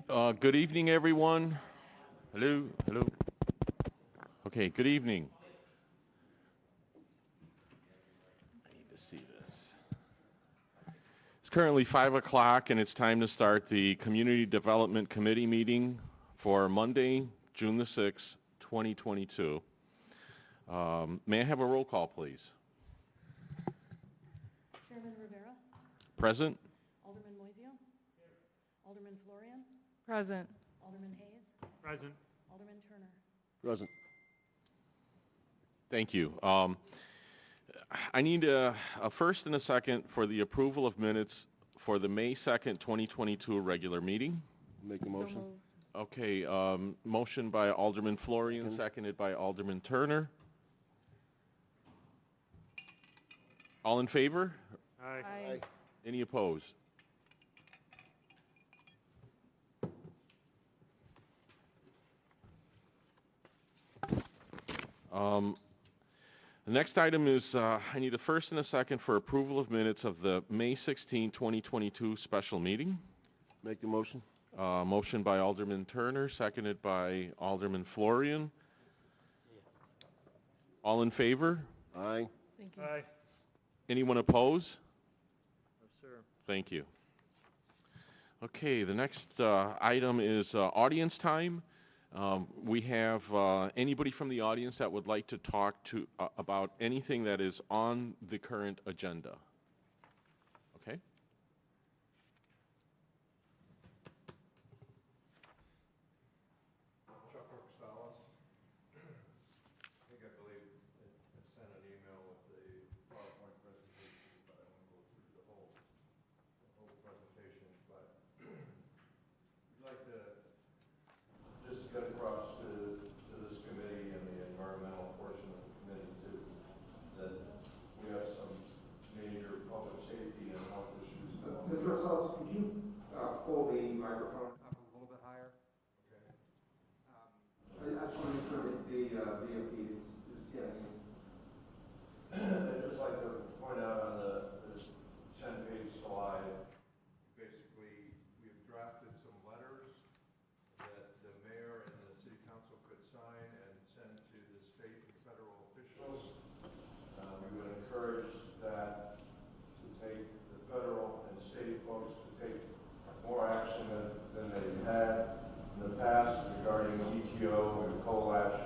Good evening, everyone. Hello, hello. Okay, good evening. I need to see this. It's currently 5 o'clock, and it's time to start the Community Development Committee meeting for Monday, June the 6th, 2022. May I have a roll call, please? Chairman Rivera. Present. Alderman Moiseo. Alderman Florian. Present. Alderman Hayes. Present. Alderman Turner. Present. Thank you. I need a first and a second for the approval of minutes for the May 2nd, 2022 regular meeting. Make the motion. Okay, motion by Alderman Florian, seconded by Alderman Turner. All in favor? Aye. Any opposed? The next item is I need a first and a second for approval of minutes of the May 16, 2022 special meeting. Make the motion. Motion by Alderman Turner, seconded by Alderman Florian. All in favor? Aye. Thank you. Aye. Anyone oppose? No, sir. Thank you. Okay, the next item is audience time. We have anybody from the audience that would like to talk to about anything that is on the current agenda. Okay. Rextalis. I believe I sent an email with the PowerPoint presentation, but I won't go through the whole presentation. But we'd like to just get across to this committee and the environmental portion of the committee too, that we have some major public safety and health issues. Mr. Rextalis, could you pull the microphone up a little bit higher? Okay. I just want to make sure that the VOP is getting in. I'd just like to point out on the 10-page slide, basically, we've drafted some letters that the mayor and the city council could sign and send to the state and federal officials. We would encourage that to take the federal and state folks to take more action than they've had in the past regarding ETO and coal ash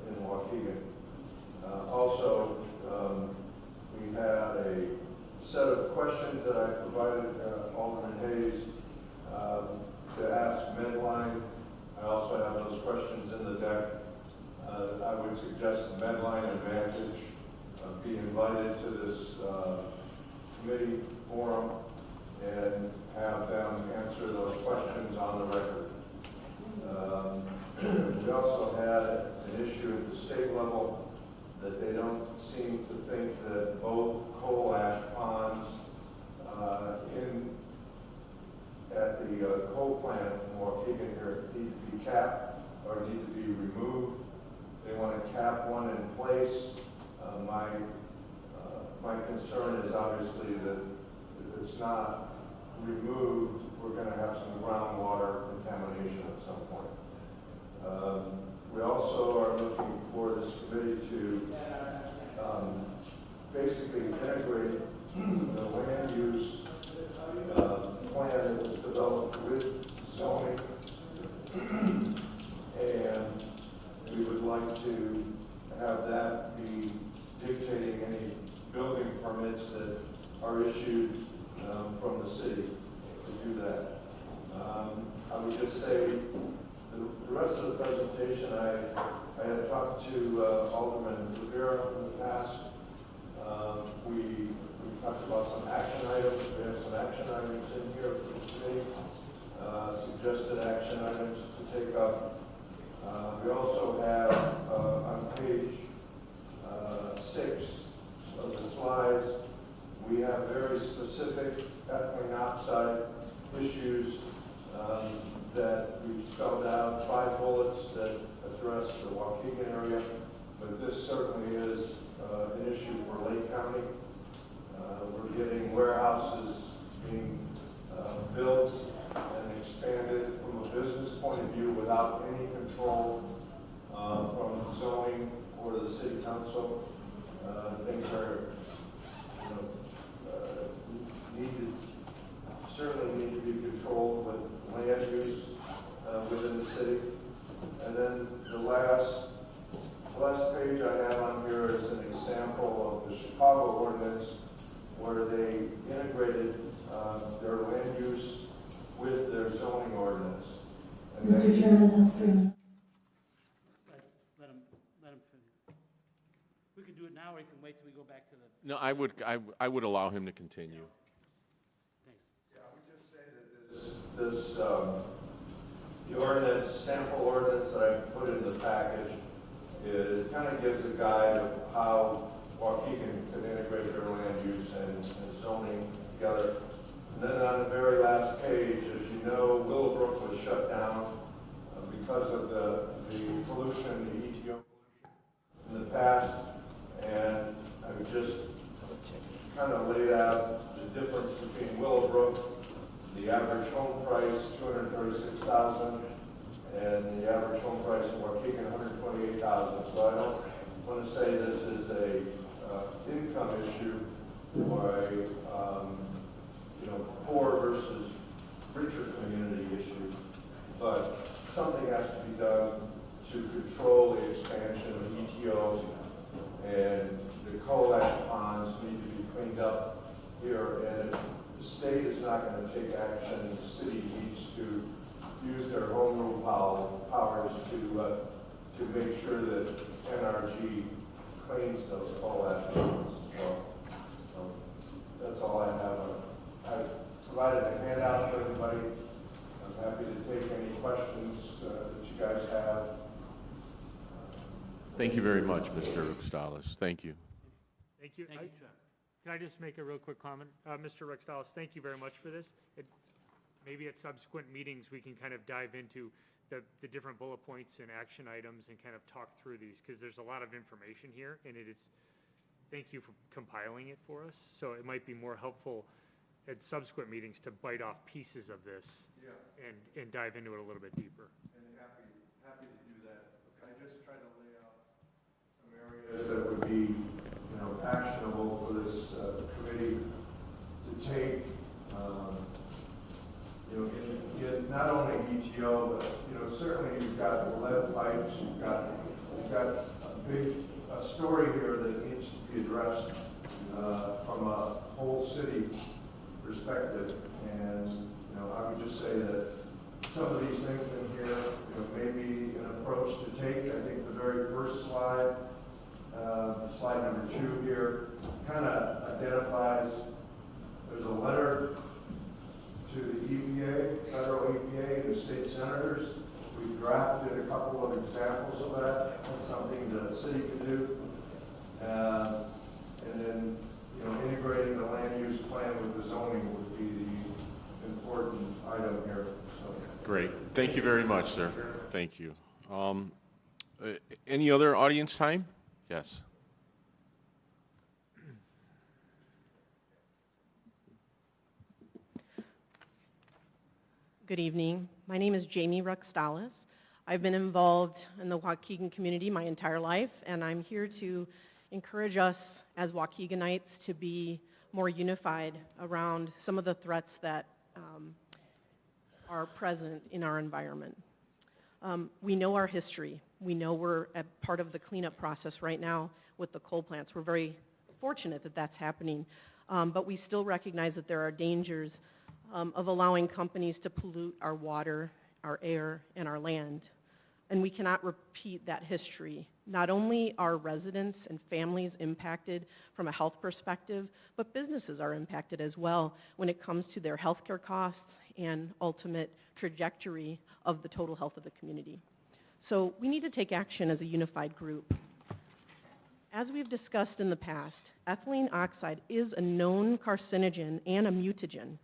in Waukegan. Also, we had a set of questions that I provided Alderman Hayes to ask Medline. I also have those questions in the deck. I would suggest the Medline Advantage be invited to this committee forum and have them answer those questions on the record. We also had an issue at the state level that they don't seem to think that both coal ash ponds at the coal plant in Waukegan here need to be capped or need to be removed. They want to cap one in place. My concern is obviously that if it's not removed, we're going to have some groundwater contamination at some point. We also are looking for this committee to basically integrate the land use plan that was developed with zoning, and we would like to have that be dictating any building permits that are issued from the city to do that. I would just say the rest of the presentation, I had talked to Alderman Rivera in the past. We talked about some action items. We have some action items in here for the committee, suggested action items to take up. We also have on page 6 of the slides, we have very specific ethylene oxide issues that we spelled out, 5 bullets that address the Waukegan area, but this certainly is an issue for Lake County. We're getting warehouses being built and expanded without any control from zoning or the city council. Things are, certainly need to be controlled with land use within the city. And then the last page I have on here is an example of the Chicago ordinance where they integrated their land use with their zoning ordinance. And Mr. Chairman, that's 3 minutes. Let him finish. We can do it now, or you can wait till we go back to the, No, I would allow him to continue. thanks. Yeah, I would just say that this the ordinance, sample ordinance that I put in the package, it kind of gives a guide of how Waukegan can integrate their land use and zoning together. And then on the very last page, as you know, Willowbrook was shut down because of the pollution, the ETO pollution in the past. And I would just kind of laid out the difference between Willowbrook, the average home price, $236,000, and the average home price in Waukegan, $128,000. So I don't want to say this is a income issue or a poor versus richer community issue, but something has to be done to control the expansion of ETOs, and the coal ash ponds need to be cleaned up here. And if the state is not going to take action, the city needs to use their home rule powers to make sure that NRG cleans those coal ash ponds as well. So that's all I have. I provided a handout for everybody. I'm happy to take any questions that you guys have. Thank you very much, Mr. Rextalis. Thank you. Thank you. Thank you, Chuck. Can I just make a real quick comment? Mr. Rextalis, thank you very much for this. Maybe at subsequent meetings, we can kind of dive into the different bullet points and action items and kind of talk through these, because there's a lot of information here, and thank you for compiling it for us. So it might be more helpful at subsequent meetings to bite off pieces of this and dive into it a little bit deeper. And happy to do that. I just try to lay out some areas that would be, actionable for this committee to take. In not only ETO, but certainly you've got the lead pipes. You've got a big story here that needs to be addressed from a whole city perspective. And I would just say that some of these things in here, may be an approach to take. I think the very first slide, slide number 2 here, kind of identifies there's a letter to the EPA, federal EPA, and the state senators. We've drafted a couple of examples of that. That's something the city can do. And then, integrating the land use plan with the zoning would be the important item here. So. Great. Thank you very much, sir. Thank you. Any other audience time? Yes. Good evening. My name is Jamie Rextalis. I've been involved in the Waukegan community my entire life, and I'm here to encourage us as Waukeganites to be more unified around some of the threats that are present in our environment. We know our history. We know we're at part of the cleanup process right now with the coal plants. We're very fortunate that that's happening, but we still recognize that there are dangers of allowing companies to pollute our water, our air, and our land. And we cannot repeat that history. Not only are residents and families impacted from a health perspective, but businesses are impacted as well when it comes to their healthcare costs and ultimate trajectory of the total health of the community. So we need to take action as a unified group. As we've discussed in the past, ethylene oxide is a known carcinogen and a mutagen,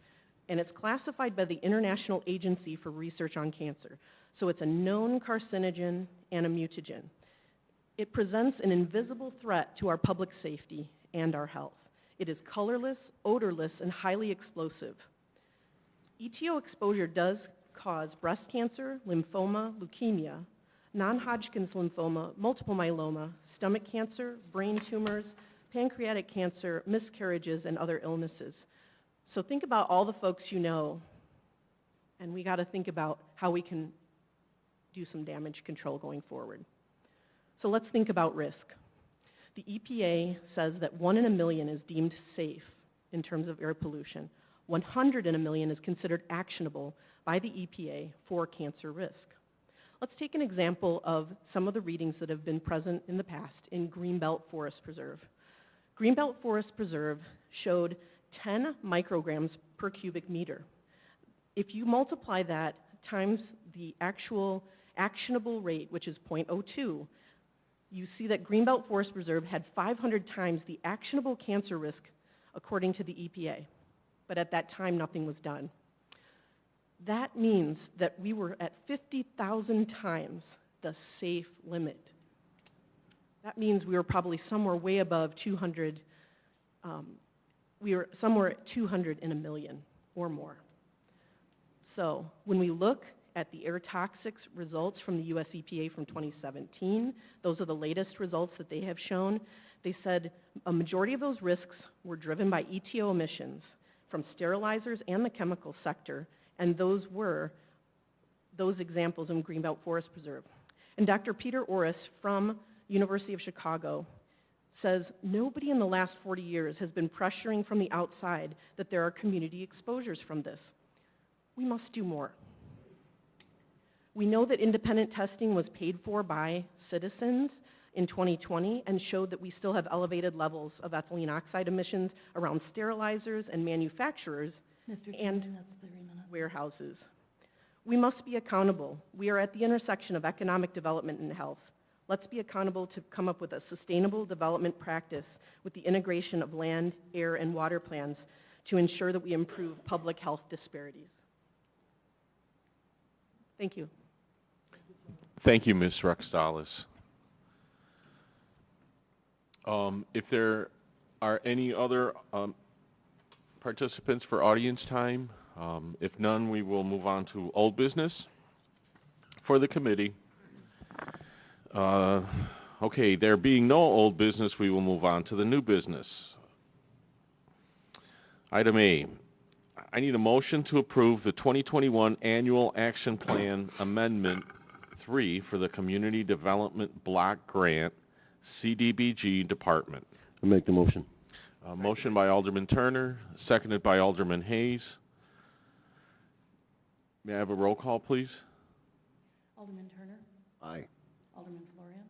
and it's classified by the International Agency for Research on Cancer. So it's a known carcinogen and a mutagen. It presents an invisible threat to our public safety and our health. It is colorless, odorless, and highly explosive. ETO exposure does cause breast cancer, lymphoma, leukemia, non-Hodgkin's lymphoma, multiple myeloma, stomach cancer, brain tumors, pancreatic cancer, miscarriages, and other illnesses. So think about all the folks you know, and we got to think about how we can do some damage control going forward. So let's think about risk. The EPA says that 1 in a million is deemed safe in terms of air pollution. 100 in a million is considered actionable by the EPA for cancer risk. Let's take an example of some of the readings that have been present in the past in Greenbelt Forest Preserve. Greenbelt Forest Preserve showed 10 micrograms per cubic meter. If you multiply that times the actual actionable rate, which is 0.02, you see that Greenbelt Forest Preserve had 500 times the actionable cancer risk according to the EPA. But at that time, nothing was done. That means that we were at 50,000 times the safe limit. That means we were probably somewhere way above 200. We were somewhere at 200 in a million or more. So when we look at the air toxics results from the US EPA from 2017, those are the latest results that they have shown. They said a majority of those risks were driven by ETO emissions from sterilizers and the chemical sector, and those were those examples in Greenbelt Forest Preserve. And Dr. Peter Orris from University of Chicago says nobody in the last 40 years has been pressuring from the outside that there are community exposures from this. We must do more. We know that independent testing was paid for by citizens in 2020 and showed that we still have elevated levels of ethylene oxide emissions around sterilizers and manufacturers Mr. and Chairman, that's 3 minutes. warehouses. We must be accountable. We are at the intersection of economic development and health. Let's be accountable to come up with a sustainable development practice with the integration of land, air, and water plans to ensure that we improve public health disparities. Thank you. Thank you, Ms. Rextalis. If there are any other participants for audience time, if none, we will move on to old business for the committee. Okay, there being no old business, we will move on to the new business. Item A, I need a motion to approve the 2021 Annual Action Plan Amendment 3 for the Community Development Block Grant, CDBG Department. I make the motion. Motion by Alderman Turner, seconded by Alderman Hayes. May I have a roll call, please? Alderman Turner, Aye. Alderman Florian,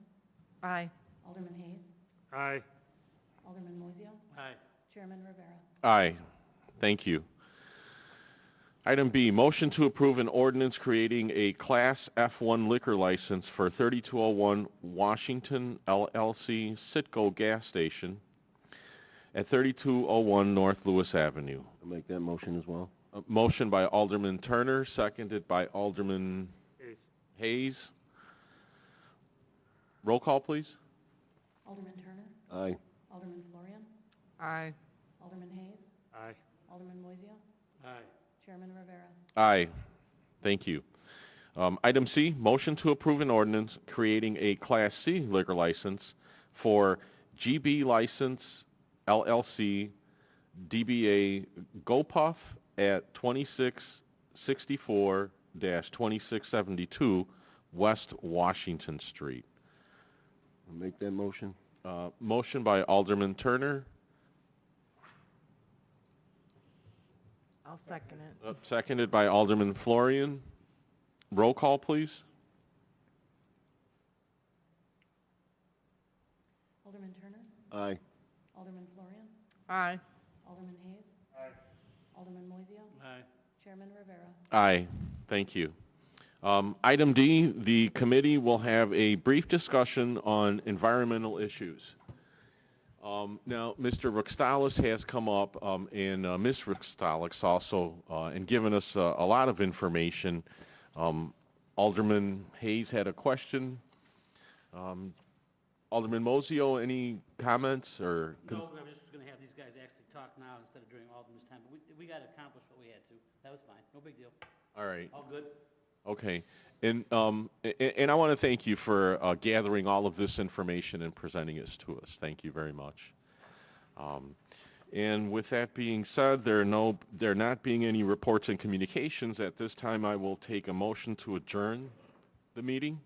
Aye. Alderman Hayes, Aye. Alderman Moiseo, Aye. Chairman Rivera. Aye. Thank you. Item B, motion to approve an ordinance creating a Class F1 liquor license for 3201 Washington LLC Citgo gas station at 3201 North Lewis Avenue. I make that motion as well. A motion by Alderman Turner, seconded by Alderman Hayes. Hayes. Roll call, please. Alderman Turner, Aye. Alderman Florian, Aye. Alderman Hayes, Aye. Alderman Moiseo, Aye. Chairman Rivera. Aye. Thank you. Item C, motion to approve an ordinance creating a Class C liquor license for GB License LLC DBA GoPuff at 2664-2672 West Washington Street. I make that motion. Motion by Alderman Turner, I'll second it. seconded by Alderman Florian. Roll call, please. Alderman Turner, Aye. Alderman Florian, Aye. Alderman Hayes, Aye. Alderman Moiseo, Aye. Chairman Rivera. Aye. Thank you. Item D, the committee will have a brief discussion on environmental issues. Now, Mr. Rextalis has come up, and Ms. Rextalis also, and given us a lot of information. Alderman Hayes had a question. Alderman Moiseo, any comments or? No, I was just gonna have these guys actually talk now instead of during Alderman's time, but we got to accomplish what we had to. That was fine, no big deal. All right. All good? Okay. And I want to thank you for gathering all of this information and presenting it to us. Thank you very much. And with that being said, there not being any reports and communications, at this time I will take a motion to adjourn the meeting.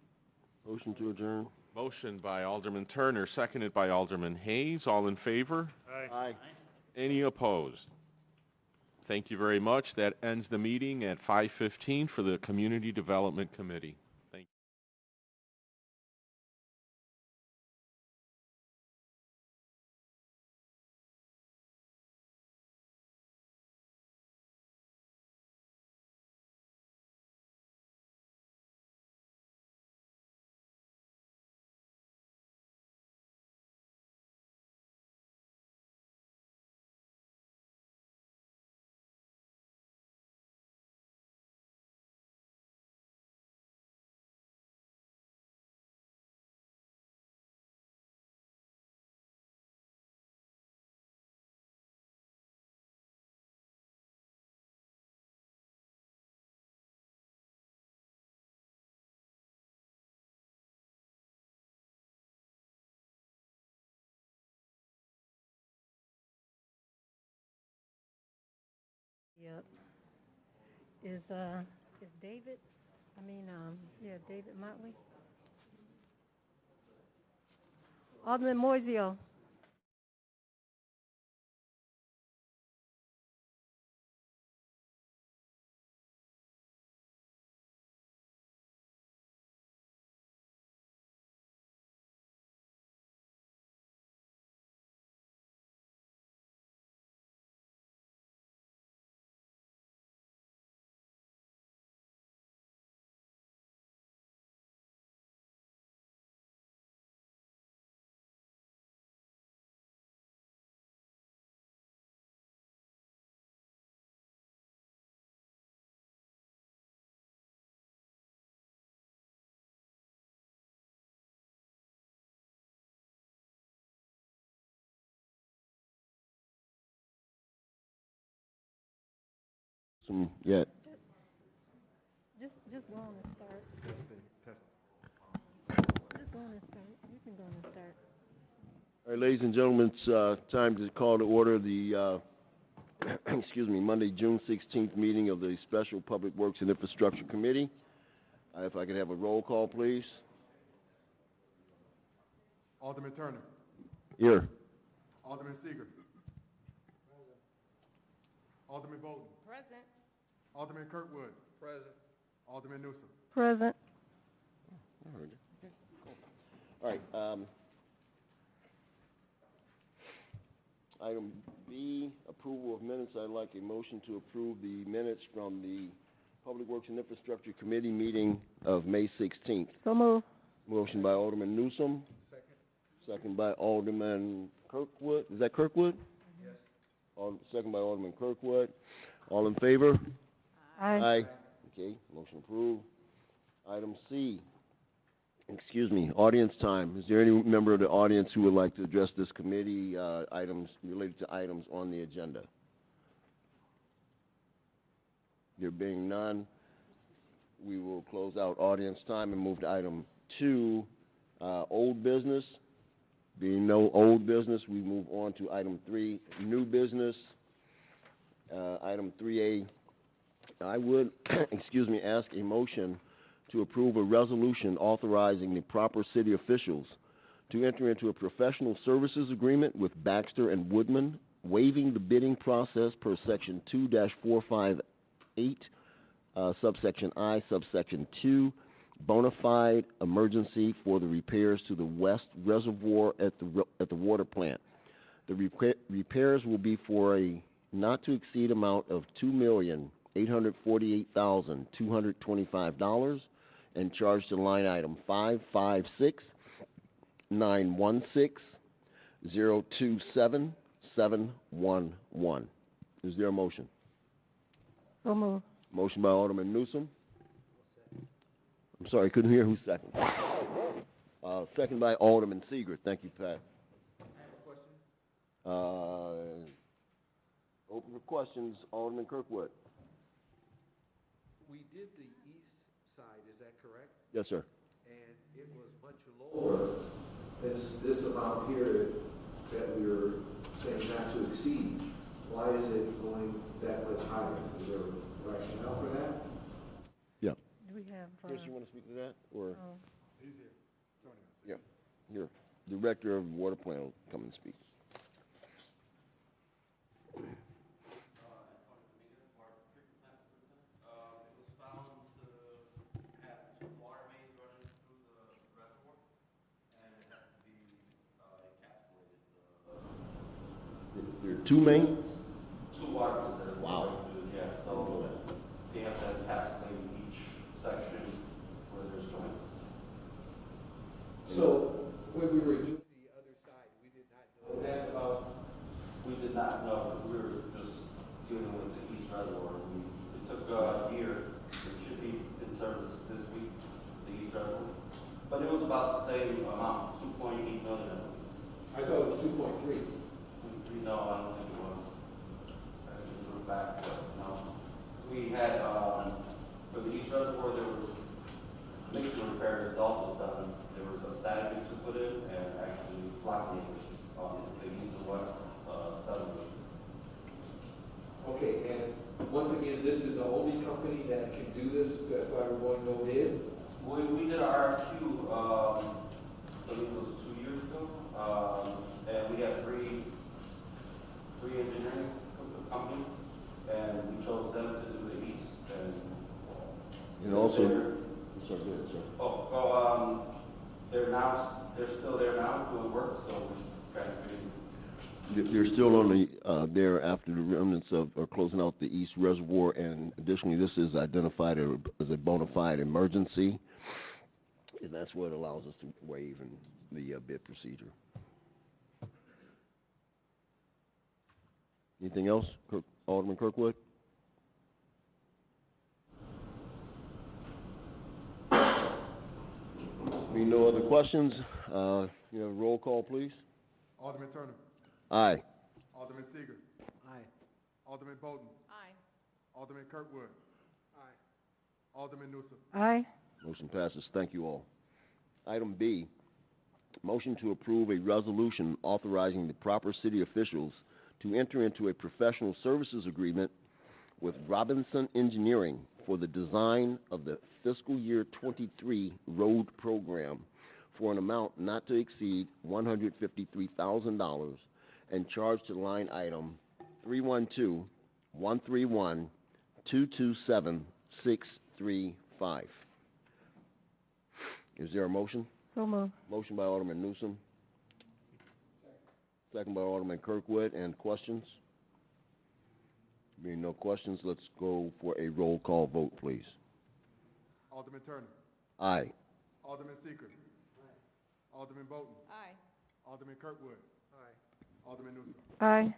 Motion to adjourn. Motion by Alderman Turner, seconded by Alderman Hayes. All in favor? Aye. Any opposed? Thank you very much. That ends the meeting at 5:15 for the Community Development Committee. Thank you. Yep. Is David, David Motley? Alderman Moiseo. Some yet. Just go on and start. Just go on and start. You can go on and start. All right, ladies and gentlemen, it's time to call to order the, Monday, June 16th meeting of the Special Public Works and Infrastructure Committee. If I could have a roll call, please. Alderman Turner. Here. Alderman Seeger. Alderman Bolton. Present. Alderman Kirkwood. Present. Alderman Newsom. Present. I heard you. Okay, cool. All right. Item B, approval of minutes. I'd like a motion to approve the minutes from the Public Works and Infrastructure Committee meeting of May 16th. So move. Motion by Alderman Newsom. Second. Second by Alderman Kirkwood. Is that Kirkwood? Yes. Second by Alderman Kirkwood. All in favor? Aye. Okay, motion approved. Item C, audience time. Is there any member of the audience who would like to address this committee items related to items on the agenda? There being none, we will close out audience time and move to item 2, old business. Being no old business, we move on to item 3, new business. Item 3A, I would, ask a motion to approve a resolution authorizing the proper city officials to enter into a professional services agreement with Baxter and Woodman, waiving the bidding process per section 2-458, subsection I, subsection 2, bona fide emergency for the repairs to the west reservoir at the water plant. The repairs will be for a not to exceed amount of $2,848,225 and charged to line item 556-916-027-711. Is there a motion? So move. Motion by Alderman Newsom. I'm sorry, couldn't hear who's second. Second by Alderman Seeger. Thank you, Pat. I have a question. Open for questions, Alderman Kirkwood. we did the east side, is that correct? Yes, sir. And it was much lower. It's this amount here that we were saying not to exceed. Why is it going that much higher? Is there a rationale for that? Yeah. Do we have, Chris, you want to speak to that, or? oh, He's here. Tony. Yeah, your Director of Water Plant will come and speak. It was found to have two water mains running through the reservoir, and it has to be encapsulated. There are two main? Two water mains that are Wow. running through, yeah, so they have to encapsulate each section where there's joints. So when we were doing the other side, we did not know that about, We did not know, because we were just dealing with the east reservoir. It took a year, it should be in service this week, the east reservoir. But it was about the same amount, 2.8 million. I thought it was 2.3. No, I don't think it was. I can look back, but no. We had, for the east reservoir, there was mixer repairs also done. There was a static mixer put in and actually block meters on the east and west settlements. Okay, and once again, this is the only company that can do this, that's why we're going no bid? We did our RFQ, I believe it was 2 years ago, and we had three engineering companies, and we chose them to do the east. And also, They're- sorry, go ahead, sir. they're still there now doing work, so we kind of figured. They're still on the, there after the remnants are closing out the east reservoir, and additionally, this is identified as a bona fide emergency, and that's what allows us to waive in the bid procedure. Anything else, Alderman Kirkwood? Being no other questions, roll call, please. Alderman Turner. Aye. Alderman Seeger. Aye. Alderman Bolton. Aye. Alderman Kirkwood. Aye. Alderman Newsom. aye, Motion passes. Thank you all. Item B, motion to approve a resolution authorizing the proper city officials to enter into a professional services agreement with Robinson Engineering for the design of the fiscal year 23 road program for an amount not to exceed $153,000 and charge to line item 312-131-227-635. Is there a motion? so move. Motion by Alderman Newsom. Second by Alderman Kirkwood. And questions? Being no questions, let's go for a roll call vote, please. Alderman Turner. Aye. Alderman Seeger. Alderman Bolton. Aye. Alderman Kirkwood. Aye. Alderman Newsom. Aye,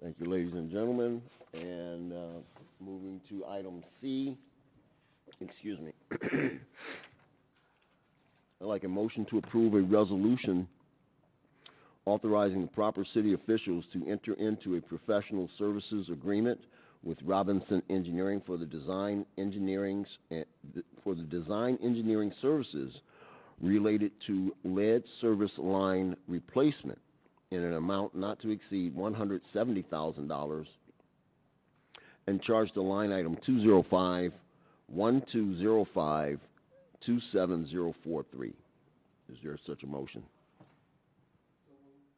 Thank you, ladies and gentlemen. And moving to item C, excuse me. I'd like a motion to approve a resolution authorizing the proper city officials to enter into a professional services agreement with Robinson Engineering for the design engineering services related to lead service line replacement in an amount not to exceed $170,000 and charge the line item 205-1205-27043. Is there such a motion?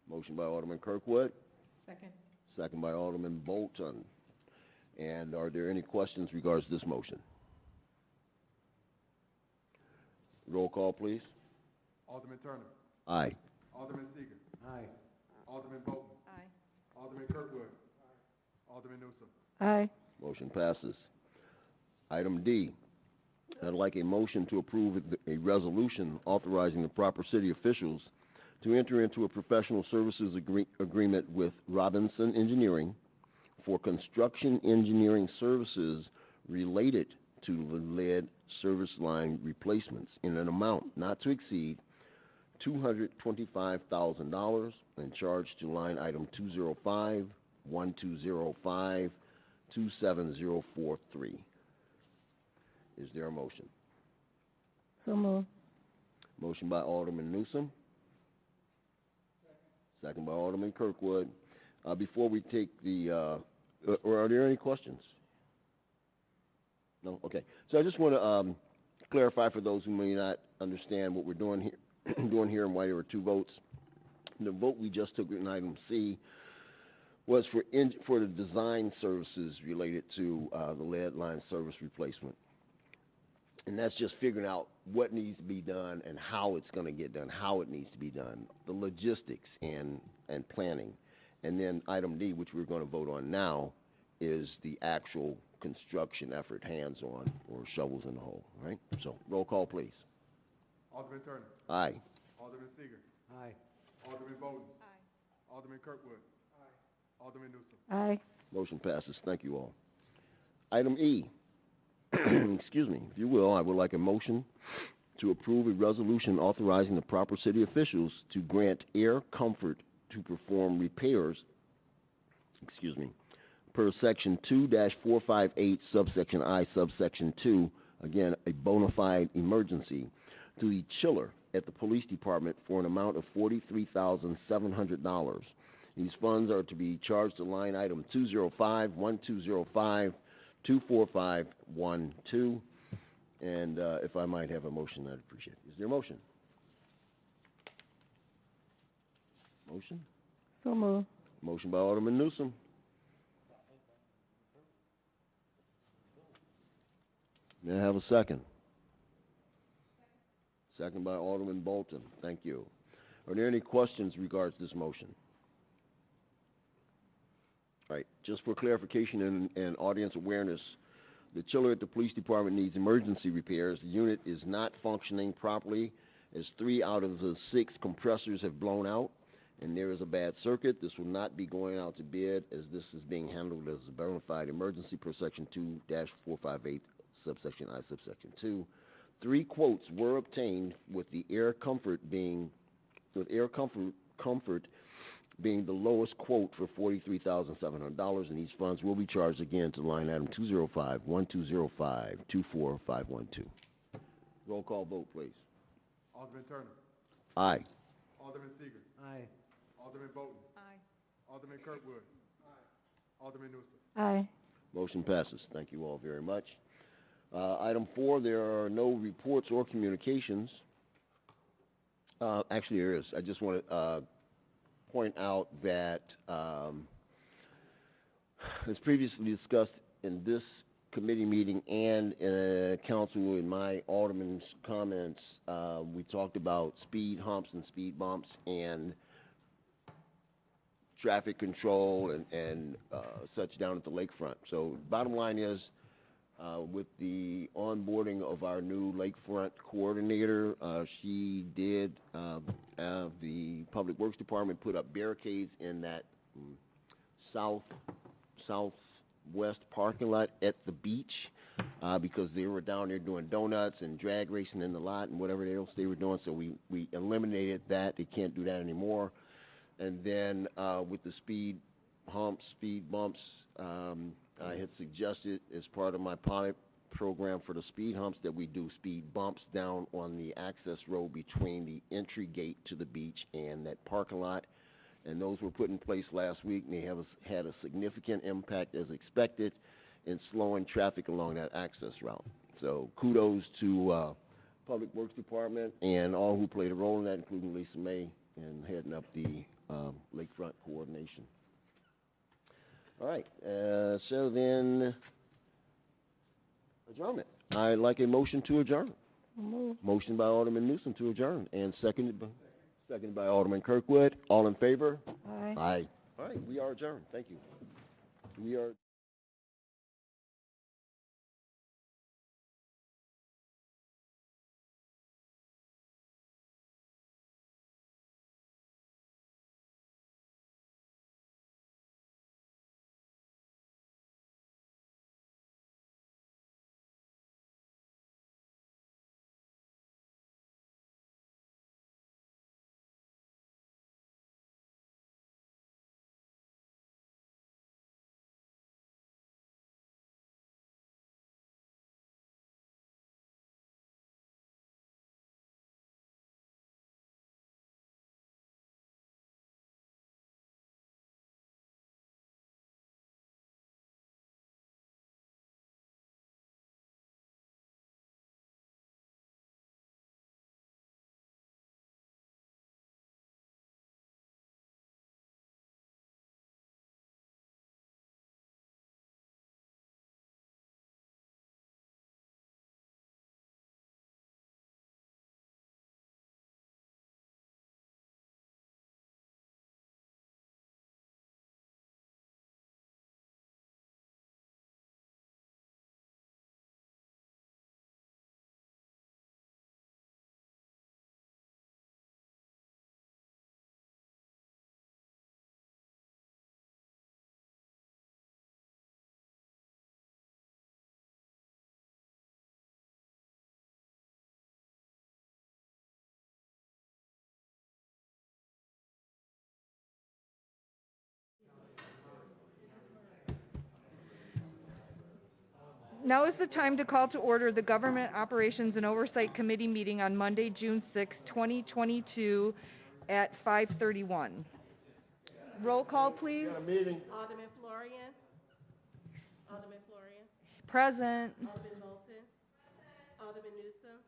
Motion by Alderman Kirkwood, Second. second by Alderman Bolton. And are there any questions regards this motion? Roll call, please. Alderman Turner. Aye. Alderman Seeger. Aye. Alderman Bolton. Aye. Alderman Kirkwood. Alderman Newsom. aye, Motion passes. Item D, I'd like a motion to approve a resolution authorizing the proper city officials to enter into a professional services agreement with Robinson Engineering for construction engineering services related to the lead service line replacements in an amount not to exceed $225,000 and charge to line item 205-1205-27043. Is there a motion? So move. Motion by Alderman Newsom. Second by Alderman Kirkwood. Before we take the, or are there any questions? No? Okay. So I just want to clarify for those who may not understand what we're doing here, doing here and why there were two votes. The vote we just took in item C was for the design services related to the lead line service replacement. And that's just figuring out what needs to be done and how it's going to get done, how it needs to be done, the logistics and planning. And then item D, which we're going to vote on now, is the actual construction effort, hands-on, or shovels in the hole, right? So roll call, please. Alderman Turner. Aye. Alderman Seager. Aye. Alderman Bowden. Aye. Alderman Kirkwood. Aye. Alderman Newsom. Aye. Motion passes. Thank you all. Item E. Excuse me, if you will, I would like a motion to approve a resolution authorizing the proper city officials to grant Air Comfort to perform repairs, per section 2-458 subsection I subsection 2, again, a bona fide emergency, to the chiller at the police department for an amount of $43,700. These funds are to be charged to line item 205-1205 24512, and if I might have a motion, I'd appreciate it. Is there a motion? Motion? So move. Motion by Alderman Newsom. May I have a second? Second by Alderman Bolton. Thank you. Are there any questions regards this motion? All right, just for clarification and audience awareness, the chiller at the police department needs emergency repairs. The unit is not functioning properly as 3 out of the 6 compressors have blown out, and there is a bad circuit. This will not be going out to bid, as this is being handled as a bona fide emergency per section 2-458 subsection I subsection 2. 3 quotes were obtained with the Air Comfort being the lowest quote for $43,700, and these funds will be charged again to line item 205-1205 24512. Roll call vote, please. Alderman Turner. Aye. Alderman Seager. Aye. Alderman Bowden. Aye. Alderman Kirkwood. Aye. Alderman Newsom. Aye. Motion passes. Thank you all very much. Item 4, there are no reports or communications. Actually, there is. I just want to point out that, as previously discussed in this committee meeting and in a council in my alderman's comments, we talked about speed humps and speed bumps and traffic control and such down at the lakefront. So bottom line is, with the onboarding of our new lakefront coordinator, she did have the Public Works Department put up barricades in that southwest parking lot at the beach because they were down there doing donuts and drag racing in the lot and whatever else they were doing. So we eliminated that. They can't do that anymore. And then with the speed humps, speed bumps, I had suggested as part of my pilot program for the speed humps that we do speed bumps down on the access road between the entry gate to the beach and that parking lot. And those were put in place last week, and they have had a significant impact, as expected, in slowing traffic along that access route. So kudos to Public Works Department and all who played a role in that, including Lisa May in heading up the lakefront coordination. All right, so then, adjournment. I'd like a motion to adjourn. So move. Motion by Alderman Newsom to adjourn, and seconded by Alderman Kirkwood. All in favor? Aye. Aye. All right, we are adjourned. Thank you. We are. Now is the time to call to order the Government Operations and Oversight Committee meeting on Monday, June 6, 2022 at 5:31. Roll call, please. Meeting. Alderman Florian. Alderman Florian. Present. Alderman Bolton. Alderman Newsome.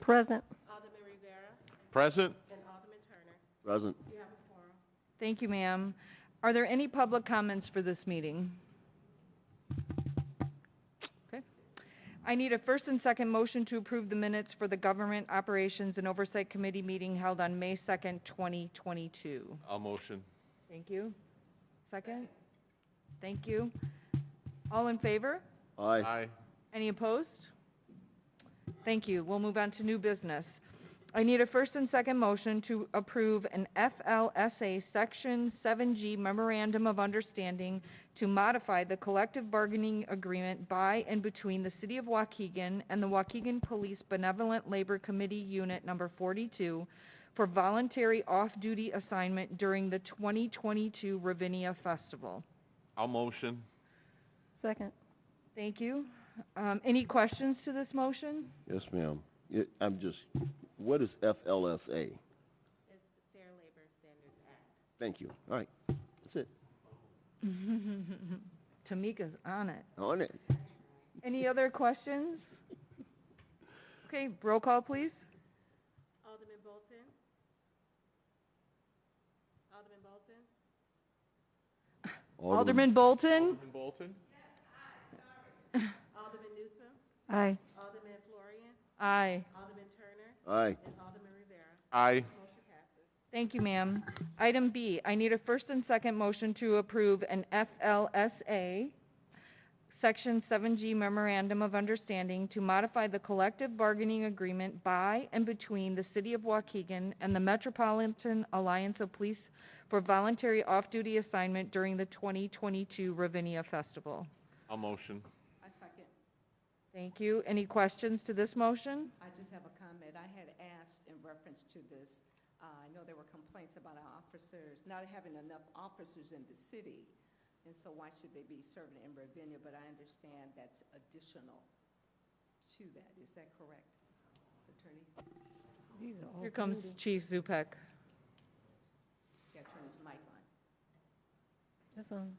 Present. Alderman Rivera. Present? And Alderman Turner. Present. You have a quorum. Thank you, ma'am. Are there any public comments for this meeting? Okay. I need a first and second motion to approve the minutes for the Government Operations and Oversight Committee meeting held on May 2nd, 2022. I'll motion. Thank you. Second? Thank you. All in favor? Aye. Aye. Any opposed? Thank you. We'll move on to new business. I need a first and second motion to approve an FLSA Section 7G Memorandum of Understanding to modify the collective bargaining agreement by and between the City of Waukegan and the Waukegan Police Benevolent Labor Committee Unit Number 42 for voluntary off-duty assignment during the 2022 Ravinia Festival. I'll motion. Second. Thank you. Any questions to this motion? Yes, ma'am. What is FLSA? It's the Fair Labor Standards Act. Thank you. All right. That's it. Tamika's on it. On it. Any other questions? Okay, roll call, please. Alderman Bolton. Alderman Bolton. Alderman Bolton? Alderman Bolton? Alderman Newsome. Aye. Alderman Florian. Aye. Alderman Turner. Aye. And Alderman Rivera. Aye. Motion passes. Thank you, ma'am. Item B, I need a first and second motion to approve an FLSA Section 7G Memorandum of Understanding to modify the collective bargaining agreement by and between the City of Waukegan and the Metropolitan Alliance of Police for voluntary off-duty assignment during the 2022 Ravinia Festival. I'll motion. I second. Thank you. Any questions to this motion? I just have a comment. I had asked in reference to this, I know there were complaints about our officers not having enough officers in the city, and so why should they be serving in Ravinia? But I understand that's additional to that. Is that correct, attorneys? These are all Here comes committee. Chief Zupek. Yeah, turn his mic on. That's on.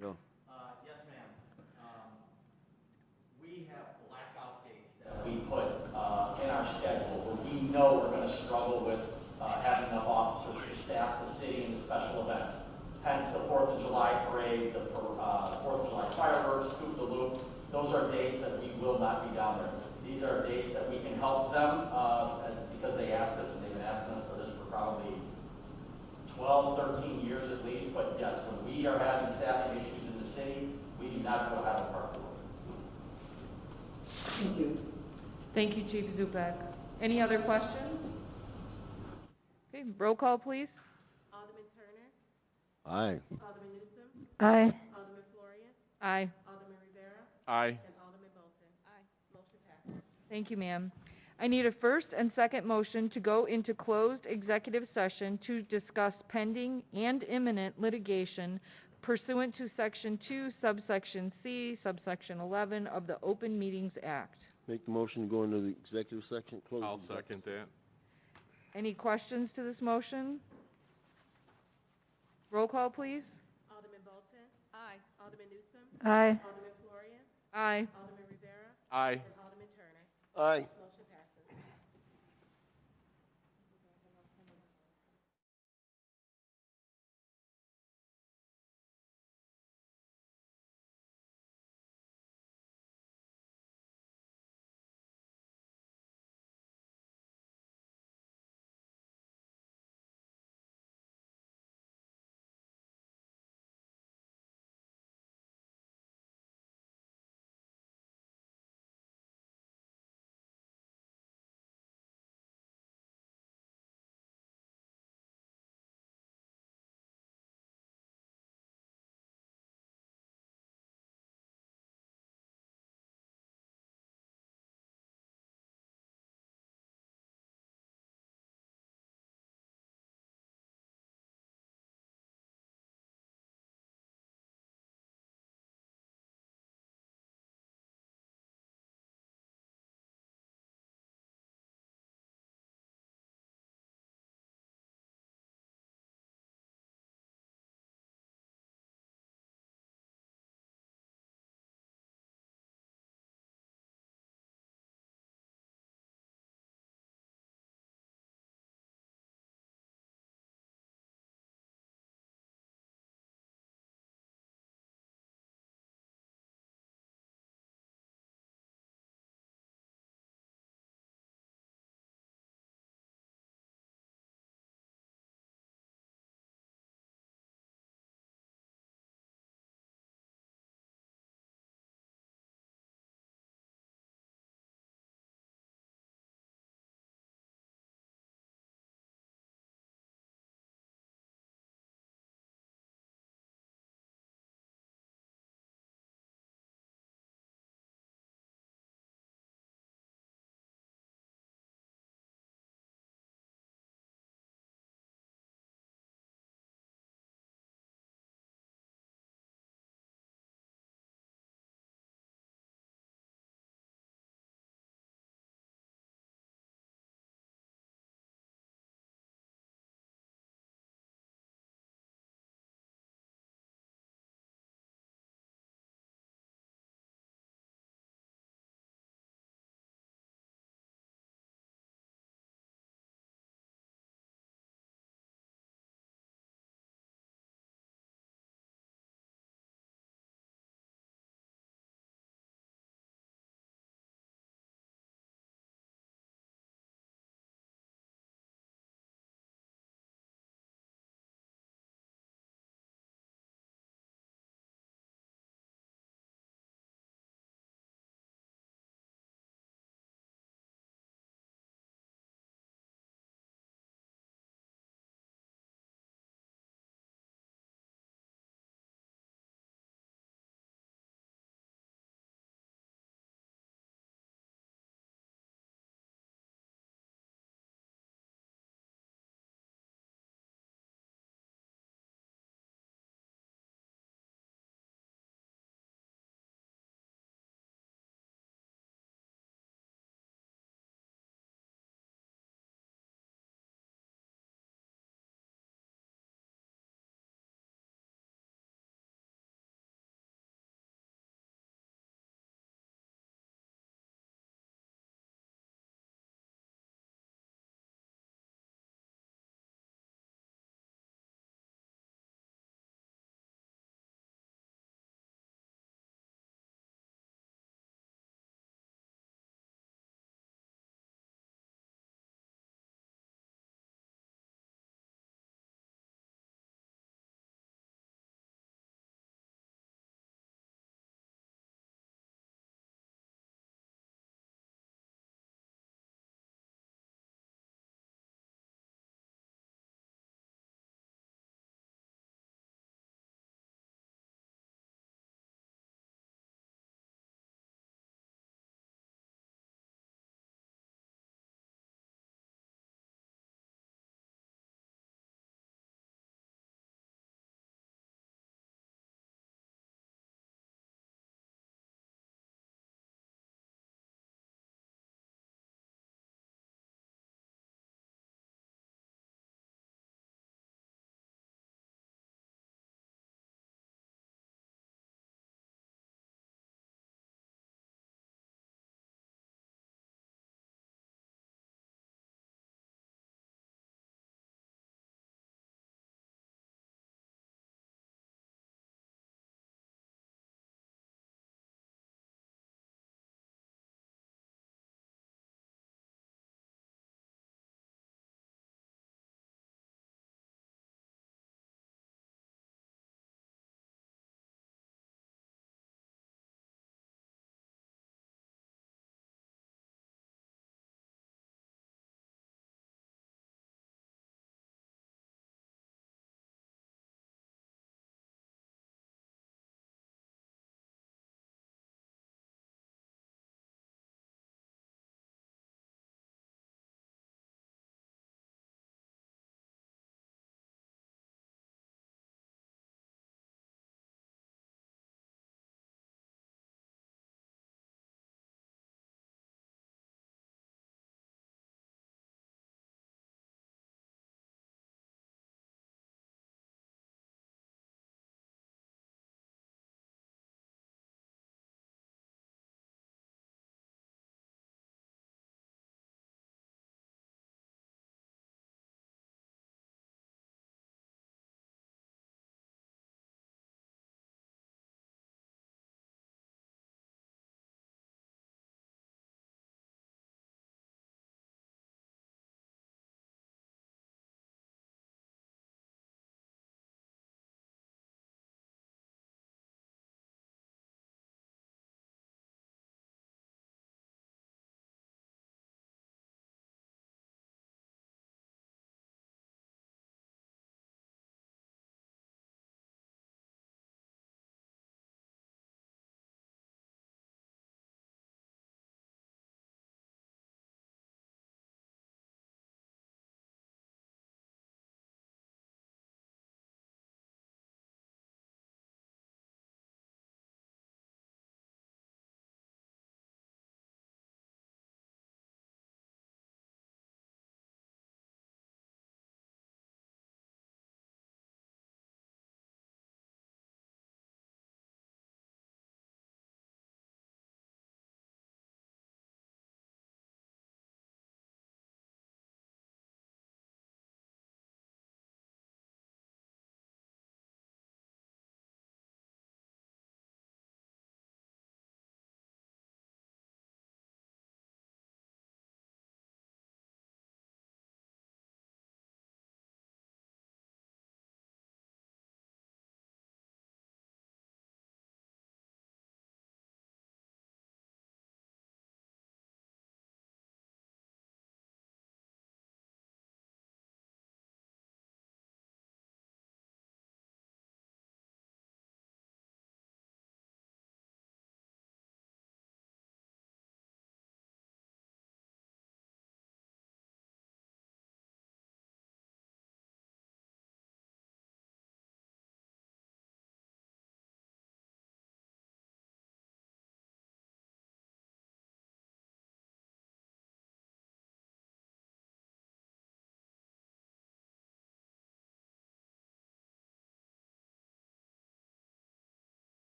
No. Yes, ma'am. We have blackout dates that we put in our schedule where we know we're going to struggle with having enough officers to staff the city and the special events. Hence the 4th of July parade, the 4th of July fireworks, Scoop the Loop. Those are dates that we will not be down there. These are dates that we can help them because they asked us, and they've been asking us for this for probably 12, 13 years at least. But yes, when we are having staffing issues in the city, we do not go out of park. Thank you. Thank you, Chief Zupek. Any other questions? Okay, roll call, please. Alderman Turner. Aye. Alderman Newsome. Aye. Alderman Florian. Aye. Alderman Rivera. Aye. And Alderman Bolton. Aye. Motion passes. Thank you, ma'am. I need a first and second motion to go into closed executive session to discuss pending and imminent litigation pursuant to Section 2, subsection C, subsection 11 of the Open Meetings Act. Make the motion to go into the executive section. Close. I'll second that. Any questions to this motion? Roll call, please. Alderman Bolton. Aye. Alderman Newsome. Aye. Alderman Florian. Aye. Alderman Rivera. Aye. And Alderman Turner. Aye.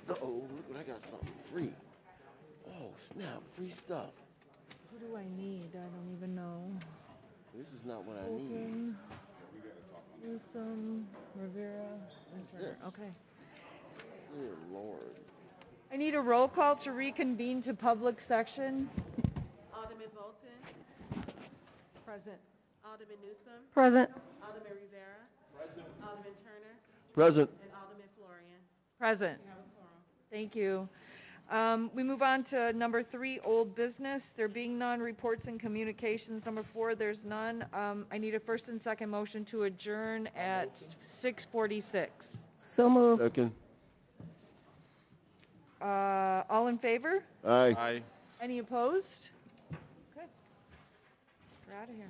Uh-oh, look what I got, something free. Oh, snap, free stuff. Who do I need? I don't even know. This is not what I need. Hogan, Newsom, Rivera, and Turner. Yes. Okay. Dear Lord. I need a roll call to reconvene to public section. Alderman Bolton. Present. Alderman Newsom. Present. Alderman Rivera. Present. Alderman Turner. Present. And Alderman Florian. Present. You have a quorum. Thank you. We move on to number 3, old business. There being none, reports and communications. Number 4, there's none. I need a first and second motion to adjourn at 6:46. So moved. Second. All in favor? Aye. Aye. Any opposed? Good. We're out of here.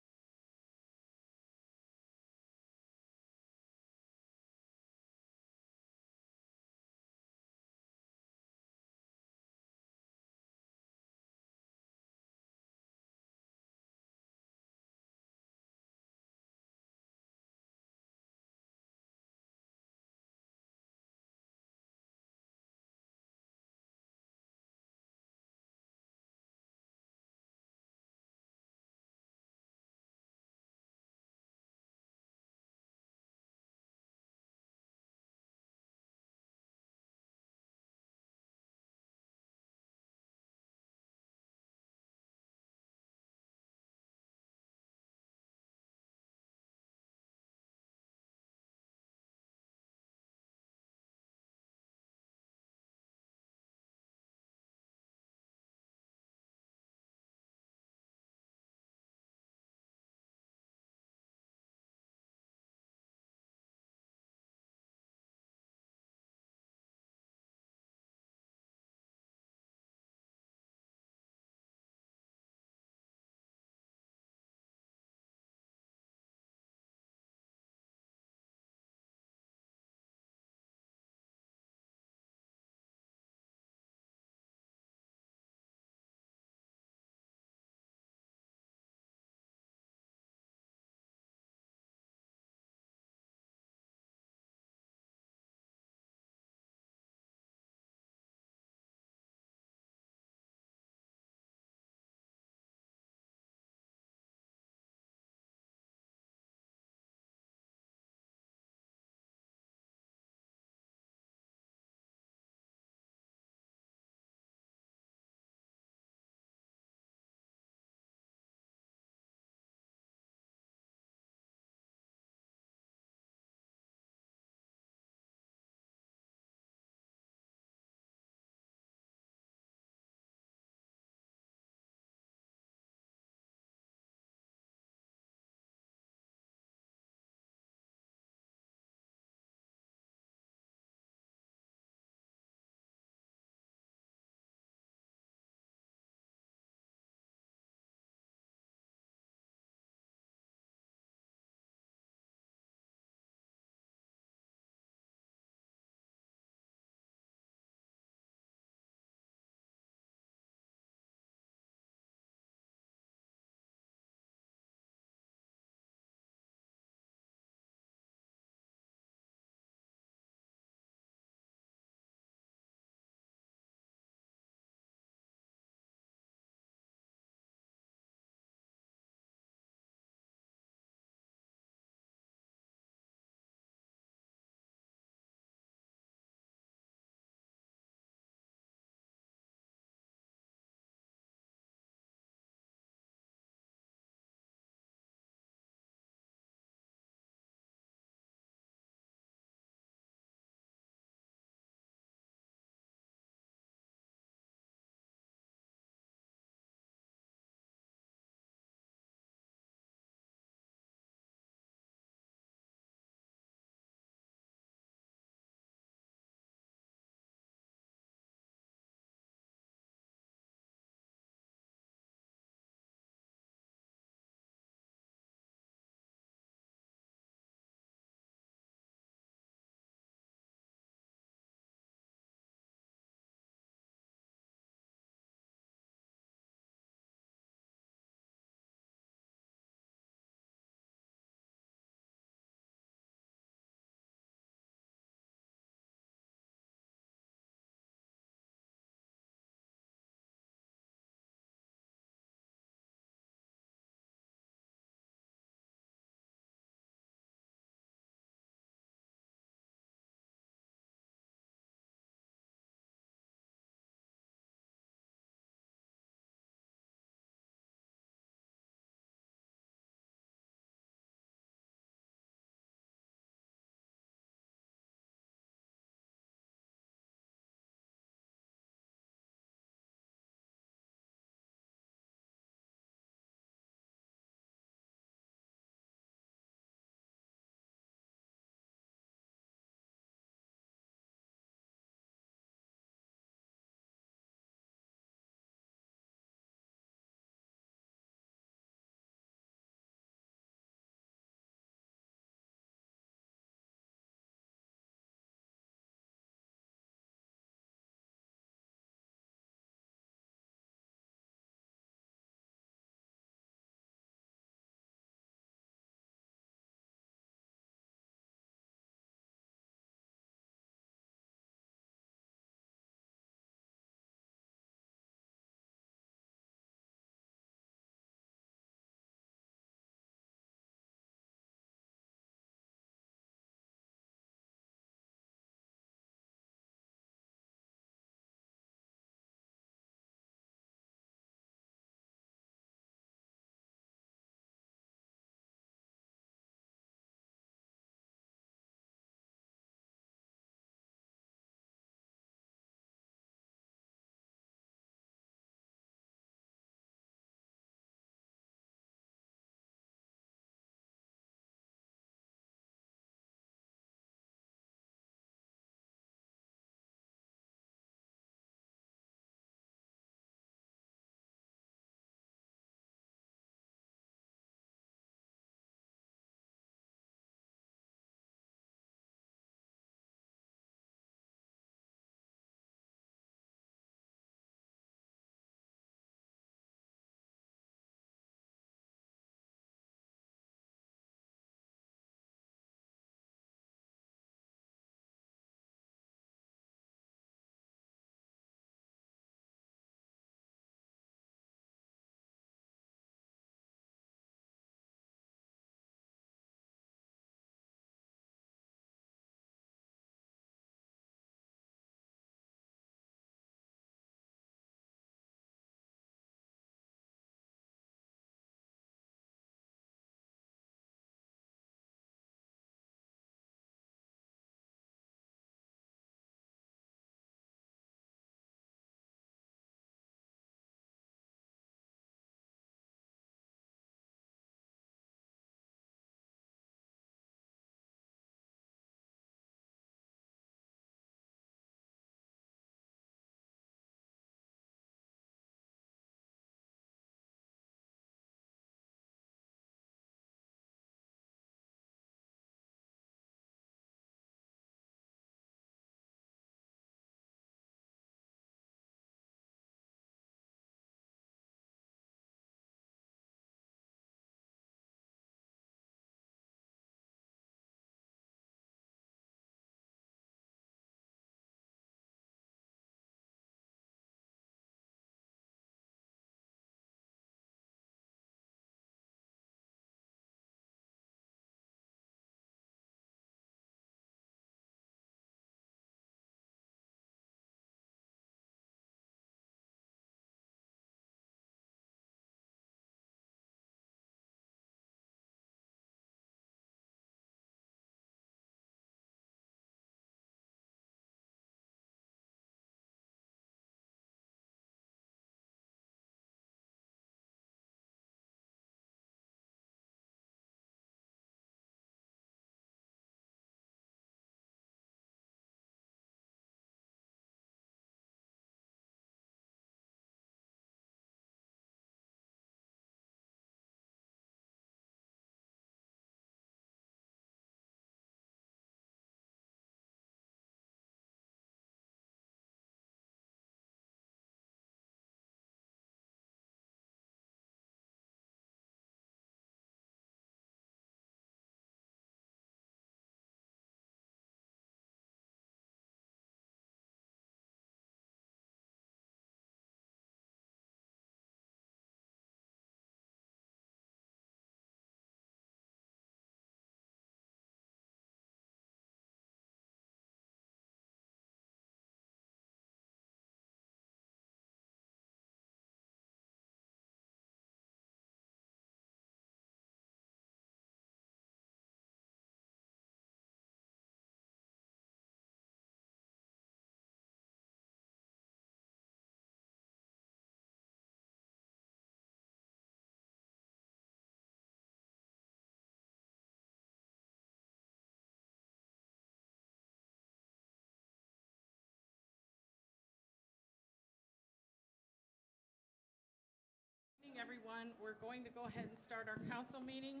everyone. We're going to go ahead and start our council meeting.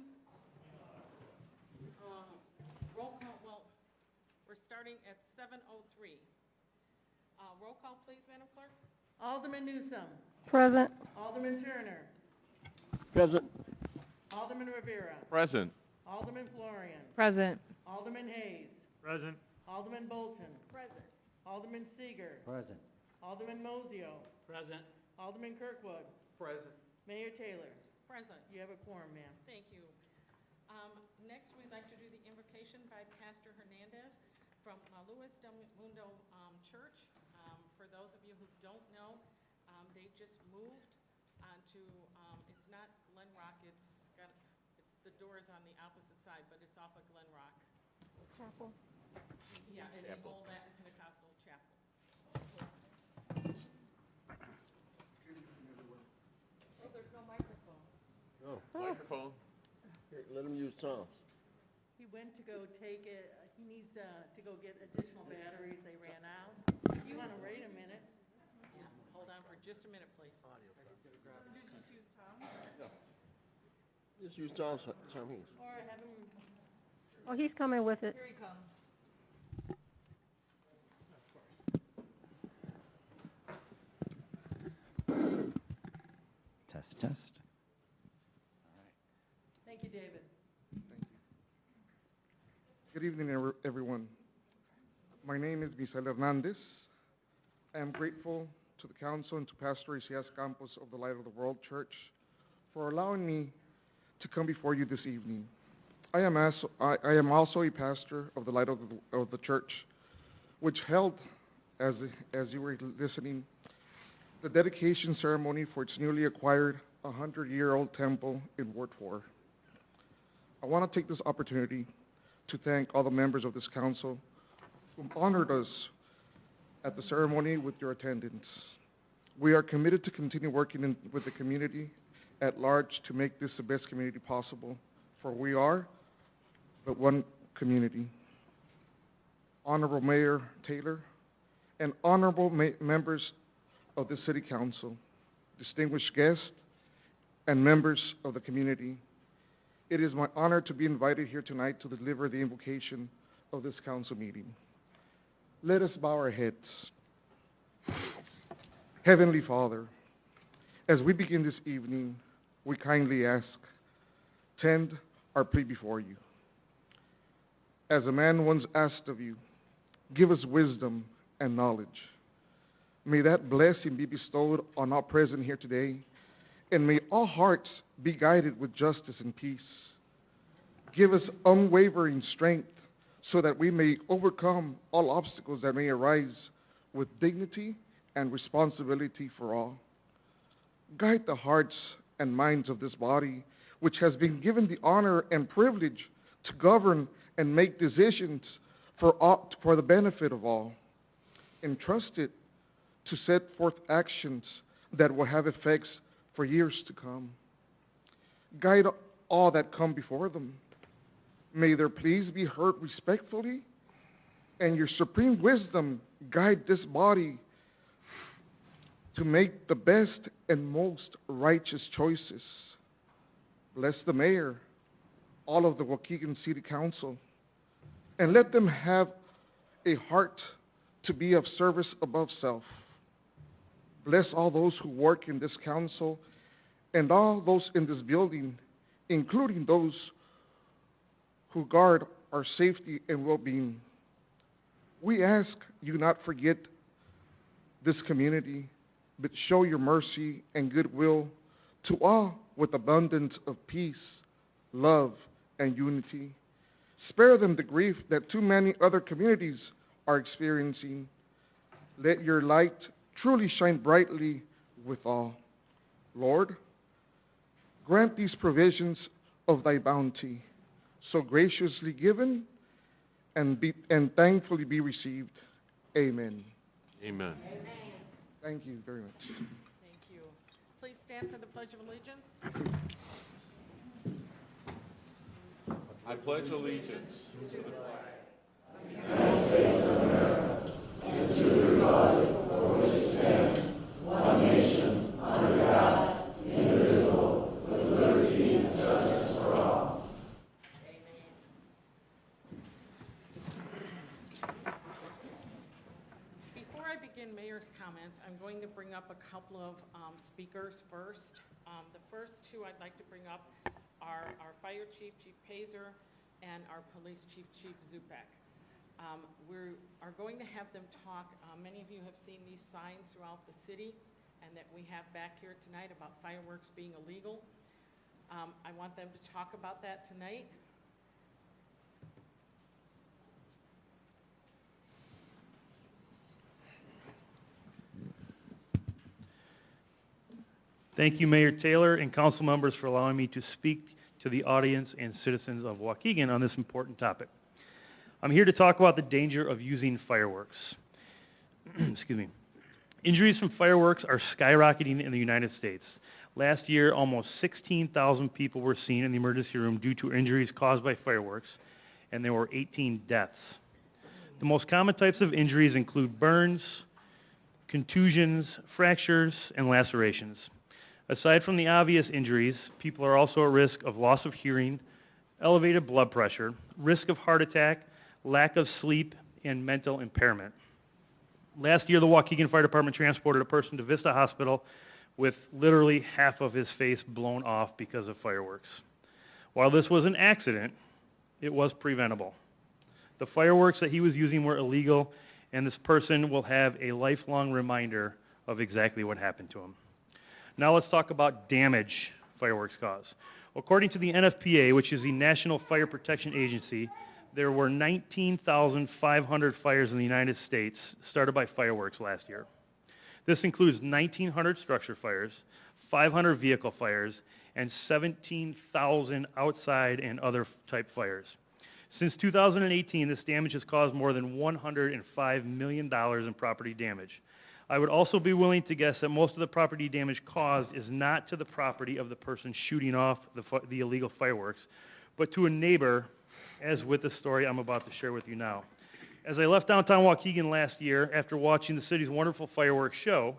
Roll call, well, we're starting at 7:03. Roll call, please, Madam Clerk. Alderman Newsome. Present. Alderman Turner. Present. Alderman Rivera. Present. Alderman Florian. Present. Alderman Hayes. Present. Alderman Bolton. Present. Alderman Seeger. Present. Alderman Mozio. Present. Alderman Kirkwood. Present. Mayor Taylor. Present. You have a quorum, ma'am. Thank you. Next, we'd like to do the invocation by Pastor Hernandez from Luis del Mundo Church. For those of you who don't know, they just moved onto, it's not Glen Rock, the door is on the opposite side, but it's off of Glen Rock. Chapel. Yeah, in the old Latin Pentecostal chapel. Oh, there's no microphone. No. Microphone. Here, let him use Tom's. He went to go take it, he needs to go get additional batteries, they ran out. You want to wait a minute? Yeah, hold on for just a minute, please. Just use Tom's. Tom Hayes. Or have him, Oh, he's coming with it. here he comes. Test, test. Thank you, David. Good evening, everyone. My name is Misael Hernandez. I am grateful to the council and to Pastor Isias Campos of the Light of the World Church for allowing me to come before you this evening. I am also a pastor of the Light of the Church, which held, as you were listening, the dedication ceremony for its newly acquired 100-year-old temple in Ward 4. I want to take this opportunity to thank all the members of this council who honored us at the ceremony with your attendance. We are committed to continue working with the community at large to make this the best community possible, for we are but one community. Honorable Mayor Taylor and honorable members of the City Council, distinguished guests, and members of the community, it is my honor to be invited here tonight to deliver the invocation of this council meeting. Let us bow our heads. Heavenly Father, as we begin this evening, we kindly ask, tend our plea before you. As a man once asked of you, give us wisdom and knowledge. May that blessing be bestowed on all present here today, and may all hearts be guided with justice and peace. Give us unwavering strength so that we may overcome all obstacles that may arise with dignity and responsibility for all. Guide the hearts and minds of this body, which has been given the honor and privilege to govern and make decisions for the benefit of all. Entrust it to set forth actions that will have effects for years to come. Guide all that come before them. May their pleas be heard respectfully, and your supreme wisdom guide this body to make the best and most righteous choices. Bless the mayor, all of the Waukegan City Council, and let them have a heart to be of service above self. Bless all those who work in this council and all those in this building, including those who guard our safety and well-being. We ask you not forget this community, but show your mercy and goodwill to all with abundance of peace, love, and unity. Spare them the grief that too many other communities are experiencing. Let your light truly shine brightly with all. Lord, grant these provisions of thy bounty, so graciously given and thankfully be received. Amen. Amen. Thank you very much. Thank you. Please stand for the Pledge of Allegiance. I pledge allegiance to the flag one nation, under God, indivisible, up a couple of speakers first. The first two I'd like to bring up are our Fire Chief, Chief Pazer, and our Police Chief, Chief Zupek. We are going to have them talk. Many of you have seen these signs throughout the city and that we have back here tonight about fireworks being illegal. I want them to talk about that tonight. Thank you, Mayor Taylor and council members, for allowing me to speak to the audience and citizens of Waukegan on this important topic. I'm here to talk about the danger of using fireworks. Excuse me. Injuries from fireworks are skyrocketing in the United States. Last year, almost 16,000 people were seen in the emergency room due to injuries caused by fireworks, and there were 18 deaths. The most common types of injuries include burns, contusions, fractures, and lacerations. Aside from the obvious injuries, people are also at risk of loss of hearing, elevated blood pressure, risk of heart attack, lack of sleep, and mental impairment. Last year, the Waukegan Fire Department transported a person to Vista Hospital with literally half of his face blown off because of fireworks. While this was an accident, it was preventable. The fireworks that he was using were illegal, and this person will have a lifelong reminder of exactly what happened to him. Now let's talk about damage fireworks cause. According to the NFPA, which is the National Fire Protection Agency, there were 19,500 fires in the United States started by fireworks last year. This includes 1,900 structure fires, 500 vehicle fires, and 17,000 outside and other type fires. Since 2018, this damage has caused more than $105 million in property damage. I would also be willing to guess that most of the property damage caused is not to the property of the person shooting off the illegal fireworks, but to a neighbor, as with the story I'm about to share with you now. As I left downtown Waukegan last year after watching the city's wonderful fireworks show,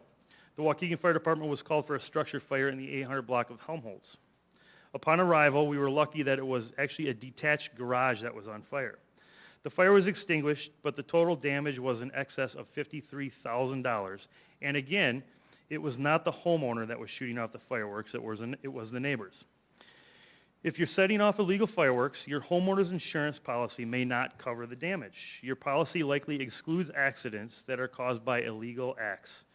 the Waukegan Fire Department was called for a structure fire in the 800 block of Helmholtz. Upon arrival, we were lucky that it was actually a detached garage that was on fire. The fire was extinguished, but the total damage was in excess of $53,000. And again, it was not the homeowner that was shooting off the fireworks, it was the neighbors. If you're setting off illegal fireworks, your homeowner's insurance policy may not cover the damage. Your policy likely excludes accidents that are caused by illegal acts.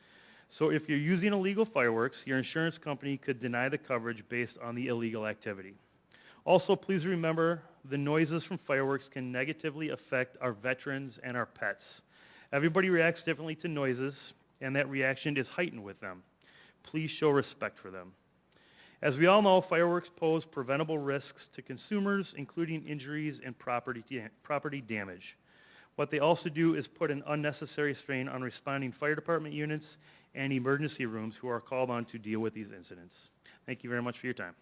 So if you're using illegal fireworks, your insurance company could deny the coverage based on the illegal activity. Also, please remember the noises from fireworks can negatively affect our veterans and our pets. Everybody reacts differently to noises, and that reaction is heightened with them. Please show respect for them. As we all know, fireworks pose preventable risks to consumers, including injuries and property damage. What they also do is put an unnecessary strain on responding fire department units and emergency rooms who are called on to deal with these incidents. Thank you very much for your time.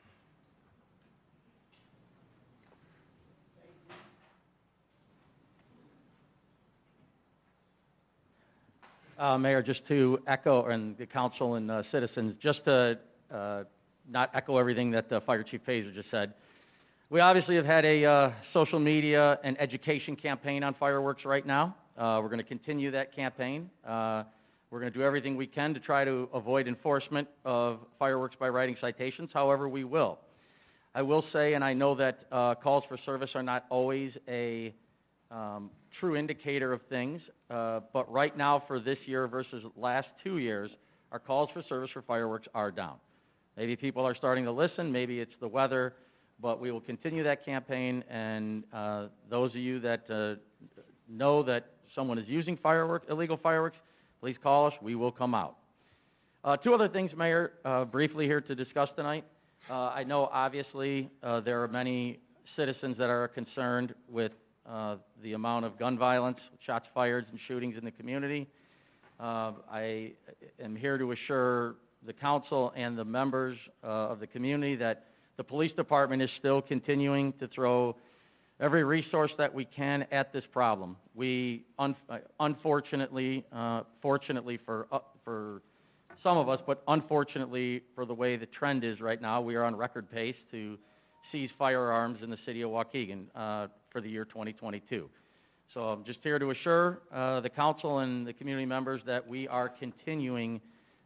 Mayor, just to echo, and the council and citizens, just to not echo everything that Fire Chief Pazer just said. We obviously have had a social media and education campaign on fireworks right now. We're going to continue that campaign. We're going to do everything we can to try to avoid enforcement of fireworks by writing citations. However, we will. I will say, and I know that calls for service are not always a true indicator of things, but right now for this year versus last 2 years, our calls for service for fireworks are down. Maybe people are starting to listen, maybe it's the weather, but we will continue that campaign, and those of you that know that someone is using illegal fireworks, please call us, we will come out. Two other things, Mayor, briefly here to discuss tonight. I know obviously there are many citizens that are concerned with the amount of gun violence, shots fired and shootings in the community. I am here to assure the council and the members of the community that the police department is still continuing to throw every resource that we can at this problem. We, unfortunately, fortunately for some of us, but unfortunately for the way the trend is right now, we are on record pace to seize firearms in the city of Waukegan for the year 2022. So I'm just here to assure the council and the community members that we are continuing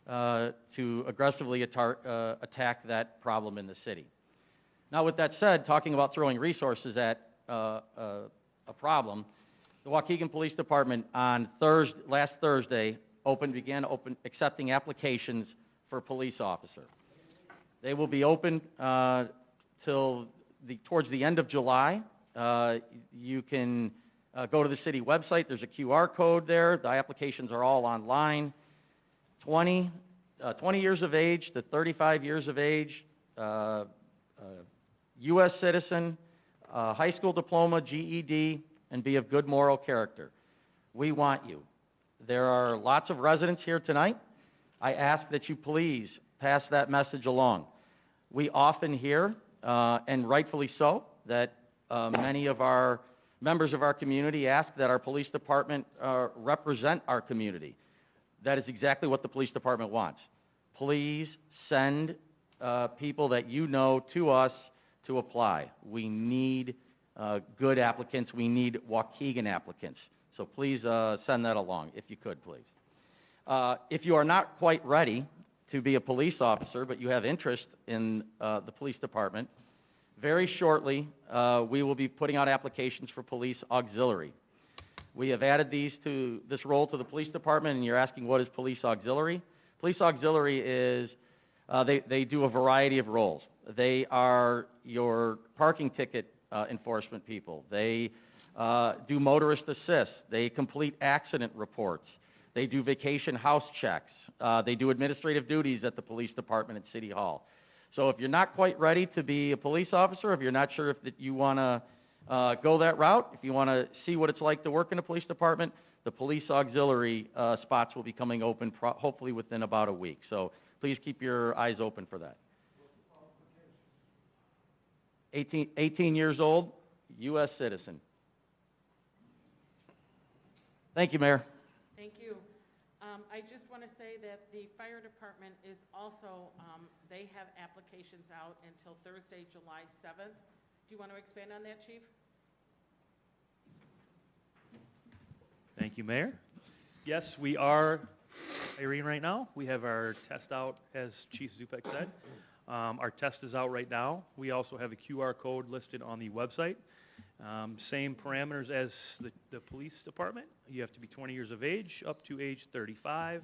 to aggressively attack that problem in the city. Now, with that said, talking about throwing resources at a problem, the Waukegan Police Department on last Thursday began accepting applications for police officer. They will be open towards the end of July. You can go to the city website. There's a QR code there. The applications are all online. 20 years of age to 35 years of age, U.S. citizen, high school diploma, GED, and be of good moral character. We want you. There are lots of residents here tonight. I ask that you please pass that message along. We often hear, and rightfully so, that many of our members of our community ask that our police department represent our community. That is exactly what the police department wants. Please send people that you know to us to apply. We need good applicants. We need Waukegan applicants. So please send that along, if you could, please. If you are not quite ready to be a police officer, but you have interest in the police department, very shortly we will be putting out applications for police auxiliary. We have added this role to the police department, and you're asking what is police auxiliary? Police auxiliary is, they do a variety of roles. They are your parking ticket enforcement people. They do motorist assist. They complete accident reports. They do vacation house checks. They do administrative duties at the police department at City Hall. So if you're not quite ready to be a police officer, if you're not sure if you want to go that route, if you want to see what it's like to work in a police department, the police auxiliary spots will be coming open hopefully within about a week. So please keep your eyes open for that. 18 years old, U.S. citizen. Thank you, Mayor. Thank you. I just want to say that the fire department is also, they have applications out until Thursday, July 7th. Do you want to expand on that, Chief? Thank you, Mayor. Yes, we are hiring right now. We have our test out, as Chief Zupek said. Our test is out right now. We also have a QR code listed on the website. Same parameters as the police department. You have to be 20 years of age up to age 35.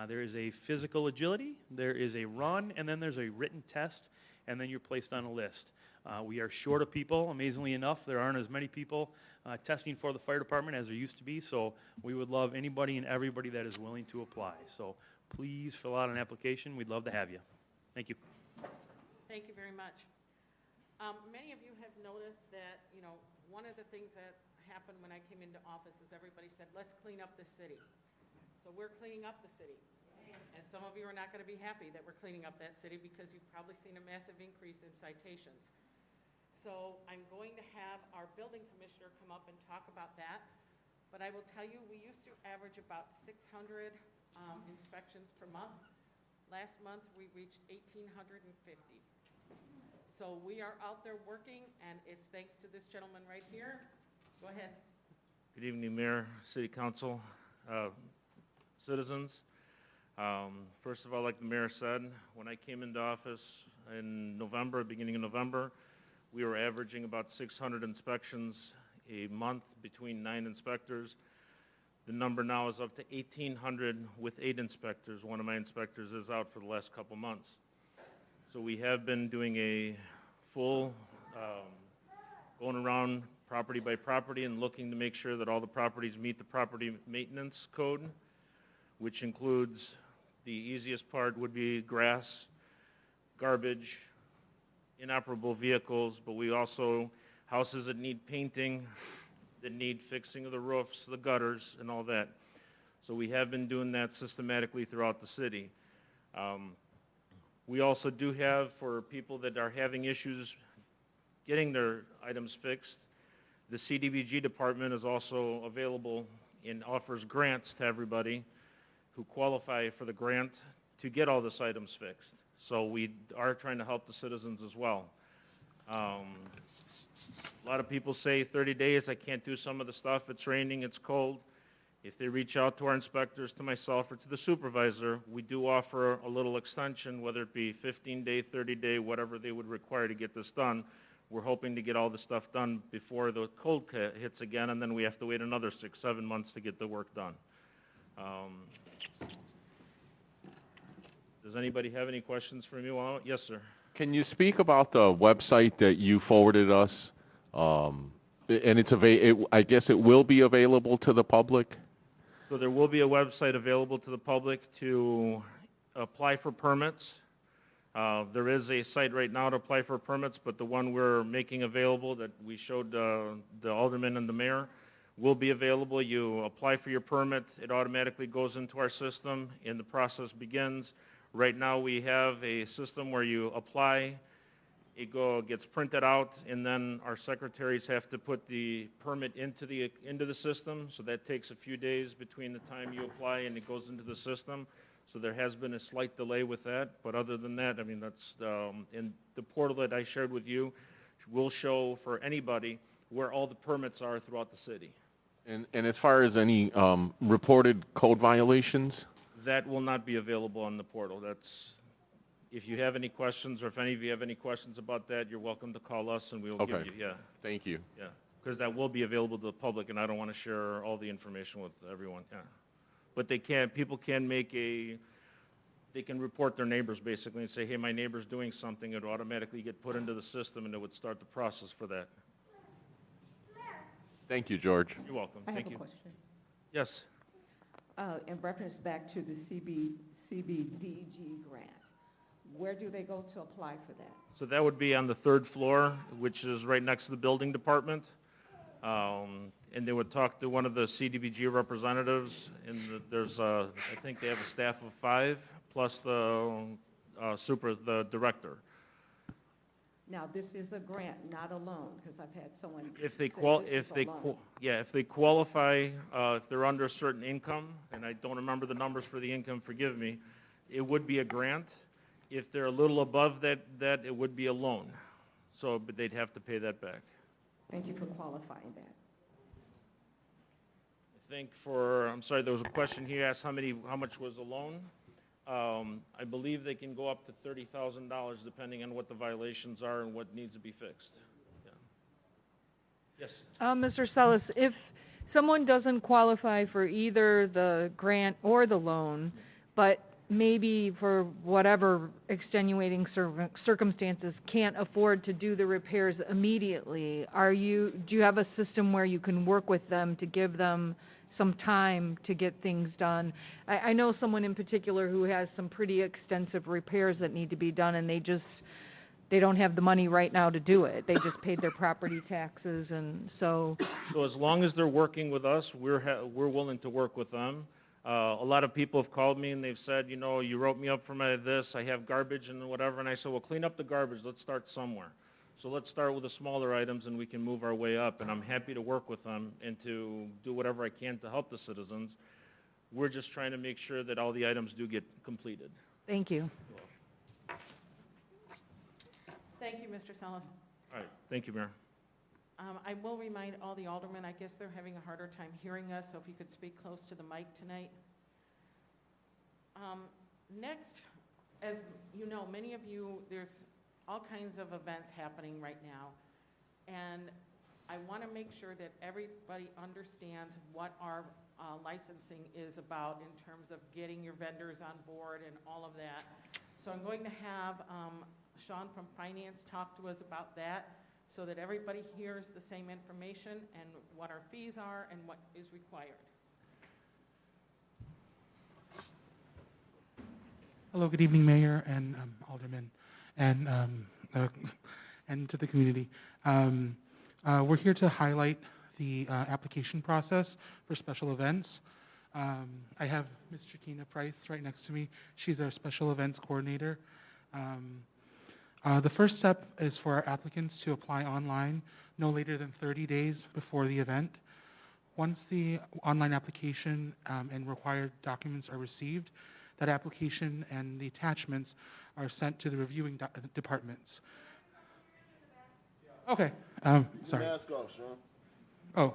There is a physical agility, there is a run, and then there's a written test, and then you're placed on a list. We are short of people, amazingly enough. There aren't as many people testing for the fire department as there used to be, so we would love anybody and everybody that is willing to apply. So please fill out an application. We'd love to have you. Thank you. Thank you very much. Many of you have noticed that, you know, one of the things that happened when I came into office is everybody said, let's clean up the city. So we're cleaning up the city. And some of you are not going to be happy that we're cleaning up that city because you've probably seen a massive increase in citations. So I'm going to have our building commissioner come up and talk about that. But I will tell you, we used to average about 600 inspections per month. Last month, we reached 1,850. So we are out there working, and it's thanks to this gentleman right here. Go ahead. Good evening, Mayor, City Council, citizens. First of all, like the mayor said, when I came into office in November, beginning of November, we were averaging about 600 inspections a month between 9 inspectors. The number now is up to 1,800 with 8 inspectors. One of my inspectors is out for the last couple months. So we have been doing a full going around property by property and looking to make sure that all the properties meet the property maintenance code, which includes the easiest part would be grass, garbage, inoperable vehicles, but we also, houses that need painting, that need fixing of the roofs, the gutters, and all that. So we have been doing that systematically throughout the city. We also do have, for people that are having issues getting their items fixed, the CDBG department is also available and offers grants to everybody who qualify for the grant to get all these items fixed. So we are trying to help the citizens as well. A lot of people say 30 days, I can't do some of the stuff, it's raining, it's cold. If they reach out to our inspectors, to myself, or to the supervisor, we do offer a little extension, whether it be 15-day, 30-day, whatever they would require to get this done. We're hoping to get all the stuff done before the cold hits again, and then we have to wait another 6-7 months to get the work done. Does anybody have any questions for me? Well, yes, sir. Can you speak about the website that you forwarded us? And I guess it will be available to the public? So there will be a website available to the public to apply for permits. There is a site right now to apply for permits, but the one we're making available that we showed the alderman and the mayor will be available. You apply for your permit, it automatically goes into our system, and the process begins. Right now we have a system where you apply, it gets printed out, and then our secretaries have to put the permit into the system. So that takes a few days between the time you apply and it goes into the system. So there has been a slight delay with that, but other than that, I mean, that's in the portal that I shared with you will show for anybody where all the permits are throughout the city. And as far as any reported code violations? That will not be available on the portal. That's, if you have any questions, or if any of you have any questions about that, you're welcome to call us and we will give you, yeah. Thank you. Yeah, because that will be available to the public, and I don't want to share all the information with everyone, yeah. But people can they can report their neighbors basically and say, hey, my neighbor's doing something. It would automatically get put into the system and it would start the process for that. Thank you, George. You're welcome. I Thank have you. a question. Yes. In reference back to the CBDG grant, where do they go to apply for that? So that would be on the 3rd floor, which is right next to the building department. And they would talk to one of the CDBG representatives, and I think they have a staff of 5, plus the director. Now, this is a grant, not a loan, because I've had someone If they say this is a loan. if they qualify, if they're under a certain income, and I don't remember the numbers for the income, forgive me, it would be a grant. If they're a little above that it would be a loan. So, but they'd have to pay that back. Thank you for qualifying that. I think I'm sorry, there was a question here, asked how much was a loan? I believe they can go up to $30,000 depending on what the violations are and what needs to be fixed. Yeah. Yes? Mr. Sellis, if someone doesn't qualify for either the grant or the loan, but maybe for whatever extenuating circumstances can't afford to do the repairs immediately, do you have a system where you can work with them to give them some time to get things done? I know someone in particular who has some pretty extensive repairs that need to be done, and they don't have the money right now to do it. They just paid their property taxes, and so. So as long as they're working with us, we're willing to work with them. A lot of people have called me and they've said, you know, you wrote me up for this, I have garbage and whatever, and I said, well, clean up the garbage, let's start somewhere. So let's start with the smaller items and we can move our way up, and I'm happy to work with them and to do whatever I can to help the citizens. We're just trying to make sure that all the items do get completed. Thank you. Thank you, Mr. Sellis. All right, thank you, Mayor. I will remind all the aldermen, I guess they're having a harder time hearing us, so if you could speak close to the mic tonight. Next, as you know, many of you, there's all kinds of events happening right now, and I want to make sure that everybody understands what our licensing is about in terms of getting your vendors on board and all of that. So I'm going to have Sean from Finance talk to us about that, so that everybody hears the same information and what our fees are and what is required. Hello, good evening, Mayor and Alderman, and to the community. We're here to highlight the application process for special events. I have Ms. Chiquina Price right next to me. She's our special events coordinator. The first step is for our applicants to apply online no later than 30 days before the event. Once the online application and required documents are received, that application and the attachments are sent to the reviewing departments. Okay, sorry. Mask off, Sean. Oh.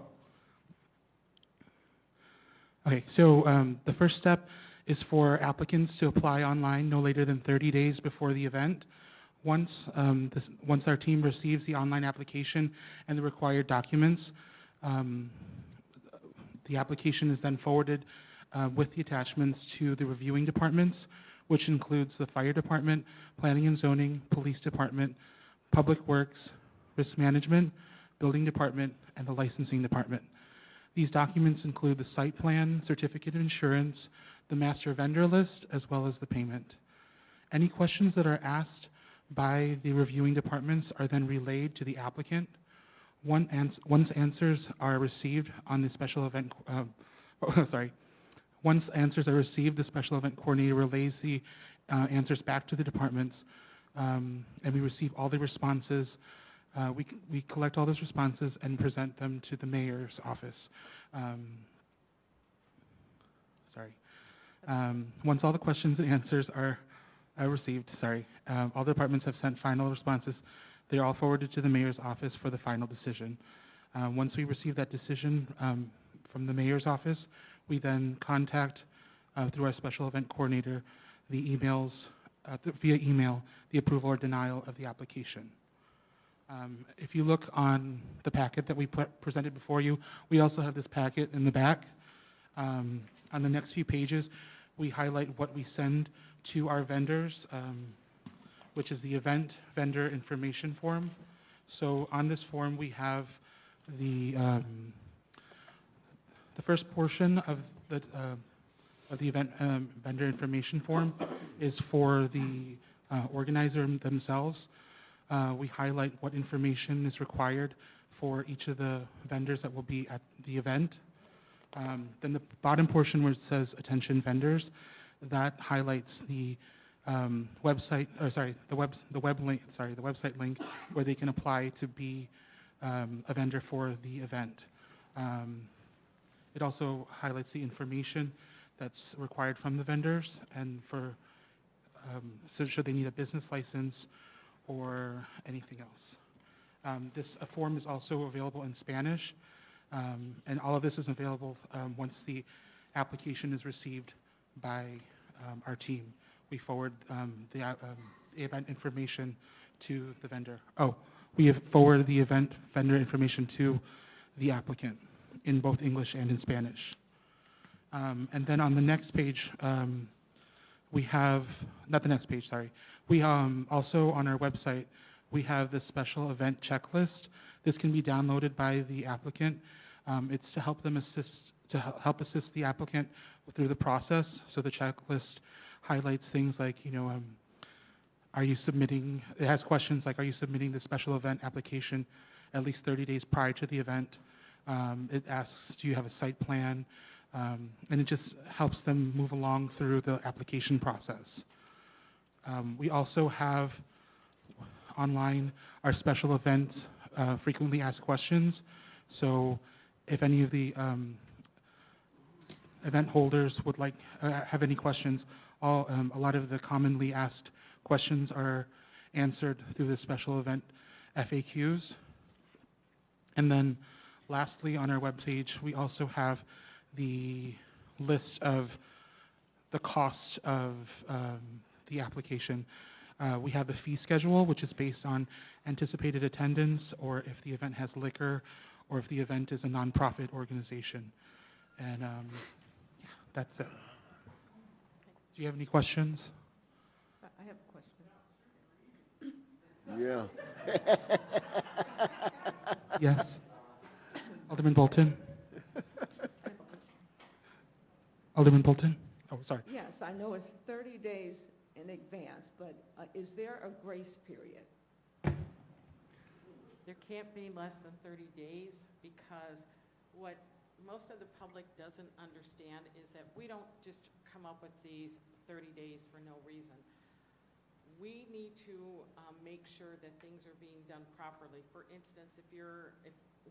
Okay, so the first step is for applicants to apply online no later than 30 days before the event. Once our team receives the online application and the required documents, the application is then forwarded with the attachments to the reviewing departments, which includes the fire department, planning and zoning, police department, public works, risk management, building department, and the licensing department. These documents include the site plan, certificate of insurance, the master vendor list, as well as the payment. Any questions that are asked by the reviewing departments are then relayed to the applicant. Once answers are received on the special event, once answers are received, the special event coordinator relays the answers back to the departments, and we receive all the responses. We collect all those responses and present them to the mayor's office. Once all the questions and answers are received, all the departments have sent final responses. They're all forwarded to the mayor's office for the final decision. Once we receive that decision from the mayor's office, we then contact, through our special event coordinator, the emails, via email, the approval or denial of the application. If you look on the packet that we presented before you, we also have this packet in the back. On the next few pages, we highlight what we send to our vendors, which is the event vendor information form. So on this form, we have the first portion of the event vendor information form is for the organizer themselves. We highlight what information is required for each of the vendors that will be at the event. Then the bottom portion where it says attention vendors, that highlights the website, the website link where they can apply to be a vendor for the event. It also highlights the information that's required from the vendors and for, so should they need a business license or anything else. This form is also available in Spanish, and all of this is available once the application is received by our team. We forward the event information to the vendor. We have forwarded the event vendor information to the applicant in both English and in Spanish. And then on the next page, we have, not the next page, sorry. We also on our website, we have the special event checklist. This can be downloaded by the applicant. It's to help them assist the applicant through the process. So the checklist highlights things like, are you submitting, it has questions like, are you submitting the special event application at least 30 days prior to the event? It asks, do you have a site plan? And it just helps them move along through the application process. We also have online our special events frequently asked questions. So if any of the event holders would like have any questions, a lot of the commonly asked questions are answered through the special event FAQs. And then lastly, on our webpage, we also have the list of the cost of the application. We have the fee schedule, which is based on anticipated attendance, or if the event has liquor, or if the event is a nonprofit organization. And that's it. Do you have any questions? I have a question. Yeah. Yes. Alderman Bolton? Alderman Bolton? Oh, sorry. Yes, I know it's 30 days in advance, but is there a grace period? There can't be less than 30 days because what most of the public doesn't understand is that we don't just come up with these 30 days for no reason. We need to make sure that things are being done properly. For instance, if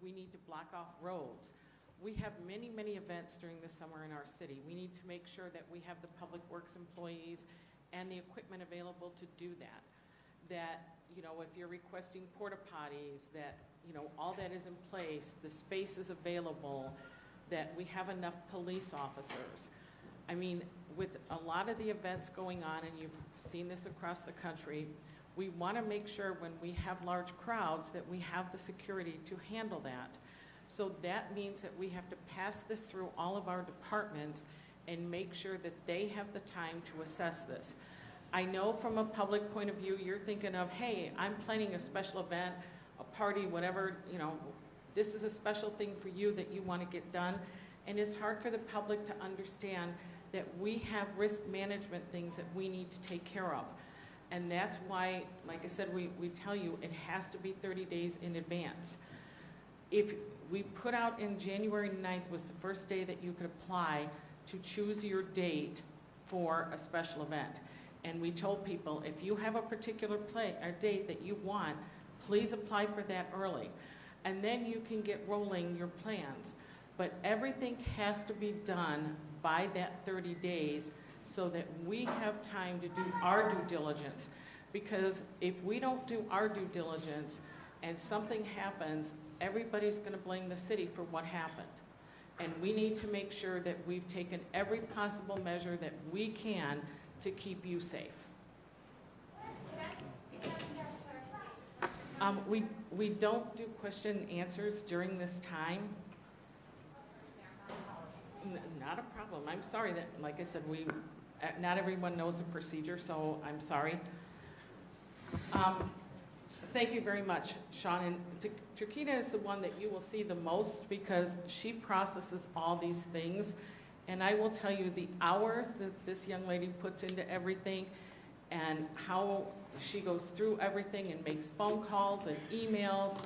we need to block off roads. We have many, many events during the summer in our city. We need to make sure that we have the public works employees and the equipment available to do that. That, if you're requesting porta potties, that, all that is in place, the space is available. that we have enough police officers. I mean, with a lot of the events going on, and you've seen this across the country, we want to make sure when we have large crowds that we have the security to handle that. So that means that we have to pass this through all of our departments and make sure that they have the time to assess this. I know from a public point of view, you're thinking of, hey, I'm planning a special event, a party, whatever, you know, this is a special thing for you that you want to get done. And it's hard for the public to understand that we have risk management things that we need to take care of. And that's why, like I said, we tell you it has to be 30 days in advance. If we put out in January 9th was the first day that you could apply to choose your date for a special event. And we told people, if you have a particular date that you want, please apply for that early. And then you can get rolling your plans. But everything has to be done by that 30 days so that we have time to do our due diligence. Because if we don't do our due diligence and something happens, everybody's going to blame the city for what happened. And we need to make sure that we've taken every possible measure that we can to keep you safe. We don't do question and answers during this time. Not a problem. I'm sorry that, like I said, not everyone knows the procedure, so I'm sorry. Thank you very much, Sean. And Chiquita is the one that you will see the most because she processes all these things. And I will tell you the hours that this young lady puts into everything and how she goes through everything and makes phone calls and emails.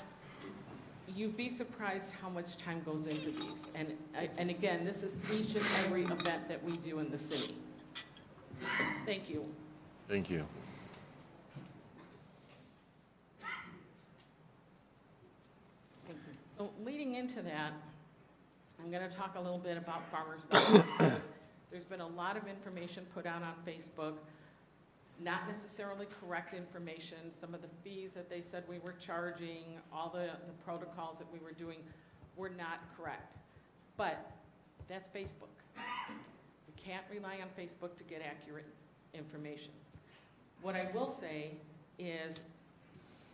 You'd be surprised how much time goes into these. And again, this is each and every event that we do in the city. Thank you. Thank you. So leading into that, I'm going to talk a little bit about farmers market because there's been a lot of information put out on Facebook, not necessarily correct information. Some of the fees that they said we were charging, all the protocols that we were doing were not correct. But that's Facebook. We can't rely on Facebook to get accurate information. What I will say is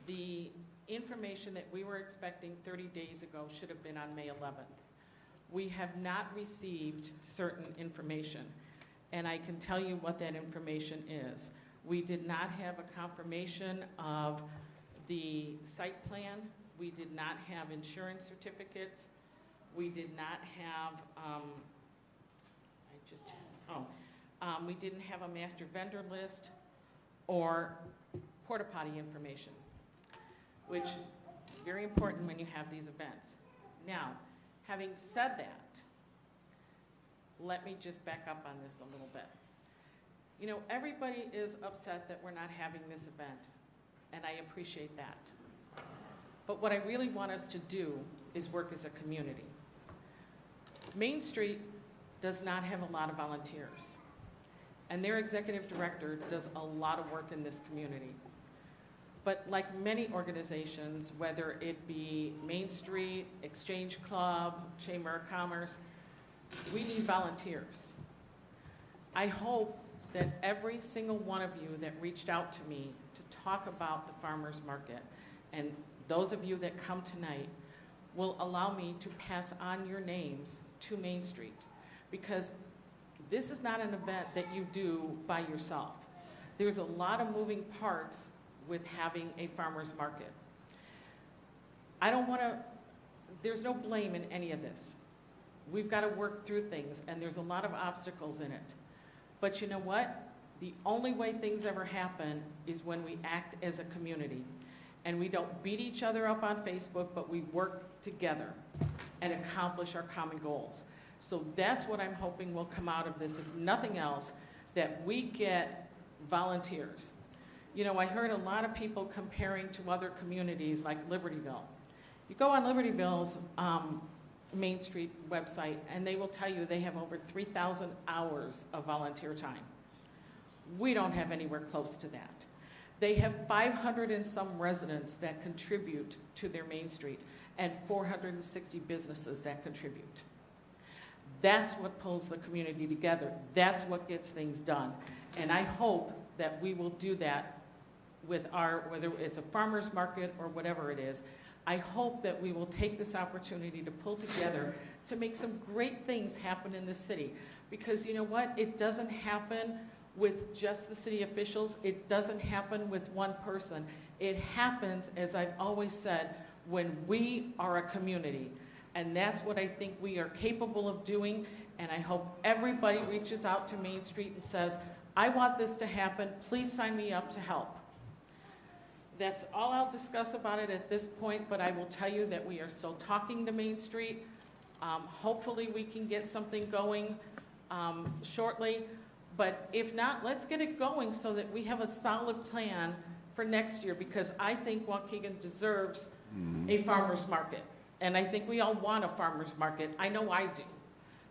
the information that we were expecting 30 days ago should have been on May 11th. We have not received certain information, and I can tell you what that information is. We did not have a confirmation of the site plan. We did not have insurance certificates. We did not have, we didn't have a master vendor list or porta potty information, which is very important when you have these events. Now, having said that, let me just back up on this a little bit. You know, everybody is upset that we're not having this event, and I appreciate that. But what I really want us to do is work as a community. Main Street does not have a lot of volunteers, and their executive director does a lot of work in this community. But like many organizations, whether it be Main Street, Exchange Club, Chamber of Commerce, we need volunteers. I hope that every single one of you that reached out to me to talk about the farmers market, and those of you that come tonight, will allow me to pass on your names to Main Street. Because this is not an event that you do by yourself. There's a lot of moving parts with having a farmer's market. There's no blame in any of this. We've got to work through things, and there's a lot of obstacles in it. But you know what? The only way things ever happen is when we act as a community. And we don't beat each other up on Facebook, but we work together and accomplish our common goals. So that's what I'm hoping will come out of this, if nothing else, that we get volunteers. You know, I heard a lot of people comparing to other communities like Libertyville. You go on Libertyville's Main Street website, and they will tell you they have over 3,000 hours of volunteer time. We don't have anywhere close to that. They have 500 and some residents that contribute to their Main Street, and 460 businesses that contribute. That's what pulls the community together. That's what gets things done. And I hope that we will do that with whether it's a farmer's market or whatever it is. I hope that we will take this opportunity to pull together to make some great things happen in the city. Because you know what? It doesn't happen with just the city officials. It doesn't happen with one person. It happens, as I've always said, when we are a community. And that's what I think we are capable of doing. And I hope everybody reaches out to Main Street and says, I want this to happen. Please sign me up to help. That's all I'll discuss about it at this point, but I will tell you that we are still talking to Main Street. Hopefully we can get something going shortly, but if not, let's get it going so that we have a solid plan for next year, because I think Waukegan deserves a farmer's market, and I think we all want a farmer's market. I know I do.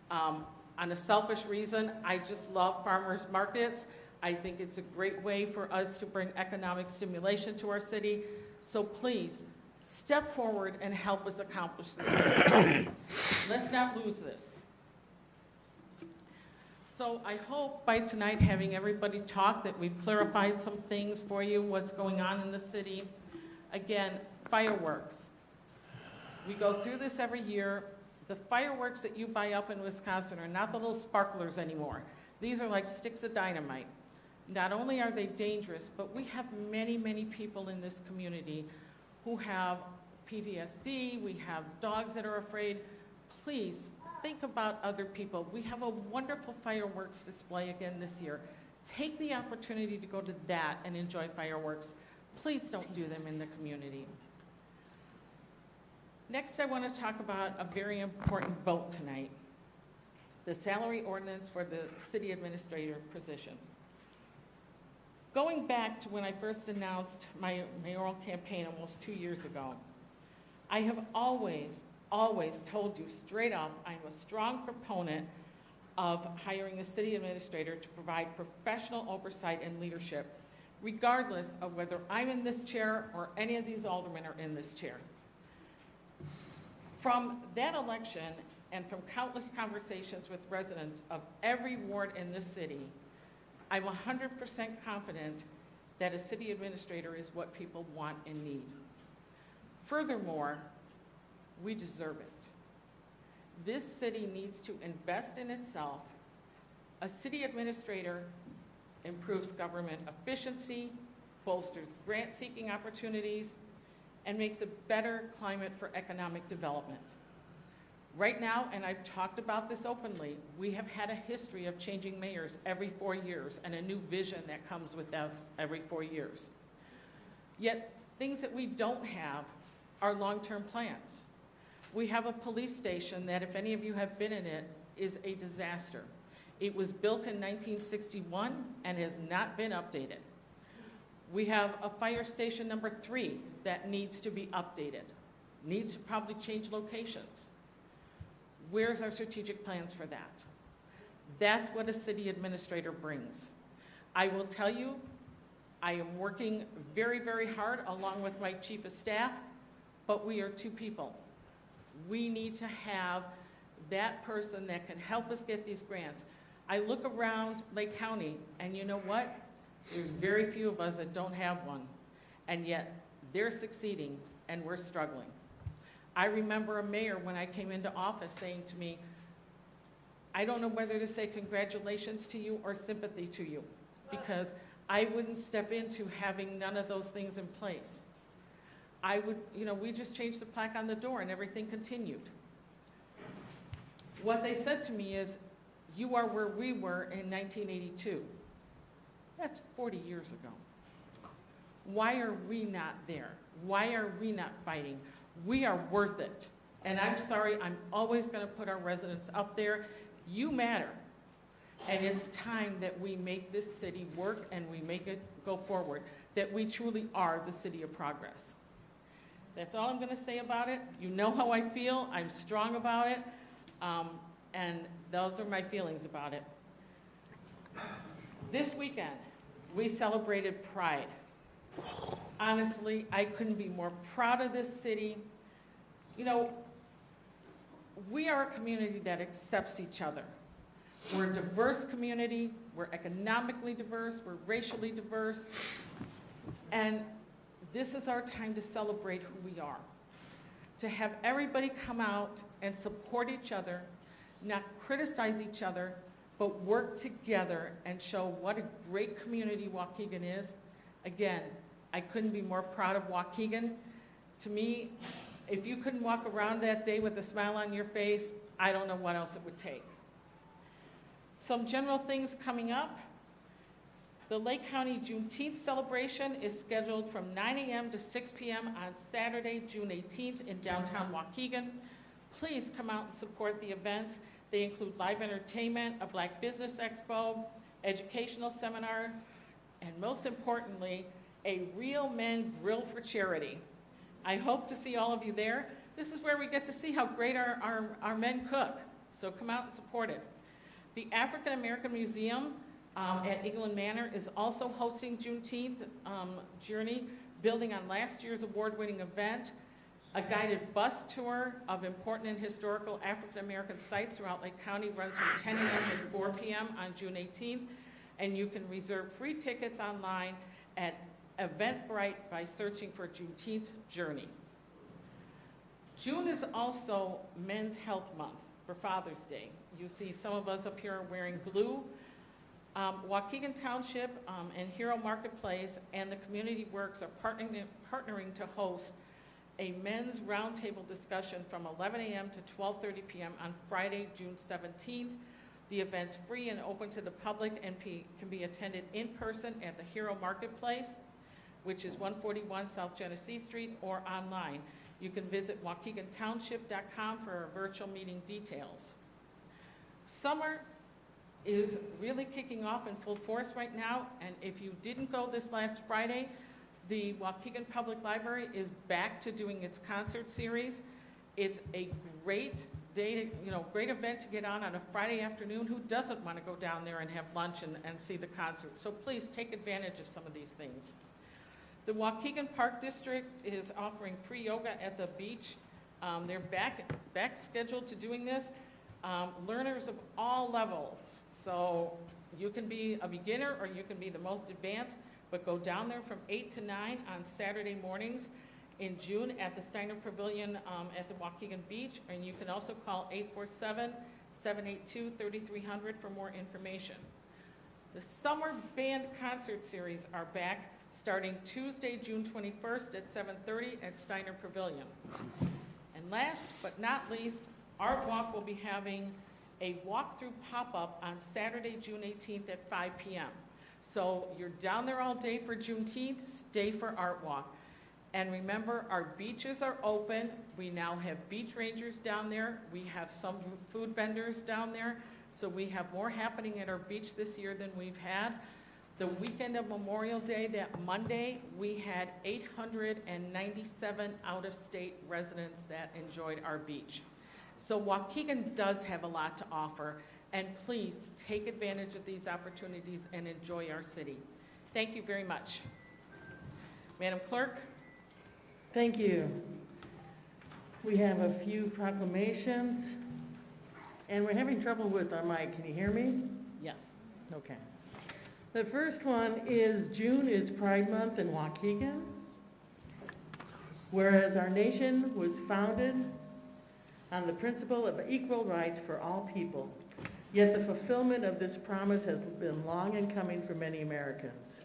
On a selfish reason, I just love farmers markets. I think it's a great way for us to bring economic stimulation to our city. So please, step forward and help us accomplish this. Let's not lose this. So I hope by tonight, having everybody talk, that we've clarified some things for you, what's going on in the city. Again, fireworks. We go through this every year. The fireworks that you buy up in Wisconsin are not the little sparklers anymore. These are like sticks of dynamite. Not only are they dangerous, but we have many, many people in this community who have PTSD. We have dogs that are afraid. Please think about other people. We have a wonderful fireworks display again this year. Take the opportunity to go to that and enjoy fireworks. Please don't do them in the community. Next, I want to talk about a very important vote tonight, the salary ordinance for the city administrator position. Going back to when I first announced my mayoral campaign almost 2 years ago, I have always told you straight up, I'm a strong proponent of hiring a city administrator to provide professional oversight and leadership, regardless of whether I'm in this chair or any of these aldermen are in this chair. From that election and from countless conversations with residents of every ward in this city, I'm 100% confident that a city administrator is what people want and need. Furthermore, we deserve it. This city needs to invest in itself. A city administrator improves government efficiency, bolsters grant-seeking opportunities, and makes a better climate for economic development. Right now, and I've talked about this openly, we have had a history of changing mayors every 4 years and a new vision that comes with that every 4 years. Yet, things that we don't have are long-term plans. We have a police station that, if any of you have been in it, is a disaster. It was built in 1961 and has not been updated. We have a fire station number 3 that needs to be updated, needs to probably change locations. Where's our strategic plans for that? That's what a city administrator brings. I will tell you, I am working very, very hard along with my chief of staff, but we are 2 people. We need to have that person that can help us get these grants. I look around Lake County, and you know what? There's very few of us that don't have one, and yet they're succeeding and we're struggling. I remember a mayor when I came into office saying to me, I don't know whether to say congratulations to you or sympathy to you, because I wouldn't step into having none of those things in place. I would, we just changed the plaque on the door and everything continued. What they said to me is, you are where we were in 1982. That's 40 years ago. Why are we not there? Why are we not fighting? We are worth it. And I'm sorry, I'm always going to put our residents up there. You matter. And it's time that we make this city work and we make it go forward, that we truly are the city of progress. That's all I'm going to say about it. You know how I feel. I'm strong about it. And those are my feelings about it. This weekend, we celebrated Pride. Honestly, I couldn't be more proud of this city. we are a community that accepts each other. We're a diverse community, we're economically diverse, we're racially diverse, and this is our time to celebrate who we are. To have everybody come out and support each other, not criticize each other, but work together and show what a great community Waukegan is. Again, I couldn't be more proud of Waukegan. To me, if you couldn't walk around that day with a smile on your face, I don't know what else it would take. Some general things coming up. The Lake County Juneteenth celebration is scheduled from 9 a.m. to 6 p.m. on Saturday, June 18th in downtown Waukegan. Please come out and support the events. They include live entertainment, a Black Business Expo, educational seminars, and most importantly, a Real Men Grill for Charity. I hope to see all of you there. This is where we get to see how great our men cook, so come out and support it. The African American Museum at England Manor is also hosting Juneteenth Journey, building on last year's award-winning event. A guided bus tour of important and historical African American sites throughout Lake County runs from 10 a.m. to 4 p.m. on June 18th, and you can reserve free tickets online at Eventbrite by searching for Juneteenth Journey. June is also Men's Health Month for Father's Day. You see some of us up here wearing blue. Waukegan Township and Hero Marketplace and the Community Works are partnering to host a men's roundtable discussion from 11 a.m. to 12:30 p.m. on Friday, June 17th. The event's free and open to the public and can be attended in person at the Hero Marketplace, which is 141 South Genesee Street, or online. You can visit WaukeganTownship.com for virtual meeting details. Summer is really kicking off in full force right now, and if you didn't go this last Friday, the Waukegan Public Library is back to doing its concert series. It's a great day, great event to get on a Friday afternoon. Who doesn't want to go down there and have lunch and see the concert? So please take advantage of some of these things. The Waukegan Park District is offering free yoga at the beach. They're back scheduled to doing this. Learners of all levels. So you can be a beginner or you can be the most advanced, but go down there from 8 to 9 on Saturday mornings in June at the Steiner Pavilion at the Waukegan Beach, and you can also call 847-782-3300 for more information. The Summer Band Concert Series are back starting Tuesday, June 21st at 7:30 at Steiner Pavilion. And last but not least, Art Walk will be having a walkthrough pop-up on Saturday, June 18th at 5 p.m. So you're down there all day for Juneteenth, stay for Art Walk. And remember, our beaches are open. We now have beach rangers down there. We have some food vendors down there. So we have more happening at our beach this year than we've had. The weekend of Memorial Day, that Monday, we had 897 out-of-state residents that enjoyed our beach. So Waukegan does have a lot to offer, and please take advantage of these opportunities and enjoy our city. Thank you very much. Madam Clerk? Thank you. We have a few proclamations, and we're having trouble with our mic. Can you hear me? Yes. Okay. The first one is June is Pride Month in Waukegan. Whereas our nation was founded on the principle of equal rights for all people, yet the fulfillment of this promise has been long in coming for many Americans.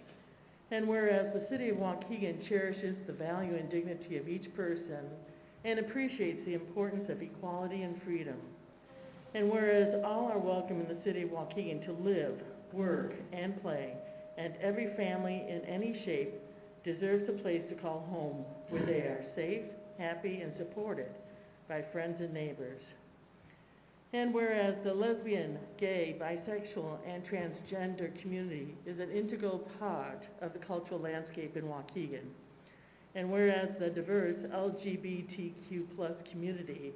And whereas the city of Waukegan cherishes the value and dignity of each person and appreciates the importance of equality and freedom. And whereas all are welcome in the city of Waukegan to live, work, and play, and every family in any shape deserves a place to call home where they are safe, happy, and supported by friends and neighbors. And whereas the lesbian, gay, bisexual, and transgender community is an integral part of the cultural landscape in Waukegan, and whereas the diverse LGBTQ+ community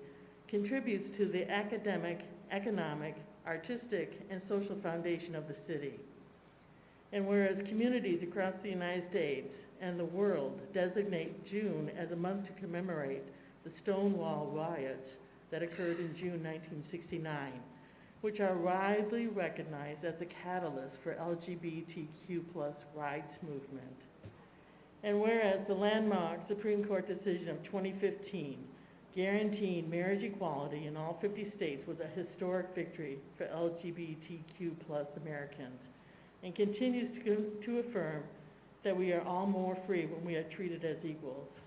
contributes to the academic, economic, artistic, and social foundation of the city, and whereas communities across the United States and the world designate June as a month to commemorate the Stonewall riots that occurred in June 1969, which are widely recognized as a catalyst for LGBTQ+ rights movement. And whereas the landmark Supreme Court decision of 2015 guaranteeing marriage equality in all 50 states was a historic victory for LGBTQ+ Americans, and continues to affirm that we are all more free when we are treated as equals.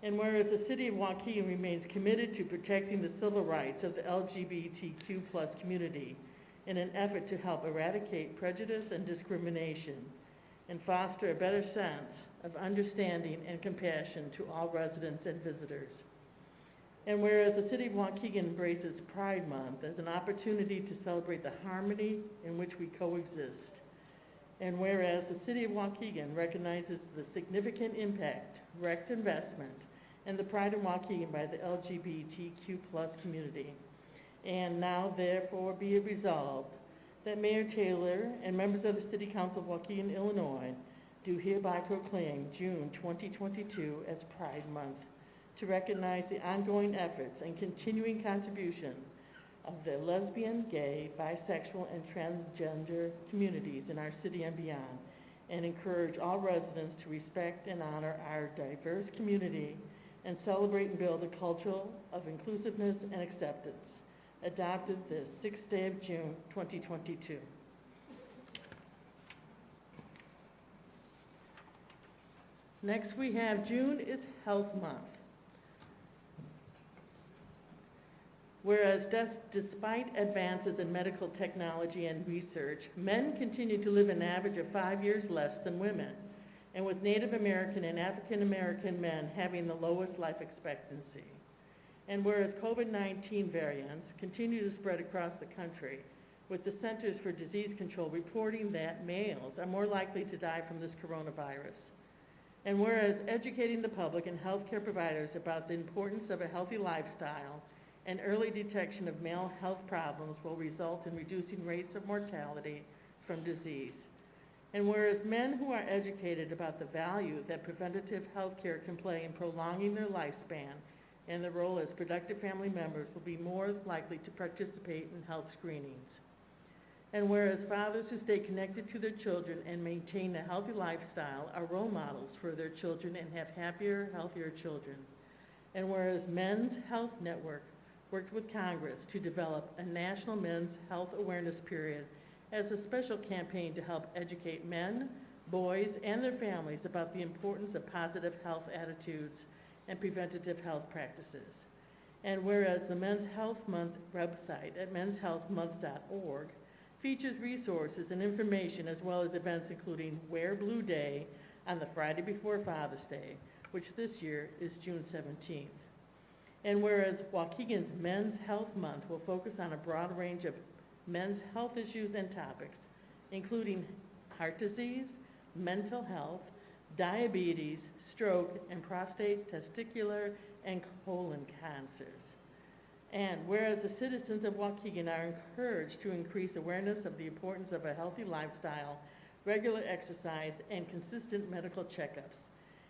And whereas the city of Waukegan remains committed to protecting the civil rights of the LGBTQ+ community in an effort to help eradicate prejudice and discrimination and foster a better sense of understanding and compassion to all residents and visitors. And whereas the city of Waukegan embraces Pride Month as an opportunity to celebrate the harmony in which we coexist. And whereas the city of Waukegan recognizes the significant impact, direct investment, and the pride in Waukegan by the LGBTQ+ community. And now therefore be it resolved that Mayor Taylor and members of the City Council of Waukegan, Illinois, do hereby proclaim June 2022 as Pride Month, to recognize the ongoing efforts and continuing contribution of the lesbian, gay, bisexual, and transgender communities in our city and beyond, and encourage all residents to respect and honor our diverse community and celebrate and build a culture of inclusiveness and acceptance. Adopted this 6th day of June, 2022. Next we have June is Health Month. Whereas despite advances in medical technology and research, men continue to live an average of 5 years less than women, and with Native American and African American men having the lowest life expectancy. And whereas COVID-19 variants continue to spread across the country, with the Centers for Disease Control reporting that males are more likely to die from this coronavirus. And whereas educating the public and healthcare providers about the importance of a healthy lifestyle and early detection of male health problems will result in reducing rates of mortality from disease. And whereas men who are educated about the value that preventative health care can play in prolonging their lifespan and their role as productive family members will be more likely to participate in health screenings. And whereas fathers who stay connected to their children and maintain a healthy lifestyle are role models for their children and have happier, healthier children. And whereas Men's Health Network worked with Congress to develop a national men's health awareness period as a special campaign to help educate men, boys, and their families about the importance of positive health attitudes and preventative health practices. And whereas the Men's Health Month website at menshealthmonth.org features resources and information as well as events including Wear Blue Day on the Friday before Father's Day, which this year is June 17th. And whereas Waukegan's Men's Health Month will focus on a broad range of men's health issues and topics, including heart disease, mental health, diabetes, stroke, and prostate, testicular, and colon cancers. And whereas the citizens of Waukegan are encouraged to increase awareness of the importance of a healthy lifestyle, regular exercise, and consistent medical checkups.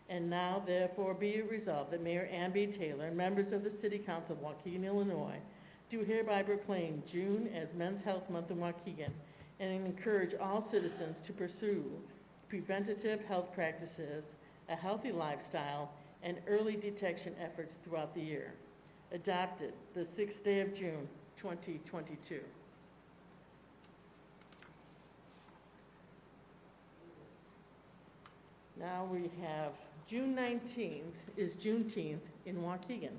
And now, therefore, be it resolved that Mayor Ann B. Taylor and members of the City Council of Waukegan, Illinois, do hereby proclaim June as Men's Health Month in Waukegan and encourage all citizens to pursue preventative health practices, a healthy lifestyle, and early detection efforts throughout the year. Adopted the 6th day of June, 2022. Now we have June 19th is Juneteenth in Waukegan.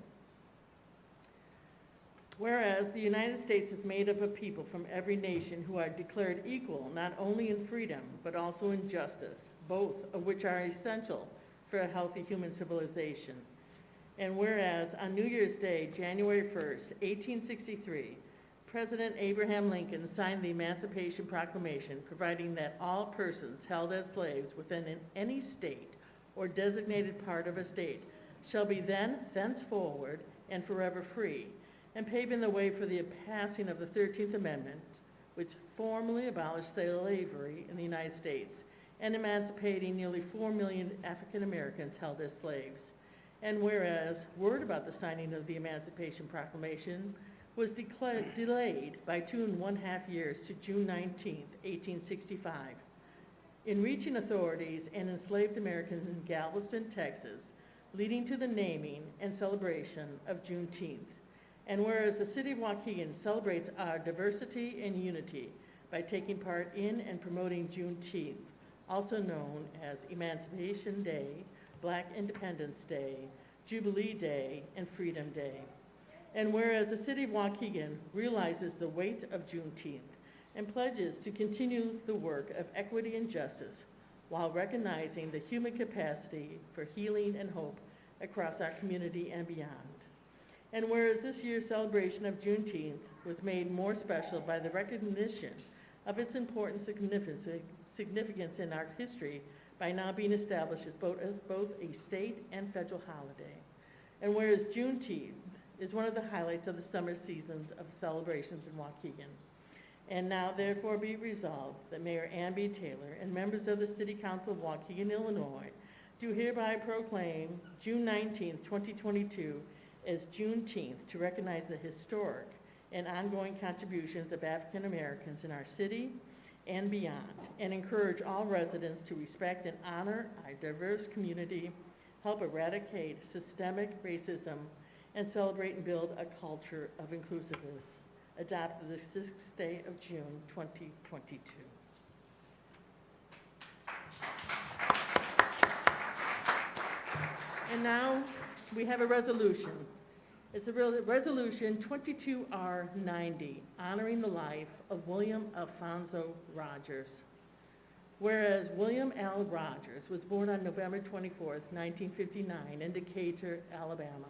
Whereas the United States is made up of people from every nation who are declared equal not only in freedom but also in justice, both of which are essential for a healthy human civilization. And whereas on New Year's Day, January 1st, 1863, President Abraham Lincoln signed the Emancipation Proclamation providing that all persons held as slaves within any state or designated part of a state shall be thenceforward and forever free, and paving the way for the passing of the 13th Amendment, which formally abolished slavery in the United States and emancipating nearly 4 million African Americans held as slaves. And whereas word about the signing of the Emancipation Proclamation was delayed by 2.5 years to June 19, 1865, in reaching authorities and enslaved Americans in Galveston, Texas, leading to the naming and celebration of Juneteenth. And whereas the city of Waukegan celebrates our diversity and unity by taking part in and promoting Juneteenth, also known as Emancipation Day, Black Independence Day, Jubilee Day, and Freedom Day. And whereas the city of Waukegan realizes the weight of Juneteenth and pledges to continue the work of equity and justice while recognizing the human capacity for healing and hope across our community and beyond. And whereas this year's celebration of Juneteenth was made more special by the recognition of its important significance in our history by now being established as both a state and federal holiday. And whereas Juneteenth is one of the highlights of the summer seasons of celebrations in Waukegan. And now therefore be resolved that Mayor Ann B. Taylor and members of the City Council of Waukegan, Illinois, do hereby proclaim June 19, 2022 as Juneteenth to recognize the historic and ongoing contributions of African Americans in our city and beyond, and encourage all residents to respect and honor our diverse community, help eradicate systemic racism, and celebrate and build a culture of inclusiveness. Adopted the 6th day of June, 2022. And now we have a resolution. It's a resolution 22R90, honoring the life of William Alfonso Rogers. Whereas William L. Rogers was born on November 24, 1959 in Decatur, Alabama.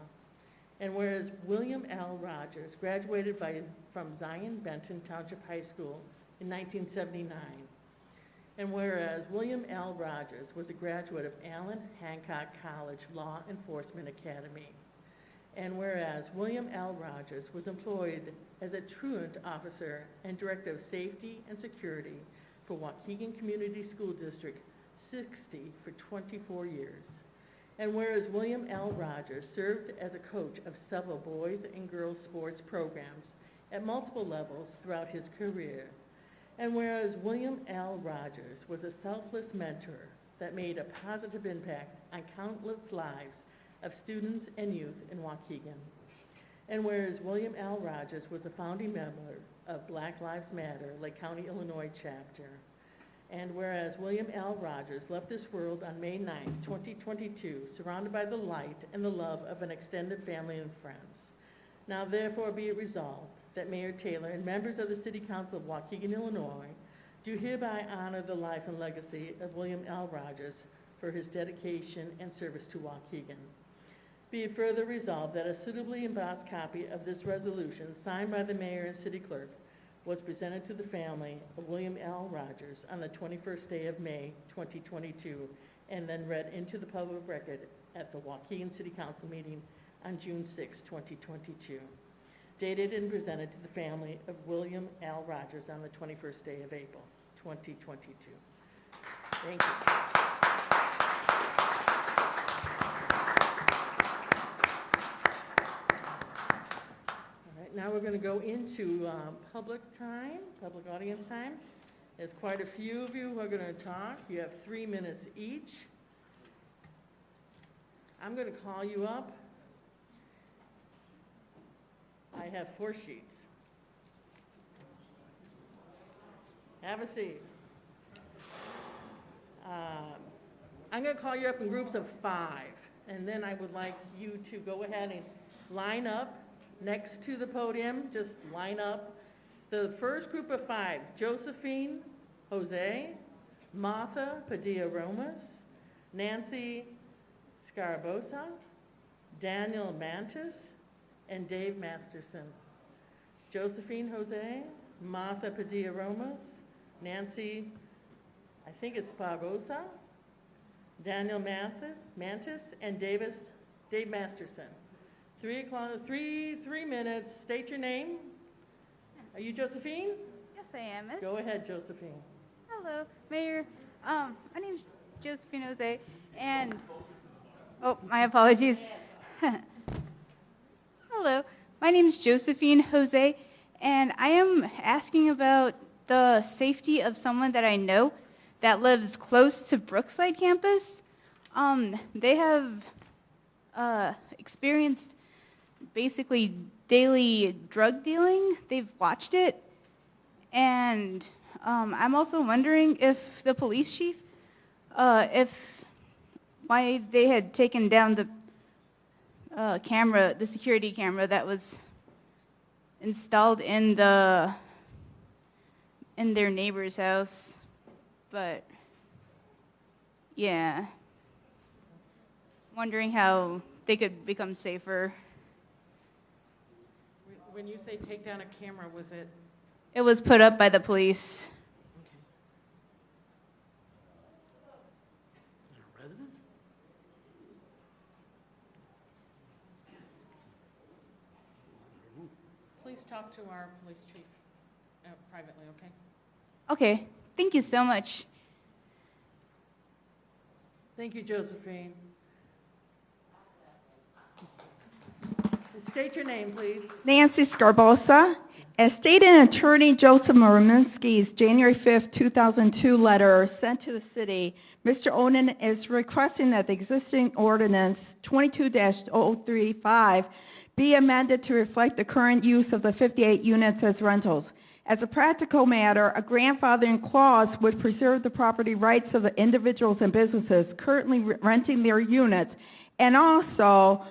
And whereas William L. Rogers graduated from Zion Benton Township High School in 1979. And whereas William L. Rogers was a graduate of Allen Hancock College Law Enforcement Academy. And whereas William L. Rogers was employed as a truant officer and director of safety and security for Waukegan Community School District 60 for 24 years. And whereas William L. Rogers served as a coach of several boys and girls sports programs at multiple levels throughout his career. And whereas William L. Rogers was a selfless mentor that made a positive impact on countless lives of students and youth in Waukegan. And whereas William L. Rogers was a founding member of Black Lives Matter, Lake County, Illinois chapter. And whereas William L. Rogers left this world on May 9, 2022, surrounded by the light and the love of an extended family and friends. Now therefore be it resolved that Mayor Taylor and members of the City Council of Waukegan, Illinois, do hereby honor the life and legacy of William L. Rogers for his dedication and service to Waukegan. Be it further resolved that a suitably embossed copy of this resolution signed by the mayor and city clerk was presented to the family of William L. Rogers on the 21st day of May 2022 and then read into the public record at the Waukegan City Council meeting on June 6, 2022. Dated and presented to the family of William L. Rogers on the 21st day of April 2022. Thank you. Now we're going to go into public audience time. There's quite a few of you who are going to talk. You have 3 minutes each. I'm going to call you up. I have 4 sheets. Have a seat. I'm going to call you up in groups of 5, and then I would like you to go ahead and line up next to the podium. Just line up. The first group of 5, Josephine Jose, Martha Padilla-Romas, Nancy Scarabosa, Daniel Mantis, and Dave Masterson. Josephine Jose, Martha Padilla-Romas, Nancy, I think it's Barbosa, Daniel Mantis, and Dave Masterson. 3 minutes. State your name. Are you Josephine? Yes, I am, miss. Go ahead, Josephine. Hello, Mayor. My name is Josephine Jose, and Oh, my apologies. Hello, my name is Josephine Jose, and I am asking about the safety of someone that I know that lives close to Brookside campus. They have experienced basically daily drug dealing. They've watched it, and I'm also wondering if the police chief, why they had taken down the camera, the security camera that was installed in their neighbor's house. But yeah, wondering how they could become safer. When you say take down a camera, was it? It was put up by the police. Please talk to our police chief privately, okay? Okay, thank you so much. Thank you, Josephine. State your name, please. Nancy Scarbosa. As stated in Attorney Joseph Morinsky's January 5th, 2002 letter sent to the city, Mr. Onan is requesting that the existing ordinance 22-035 be amended to reflect the current use of the 58 units as rentals. As a practical matter, a grandfathering clause would preserve the property rights of the individuals and businesses currently renting their units, and also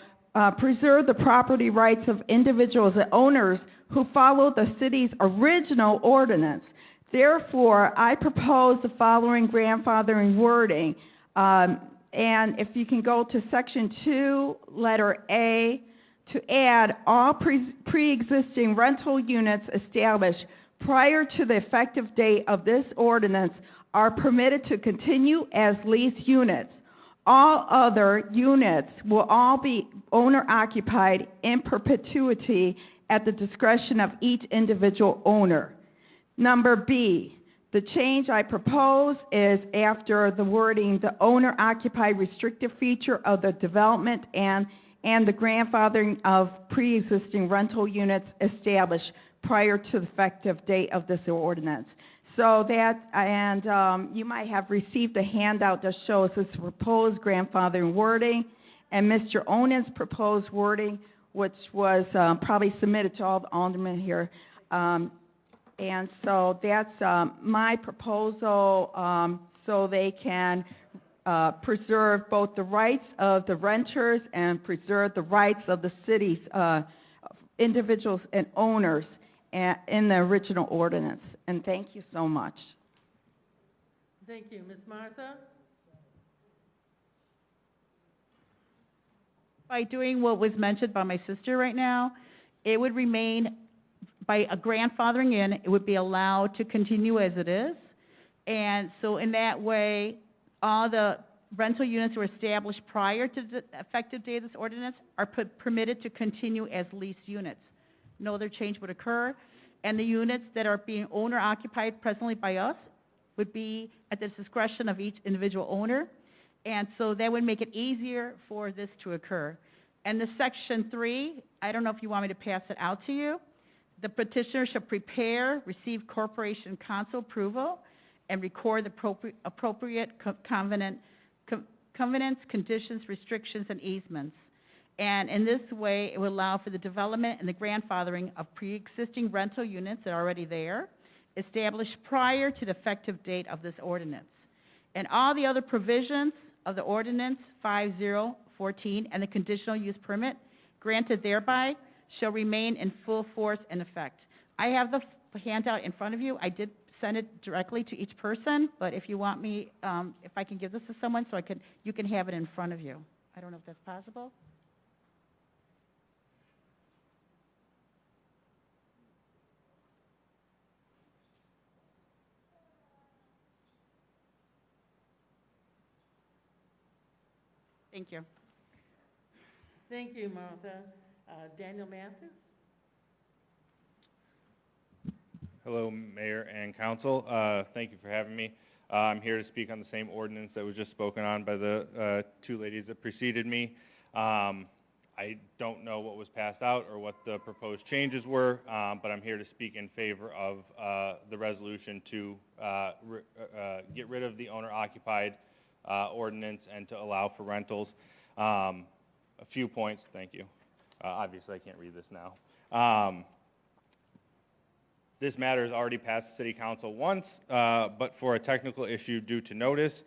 preserve the property rights of individuals and owners who follow the city's original ordinance. Therefore, I propose the following grandfathering wording. And if you can go to section 2, letter A, to add all pre-existing rental units established prior to the effective date of this ordinance are permitted to continue as leased units. All other units will all be owner-occupied in perpetuity at the discretion of each individual owner. Number B, the change I propose is after the wording, the owner-occupied restrictive feature of the development and the grandfathering of pre-existing rental units established prior to the effective date of this ordinance. So that, and you might have received a handout that shows this proposed grandfathering wording and Mr. Onan's proposed wording, which was probably submitted to all the aldermen here. And so that's my proposal, so they can preserve both the rights of the renters and preserve the rights of the city's individuals and owners in the original ordinance. And thank you so much. Thank you. Ms. Martha? By doing what was mentioned by my sister right now, it would remain, by a grandfathering in, it would be allowed to continue as it is. And so in that way, all the rental units that were established prior to the effective date of this ordinance are permitted to continue as leased units. No other change would occur. And the units that are being owner occupied presently by us would be at the discretion of each individual owner. And so that would make it easier for this to occur. And the section 3, I don't know if you want me to pass it out to you. The petitioner should prepare, receive corporation council approval, and record the appropriate covenants, conditions, restrictions, and easements. And in this way, it will allow for the development and the grandfathering of pre-existing rental units that are already there, established prior to the effective date of this ordinance. And all the other provisions of the ordinance 5014 and the conditional use permit granted thereby shall remain in full force and effect. I have the handout in front of you. I did send it directly to each person, but if you want me, if I can give this to someone so you can have it in front of you. I don't know if that's possible. Thank you. Thank you, Martha. Daniel Mathis? Hello, Mayor and Council. Thank you for having me. I'm here to speak on the same ordinance that was just spoken on by the two ladies that preceded me. I don't know what was passed out or what the proposed changes were, but I'm here to speak in favor of the resolution to get rid of the owner-occupied ordinance and to allow for rentals. A few points, thank you. Obviously, I can't read this now. This matter has already passed the City Council once, but for a technical issue due to notice.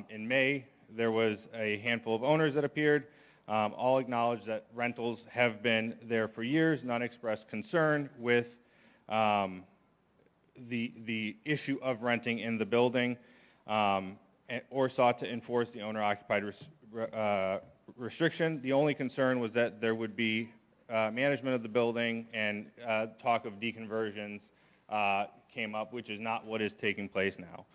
In May, there was a handful of owners that appeared. All acknowledged that rentals have been there for years. None expressed concern with the issue of renting in the building or sought to enforce the owner-occupied restriction. The only concern was that there would be management of the building and talk of deconversions came up, which is not what is taking place now.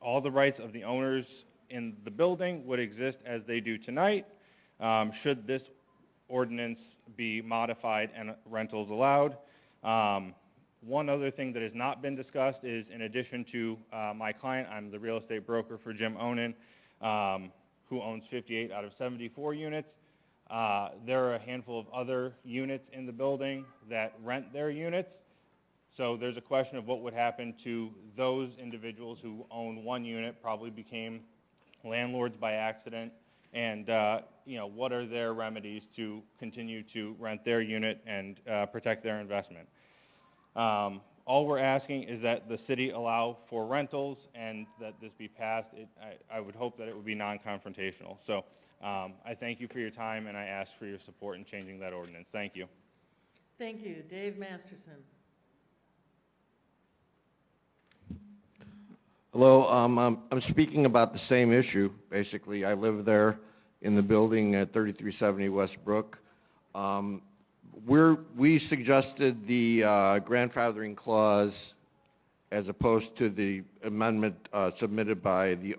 All the rights of the owners in the building would exist as they do tonight, should this ordinance be modified and rentals allowed. One other thing that has not been discussed is, in addition to my client, I'm the real estate broker for Jim Onan, who owns 58 out of 74 units. There are a handful of other units in the building that rent their units. So there's a question of what would happen to those individuals who own one unit, probably became landlords by accident, and what are their remedies to continue to rent their unit and protect their investment. All we're asking is that the city allow for rentals and that this be passed. I would hope that it would be non-confrontational. So I thank you for your time, and I ask for your support in changing that ordinance. Thank you. Thank you. Dave Masterson. Hello, I'm speaking about the same issue. Basically, I live there in the building at 3370 West Brook. We suggested the grandfathering clause as opposed to the amendment submitted by the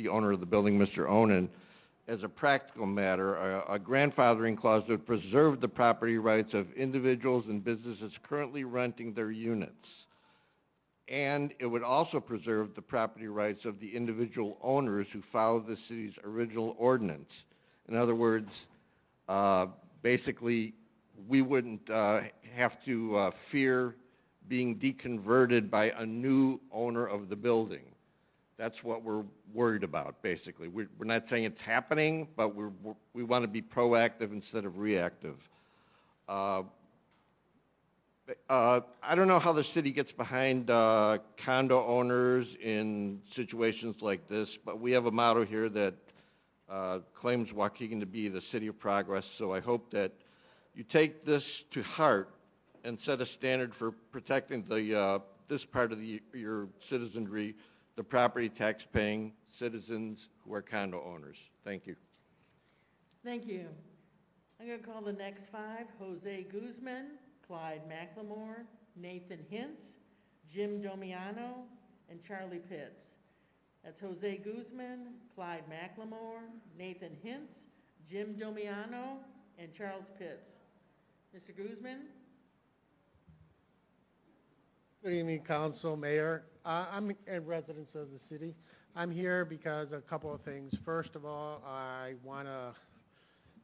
owner of the building, Mr. Onan. As a practical matter, a grandfathering clause would preserve the property rights of individuals and businesses currently renting their units. And it would also preserve the property rights of the individual owners who follow the city's original ordinance. In other words, basically, we wouldn't have to fear being deconverted by a new owner of the building. That's what we're worried about, basically. We're not saying it's happening, but we want to be proactive instead of reactive. I don't know how the city gets behind condo owners in situations like this, but we have a motto here that claims Waukegan to be the city of progress, so I hope that you take this to heart and set a standard for protecting this part of your citizenry, the property tax-paying citizens who are condo owners. Thank you. Thank you. I'm going to call the next five: Jose Guzman, Clyde McLemore, Nathan Hintz, Jim Domiano, and Charlie Pitts. That's Jose Guzman, Clyde McLemore, Nathan Hintz, Jim Domiano, and Charles Pitts. Mr. Guzman? Good evening, Council, Mayor. I'm a resident of the city. I'm here because a couple of things. First of all, I want to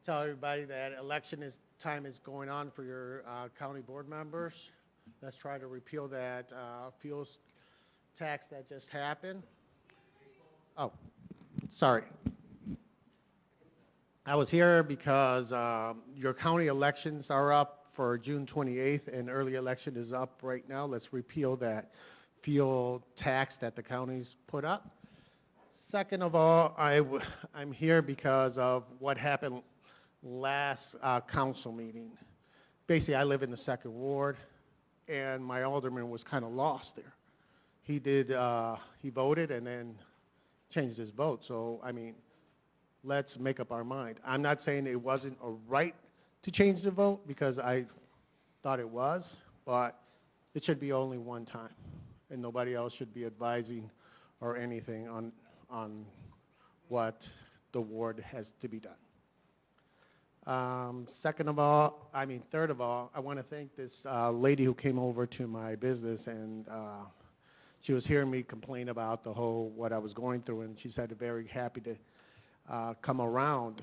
tell everybody that election time is going on for your county board members. Let's try to repeal that fuel tax that just happened. Oh, sorry. I was here because your county elections are up for June 28th, and early election is up right now. Let's repeal that fuel tax that the counties put up. Second of all, I'm here because of what happened last council meeting. Basically, I live in the second ward, and my alderman was kind of lost there. He voted and then changed his vote. So, I mean, let's make up our mind. I'm not saying it wasn't a right to change the vote, because I thought it was, but it should be only one time, and nobody else should be advising or anything on what the ward has to be done. Third of all, I want to thank this lady who came over to my business, and she was hearing me complain about the whole, what I was going through, and she said, very happy to come around.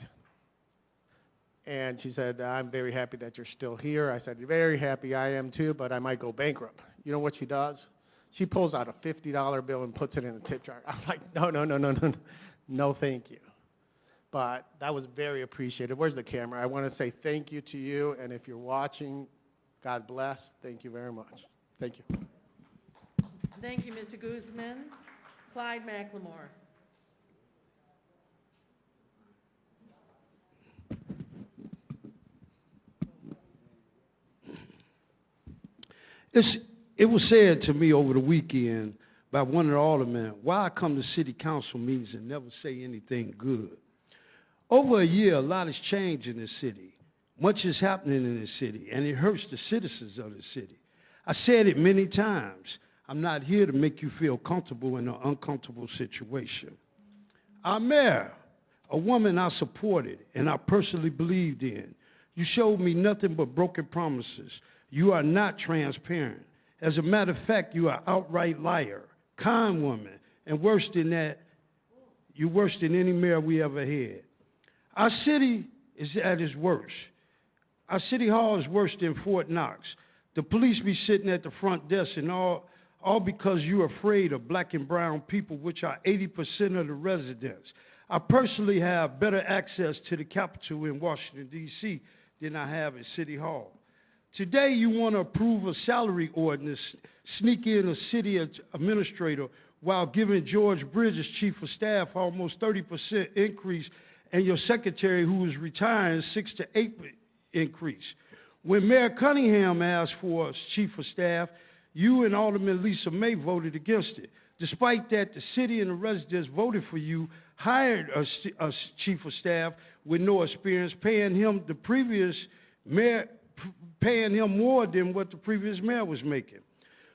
And she said, I'm very happy that you're still here. I said, very happy I am too, but I might go bankrupt. You know what she does? She pulls out a $50 bill and puts it in a tip jar. I'm like, no, thank you. But that was very appreciated. Where's the camera? I want to say thank you to you, and if you're watching, God bless. Thank you very much. Thank you. Thank you, Mr. Guzman. Clyde McLemore. It was said to me over the weekend by one of the aldermen, why I come to city council meetings and never say anything good. Over a year, a lot has changed in this city. Much is happening in this city, and it hurts the citizens of the city. I said it many times. I'm not here to make you feel comfortable in an uncomfortable situation. Our mayor, a woman I supported and I personally believed in, you showed me nothing but broken promises. You are not transparent. As a matter of fact, you are an outright liar, con woman, and worse than that, you're worse than any mayor we ever had. Our city is at its worst. Our city hall is worse than Fort Knox. The police be sitting at the front desk and all because you're afraid of black and brown people, which are 80% of the residents. I personally have better access to the Capitol in Washington, D.C. than I have at City Hall. Today, you want to approve a salary ordinance, sneak in a city administrator while giving George Bridges, chief of staff, almost 30% increase, and your secretary, who is retiring, 6 to 8% increase. When Mayor Cunningham asked for chief of staff, you and Alderman Lisa May voted against it. Despite that, the city and the residents voted for you, hired a chief of staff with no experience, paying him the previous mayor, paying him more than what the previous mayor was making.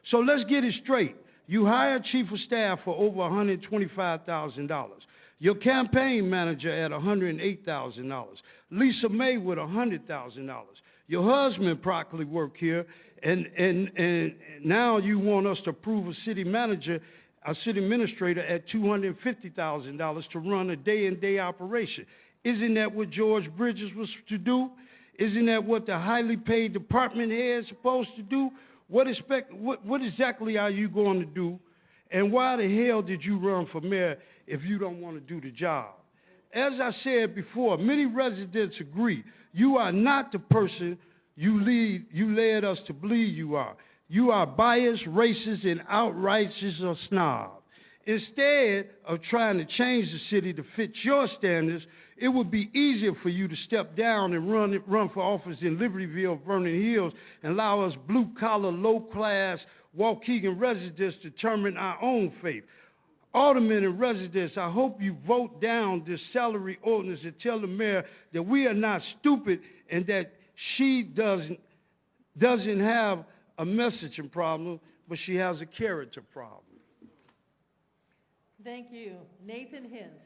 So let's get it straight. You hired chief of staff for over $125,000. Your campaign manager at $108,000. Lisa May with $100,000. Your husband practically worked here, and now you want us to approve a city manager, a city administrator at $250,000 to run a day-in-day operation. Isn't that what George Bridges was to do? Isn't that what the highly paid department head is supposed to do? What exactly are you going to do? And why the hell did you run for mayor if you don't want to do the job? As I said before, many residents agree you are not the person you led us to believe you are. You are biased, racist, and outrageous a snob. Instead of trying to change the city to fit your standards, it would be easier for you to step down and run for office in Libertyville, Vernon Hills, and allow us blue-collar, low-class Waukegan residents to determine our own fate. Aldermen and residents, I hope you vote down this salary ordinance and tell the mayor that we are not stupid and that she doesn't have a messaging problem, but she has a character problem. Thank you. Nathan Hintz.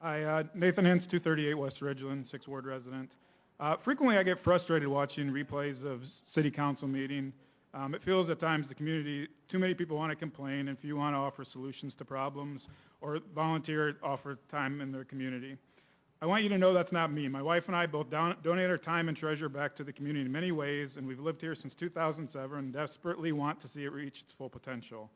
Hi, Nathan Hintz, 238 West Ridgeland, 6th Ward resident. Frequently, I get frustrated watching replays of city council meeting. It feels at times the community, too many people want to complain and few want to offer solutions to problems or volunteer, offer time in their community. I want you to know that's not me. My wife and I both donate our time and treasure back to the community in many ways, and we've lived here since 2007 and desperately want to see it reach its full potential.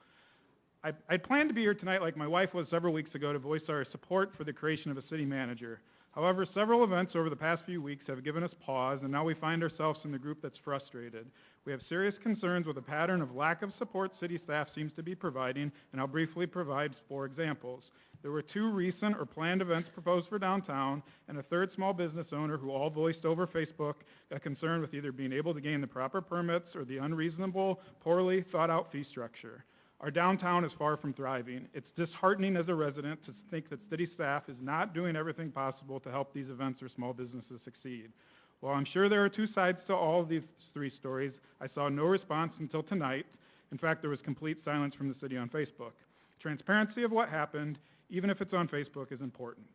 I planned to be here tonight like my wife was several weeks ago to voice our support for the creation of a city manager. However, several events over the past few weeks have given us pause, and now we find ourselves in the group that's frustrated. We have serious concerns with a pattern of lack of support city staff seems to be providing, and I'll briefly provide 4 examples. There were 2 recent or planned events proposed for downtown, and a 3rd small business owner who all voiced over Facebook a concern with either being able to gain the proper permits or the unreasonable, poorly thought out fee structure. Our downtown is far from thriving. It's disheartening as a resident to think that city staff is not doing everything possible to help these events or small businesses succeed. While I'm sure there are 2 sides to all of these 3 stories, I saw no response until tonight. In fact, there was complete silence from the city on Facebook. Transparency of what happened, even if it's on Facebook, is important.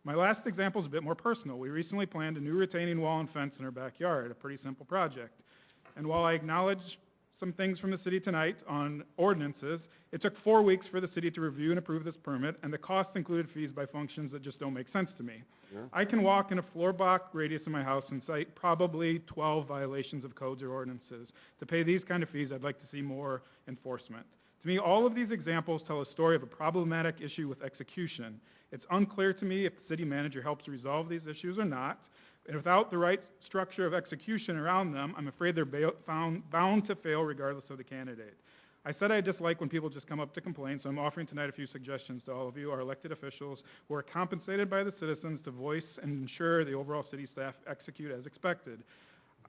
My last example is a bit more personal. We recently planned a new retaining wall and fence in our backyard, a pretty simple project. And while I acknowledge some things from the city tonight on ordinances, it took 4 weeks for the city to review and approve this permit, and the cost included fees by functions that just don't make sense to me. Yeah. I can walk in a floor block radius of my house and cite probably 12 violations of codes or ordinances. To pay these kind of fees, I'd like to see more enforcement. To me, all of these examples tell a story of a problematic issue with execution. It's unclear to me if the city manager helps resolve these issues or not, and without the right structure of execution around them, I'm afraid they're bound to fail regardless of the candidate. I said I dislike when people just come up to complain, so I'm offering tonight a few suggestions to all of you, our elected officials, who are compensated by the citizens to voice and ensure the overall city staff execute as expected.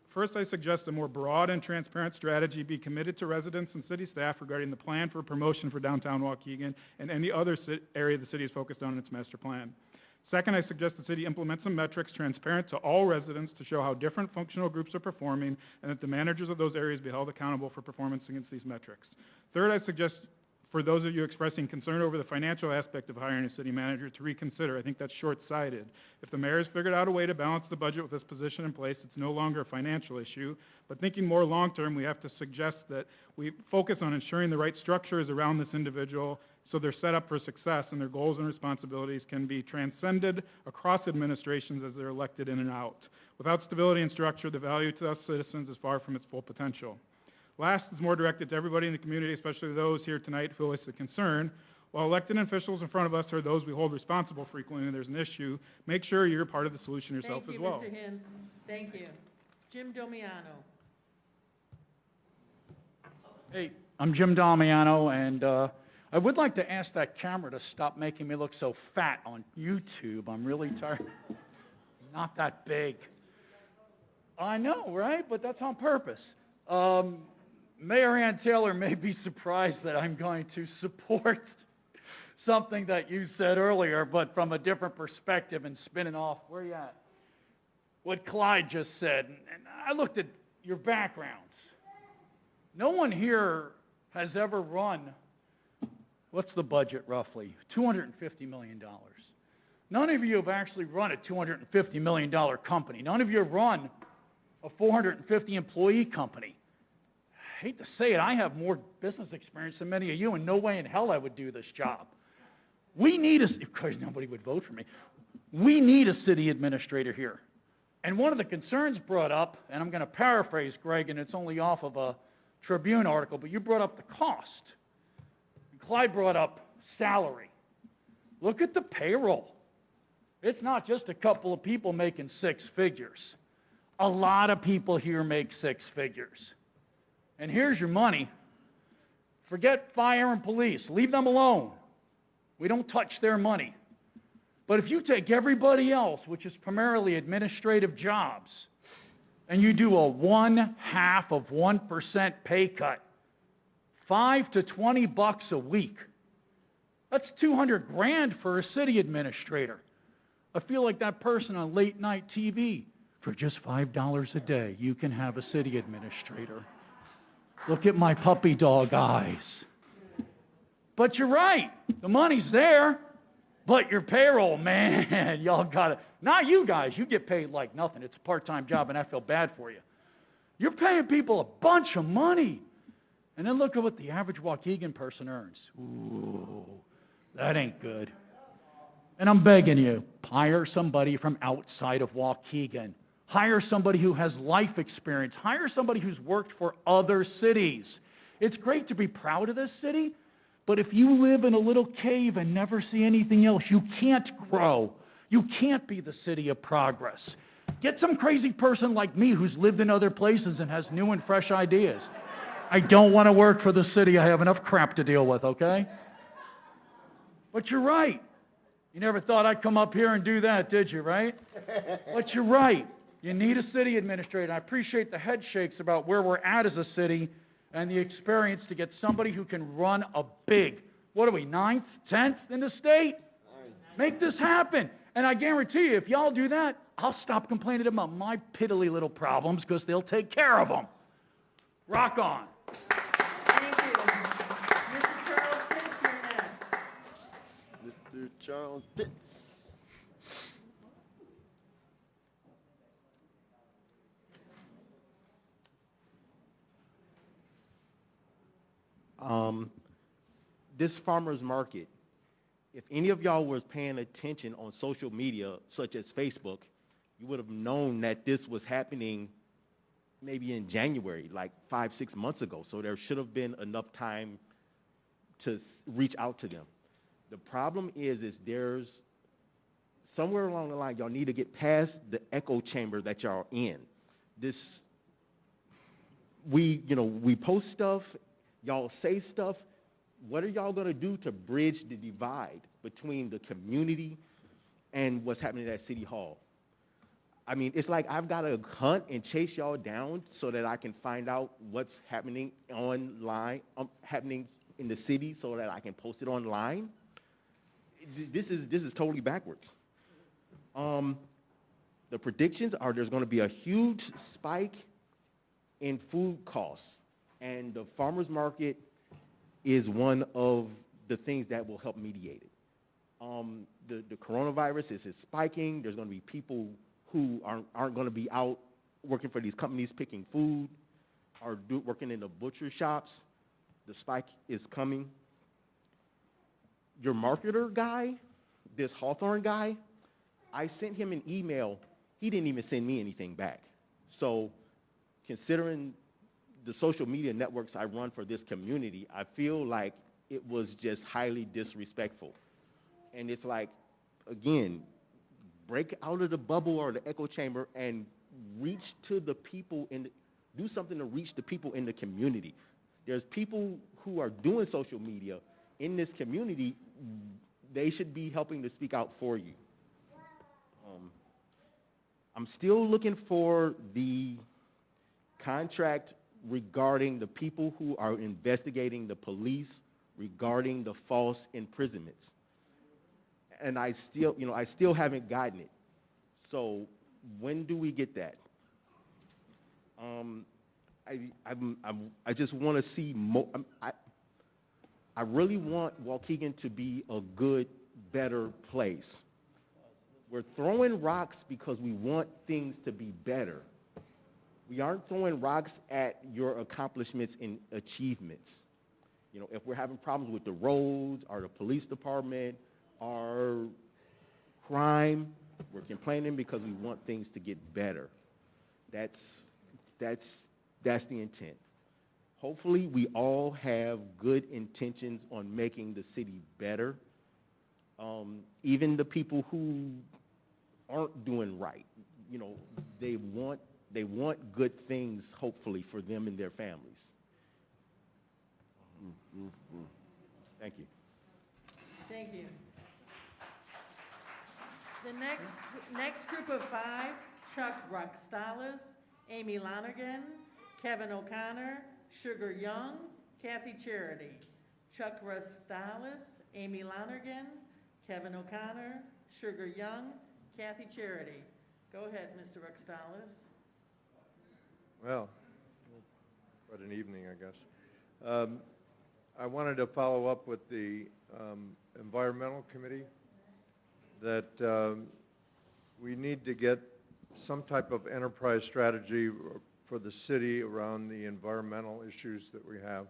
First, I suggest a more broad and transparent strategy be committed to residents and city staff regarding the plan for promotion for downtown Waukegan and any other area the city is focused on in its master plan. Second, I suggest the city implement some metrics transparent to all residents to show how different functional groups are performing and that the managers of those areas be held accountable for performance against these metrics. Third, I suggest for those of you expressing concern over the financial aspect of hiring a city manager to reconsider. I think that's short-sighted. If the mayor has figured out a way to balance the budget with this position in place, it's no longer a financial issue. But thinking more long-term, we have to suggest that we focus on ensuring the right structure is around this individual so they're set up for success and their goals and responsibilities can be transcended across administrations as they're elected in and out. Without stability and structure, the value to us citizens is far from its full potential. Last is more directed to everybody in the community, especially those here tonight who voice the concern. While elected officials in front of us are those we hold responsible frequently when there's an issue, make sure you're part of the solution yourself as well. Thank you, Mr. Hintz. Thank you. Jim Domiano. Hey, I'm Jim Damiano, and I would like to ask that camera to stop making me look so fat on YouTube. I'm really tired. Not that big. I know, right? But that's on purpose. Mayor Ann Taylor may be surprised that I'm going to support something that you said earlier, but from a different perspective and spinning off, where you at? What Clyde just said. And I looked at your backgrounds. No one here has ever run, what's the budget roughly? $250 million. None of you have actually run a $250 million company. None of you have run a 450 employee company. I hate to say it, I have more business experience than many of you, and no way in hell I would do this job. We need of course nobody would vote for me. We need a city administrator here. And one of the concerns brought up, and I'm going to paraphrase Greg, and it's only off of a Tribune article, but you brought up the cost. And Clyde brought up salary. Look at the payroll. It's not just a couple of people making six figures. A lot of people here make six figures. And here's your money. Forget fire and police. Leave them alone. We don't touch their money. But if you take everybody else, which is primarily administrative jobs, and you do a 0.5% pay cut, $5 to $20 a week, that's $200 grand for a city administrator. I feel like that person on late night TV. For just $5 a day, you can have a city administrator. Look at my puppy dog eyes. But you're right. The money's there. But your payroll, man, y'all got it. Not you guys. You get paid like nothing. It's a part-time job, and I feel bad for you. You're paying people a bunch of money. And then look at what the average Waukegan person earns. Ooh, that ain't good. And I'm begging you, hire somebody from outside of Waukegan. Hire somebody who has life experience. Hire somebody who's worked for other cities. It's great to be proud of this city, but if you live in a little cave and never see anything else, you can't grow. You can't be the city of progress. Get some crazy person like me who's lived in other places and has new and fresh ideas. I don't want to work for the city. I have enough crap to deal with, okay? But you're right. You never thought I'd come up here and do that, did you, right? But you're right. You need a city administrator. I appreciate the head shakes about where we're at as a city and the experience to get somebody who can run a big, what are we, 9th, 10th in the state? Make this happen. And I guarantee you, if y'all do that, I'll stop complaining about my piddly little problems because they'll take care of them. Rock on. Thank you. Mr. Charles Pitts, you're next. Mr. Charles Pitts. This farmer's market, if any of y'all was paying attention on social media, such as Facebook, you would have known that this was happening maybe in January, like 5-6 months ago. So there should have been enough time to reach out to them. The problem is there's somewhere along the line, y'all need to get past the echo chamber that y'all in. We post stuff, y'all say stuff. What are y'all gonna do to bridge the divide between the community and what's happening at City Hall? I mean, it's like I've got to hunt and chase y'all down so that I can find out what's happening online, happening in the city so that I can post it online. This is totally backwards. The predictions are there's going to be a huge spike in food costs, and the farmers market is one of the things that will help mediate it. The coronavirus is spiking. There's going to be people who aren't going to be out working for these companies picking food or working in the butcher shops. The spike is coming. Your marketer guy, this Hawthorne guy, I sent him an email. He didn't even send me anything back. So considering the social media networks I run for this community, I feel like it was just highly disrespectful. And it's like, again, break out of the bubble or the echo chamber and reach to the people do something to reach the people in the community. There's people who are doing social media in this community. They should be helping to speak out for you. I'm still looking for the contract regarding the people who are investigating the police regarding the false imprisonments. And I still haven't gotten it. So when do we get that? I just want to see more. I really want Waukegan to be a good, better place. We're throwing rocks because we want things to be better. We aren't throwing rocks at your accomplishments and achievements. You know, if we're having problems with the roads or the police department or crime, we're complaining because we want things to get better. That's the intent. Hopefully, we all have good intentions on making the city better. Even the people who aren't doing right, you know, they want good things, hopefully, for them and their families. Thank you. Thank you. The next group of 5, Chuck Rextalis, Amy Lonergan, Kevin O'Connor, Sugar Young, Kathy Charity. Chuck Rextalis, Amy Lonergan, Kevin O'Connor, Sugar Young, Kathy Charity. Go ahead, Mr. Rextalis. Well, what an evening, I guess. I wanted to follow up with the Environmental Committee that we need to get some type of enterprise strategy for the city around the environmental issues that we have.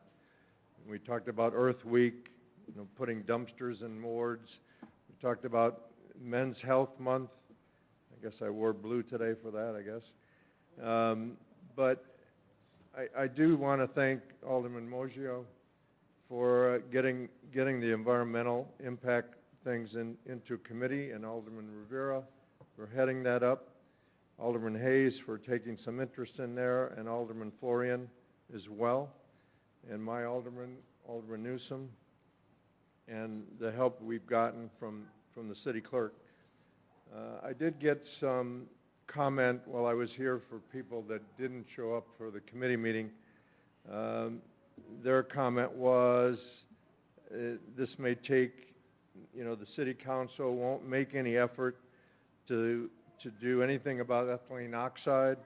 We talked about Earth Week, you know, putting dumpsters in wards. We talked about Men's Health Month. I guess I wore blue today for that, I guess. But I do want to thank Alderman Moggio for getting the environmental impact things into committee, and Alderman Rivera for heading that up. Alderman Hayes for taking some interest in there, and Alderman Florian as well, and my Alderman Newsom, and the help we've gotten from the city clerk. I did get some comment while I was here for people that didn't show up for the committee meeting. Their comment was this may take, you know, the city council won't make any effort to do anything about ethylene oxide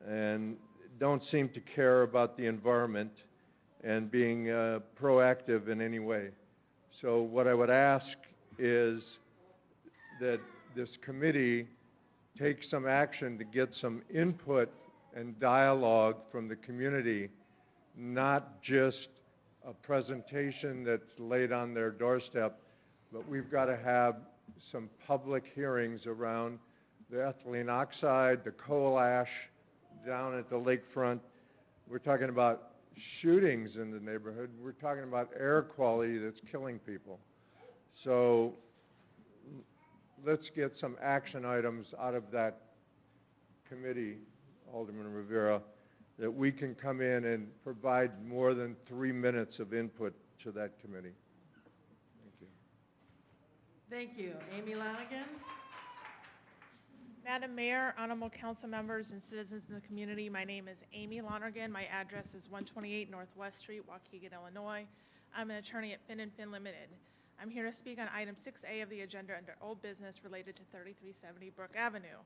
and don't seem to care about the environment and being proactive in any way. So what I would ask is that this committee take some action to get some input and dialogue from the community, not just a presentation that's laid on their doorstep, but we've got to have some public hearings around the ethylene oxide, the coal ash down at the lakefront. We're talking about shootings in the neighborhood. We're talking about air quality that's killing people. So let's get some action items out of that committee, Alderman Rivera, that we can come in and provide more than 3 minutes of input to that committee. Thank you. Thank you. Amy Lonigan? Madam Mayor, honorable council members, and citizens in the community, my name is Amy Lonergan. My address is 128 Northwest Street, Waukegan, Illinois. I'm an attorney at Finn & Finn Limited. I'm here to speak on item 6A of the agenda under old business related to 3370 Brook Avenue.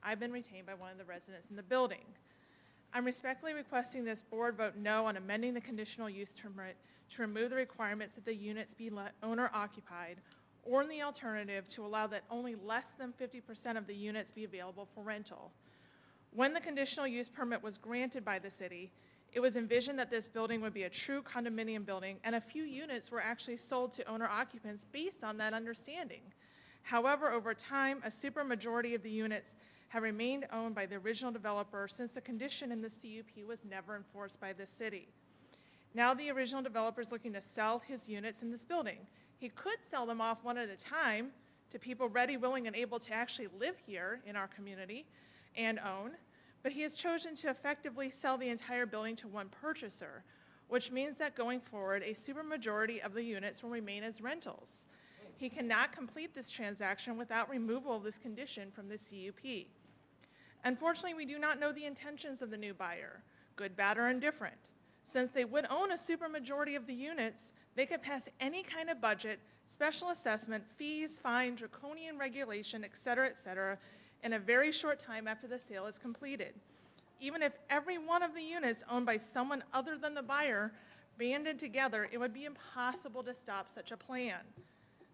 I've been retained by one of the residents in the building. I'm respectfully requesting this board vote no on amending the conditional use permit to remove the requirements that the units be owner occupied, or in the alternative, to allow that only less than 50% of the units be available for rental. When the conditional use permit was granted by the city, it was envisioned that this building would be a true condominium building, and a few units were actually sold to owner occupants based on that understanding. However, over time, a supermajority of the units have remained owned by the original developer since the condition in the CUP was never enforced by the city. Now the original developer is looking to sell his units in this building. He could sell them off one at a time to people ready, willing, and able to actually live here in our community and own, but he has chosen to effectively sell the entire building to one purchaser, which means that going forward, a supermajority of the units will remain as rentals. He cannot complete this transaction without removal of this condition from the CUP. Unfortunately, we do not know the intentions of the new buyer, good, bad, or indifferent. Since they would own a supermajority of the units, they could pass any kind of budget, special assessment, fees, fine, draconian regulation, et cetera, in a very short time after the sale is completed. Even if every one of the units owned by someone other than the buyer banded together, it would be impossible to stop such a plan.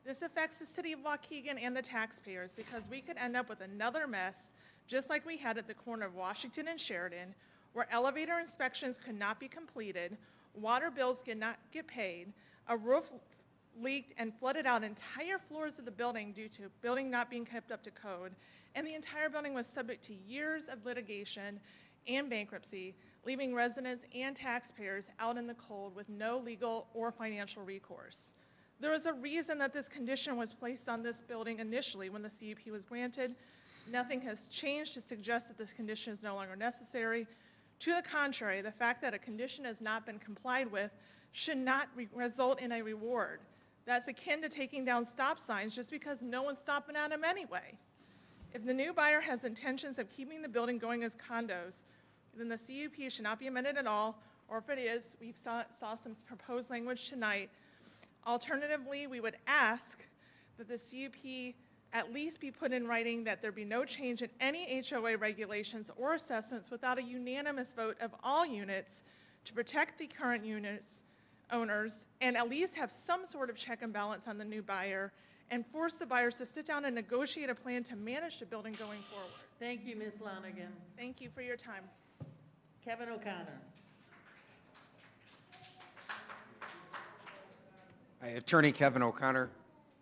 This affects the city of Waukegan and the taxpayers because we could end up with another mess, just like we had at the corner of Washington and Sheridan, where elevator inspections could not be completed, water bills could not get paid, a roof leaked and flooded out entire floors of the building due to building not being kept up to code, and the entire building was subject to years of litigation and bankruptcy, leaving residents and taxpayers out in the cold with no legal or financial recourse. There was a reason that this condition was placed on this building initially when the CUP was granted. Nothing has changed to suggest that this condition is no longer necessary. To the contrary, the fact that a condition has not been complied with should not result in a reward. That's akin to taking down stop signs just because no one's stopping at them anyway. If the new buyer has intentions of keeping the building going as condos, then the CUP should not be amended at all, or if it is, we saw some proposed language tonight. Alternatively, we would ask that the CUP at least be put in writing that there be no change in any HOA regulations or assessments without a unanimous vote of all units to protect the current units owners, and at least have some sort of check and balance on the new buyer, and force the buyers to sit down and negotiate a plan to manage the building going forward. Thank you, Ms. Lonergan. Thank you for your time. Kevin O'Connor. Hi, Attorney Kevin O'Connor.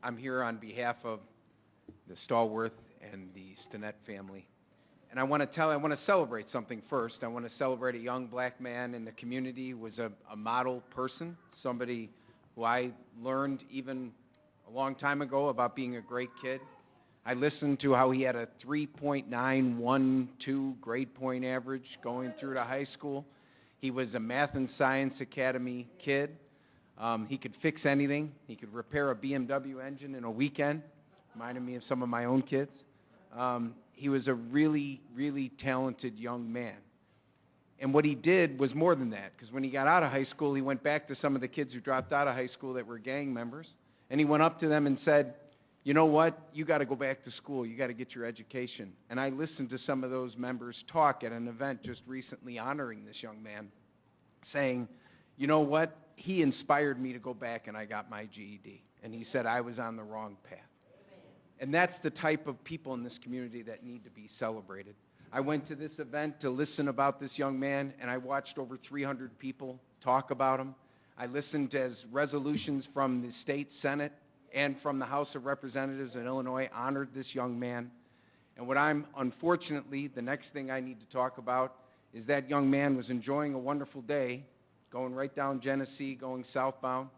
I'm here on behalf of the Stallworth and the Stinnett family. And I want to celebrate something first. I want to celebrate a young black man in the community who was a model person, somebody who I learned even a long time ago about being a great kid. I listened to how he had a 3.912 grade point average going through to high school. He was a Math and Science Academy kid. He could fix anything. He could repair a BMW engine in a weekend. Reminded me of some of my own kids. He was a really, really talented young man. And what he did was more than that, because when he got out of high school, he went back to some of the kids who dropped out of high school that were gang members, and he went up to them and said, you know what, you got to go back to school, you got to get your education. And I listened to some of those members talk at an event just recently honoring this young man, saying, you know what, he inspired me to go back and I got my GED. And he said I was on the wrong path. And that's the type of people in this community that need to be celebrated. I went to this event to listen about this young man, and I watched over 300 people talk about him. I listened as resolutions from the state Senate and from the House of Representatives in Illinois honored this young man. And what unfortunately, the next thing I need to talk about is that young man was enjoying a wonderful day, going right down Genesee, going southbound,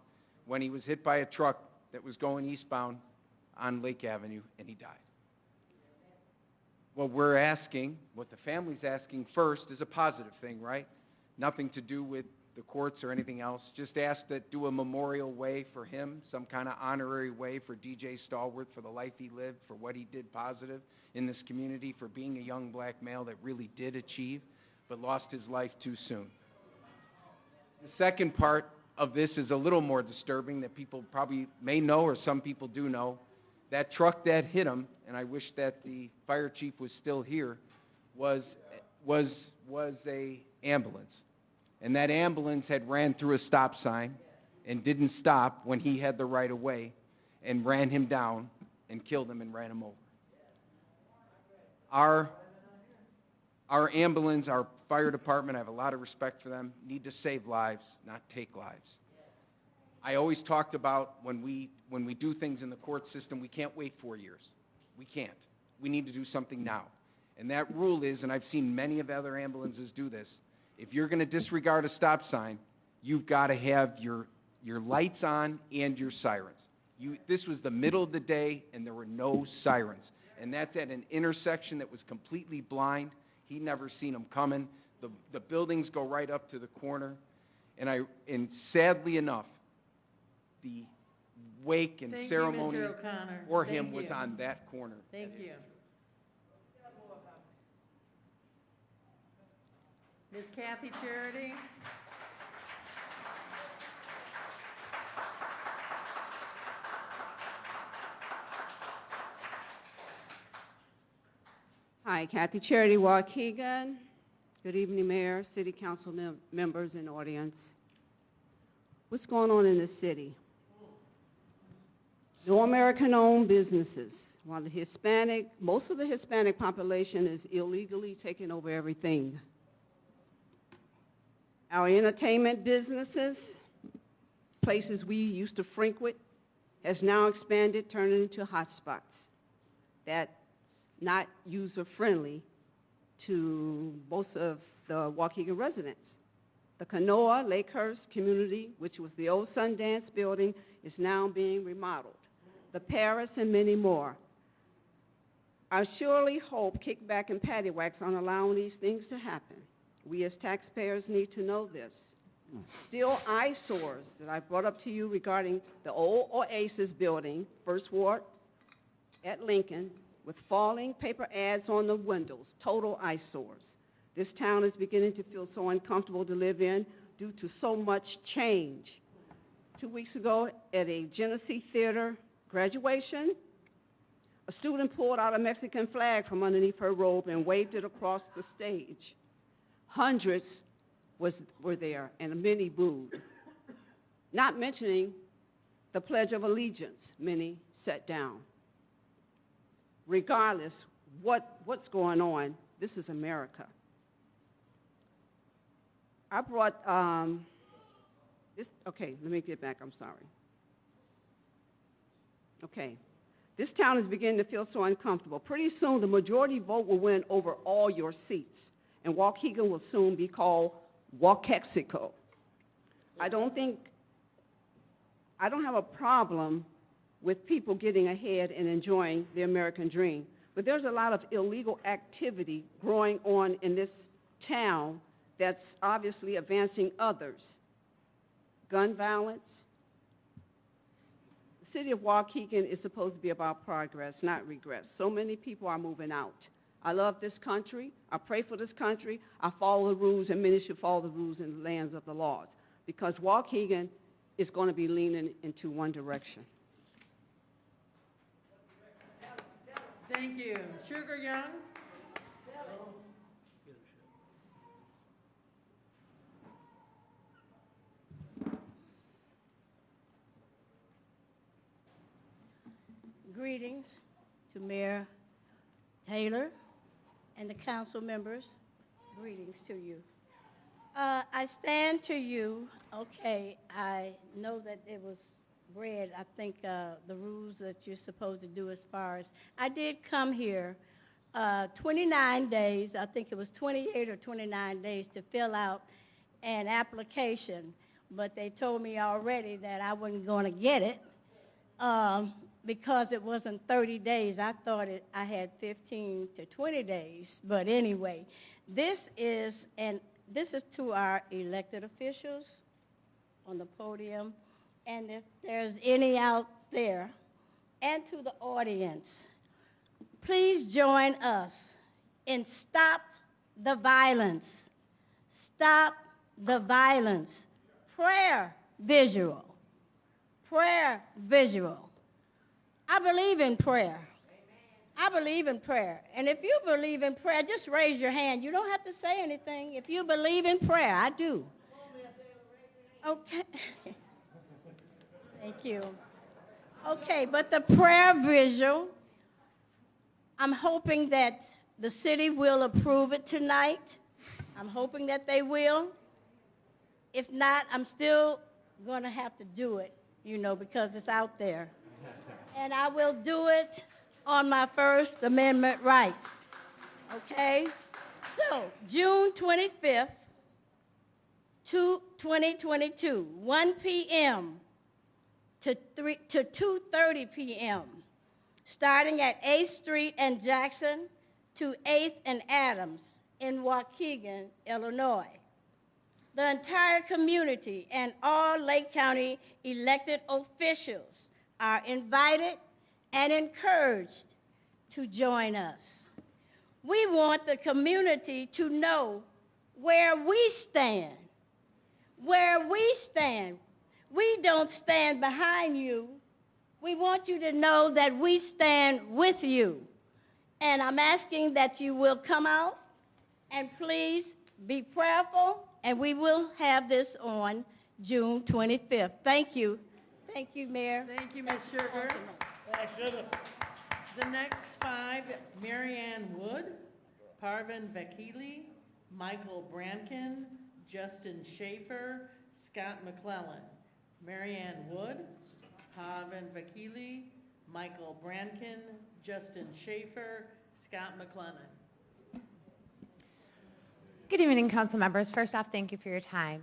when he was hit by a truck that was going eastbound on Lake Avenue, and he died. What we're asking, what the family's asking first is a positive thing, right? Nothing to do with the courts or anything else. Just ask that do a memorial way for him, some kind of honorary way for DJ Stallworth for the life he lived, for what he did positive in this community, for being a young black male that really did achieve, but lost his life too soon. The second part of this is a little more disturbing that people probably may know, or some people do know. That truck that hit him, and I wish that the fire chief was still here, was a ambulance. And that ambulance had ran through a stop sign and didn't stop when he had the right of way and ran him down and killed him and ran him over. Our ambulance, our fire department, I have a lot of respect for them, need to save lives, not take lives. I always talked about when we do things in the court system, we can't wait 4 years. We can't. We need to do something now. And that rule is, and I've seen many of other ambulances do this, if you're going to disregard a stop sign, you've got to have your lights on and your sirens. This was the middle of the day, and there were no sirens. And that's at an intersection that was completely blind. He never seen them coming. The buildings go right up to the corner. And sadly enough, the wake and ceremony for him was on that corner. Thank you. Ms. Kathy Charity. Hi, Kathy Charity, Waukegan. Good evening, Mayor, City Council members, and audience. What's going on in this city? No American-owned businesses. While most of the Hispanic population is illegally taking over everything. Our entertainment businesses, places we used to frequent, has now expanded, turning into hotspots. That's not user-friendly to most of the Waukegan residents. The Kanoa Lakehurst community, which was the old Sundance building, is now being remodeled. The Paris and many more. I surely hope kickback and paddywhacks aren't allowing these things to happen. We as taxpayers need to know this. Still eyesores that I brought up to you regarding the old Oasis building, First Ward at Lincoln, with falling paper ads on the windows, total eyesores. This town is beginning to feel so uncomfortable to live in due to so much change. 2 weeks ago at a Genesee Theater graduation, a student pulled out a Mexican flag from underneath her robe and waved it across the stage. Hundreds were there, and many booed. Not mentioning the Pledge of Allegiance, many sat down. Regardless what's going on, this is America. I brought okay, let me get back, I'm sorry. Okay, this town is beginning to feel so uncomfortable. Pretty soon, the majority vote will win over all your seats, and Waukegan will soon be called Waukexico. I don't have a problem with people getting ahead and enjoying the American dream, but there's a lot of illegal activity growing on in this town that's obviously advancing others. Gun violence. The city of Waukegan is supposed to be about progress, not regress. So many people are moving out. I love this country. I pray for this country. I follow the rules, and many should follow the rules in the lands of the laws, because Waukegan is going to be leaning into one direction. Thank you. Sugar Young. Greetings to Mayor Taylor and the council members. Greetings to you. I stand to you. Okay, I know that it was read, I think, the rules that you're supposed to do as far as, I did come here 29 days, I think it was 28 or 29 days to fill out an application, but they told me already that I wasn't going to get it because it wasn't 30 days. I thought I had 15 to 20 days, but anyway, this is to our elected officials on the podium, and if there's any out there, and to the audience, please join us in Stop the Violence. Stop the Violence. Prayer visual. Prayer visual. I believe in prayer. I believe in prayer. And if you believe in prayer, just raise your hand. You don't have to say anything. If you believe in prayer, I do. Okay. Thank you. Okay, but the prayer visual, I'm hoping that the city will approve it tonight. I'm hoping that they will. If not, I'm still going to have to do it, you know, because it's out there. And I will do it on my First Amendment rights, okay? So, June 25th, 2022, 1 p.m. to 2:30 p.m., starting at 8th Street and Jackson to 8th and Adams in Waukegan, Illinois. The entire community and all Lake County elected officials are invited and encouraged to join us. We want the community to know where we stand. Where we stand. We don't stand behind you. We want you to know that we stand with you. And I'm asking that you will come out and please be prayerful, and we will have this on June 25th. Thank you. Thank you, Mayor. Thank you, Ms. Sugar. The next five, Marianne Wood, Parvin Vakili, Michael Brankin, Justin Schaefer, Scott McClellan. Marianne Wood, Parvin Vakili, Michael Brankin, Justin Schaefer, Scott McClellan. Good evening, council members. First off, thank you for your time.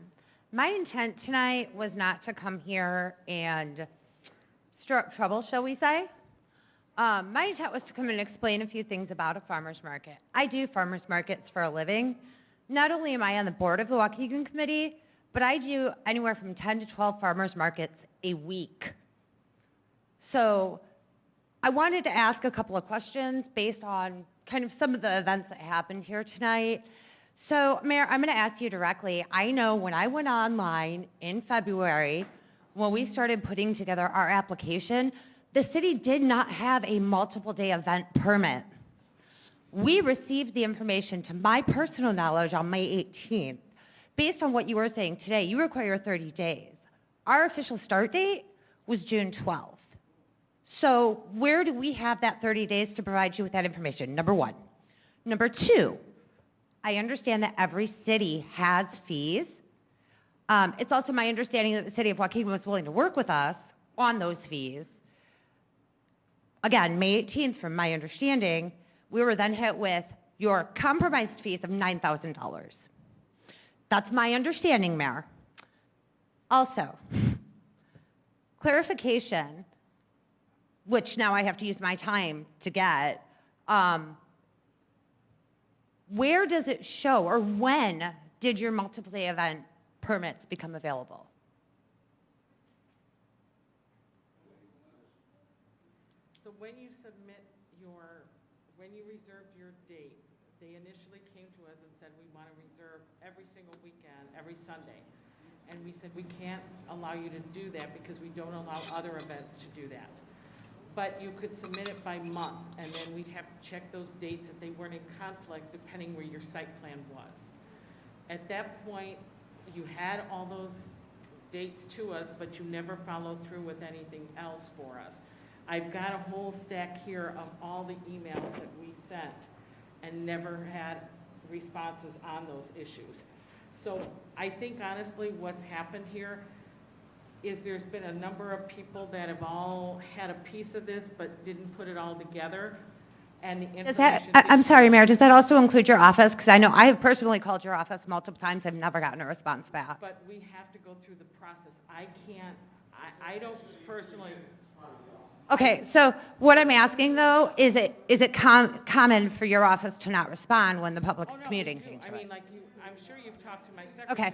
My intent tonight was not to come here and stir up trouble, shall we say. My intent was to come and explain a few things about a farmer's market. I do farmer's markets for a living. Not only am I on the board of the Waukegan Committee, but I do anywhere from 10 to 12 farmer's markets a week. So I wanted to ask a couple of questions based on kind of some of the events that happened here tonight. So, Mayor, I'm going to ask you directly. I know when I went online in February, when we started putting together our application, the city did not have a multiple-day event permit. We received the information, to my personal knowledge, on May 18th. Based on what you were saying today, you require 30 days. Our official start date was June 12th. So where do we have that 30 days to provide you with that information? Number one. Number two, I understand that every city has fees. It's also my understanding that the city of Waukegan was willing to work with us on those fees. Again, May 18th, from my understanding, we were then hit with your compromised fees of $9,000. That's my understanding, Mayor. Also, clarification, which now I have to use my time to get, where does it show, or when did your multiple-day event permits become available? So when you reserved your date, they initially came to us and said, we want to reserve every single weekend, every Sunday. And we said, we can't allow you to do that because we don't allow other events to do that. But you could submit it by month, and then we'd have to check those dates if they weren't in conflict, depending where your site plan was. At that point, you had all those dates to us, but you never followed through with anything else for us. I've got a whole stack here of all the emails that we sent and never had responses on those issues. So I think honestly what's happened here is there's been a number of people that have all had a piece of this but didn't put it all together. And the information. I'm sorry, Mayor, does that also include your office? Because I know I have personally called your office multiple times. I've never gotten a response back. But we have to go through the process. I can't, I don't personally. Okay, so what I'm asking though, is it common for your office to not respond when the public is communicating to it? I mean, like I'm sure you've talked to my secretary. Okay,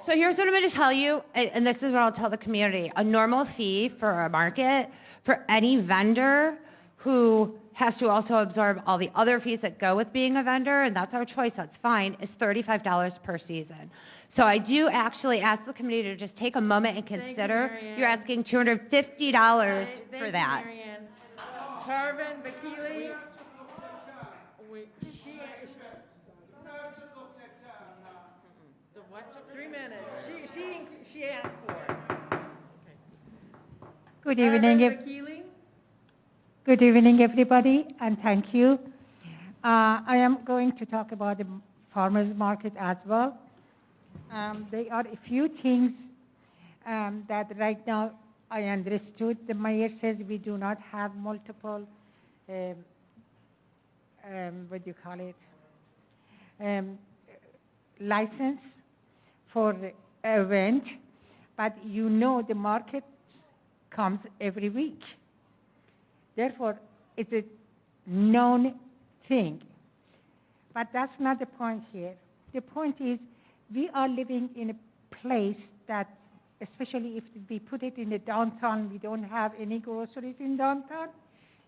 so here's what I'm going to tell you, and this is what I'll tell the community. A normal fee for a market, for any vendor who has to also absorb all the other fees that go with being a vendor, and that's our choice, that's fine, is $35 per season. So I do actually ask the committee to just take a moment and consider, you're asking $250 for that. Carvin, Bakili. The what took 3 minutes. She asked for it. Good evening. Bakili. Good evening, everybody, and thank you. I am going to talk about the farmers market as well. There are a few things that right now I understood. The mayor says we do not have multiple, what do you call it, license for the event, but you know the market comes every week. Therefore, it's a known thing. But that's not the point here. The point is we are living in a place that, especially if we put it in the downtown, we don't have any groceries in downtown.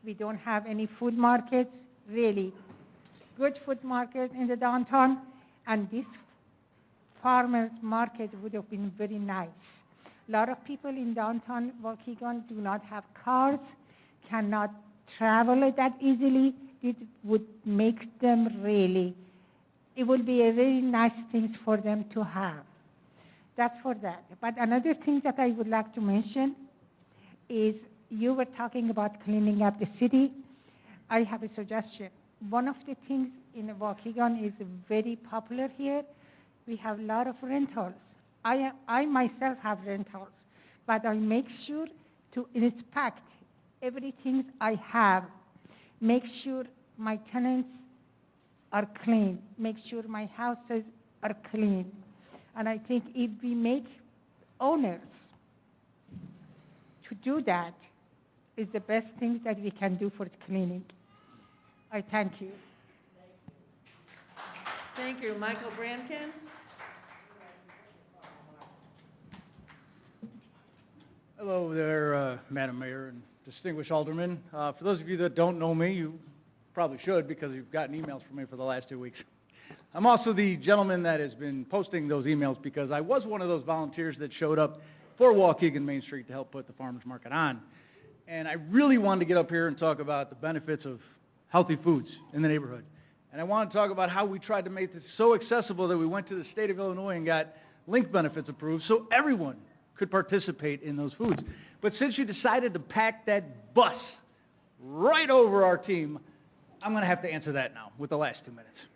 We don't have any food markets, really good food market in the downtown. And this farmers market would have been very nice. A lot of people in downtown Waukegan do not have cars, cannot travel that easily. It would make them really, it would be a very nice thing for them to have. That's for that. But another thing that I would like to mention is you were talking about cleaning up the city. I have a suggestion. One of the things in Waukegan is very popular here. We have a lot of rentals. I myself have rentals, but I make sure to inspect everything I have, make sure my tenants are clean, make sure my houses are clean. And I think if we make owners to do that, is the best thing that we can do for cleaning. I thank you. Thank you. Michael Brankin. Hello there, Madam Mayor and distinguished aldermen. For those of you that don't know me, you probably should because you've gotten emails from me for the last 2 weeks. I'm also the gentleman that has been posting those emails because I was one of those volunteers that showed up for Waukegan Main Street to help put the farmers market on. And I really wanted to get up here and talk about the benefits of healthy foods in the neighborhood. And I want to talk about how we tried to make this so accessible that we went to the state of Illinois and got link benefits approved so everyone could participate in those foods. But since you decided to pack that bus right over our team, I'm going to have to answer that now with the last 2 minutes.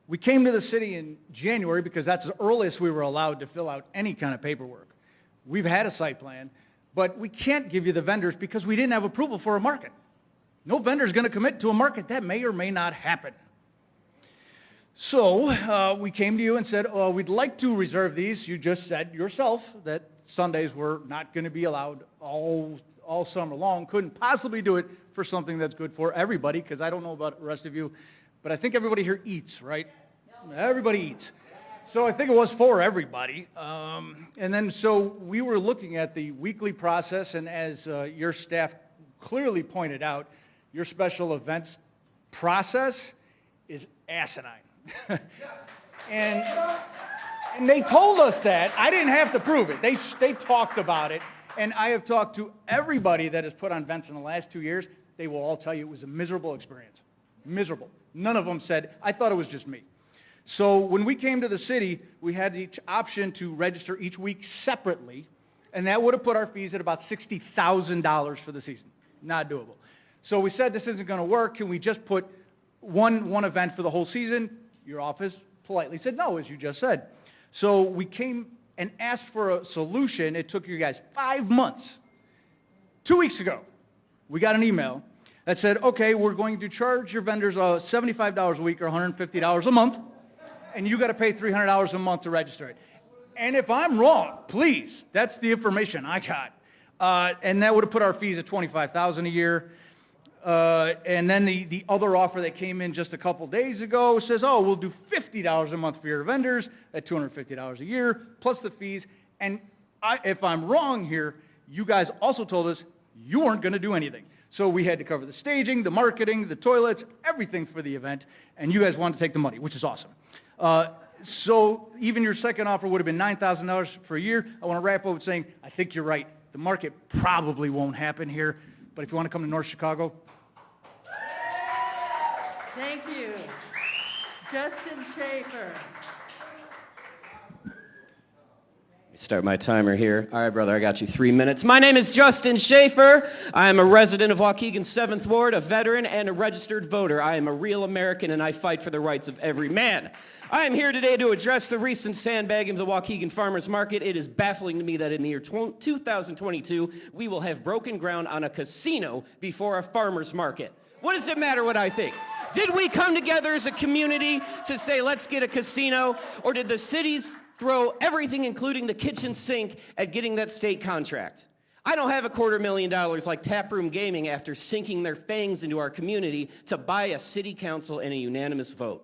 We came to the city in January because that's the earliest we were allowed to fill out any kind of paperwork. We've had a site plan, but we can't give you the vendors because we didn't have approval for a market. No vendor's going to commit to a market. That may or may not happen. So we came to you and said, oh, we'd like to reserve these. You just said yourself that Sundays were not going to be allowed all summer long. Couldn't possibly do it for something that's good for everybody, because I don't know about the rest of you, but I think everybody here eats, right? Everybody eats. So I think it was for everybody. And then so we were looking at the weekly process, and as your staff clearly pointed out, your special events process is asinine. And they told us that. I didn't have to prove it. They talked about it. And I have talked to everybody that has put on events in the last 2 years. They will all tell you it was a miserable experience. Miserable. None of them said, I thought it was just me. So when we came to the city, we had each option to register each week separately, and that would have put our fees at about $60,000 for the season. Not doable. So we said, this isn't going to work. Can we just put one event for the whole season? Your office politely said no, as you just said. So we came and asked for a solution. It took you guys 5 months. 2 weeks ago, we got an email that said, okay, we're going to charge your vendors $75 a week or $150 a month, and you got to pay $300 a month to register it. And if I'm wrong, please, that's the information I got. And that would have put our fees at $25,000 a year. And then the other offer that came in just a couple days ago says, oh, we'll do $50 a month for your vendors at $250 a year, plus the fees. And if I'm wrong here, you guys also told us you weren't going to do anything. So we had to cover the staging, the marketing, the toilets, everything for the event, and you guys wanted to take the money, which is awesome. So even your second offer would have been $9,000 for a year. I want to wrap up with saying, I think you're right. The market probably won't happen here, but if you want to come to North Chicago. Thank you. Justin Schaefer. Start my timer here. All right, brother, I got you 3 minutes. My name is Justin Schaefer. I am a resident of Waukegan's 7th Ward, a veteran, and a registered voter. I am a real American, and I fight for the rights of every man. I am here today to address the recent sandbagging of the Waukegan Farmers Market. It is baffling to me that in the year 2022, we will have broken ground on a casino before a farmers market. What does it matter what I think? Did we come together as a community to say, let's get a casino, or did the cities throw everything, including the kitchen sink, at getting that state contract? I don't have $250,000 like Taproom Gaming after sinking their fangs into our community to buy a city council and a unanimous vote.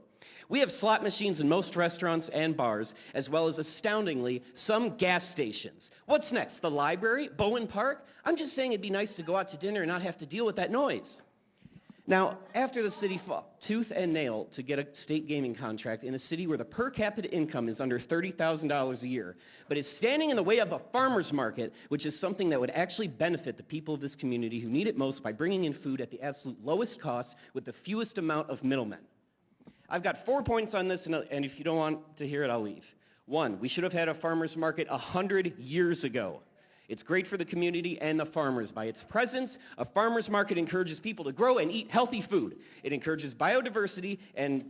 We have slot machines in most restaurants and bars, as well as, astoundingly, some gas stations. What's next? The library? Bowen Park? I'm just saying it'd be nice to go out to dinner and not have to deal with that noise. Now, after the city fought tooth and nail to get a state gaming contract in a city where the per capita income is under $30,000 a year, but is standing in the way of a farmer's market, which is something that would actually benefit the people of this community who need it most by bringing in food at the absolute lowest cost with the fewest amount of middlemen. I've got 4 points on this, and if you don't want to hear it, I'll leave. 1, we should have had a farmer's market 100 years ago. It's great for the community and the farmers. By its presence, a farmer's market encourages people to grow and eat healthy food. It encourages biodiversity and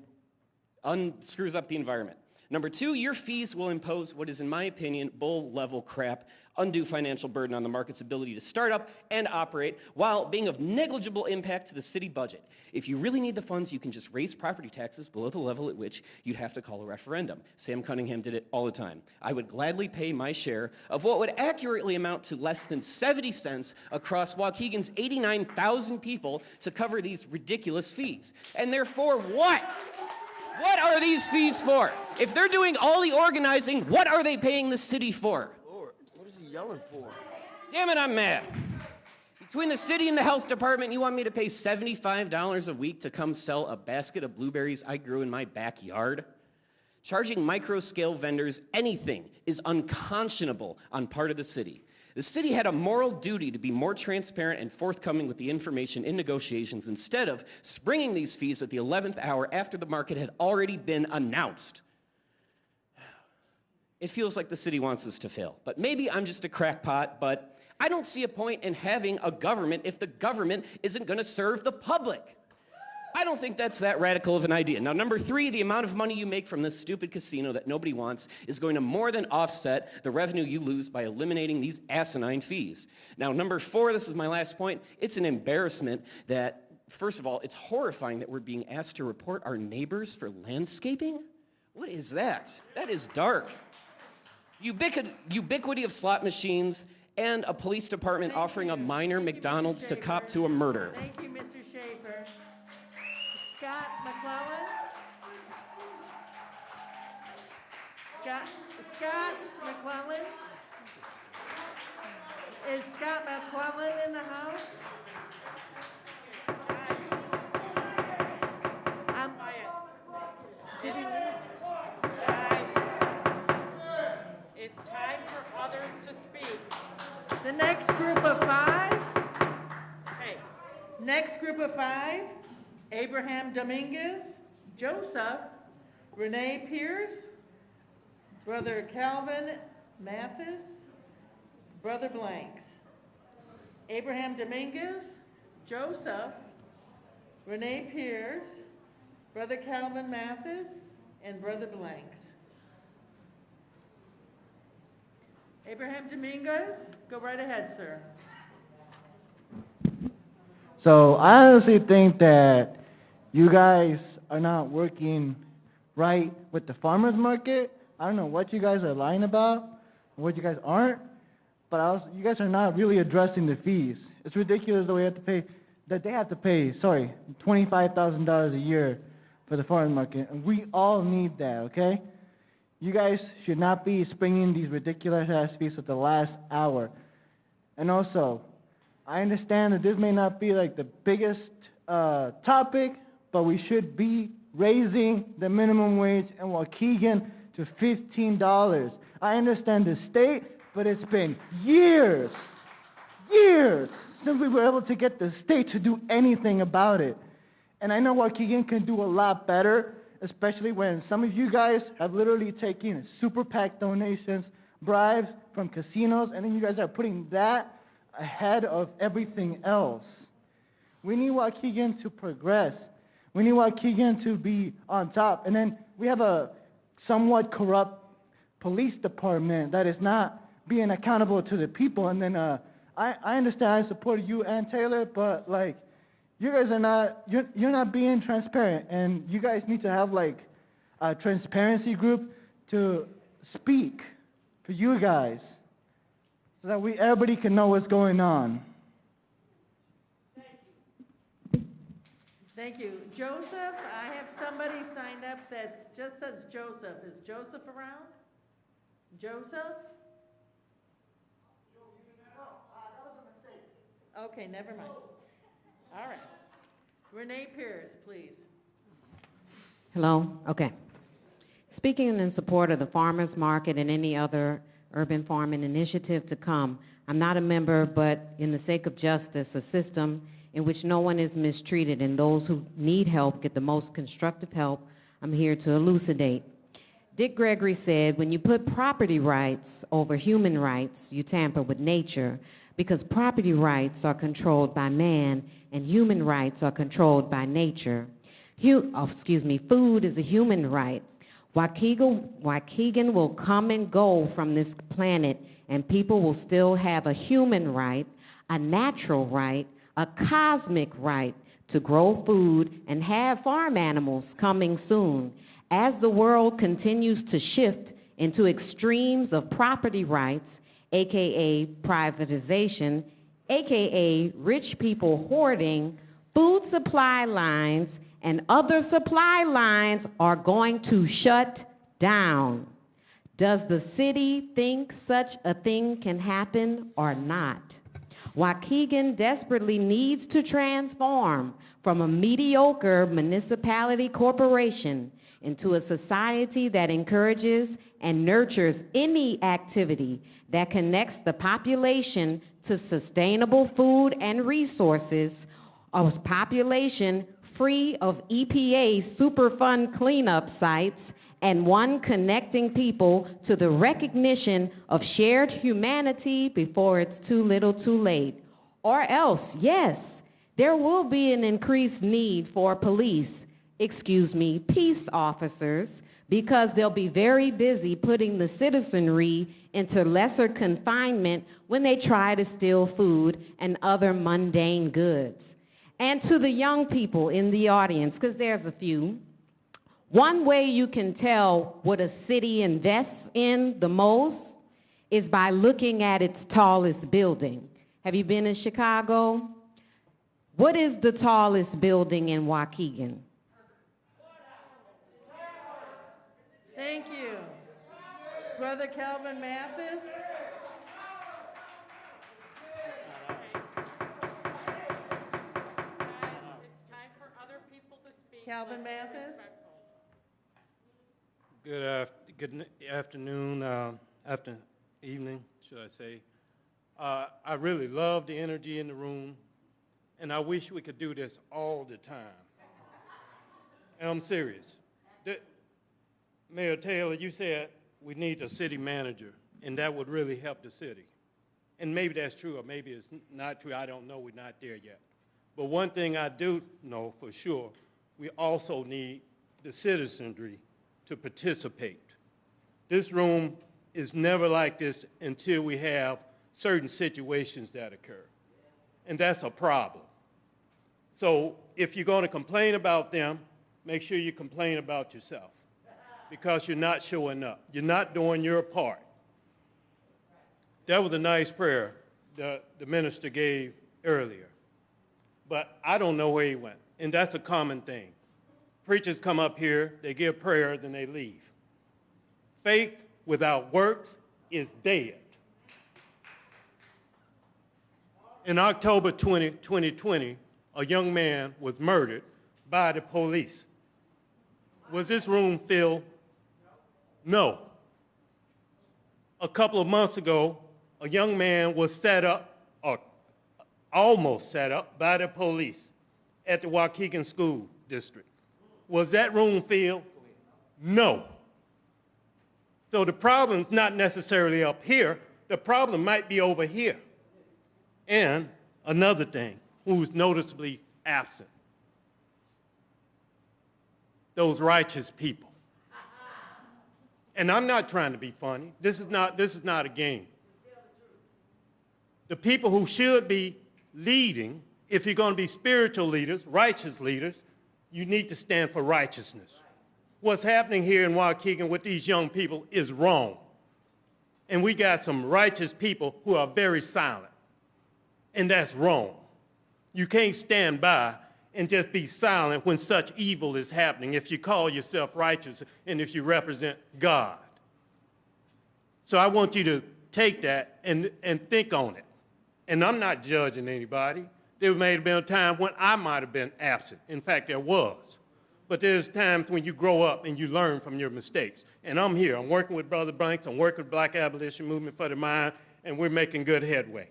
unscrews up the environment. Number 2, your fees will impose what is, in my opinion, bull-level crap, undue financial burden on the market's ability to start up and operate while being of negligible impact to the city budget. If you really need the funds, you can just raise property taxes below the level at which you'd have to call a referendum. Sam Cunningham did it all the time. I would gladly pay my share of what would accurately amount to less than 70 cents across Waukegan's 89,000 people to cover these ridiculous fees. And therefore, what? What are these fees for? If they're doing all the organizing, what are they paying the city for? Lord, what is he yelling for? Damn it, I'm mad. Between the city and the health department, you want me to pay $75 a week to come sell a basket of blueberries I grew in my backyard? Charging micro-scale vendors anything is unconscionable on part of the city. The city had a moral duty to be more transparent and forthcoming with the information in negotiations instead of springing these fees at the 11th hour after the market had already been announced. It feels like the city wants us to fail, but maybe I'm just a crackpot, but I don't see a point in having a government if the government isn't going to serve the public. I don't think that's that radical of an idea. Now, number 3, the amount of money you make from this stupid casino that nobody wants is going to more than offset the revenue you lose by eliminating these asinine fees. Now, number 4, this is my last point, it's an embarrassment that, first of all, it's horrifying that we're being asked to report our neighbors for landscaping. What is that? That is dark. Ubiquity of slot machines and a police department offering a minor McDonald's to cop to a murder. Thank you, Mr. Schaefer. Scott McClellan? Scott McClellan? Is Scott McClellan in the house? Did he leave? Guys, it's time for others to speak. The next group of 5? Hey. Next group of 5? Abraham Dominguez, Joseph, Renee Pierce, Brother Calvin Mathis, Brother Blanks. Abraham Dominguez, Joseph, Renee Pierce, Brother Calvin Mathis, and Brother Blanks. Abraham Dominguez, go right ahead, sir. So I honestly think that you guys are not working right with the farmers market. I don't know what you guys are lying about, or what you guys aren't, but you guys are not really addressing the fees. It's ridiculous that they have to pay, $25,000 a year for the farmers market, and we all need that, okay? You guys should not be springing these ridiculous ass fees at the last hour. And also, I understand that this may not be like the biggest topic, but we should be raising the minimum wage in Waukegan to $15. I understand the state, but it's been years since we were able to get the state to do anything about it. And I know Waukegan can do a lot better, especially when some of you guys have literally taken super PAC donations, bribes from casinos, and then you guys are putting that ahead of everything else. We need Waukegan to progress. We need Waukegan to be on top. And then we have a somewhat corrupt police department that is not being accountable to the people. And then I understand I support you and Taylor, but like, you guys are not, you're not being transparent, and you guys need to have like a transparency group to speak for you guys so that everybody can know what's going on. Thank you. Joseph, I have somebody signed up that just says Joseph. Is Joseph around? Joseph? Okay, never mind. All right. Renee Pierce, please. Hello? Okay. Speaking in support of the farmers market and any other urban farming initiative to come, I'm not a member, but in the sake of justice, a system in which no one is mistreated and those who need help get the most constructive help, I'm here to elucidate. Dick Gregory said, when you put property rights over human rights, you tamper with nature, because property rights are controlled by man and human rights are controlled by nature. Food is a human right. Waukegan will come and go from this planet, and people will still have a human right, a natural right, a cosmic right to grow food and have farm animals coming soon. As the world continues to shift into extremes of property rights, AKA privatization, AKA rich people hoarding, food supply lines and other supply lines are going to shut down. Does the city think such a thing can happen or not? Waukegan desperately needs to transform from a mediocre municipality corporation into a society that encourages and nurtures any activity that connects the population to sustainable food and resources, a population free of EPA Superfund cleanup sites, and one connecting people to the recognition of shared humanity before it's too little too late. Or else, yes, there will be an increased need for peace officers, because they'll be very busy putting the citizenry into lesser confinement when they try to steal food and other mundane goods. And to the young people in the audience, because there's a few, one way you can tell what a city invests in the most is by looking at its tallest building. Have you been in Chicago? What is the tallest building in Waukegan? Thank you. Brother Calvin Mathis. Calvin Mathis. Good afternoon, evening, should I say. I really love the energy in the room, and I wish we could do this all the time. And I'm serious. Mayor Taylor, you said we need a city manager, and that would really help the city. And maybe that's true, or maybe it's not true. I don't know. We're not there yet. But one thing I do know for sure, we also need the citizenry to participate. This room is never like this until we have certain situations that occur. And that's a problem. So if you're going to complain about them, make sure you complain about yourself, because you're not showing up. You're not doing your part. That was a nice prayer the minister gave earlier. But I don't know where he went. And that's a common thing. Preachers come up here, they give prayers, and they leave. Faith without works is dead. In October 2020, a young man was murdered by the police. Was this room filled? No. A couple of months ago, a young man was set up, or almost set up, by the police at the Waukegan School District. Was that room filled? No. So the problem's not necessarily up here. The problem might be over here. And another thing, who's noticeably absent, those righteous people. And I'm not trying to be funny. This is not a game. The people who should be leading, if you're going to be spiritual leaders, righteous leaders, you need to stand for righteousness. What's happening here in Waukegan with these young people is wrong. And we got some righteous people who are very silent. And that's wrong. You can't stand by and just be silent when such evil is happening if you call yourself righteous and if you represent God. So I want you to take that and think on it. And I'm not judging anybody. There may have been a time when I might have been absent. In fact, there was. But there's times when you grow up and you learn from your mistakes. And I'm here. I'm working with Brother Banks. I'm working with Black Abolition Movement for the Mind, and we're making good headway.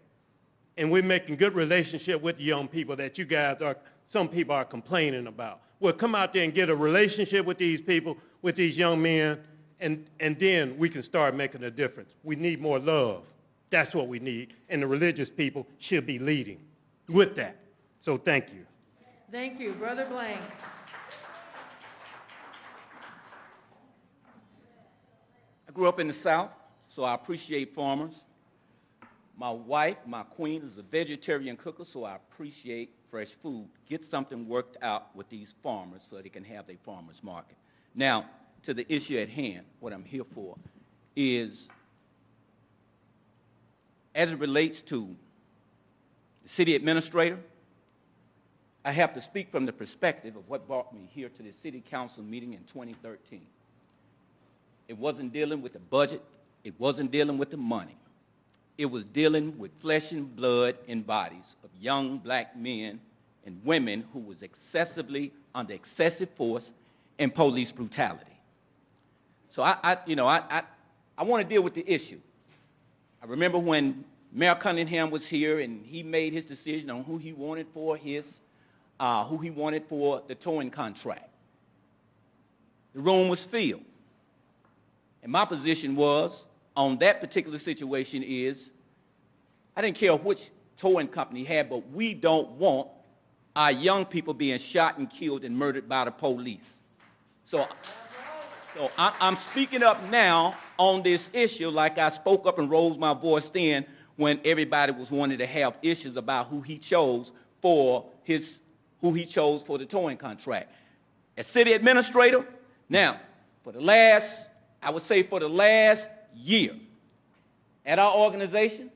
And we're making good relationship with the young people that you guys are, some people are complaining about. Well, come out there and get a relationship with these people, with these young men, and then we can start making a difference. We need more love. That's what we need. And the religious people should be leading with that. So thank you. Thank you. Brother Blanks. I grew up in the South, so I appreciate farmers. My wife, my queen, is a vegetarian cooker, so I appreciate fresh food. Get something worked out with these farmers so they can have their farmers market. Now, to the issue at hand, what I'm here for is, as it relates to the city administrator, I have to speak from the perspective of what brought me here to the city council meeting in 2013. It wasn't dealing with the budget. It wasn't dealing with the money. It was dealing with flesh and blood and bodies of young black men and women who was under excessive force and police brutality. So I want to deal with the issue. I remember when Mayor Cunningham was here and he made his decision on who he wanted for the towing contract. The room was filled. And my position was, on that particular situation is, I didn't care which towing company had, but we don't want our young people being shot and killed and murdered by the police. So I'm speaking up now on this issue like I spoke up and raised my voice then when everybody was wanting to have issues about who he chose for the towing contract. As city administrator, now, for the last year, at our organization,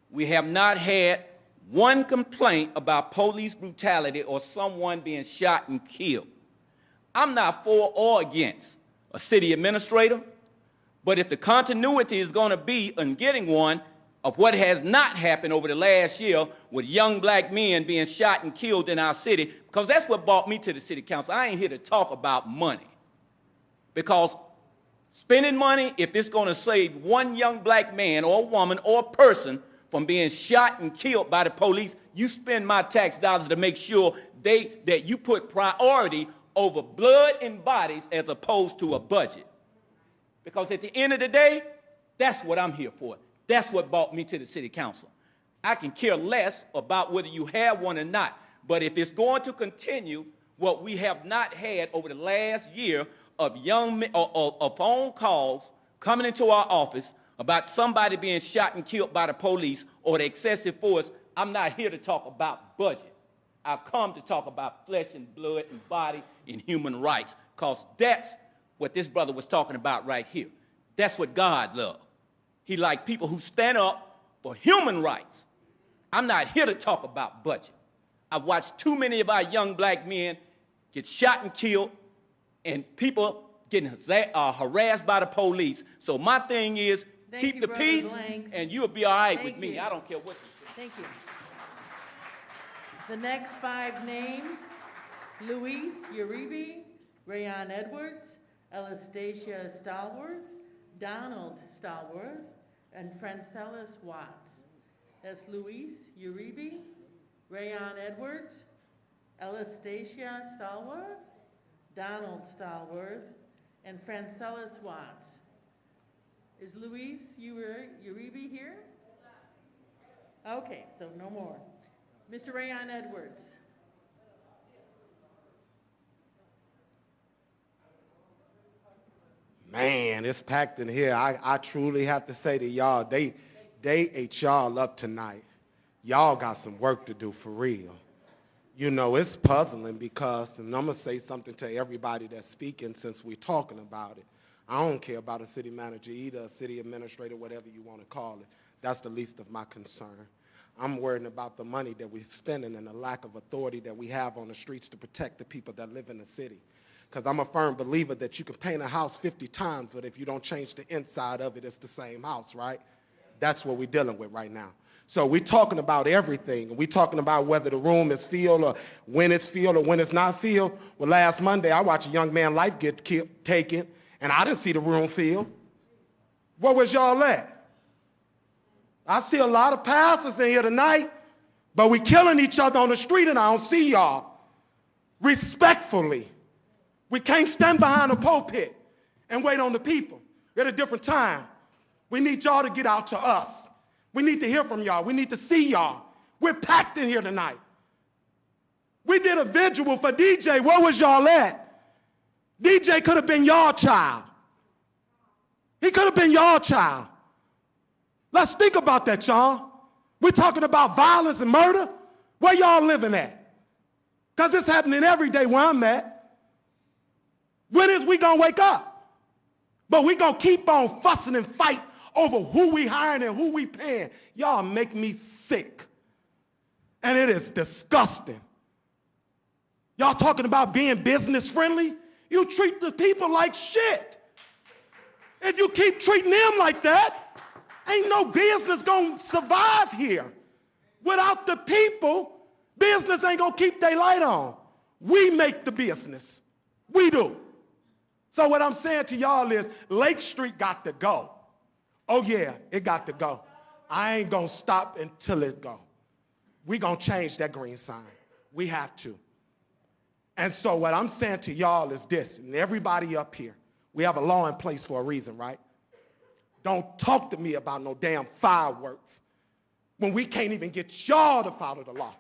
we have not had one complaint about police brutality or someone being shot and killed. I'm not for or against a city administrator, but if the continuity is going to be in getting one of what has not happened over the last year with young black men being shot and killed in our city, because that's what brought me to the city council. I ain't here to talk about money, because spending money, if it's going to save one young black man or woman or person from being shot and killed by the police, you spend my tax dollars to make sure that you put priority over blood and bodies as opposed to a budget. Because at the end of the day, that's what I'm here for. That's what brought me to the city council. I can care less about whether you have one or not, but if it's going to continue what we have not had over the last year of young men, or phone calls coming into our office about somebody being shot and killed by the police or the excessive force, I'm not here to talk about budget. I've come to talk about flesh and blood and body and human rights, because that's what this brother was talking about right here. That's what God loves. He likes people who stand up for human rights. I'm not here to talk about budget. I've watched too many of our young black men get shot and killed, and people getting harassed by the police. So my thing is, keep the peace, and you'll be all right with me. I don't care what you say. Thank you. The next 5 names: Luis Uribe, Rayon Edwards, Anastasia Stallworth, Donald Stallworth, and Francelis Watts. That's Luis Uribe, Rayon Edwards, Anastasia Stallworth, Donald Stallworth, and Francelis Watts. Is Luis Uribe here? Okay, so no more. Mr. Rayon Edwards. Man, it's packed in here. I truly have to say to y'all, they ate y'all up tonight. Y'all got some work to do for real. You know, it's puzzling because, and I'm going to say something to everybody that's speaking since we're talking about it. I don't care about a city manager either, a city administrator, whatever you want to call it. That's the least of my concern. I'm worried about the money that we're spending and the lack of authority that we have on the streets to protect the people that live in the city. Because I'm a firm believer that you can paint a house 50 times, but if you don't change the inside of it, it's the same house, right? That's what we're dealing with right now. So we're talking about everything. We're talking about whether the room is filled or when it's filled or when it's not filled. Well, last Monday, I watched a young man's life get taken, and I didn't see the room filled. Where was y'all at? I see a lot of pastors in here tonight, but we killing each other on the street, and I don't see y'all. Respectfully, we can't stand behind a pulpit and wait on the people. We're at a different time. We need y'all to get out to us. We need to hear from y'all. We need to see y'all. We're packed in here tonight. We did a vigil for DJ. Where was y'all at? DJ could have been y'all child. He could have been y'all child. Let's think about that, y'all. We're talking about violence and murder. Where y'all living at? Because it's happening every day where I'm at. When is we going to wake up? But we going to keep on fussing and fight over who we hiring and who we paying. Y'all make me sick. And it is disgusting. Y'all talking about being business friendly? You treat the people like shit. If you keep treating them like that, ain't no business gonna survive here. Without the people, business ain't gonna keep their light on. We make the business. We do. So what I'm saying to y'all is Lake Street got to go. Oh yeah, it got to go. I ain't gonna stop until it go. We gonna change that green sign. We have to. And so what I'm saying to y'all is this, and everybody up here, we have a law in place for a reason, right? Don't talk to me about no damn fireworks when we can't even get y'all to follow the law.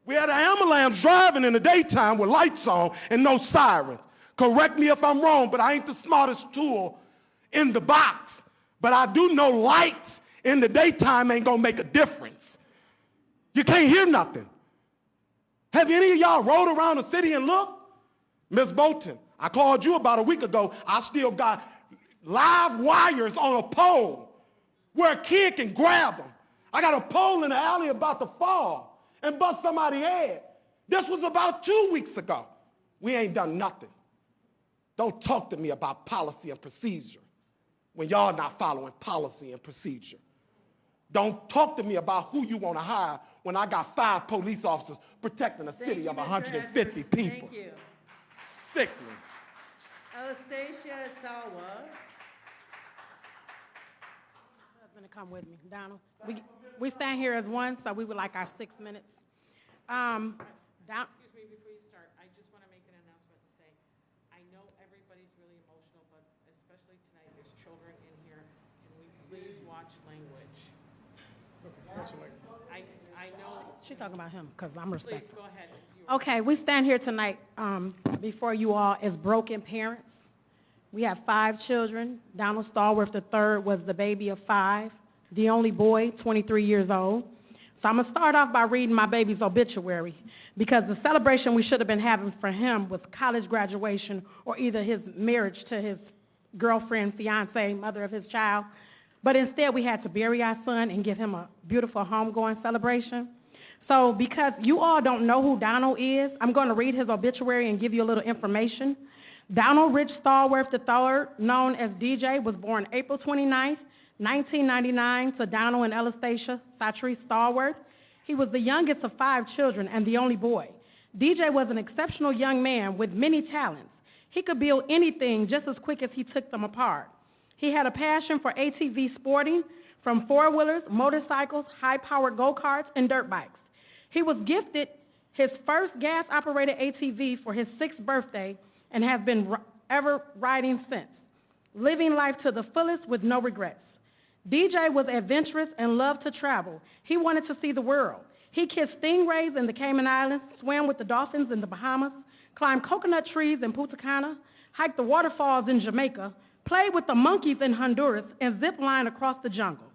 We had an ambulance driving in the daytime with lights on and no sirens. Correct me if I'm wrong, but I ain't the smartest tool in the box. But I do know lights in the daytime ain't gonna make a difference. You can't hear nothing. Have any of y'all rode around the city and looked? Ms. Bolton, I called you about a week ago. I still got live wires on a pole where a kid can grab them. I got a pole in the alley about to fall and bust somebody's head. This was about 2 weeks ago. We ain't done nothing. Don't talk to me about policy and procedure when y'all not following policy and procedure. Don't talk to me about who you want to hire when I got 5 police officers protecting a city of 150 people. Thank you. Sickening. Anastasia Stallworth. Husband to come with me, Donald. We stand here as one, so we would like our 6 minutes. Excuse me, before you start, I just want to make an announcement and say, I know everybody's really emotional, but especially tonight, there's children in here, and we please watch language. I know. She's talking about him, because I'm respectful. Please, go ahead. Okay, we stand here tonight before you all as broken parents, We have 5 children. Donald Stallworth III was the baby of 5, the only boy, 23 years old. So I'm going to start off by reading my baby's obituary, because the celebration we should have been having for him was college graduation or either his marriage to his girlfriend, fiance, mother of his child. But instead, we had to bury our son and give him a beautiful homegoing celebration. So because you all don't know who Donald is, I'm going to read his obituary and give you a little information. Donald Rich Stallworth III, known as DJ, was born April 29th, 1999 to Donald and Elastasia Satrice Stallworth. He was the youngest of 5 children and the only boy. DJ was an exceptional young man with many talents. He could build anything just as quick as he took them apart. He had a passion for ATV sporting, from 4-wheelers, motorcycles, high-powered go-karts, and dirt bikes. He was gifted his first gas-operated ATV for his 6th birthday and has been ever riding since, living life to the fullest with no regrets. DJ was adventurous and loved to travel. He wanted to see the world. He kissed stingrays in the Cayman Islands, swam with the dolphins in the Bahamas, climbed coconut trees in Punta Cana, hiked the waterfalls in Jamaica, played with the monkeys in Honduras, and zip-lined across the jungle.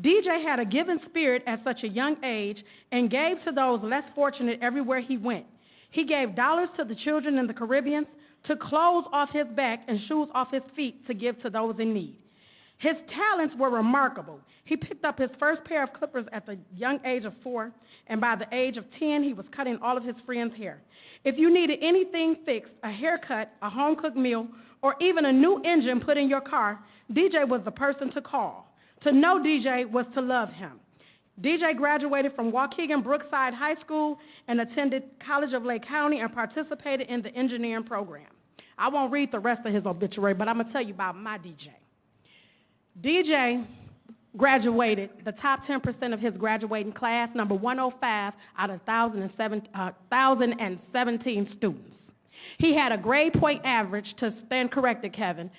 DJ had a giving spirit at such a young age and gave to those less fortunate everywhere he went. He gave dollars to the children in the Caribbean, took clothes off his back and shoes off his feet to give to those in need. His talents were remarkable. He picked up his first pair of clippers at the young age of 4, and by the age of 10, he was cutting all of his friends' hair. If you needed anything fixed, a haircut, a home-cooked meal, or even a new engine put in your car, DJ was the person to call. To know DJ was to love him. DJ graduated from Waukegan Brookside High School and attended College of Lake County and participated in the engineering program. I won't read the rest of his obituary, but I'm going to tell you about my DJ. DJ graduated the top 10% of his graduating class, number 105 out of 1,017 students. He had a grade point average, to stand corrected, Kevin,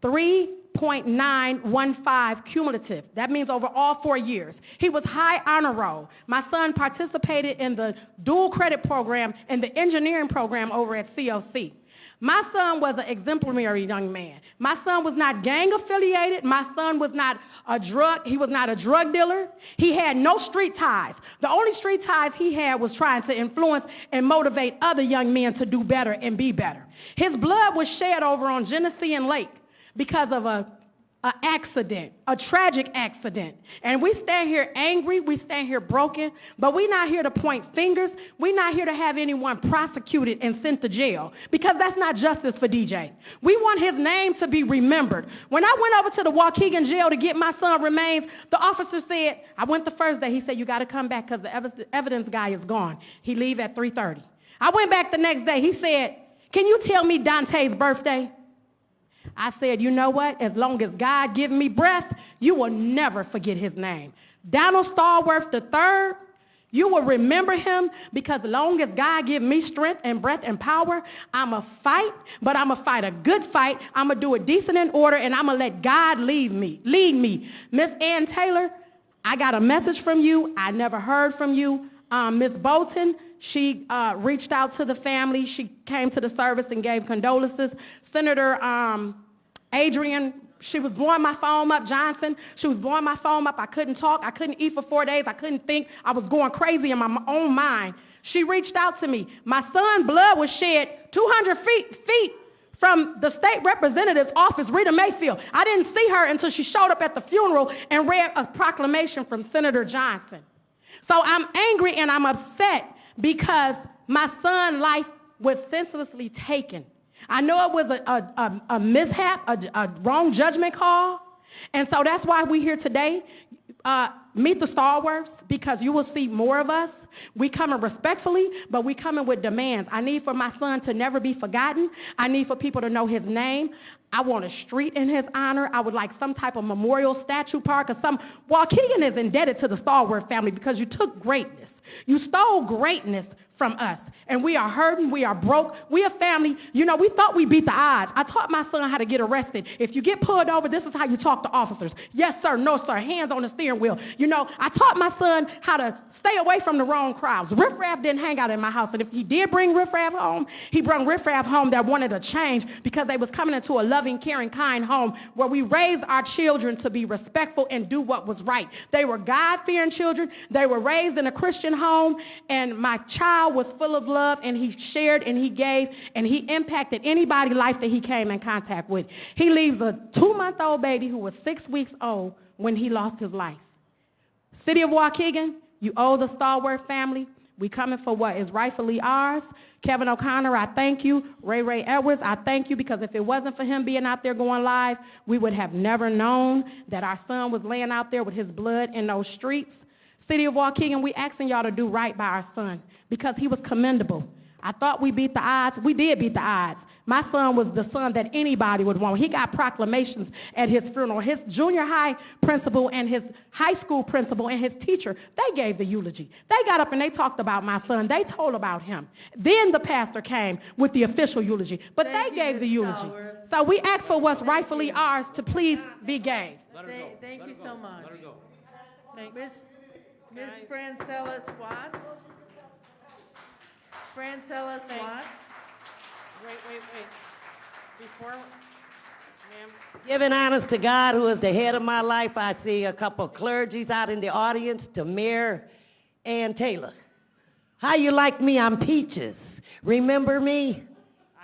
3.915 cumulative. That means over all 4 years. He was high honor roll. My son participated in the dual credit program and the engineering program over at COC. My son was an exemplary young man. My son was not gang affiliated. My son was not he was not a drug dealer. He had no street ties. The only street ties he had was trying to influence and motivate other young men to do better and be better. His blood was shed over on Genesee and Lake because of an accident, a tragic accident. And we stand here angry, we stand here broken, but we're not here to point fingers. We're not here to have anyone prosecuted and sent to jail, because that's not justice for DJ. We want his name to be remembered. When I went over to the Waukegan jail to get my son's remains, the officer said, I went the first day, he said, you got to come back because the evidence guy is gone. He leave at 3:30. I went back the next day, he said, can you tell me Dante's birthday? I said, you know what? As long as God give me breath, you will never forget his name. Donald Stallworth III, you will remember him, because as long as God give me strength and breath and power, I'm going to fight, but I'm going to fight a good fight. I'm going to do it decent in order, and I'm going to let God lead me. Miss Ann Taylor, I got a message from you. I never heard from you. Miss Bolton, she reached out to the family. She came to the service and gave condolences. Senator Adrian, she was blowing my phone up. Johnson, she was blowing my phone up. I couldn't talk. I couldn't eat for 4 days. I couldn't think. I was going crazy in my own mind. She reached out to me. My son's blood was shed 200 feet from the state representative's office, Rita Mayfield. I didn't see her until she showed up at the funeral and read a proclamation from Senator Johnson. So I'm angry and I'm upset because my son's life was senselessly taken. I know it was a mishap, a wrong judgment call, and so that's why we're here today. Meet the Stallworths, because you will see more of us. We coming respectfully, but we coming with demands. I need for my son to never be forgotten. I need for people to know his name. I want a street in his honor. I would like some type of memorial statue park or some. Waukegan is indebted to the Stallworth family because you took greatness. You stole greatness from us, and we are hurting, we are broke, we a family. You know, we thought we beat the odds. I taught my son how to get arrested. If you get pulled over, this is how you talk to officers. Yes, sir, no, sir, hands on the steering wheel. You know, I taught my son how to stay away from the wrong crowds. Riffraff didn't hang out in my house, and if he did bring riffraff home, he brought riffraff home that wanted to change because they was coming into a loving, caring, kind home where we raised our children to be respectful and do what was right. They were God-fearing children. They were raised in a Christian home, and my child was full of love, and he shared and he gave, and he impacted anybody's life that he came in contact with. He leaves a 2-month-old baby who was 6 weeks old when he lost his life. City of Waukegan, you owe the Stalwart family. We coming for what is rightfully ours. Kevin O'Connor, I thank you. Ray Edwards, I thank you, because if it wasn't for him being out there going live, we would have never known that our son was laying out there with his blood in those streets. City of Waukegan, we asking y'all to do right by our son because he was commendable. I thought we beat the odds. We did beat the odds. My son was the son that anybody would want. He got proclamations at his funeral. His junior high principal and his high school principal and his teacher, they gave the eulogy. They got up and they talked about my son. They told about him. Then the pastor came with the official eulogy, but they gave the eulogy. So we ask for what's rightfully ours to please be gave. Thank you so much. Ms. Francelis Watts. Francelis Watts. Wait. Before, ma'am. Giving honors to God, who is the head of my life, I see a couple of clergies out in the audience, to Mayor Ann Taylor. How you like me? I'm Peaches. Remember me?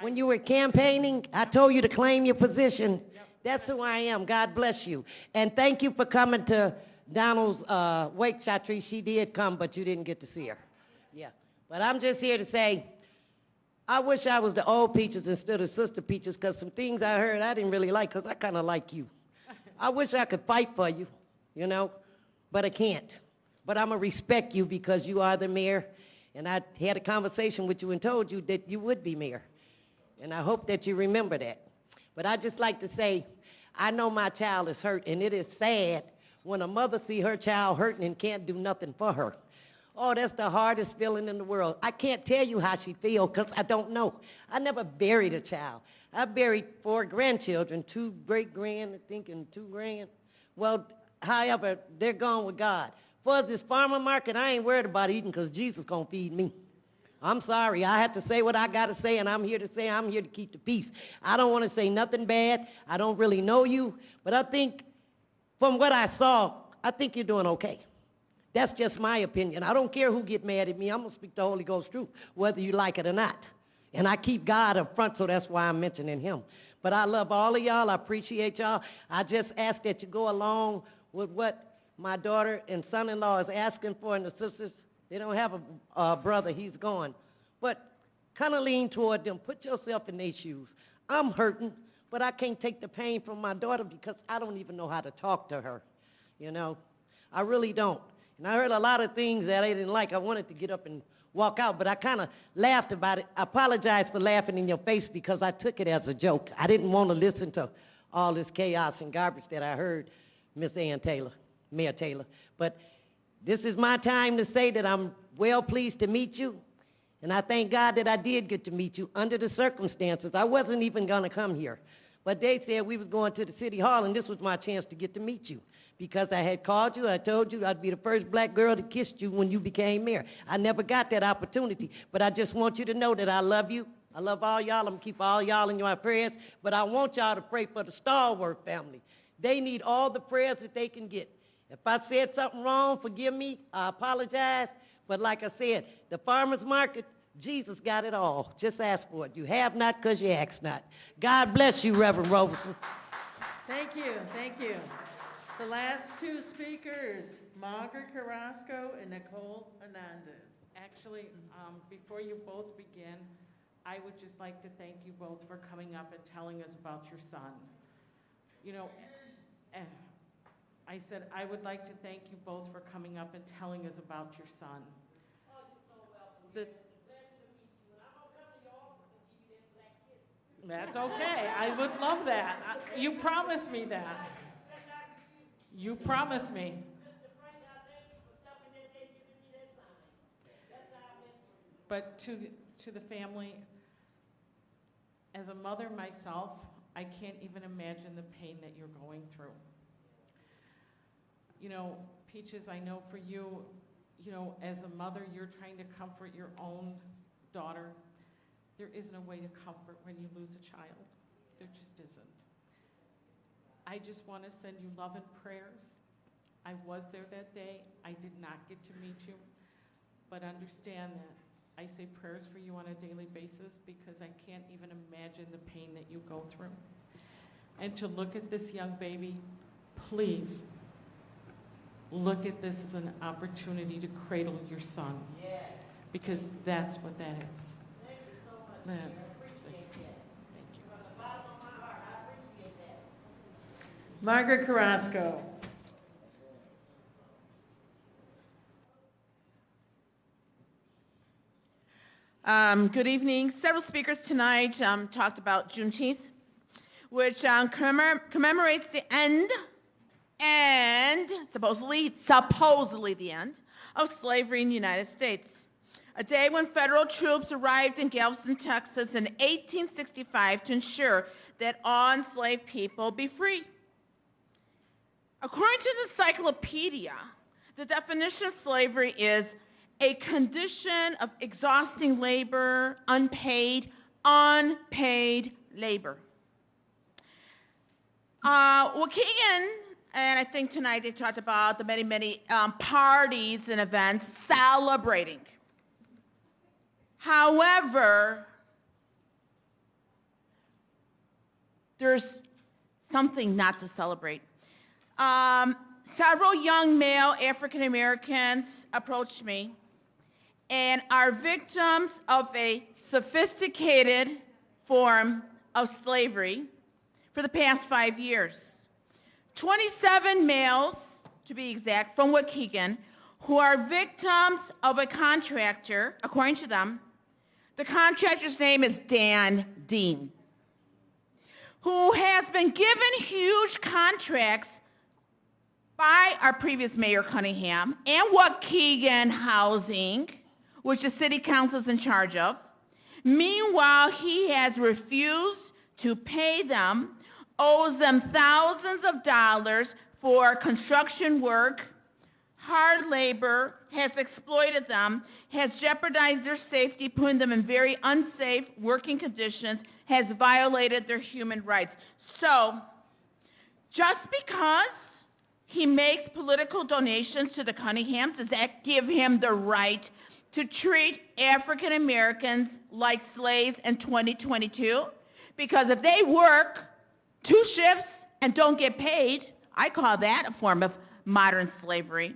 When you were campaigning, I told you to claim your position. That's who I am. God bless you. And thank you for coming to Donald's wake, Chatri. She did come, but you didn't get to see her. Yeah. But I'm just here to say, I wish I was the old Peaches instead of Sister Peaches, because some things I heard I didn't really like, because I kind of like you. I wish I could fight for you, you know, but I can't. But I'm going to respect you because you are the mayor, and I had a conversation with you and told you that you would be mayor. And I hope that you remember that. But I just like to say, I know my child is hurt, and it is sad when a mother sees her child hurting and can't do nothing for her. Oh, that's the hardest feeling in the world. I can't tell you how she feels because I don't know. I never buried a child. I buried 4 grandchildren, 2 great-grand, I think, and 2 grand. Well, however, they're gone with God. For us, this farmer market, I ain't worried about eating because Jesus going to feed me. I'm sorry. I have to say what I got to say, and I'm here to say I'm here to keep the peace. I don't want to say nothing bad. I don't really know you, but I think from what I saw, I think you're doing okay. That's just my opinion. I don't care who get mad at me. I'm going to speak the Holy Ghost truth, whether you like it or not. And I keep God up front, so that's why I'm mentioning him. But I love all of y'all. I appreciate y'all. I just ask that you go along with what my daughter and son-in-law is asking for, and the sisters, they don't have a brother. He's gone. But kind of lean toward them. Put yourself in their shoes. I'm hurting, but I can't take the pain from my daughter because I don't even know how to talk to her. You know, I really don't. And I heard a lot of things that I didn't like. I wanted to get up and walk out, but I kind of laughed about it. I apologize for laughing in your face because I took it as a joke. I didn't want to listen to all this chaos and garbage that I heard, Miss Ann Taylor, Mayor Taylor. But this is my time to say that I'm well pleased to meet you, and I thank God that I did get to meet you under the circumstances. I wasn't even going to come here, but they said we was going to the city hall, and this was my chance to get to meet you. Because I had called you, I told you I'd be the first black girl that kissed you when you became mayor. I never got that opportunity, but I just want you to know that I love you. I love all y'all. I'm going to keep all y'all in your prayers, but I want y'all to pray for the Stalwart family. They need all the prayers that they can get. If I said something wrong, forgive me. I apologize, but like I said, the farmer's market, Jesus got it all. Just ask for it. You have not because you ask not. God bless you, Reverend Roberson. Thank you. Thank you. The last 2 speakers, Margaret Carrasco and Nicole Hernandez. Actually, before you both begin, I would just like to thank you both for coming up and telling us about your son. You know, I said I would like to thank you both for coming up and telling us about your son. That's okay. I would love that. You promised me that. You promised me. But to the family, as a mother myself, I can't even imagine the pain that you're going through. You know, Peaches, I know for you, you know, as a mother, you're trying to comfort your own daughter. There isn't a way to comfort when you lose a child. There just isn't. I just want to send you love and prayers. I was there that day. I did not get to meet you, but understand that I say prayers for you on a daily basis because I can't even imagine the pain that you go through. And to look at this young baby, please look at this as an opportunity to cradle your son. Yes. Because that's what that is. Thank you so much. I appreciate that. Thank you. From the bottom of my heart, I appreciate that. Margaret Carrasco. Good evening. Several speakers tonight talked about Juneteenth, which commemorates the end and supposedly the end of slavery in the United States. A day when federal troops arrived in Galveston, Texas in 1865 to ensure that all enslaved people be free. According to the encyclopedia, the definition of slavery is a condition of exhausting labor, unpaid labor. Waukegan, and I think tonight they talked about the many parties and events celebrating. However, there's something not to celebrate. Several young male African Americans approached me and are victims of a sophisticated form of slavery for the past 5 years. 27 males, to be exact, from Waukegan, who are victims of a contractor, according to them. The contractor's name is Dan Dean, who has been given huge contracts by our previous Mayor Cunningham and Waukegan Housing, which the city council is in charge of. Meanwhile, he has refused to pay them, owes them thousands of dollars for construction work, hard labor, has exploited them, has jeopardized their safety, putting them in very unsafe working conditions, has violated their human rights. So, just because he makes political donations to the Cunninghams, does that give him the right to treat African Americans like slaves in 2022? Because if they work 2 shifts and don't get paid, I call that a form of modern slavery.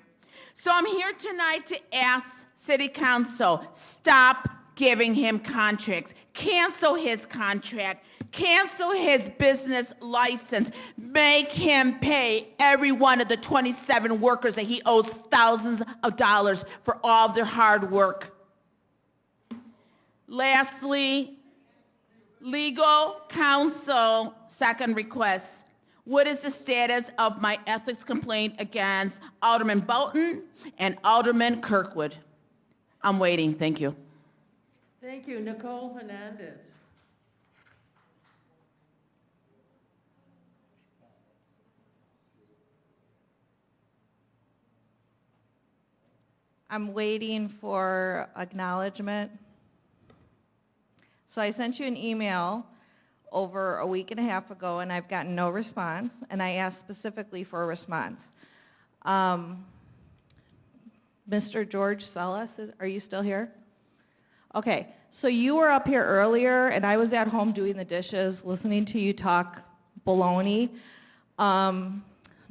So I'm here tonight to ask City Council, stop giving him contracts. Cancel his contract. Cancel his business license. Make him pay every one of the 27 workers that he owes thousands of dollars for all of their hard work. Lastly, legal counsel, second request. What is the status of my ethics complaint against Alderman Bolton and Alderman Kirkwood? I'm waiting. Thank you. Thank you. Nicole Hernandez. I'm waiting for acknowledgement. So I sent you an email over a week and a half ago, and I've gotten no response, and I asked specifically for a response. Mr. George Sellis, are you still here? Okay, so you were up here earlier, and I was at home doing the dishes, listening to you talk baloney.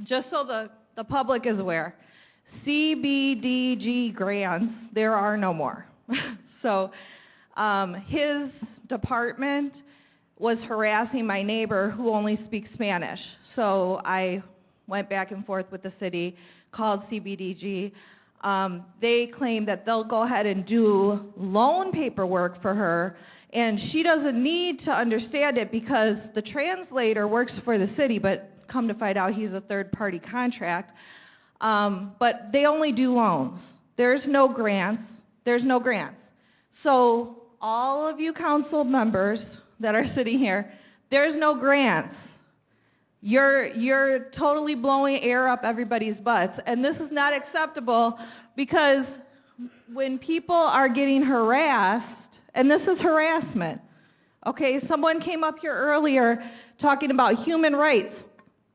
Just so the public is aware, CBDG grants, there are no more. So his department was harassing my neighbor who only speaks Spanish. So I went back and forth with the city, called CBDG. They claim that they'll go ahead and do loan paperwork for her, and she doesn't need to understand it because the translator works for the city, but come to find out he's a third-party contract. But they only do loans. There's no grants. There's no grants. So all of you council members that are sitting here, there's no grants. You're totally blowing air up everybody's butts. And this is not acceptable because when people are getting harassed, and this is harassment, okay, someone came up here earlier talking about human rights.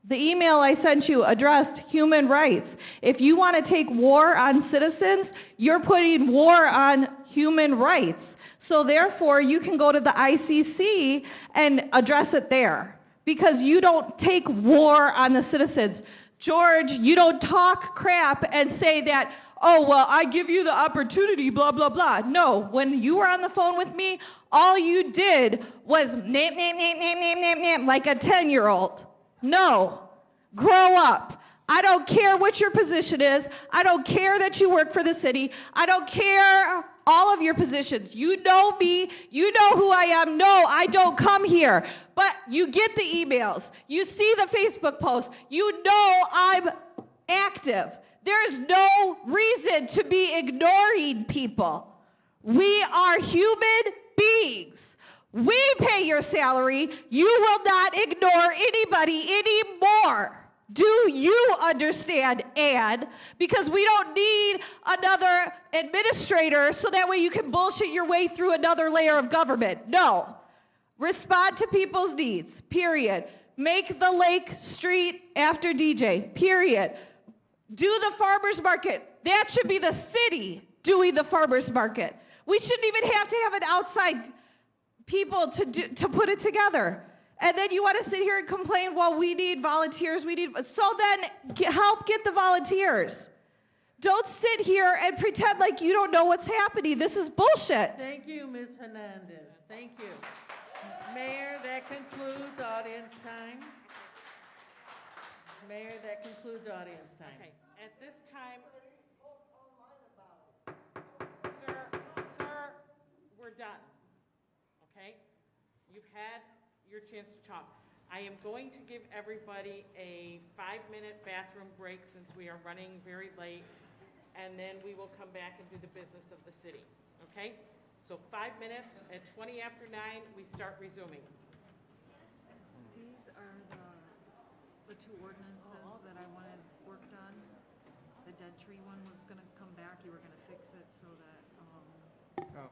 The email I sent you addressed human rights. If you want to take war on citizens, you're putting war on human rights. So therefore, you can go to the ICC and address it there because you don't take war on the citizens. George, you don't talk crap and say that, oh, well, I give you the opportunity, blah, blah, blah. No, when you were on the phone with me, all you did was name, like a 10-year-old. No, grow up. I don't care what your position is. I don't care that you work for the city. I don't care all of your positions. You know me. You know who I am. No, I don't come here. But you get the emails. You see the Facebook posts. You know I'm active. There's no reason to be ignoring people. We are human beings. We pay your salary. You will not ignore anybody anymore. Do you understand, Ann? Because we don't need another administrator so that way you can bullshit your way through another layer of government. No. Respond to people's needs, period. Make the Lake Street after DJ, period. Do the farmer's market. That should be the city doing the farmer's market. We shouldn't even have to have an outside people to put it together. And then you want to sit here and complain, well, we need volunteers, so then help get the volunteers. Don't sit here and pretend like you don't know what's happening. This is bullshit. Thank you, Ms. Hernandez. Thank you. Mayor, that concludes audience time. Mayor, that concludes audience time. Okay, at this time, sir, we're done, okay? You've had your chance to talk. I am going to give everybody a 5-minute bathroom break since we are running very late, and then we will come back and do the business of the city, okay? So 5 minutes, at 20 after 9, we start resuming. These are the two ordinances that I wanted worked on. The dead tree one was gonna come back, you were gonna fix it so that, Oh.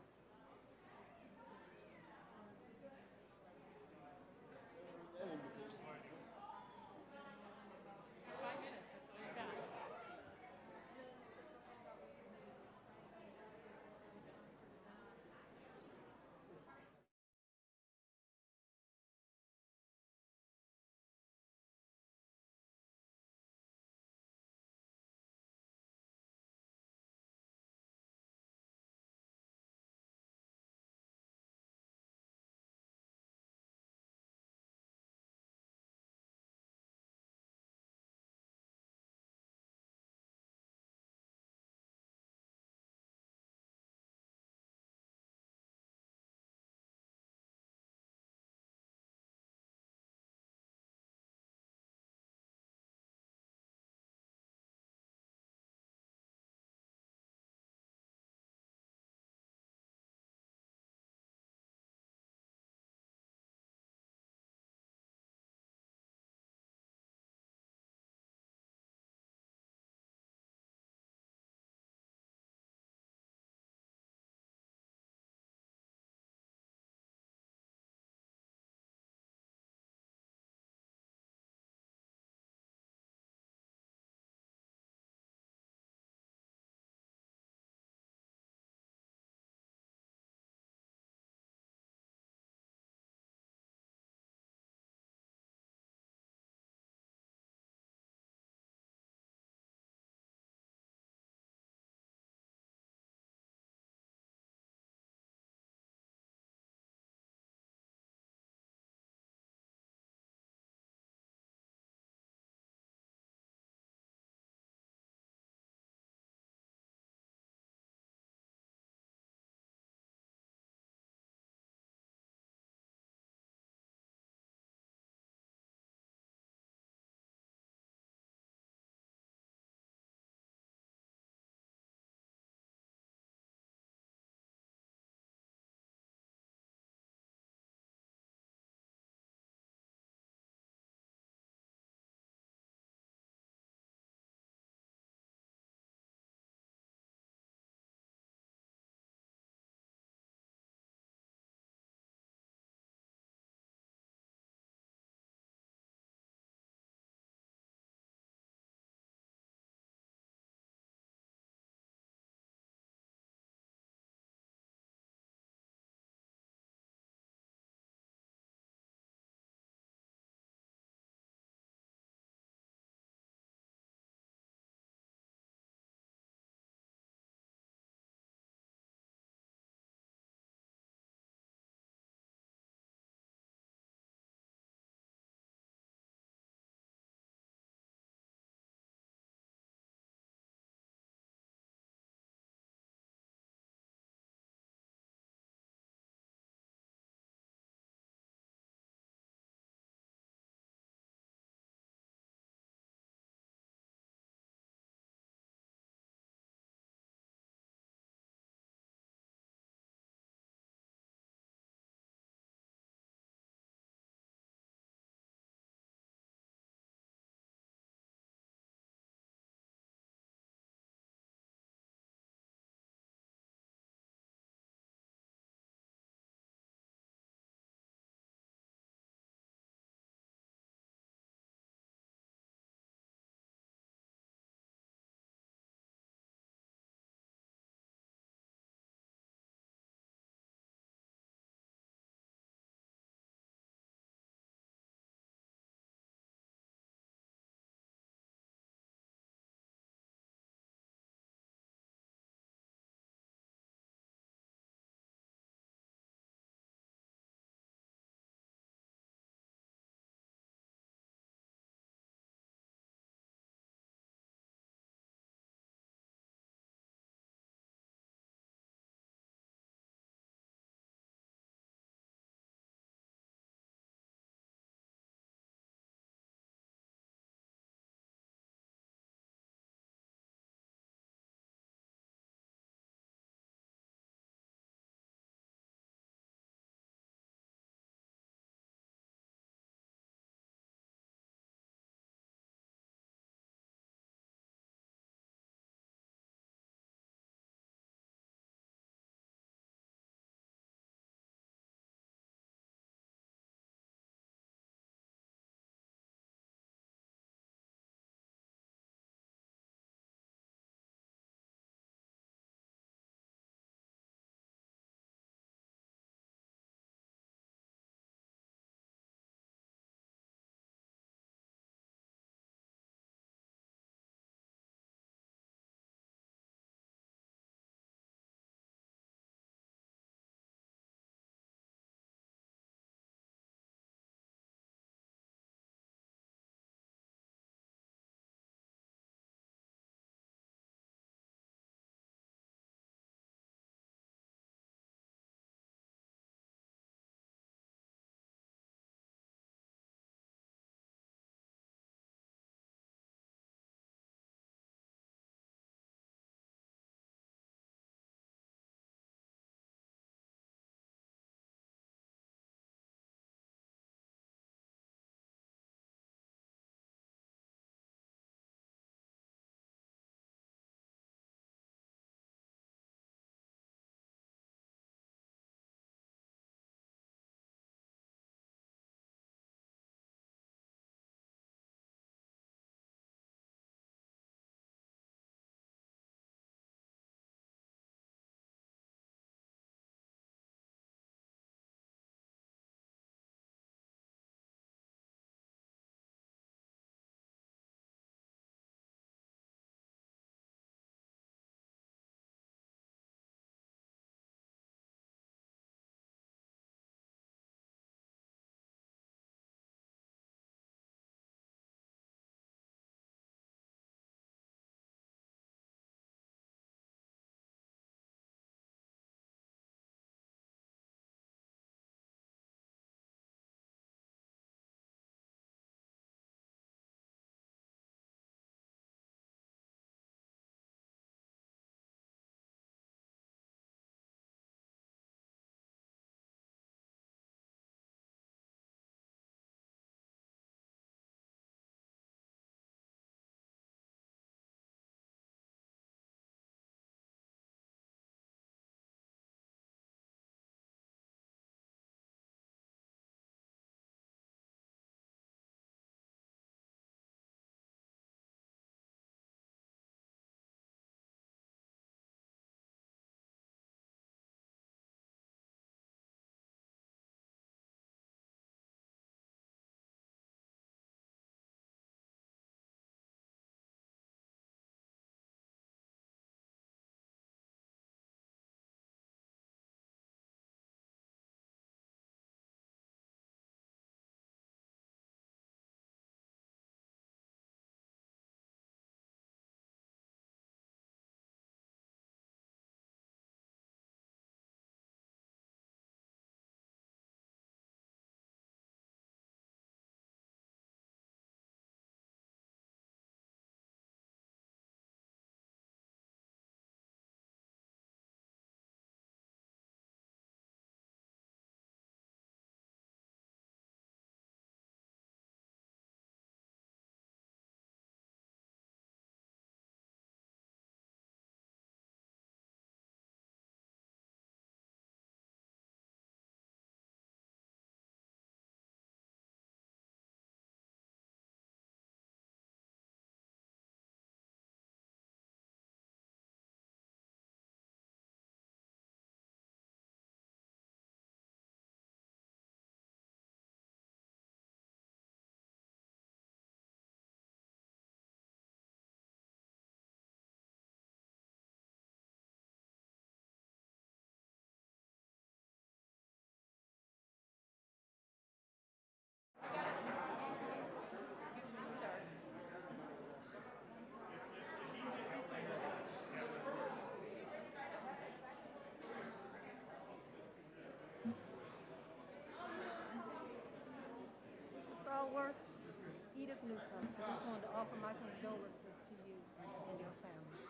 Newsom. I just wanted to offer my condolences to you and your family.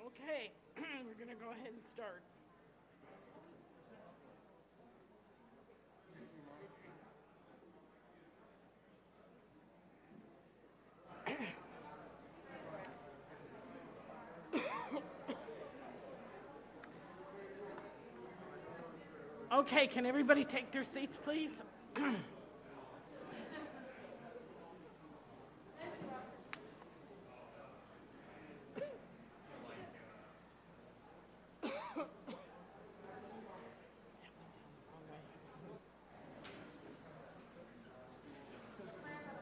Okay, we're going to go ahead and start. Okay, can everybody take their seats, please?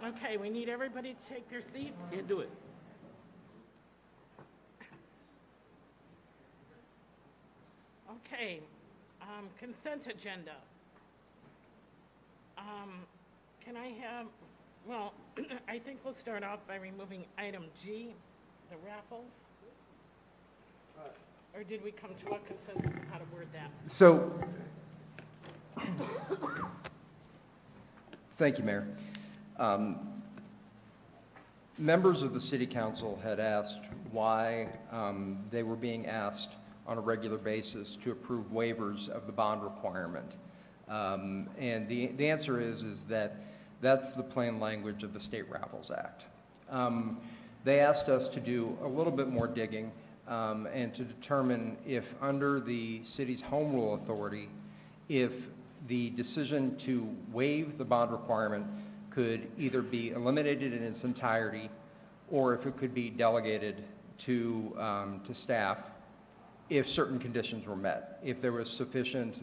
Okay, we need everybody to take their seats. Yeah, do it. Okay, consent agenda. Can I have, well, I think we'll start off by removing item G, the raffles. Or did we come to a consensus of how to word that? So, thank you, Mayor. Members of the City Council had asked why they were being asked on a regular basis to approve waivers of the bond requirement. And the answer is that that's the plain language of the State Raffles Act. They asked us to do a little bit more digging and to determine if under the city's home rule authority, if the decision to waive the bond requirement could either be eliminated in its entirety or if it could be delegated to staff if certain conditions were met. If there was sufficient,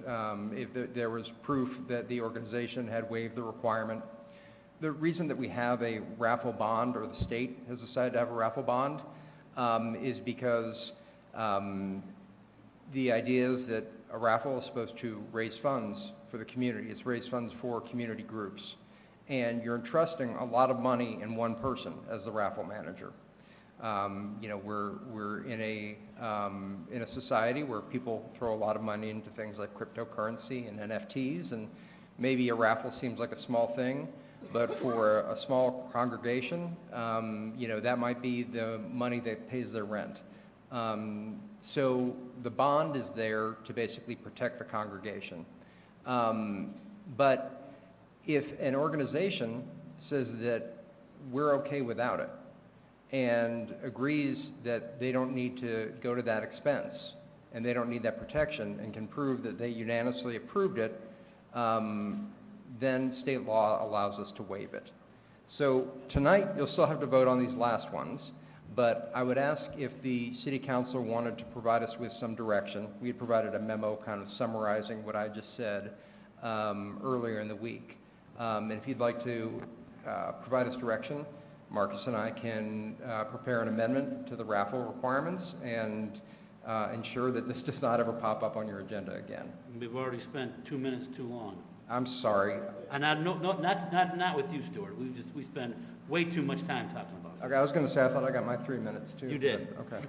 if there was proof that the organization had waived the requirement. The reason that we have a raffle bond, or the state has decided to have a raffle bond, is because the idea is that a raffle is supposed to raise funds for the community. It's raise funds for community groups. And you're entrusting a lot of money in one person as the raffle manager. You know, we're in a society where people throw a lot of money into things like cryptocurrency and NFTs, and maybe a raffle seems like a small thing, but for a small congregation, you know, that might be the money that pays their rent. So the bond is there to basically protect the congregation. But if an organization says that we're okay without it and agrees that they don't need to go to that expense and they don't need that protection and can prove that they unanimously approved it, then state law allows us to waive it. So tonight, you'll still have to vote on these last ones, but I would ask if the City Council wanted to provide us with some direction. We had provided a memo kind of summarizing what I just said earlier in the week. And if you'd like to provide us direction, Marcus and I can prepare an amendment to the raffle requirements and ensure that this does not ever pop up on your agenda again. We've already spent 2 minutes too long. I'm sorry. And not with you, Stuart. We spent way too much time talking about it. Okay, I was going to say I thought I got my 3 minutes too. You did. Okay.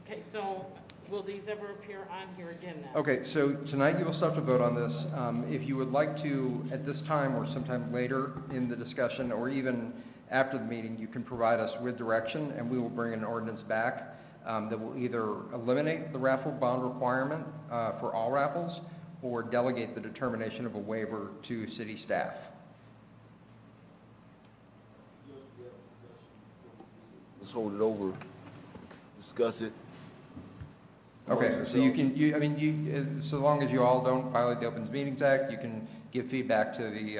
Okay, so will these ever appear on here again then? Okay, so tonight you will still have to vote on this. If you would like to, at this time or sometime later in the discussion or even after the meeting, you can provide us with direction and we will bring an ordinance back that will either eliminate the raffle bond requirement for all raffles or delegate the determination of a waiver to city staff. Let's hold it over, discuss it. Okay, so you can, so long as you all don't violate the Open Meetings Act, you can give feedback to the,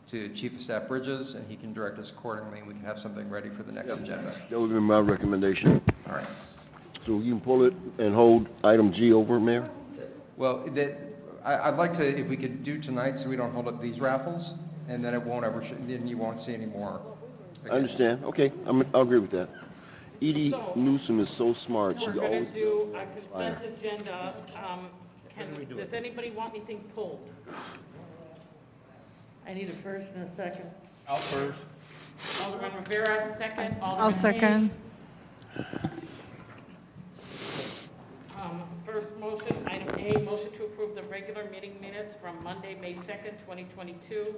to Chief of Staff Bridges, and he can direct us accordingly, and we can have something ready for the next agenda. That would be my recommendation. All right. So you can pull it and hold item G over, Mayor? Well, I'd like to, if we could do tonight so we don't hold up these raffles, and then it won't ever, then you won't see any more. I understand. Okay, I'll agree with that. Edie Newsom is so smart. She We're always. going to do a consent agenda. Does anybody want anything pulled? I need a first and a second. I'll first. Alderman Rivera, second. I'll Alderman second. Hayes. motion, item A, motion to approve the regular meeting minutes from Monday, May 2nd, 2022.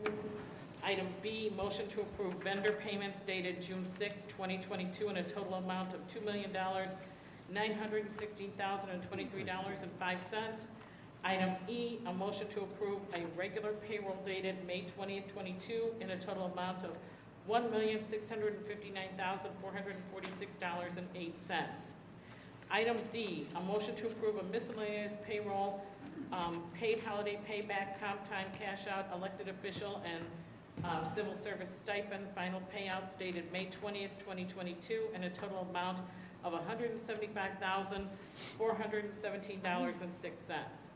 Item B, motion to approve vendor payments dated June 6, 2022 in a total amount of $2,916,023.05. Item E, a motion to approve a regular payroll dated May 20th, 22 in a total amount of $1,659,446.08. Item D, a motion to approve a miscellaneous payroll, paid holiday payback, comp time, cash out, elected official, and civil service stipend final payouts dated May 20th, 2022 in a total amount of $175,417.06.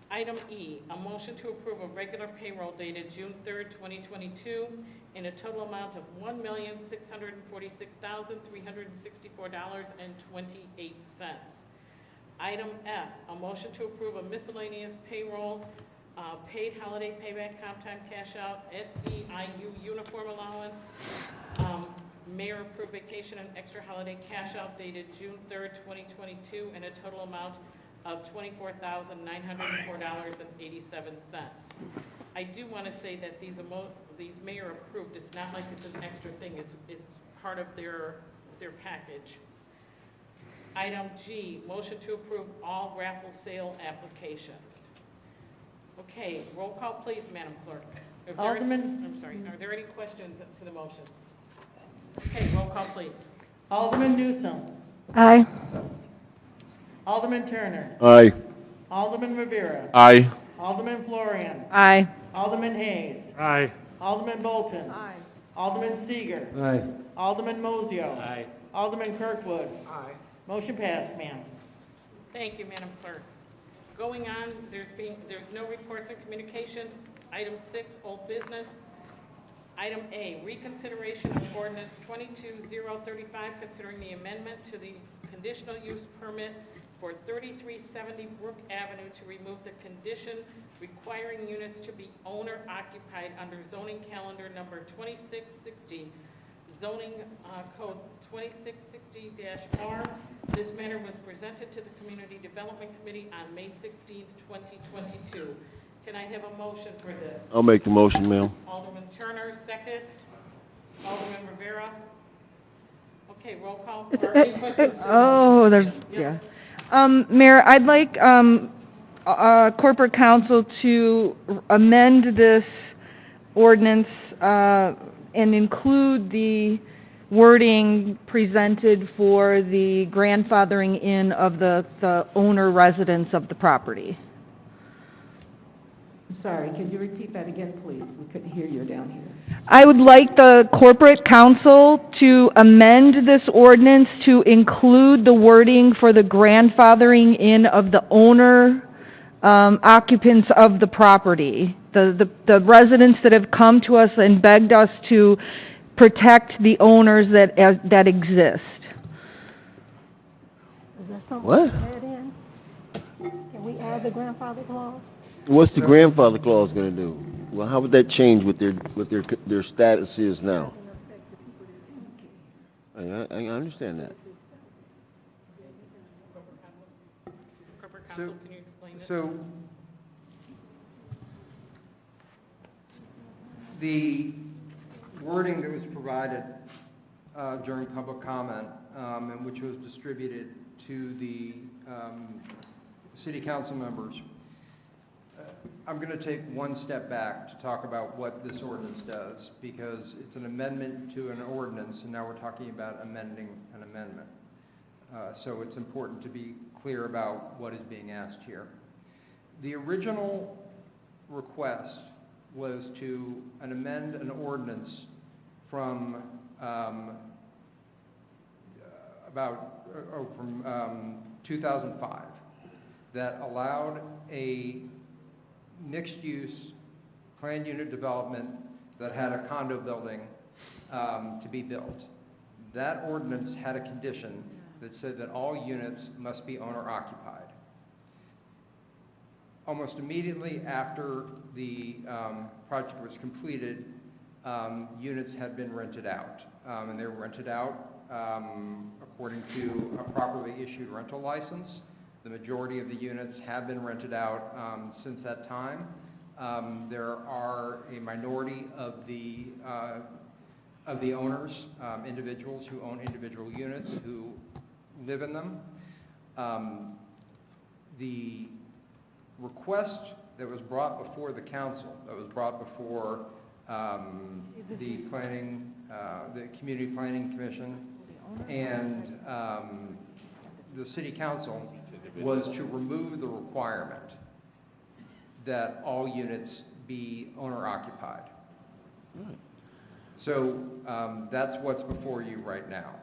Item E, a motion to approve a regular payroll dated June 3rd, 2022 in a total amount of $1,646,364.28. Item F, a motion to approve a miscellaneous payroll, paid holiday payback, comp time cash out, SEIU uniform allowance, mayor approved vacation and extra holiday cash out dated June 3rd, 2022 in a total amount of $24,904.87. I do want to say that these mayor approved, it's not like it's an extra thing, it's part of their package. Item G, motion to approve all raffle sale applications. Okay, roll call please, Madam Clerk. Are there any questions to the motions? Okay, roll call please. Alderman Newsom. Aye. Alderman Turner. Aye. Alderman Rivera. Aye. Alderman Florian. Aye. Alderman Hayes. Aye. Alderman Bolton. Aye. Alderman Seager. Aye. Alderman Mozio. Aye. Alderman Kirkwood. Aye. Motion passed, ma'am. Thank you, Madam Clerk. Going on, there's no reports and communications. Item 6, old business. Item A, reconsideration of ordinance 22035, considering the amendment to the conditional use permit for 3370 Brook Avenue to remove the condition requiring units to be owner occupied under zoning calendar number 2660, zoning code 2660-R. This matter was presented to the Community Development Committee on May 16th, 2022. Can I have a motion for this? I'll make the motion, ma'am. Alderman Turner, second. Alderman Rivera. Okay, roll call. Or any questions? Yeah. Mayor, I'd like corporate counsel to amend this ordinance and include the wording presented for the grandfathering in of the owner residence of the property. I'm sorry, can you repeat that again, please? We couldn't hear you down here. I would like the corporate counsel to amend this ordinance to include the wording for the grandfathering in of the owner occupants of the property, the residents that have come to us and begged us to protect the owners that exist. Is that something What? to add in? Can we add the grandfather clause? What's the grandfather clause going to do? Well, how would that change what their status is now? I understand that. Corporate counsel, can you explain this? So the wording that was provided during public comment and which was distributed to the city council members, I'm going to take one step back to talk about what this ordinance does, because it's an amendment to an ordinance, and now we're talking about amending an amendment. So it's important to be clear about what is being asked here. The original request was to amend an ordinance from 2005 that allowed a mixed-use planned unit development that had a condo building to be built. That ordinance had a condition that said that all units must be owner-occupied. Almost immediately after the project was completed, units had been rented out, and they were rented out according to a properly issued rental license The majority of the units have been rented out since that time. There are a minority of the owners, individuals who own individual units who live in them. The request that was brought before the council, that was brought before the planning, the Community Planning Commission, and the City Council, was to remove the requirement that all units be owner-occupied. So that's what's before you right now.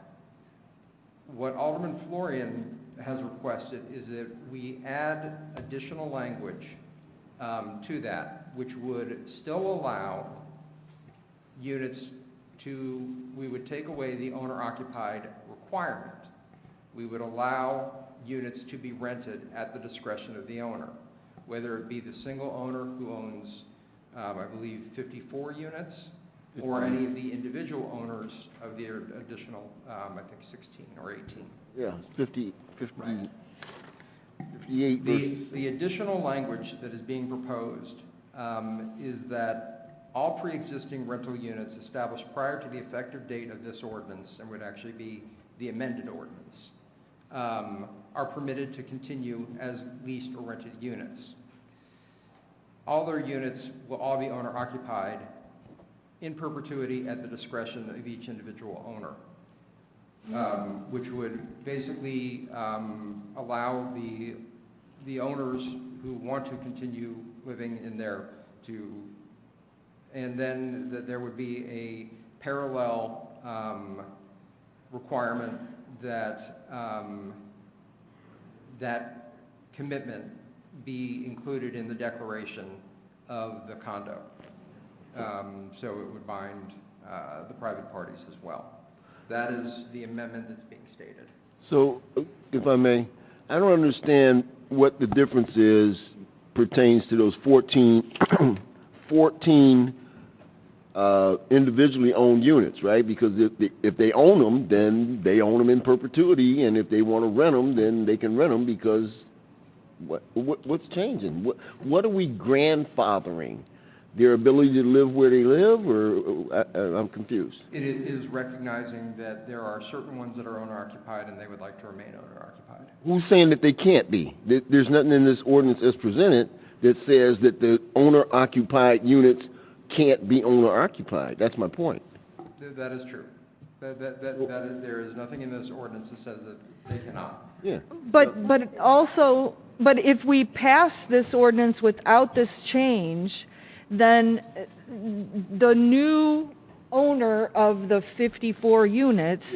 What Alderman Florian has requested is that we add additional language to that, which would still allow units to, we would take away the owner-occupied requirement. We would allow units to be rented at the discretion of the owner, whether it be the single owner who owns, I believe, 54 units, or any of the individual owners of the additional, I think, 16 or 18. Yeah, 58. The additional language that is being proposed is that all pre-existing rental units established prior to the effective date of this ordinance, and would actually be the amended ordinance, are permitted to continue as leased or rented units. All their units will all be owner-occupied in perpetuity at the discretion of each individual owner, which would basically allow the owners who want to continue living in there to, and then that there would be a parallel requirement that that commitment be included in the declaration of the condo. So it would bind the private parties as well. That is the amendment that's being stated. So, if I may, I don't understand what the difference is pertains to those 14 individually owned units, right? Because if they own them, then they own them in perpetuity, and if they want to rent them, then they can rent them because what's changing? What are we grandfathering? Their ability to live where they live, or I'm confused. It is recognizing that there are certain ones that are owner-occupied and they would like to remain owner-occupied. Who's saying that they can't be? There's nothing in this ordinance as presented that says that the owner-occupied units can't be owner-occupied. That's my point. That is true. There is nothing in this ordinance that says that they cannot. Yeah. But if we pass this ordinance without this change, then the new owner of the 54 units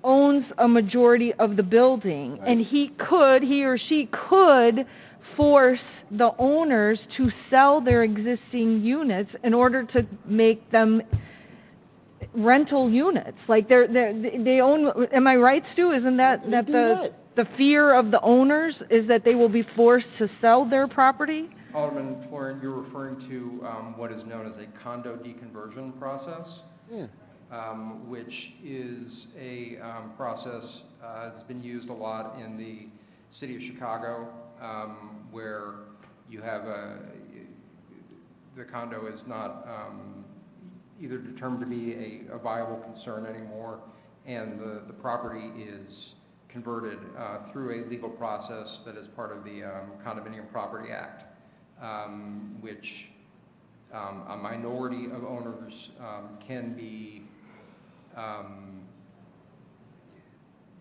owns a majority of the building, and he or she could force the owners to sell their existing units in order to make them rental units. Like they own, am I right, Stu? Isn't that the fear of the owners is that they will be forced to sell their property? Alderman Florian, you're referring to what is known as a condo deconversion process, which is a process that's been used a lot in the city of Chicago, where you have the condo is not either determined to be a viable concern anymore, and the property is converted through a legal process that is part of the Condominium Property Act. Which a minority of owners can be,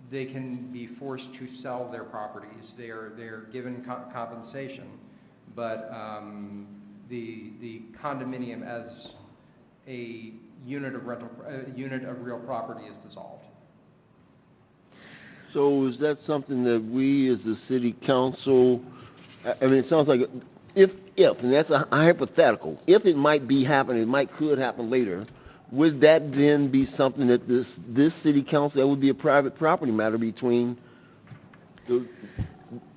they can be forced to sell their properties. They're given compensation, but the condominium as a unit of rental, unit of real property is dissolved. So is that something that we as the city council, I mean, it sounds like if, and that's a hypothetical, if it might be happening, could happen later, would that then be something that this city council, that would be a private property matter between the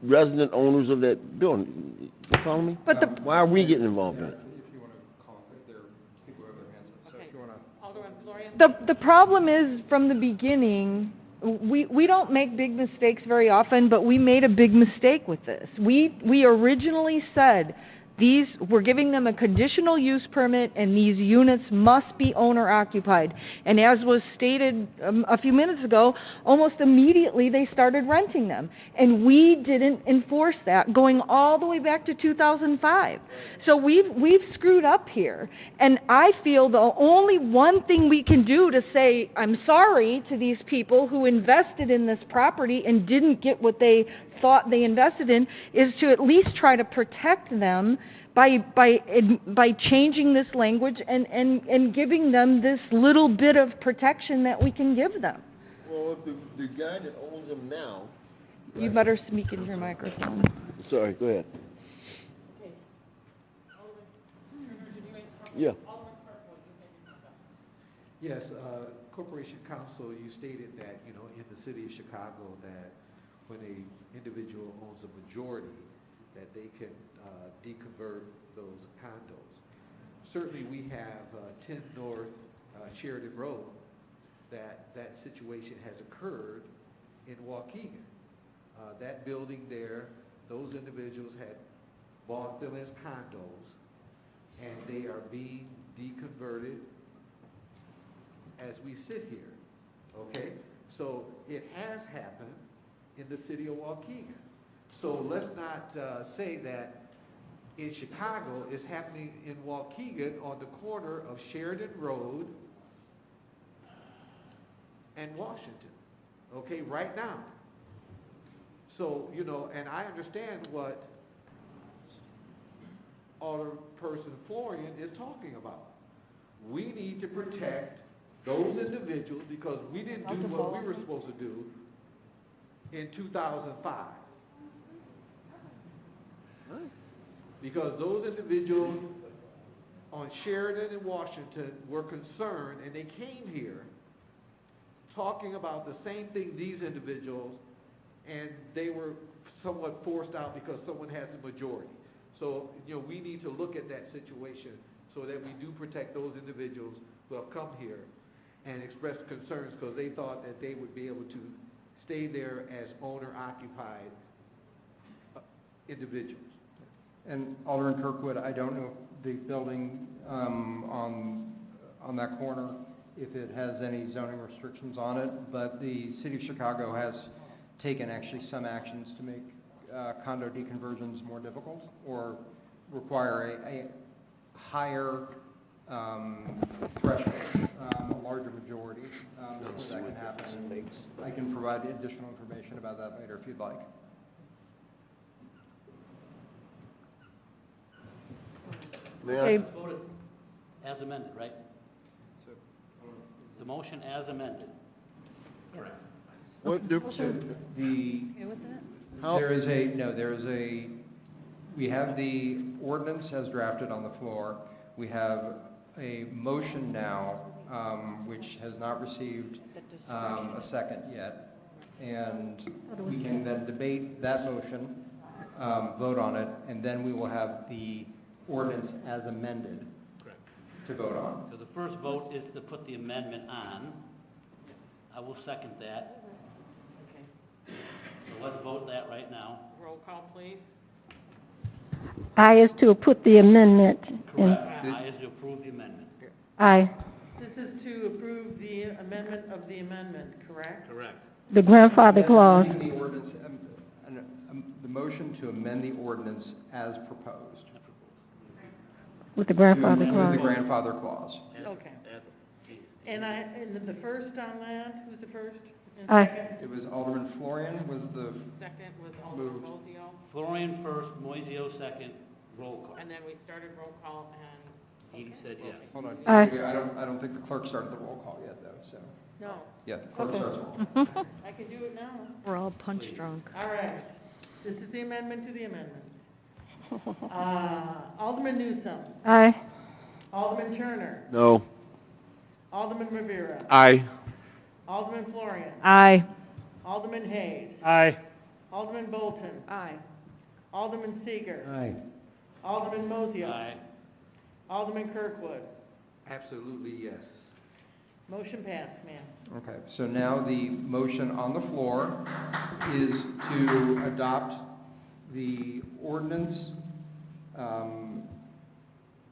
resident owners of that building? You follow me? But why are we getting involved in it? The problem is, from the beginning, we don't make big mistakes very often, but we made a big mistake with this. We originally said we're giving them a conditional use permit, and these units must be owner occupied. And as was stated a few minutes ago, almost immediately they started renting them. And we didn't enforce that going all the way back to 2005. So we've screwed up here. And I feel the only one thing we can do to say, I'm sorry to these people who invested in this property and didn't get what they thought they invested in, is to at least try to protect them by changing this language and giving them this little bit of protection that we can give them. Well, if the guy that owns them now... You better speak into your microphone. Sorry, go ahead. Yeah. Yes, Corporation Counsel, you stated that, in the city of Chicago, that when an individual owns a majority, that they can deconvert those condos. Certainly we have 10 North Sheridan Road, that situation has occurred in Waukegan. That building there, those individuals had bought them as condos, and they are being deconverted as we sit here, okay? So it has happened in the city of Waukegan. So let's not say that in Chicago it's happening in Waukegan on the corner of Sheridan Road and Washington, okay, right now. So, and I understand what Alderperson Florian is talking about. We need to protect those individuals because we didn't do what we were supposed to do in 2005. Because those individuals on Sheridan and Washington were concerned, and they came here talking about the same thing these individuals, and they were somewhat forced out because someone has a majority. So, we need to look at that situation so that we do protect those individuals who have come here and expressed concerns because they thought that they would be able to stay there as owner-occupied individuals. And Alderman Kirkwood, I don't know if the building on that corner, if it has any zoning restrictions on it, but the City of Chicago has taken actually some actions to make condo deconversions more difficult or require a higher threshold, a larger majority before that can happen. And I can provide additional information about that later if you'd like. Okay. Voted as amended, right? The motion as amended. Correct. What we have the ordinance as drafted on the floor. We have a motion now, which has not received a second yet. And we can then debate that motion, vote on it, and then we will have the ordinance as amended to vote on. So the first vote is to put the amendment on. I will second that. Okay. So let's vote that right now. Roll call, please. Aye is to put the amendment in. Correct. Aye is to approve the amendment. Aye. This is to approve the amendment of the amendment, correct? Correct. The grandfather clause. The ordinance, the motion to amend the ordinance as proposed. With the grandfather With clause. the grandfather clause. Okay. And the first on that, who's the first? And Aye. second? It was Alderman Florian was the Second was Alderman Mozio, Florian first, Moiseo second, roll call. and then we started roll call, and He said yes. Hold on. Aye. I don't think the clerk started the roll call yet, though, so. No. Yeah, the clerk Okay. starts the roll call. I can do it now. We're all punch drunk. All right. This is the amendment to the amendment. Alderman Newsome. Aye. Alderman Turner. No. Alderman Rivera. Aye. Alderman Florian. Aye. Alderman Hayes. Aye. Alderman Bolton. aye. Alderman Seeger. Aye. Alderman Mozio. Aye. Alderman Kirkwood. Absolutely, yes. Motion passed, ma'am. Okay, so now the motion on the floor is to adopt the ordinance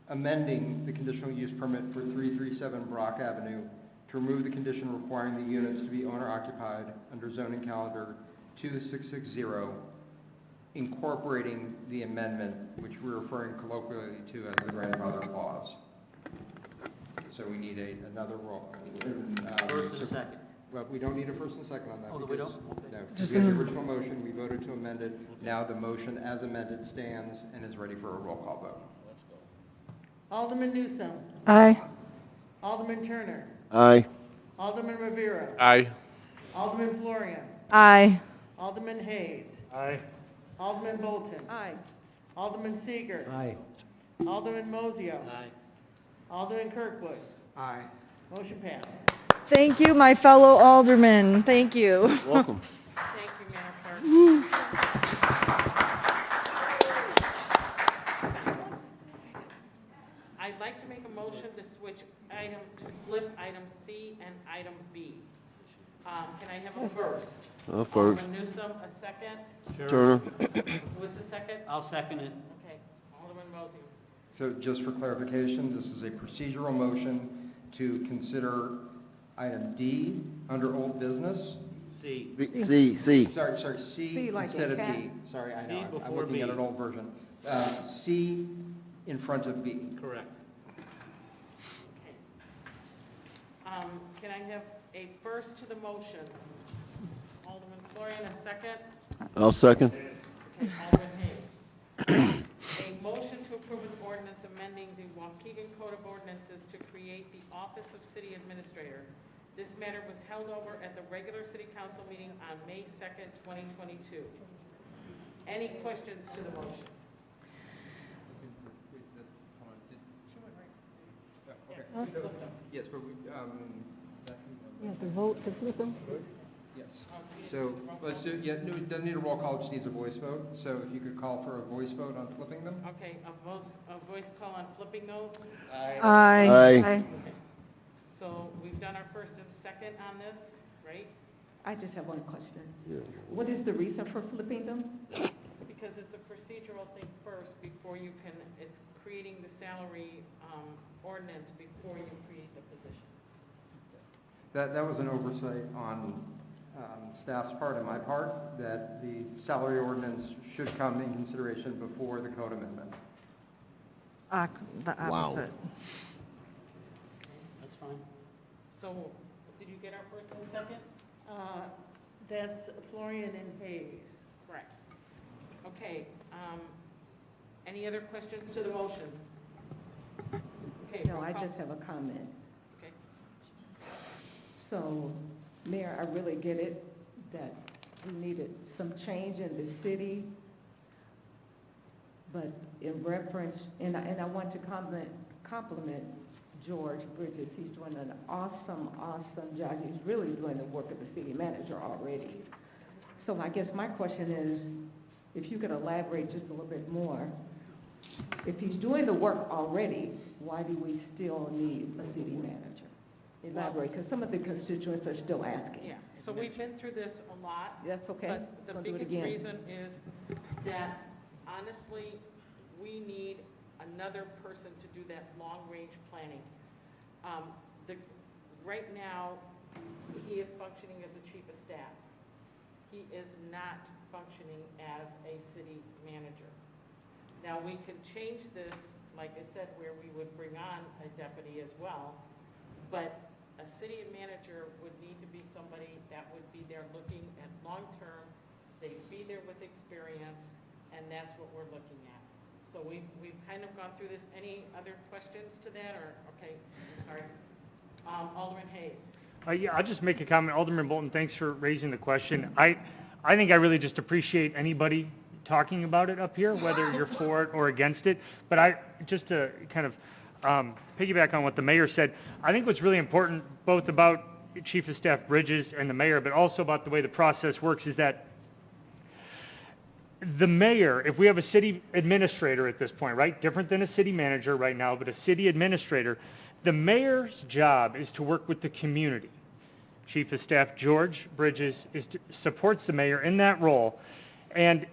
amending the conditional use permit for 337 Brock Avenue to remove the condition requiring the units to be owner-occupied under zoning calendar 2660, incorporating the amendment, which we're referring colloquially to as the grandfather clause. So we need another roll. First and second. Well, we don't need a first and second on that. Oh, we don't? because- No, Just we had an- the original motion, we voted to amend it. Now the motion as amended stands and is ready for a roll call vote. Alderman Newsome. Aye. Alderman Turner. Aye. Alderman Rivera. Aye. Alderman Florian. Aye. Alderman Hayes. Aye. Alderman Bolton. Aye. Alderman Seeger. Aye. Alderman Mozio. Aye. Alderman Kirkwood. Aye. Motion passed. Thank you, my fellow aldermen. Thank you. Welcome. Thank you, Manor Clerk. I'd like to make a motion to switch to flip item C and item B. Can I have a first? First. Alderman Newsome, a second? Turner. Who was the second? I'll second it. Okay, Alderman Mosey. So just for clarification, this is a procedural motion to consider item D under old business. C. C. Sorry, C C like instead in of cat. B. Sorry, I C know, I'm before looking at B. an old version. C in front of B. Correct. Can I have a first to the motion? Alderman Florian, a second? I'll second. Okay, Alderman Hayes. A motion to approve an ordinance amending the Waukegan Code of Ordinances to create the Office of City Administrator. This matter was held over at the regular city council meeting on May 2nd, 2022. Any questions to the motion? Yes, but we, You have to vote to flip them? yes. So let's do, yeah, no, it doesn't need a roll call, it just needs a voice vote. So if you could call for a voice vote on flipping them? Okay, a voice call on flipping those? Aye. Aye. So we've done our first and second on this, right? I just have one question. What is the reason for flipping them? Because it's a procedural thing first before you can, it's creating the salary ordinance before you create the position. That was an oversight on staff's part and my part, that the salary ordinance should come in consideration before the code amendment. The Wow. opposite. That's fine. So, did you get our first and second? That's Florian and Hayes. Correct. Okay, any other questions to the motion? Okay. No, roll I call. just have a comment. Okay. So, Mayor, I really get it that we needed some change in the city, but in reference, and I want to compliment George Bridges. He's doing an awesome job. He's really doing the work of the city manager already. So I guess my question is, if you could elaborate just a little bit more, if he's doing the work already, why do we still need a city manager? Elaborate, because some of the constituents are still asking. Yeah, so we've been through this a lot. That's okay. But the Gonna do it biggest again. reason is that honestly, we need another person to do that long-range planning. Right now, he is functioning as a chief of staff. He is not functioning as a city manager. Now, we can change this, like I said, where we would bring on a deputy as well, but a city manager would need to be somebody that would be there looking at long-term, they'd be there with experience, and that's what we're looking at. So we've kind of gone through this. Any other questions to that, or, okay, I'm sorry. Alderman Hayes. Yeah, I'll just make a comment. Alderman Bolton, thanks for raising the question. I think I really just appreciate anybody talking about it up here, whether you're for it or against it. But just to kind of piggyback on what the mayor said, I think what's really important, both about Chief of Staff Bridges and the mayor, but also about the way the process works, is that the mayor, if we have a city administrator at this point, right, different than a city manager right now, but a city administrator, The mayor's job is to work with the community. Chief of Staff George Bridges supports the mayor in that role. And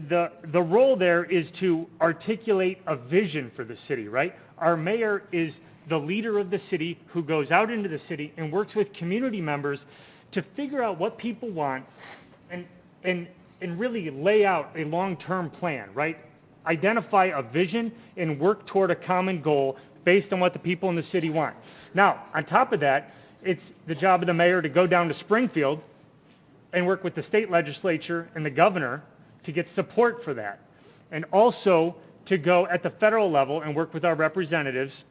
the role there is to articulate a vision for the city, right? Our mayor is the leader of the city who goes out into the city and works with community members to figure out what people want and really lay out a long-term plan, right? Identify a vision and work toward a common goal based on what the people in the city want. Now, on top of that, it's the job of the mayor to go down to Springfield and work with the state legislature and the governor to get support for that. And also to go at the federal level and work with our representatives,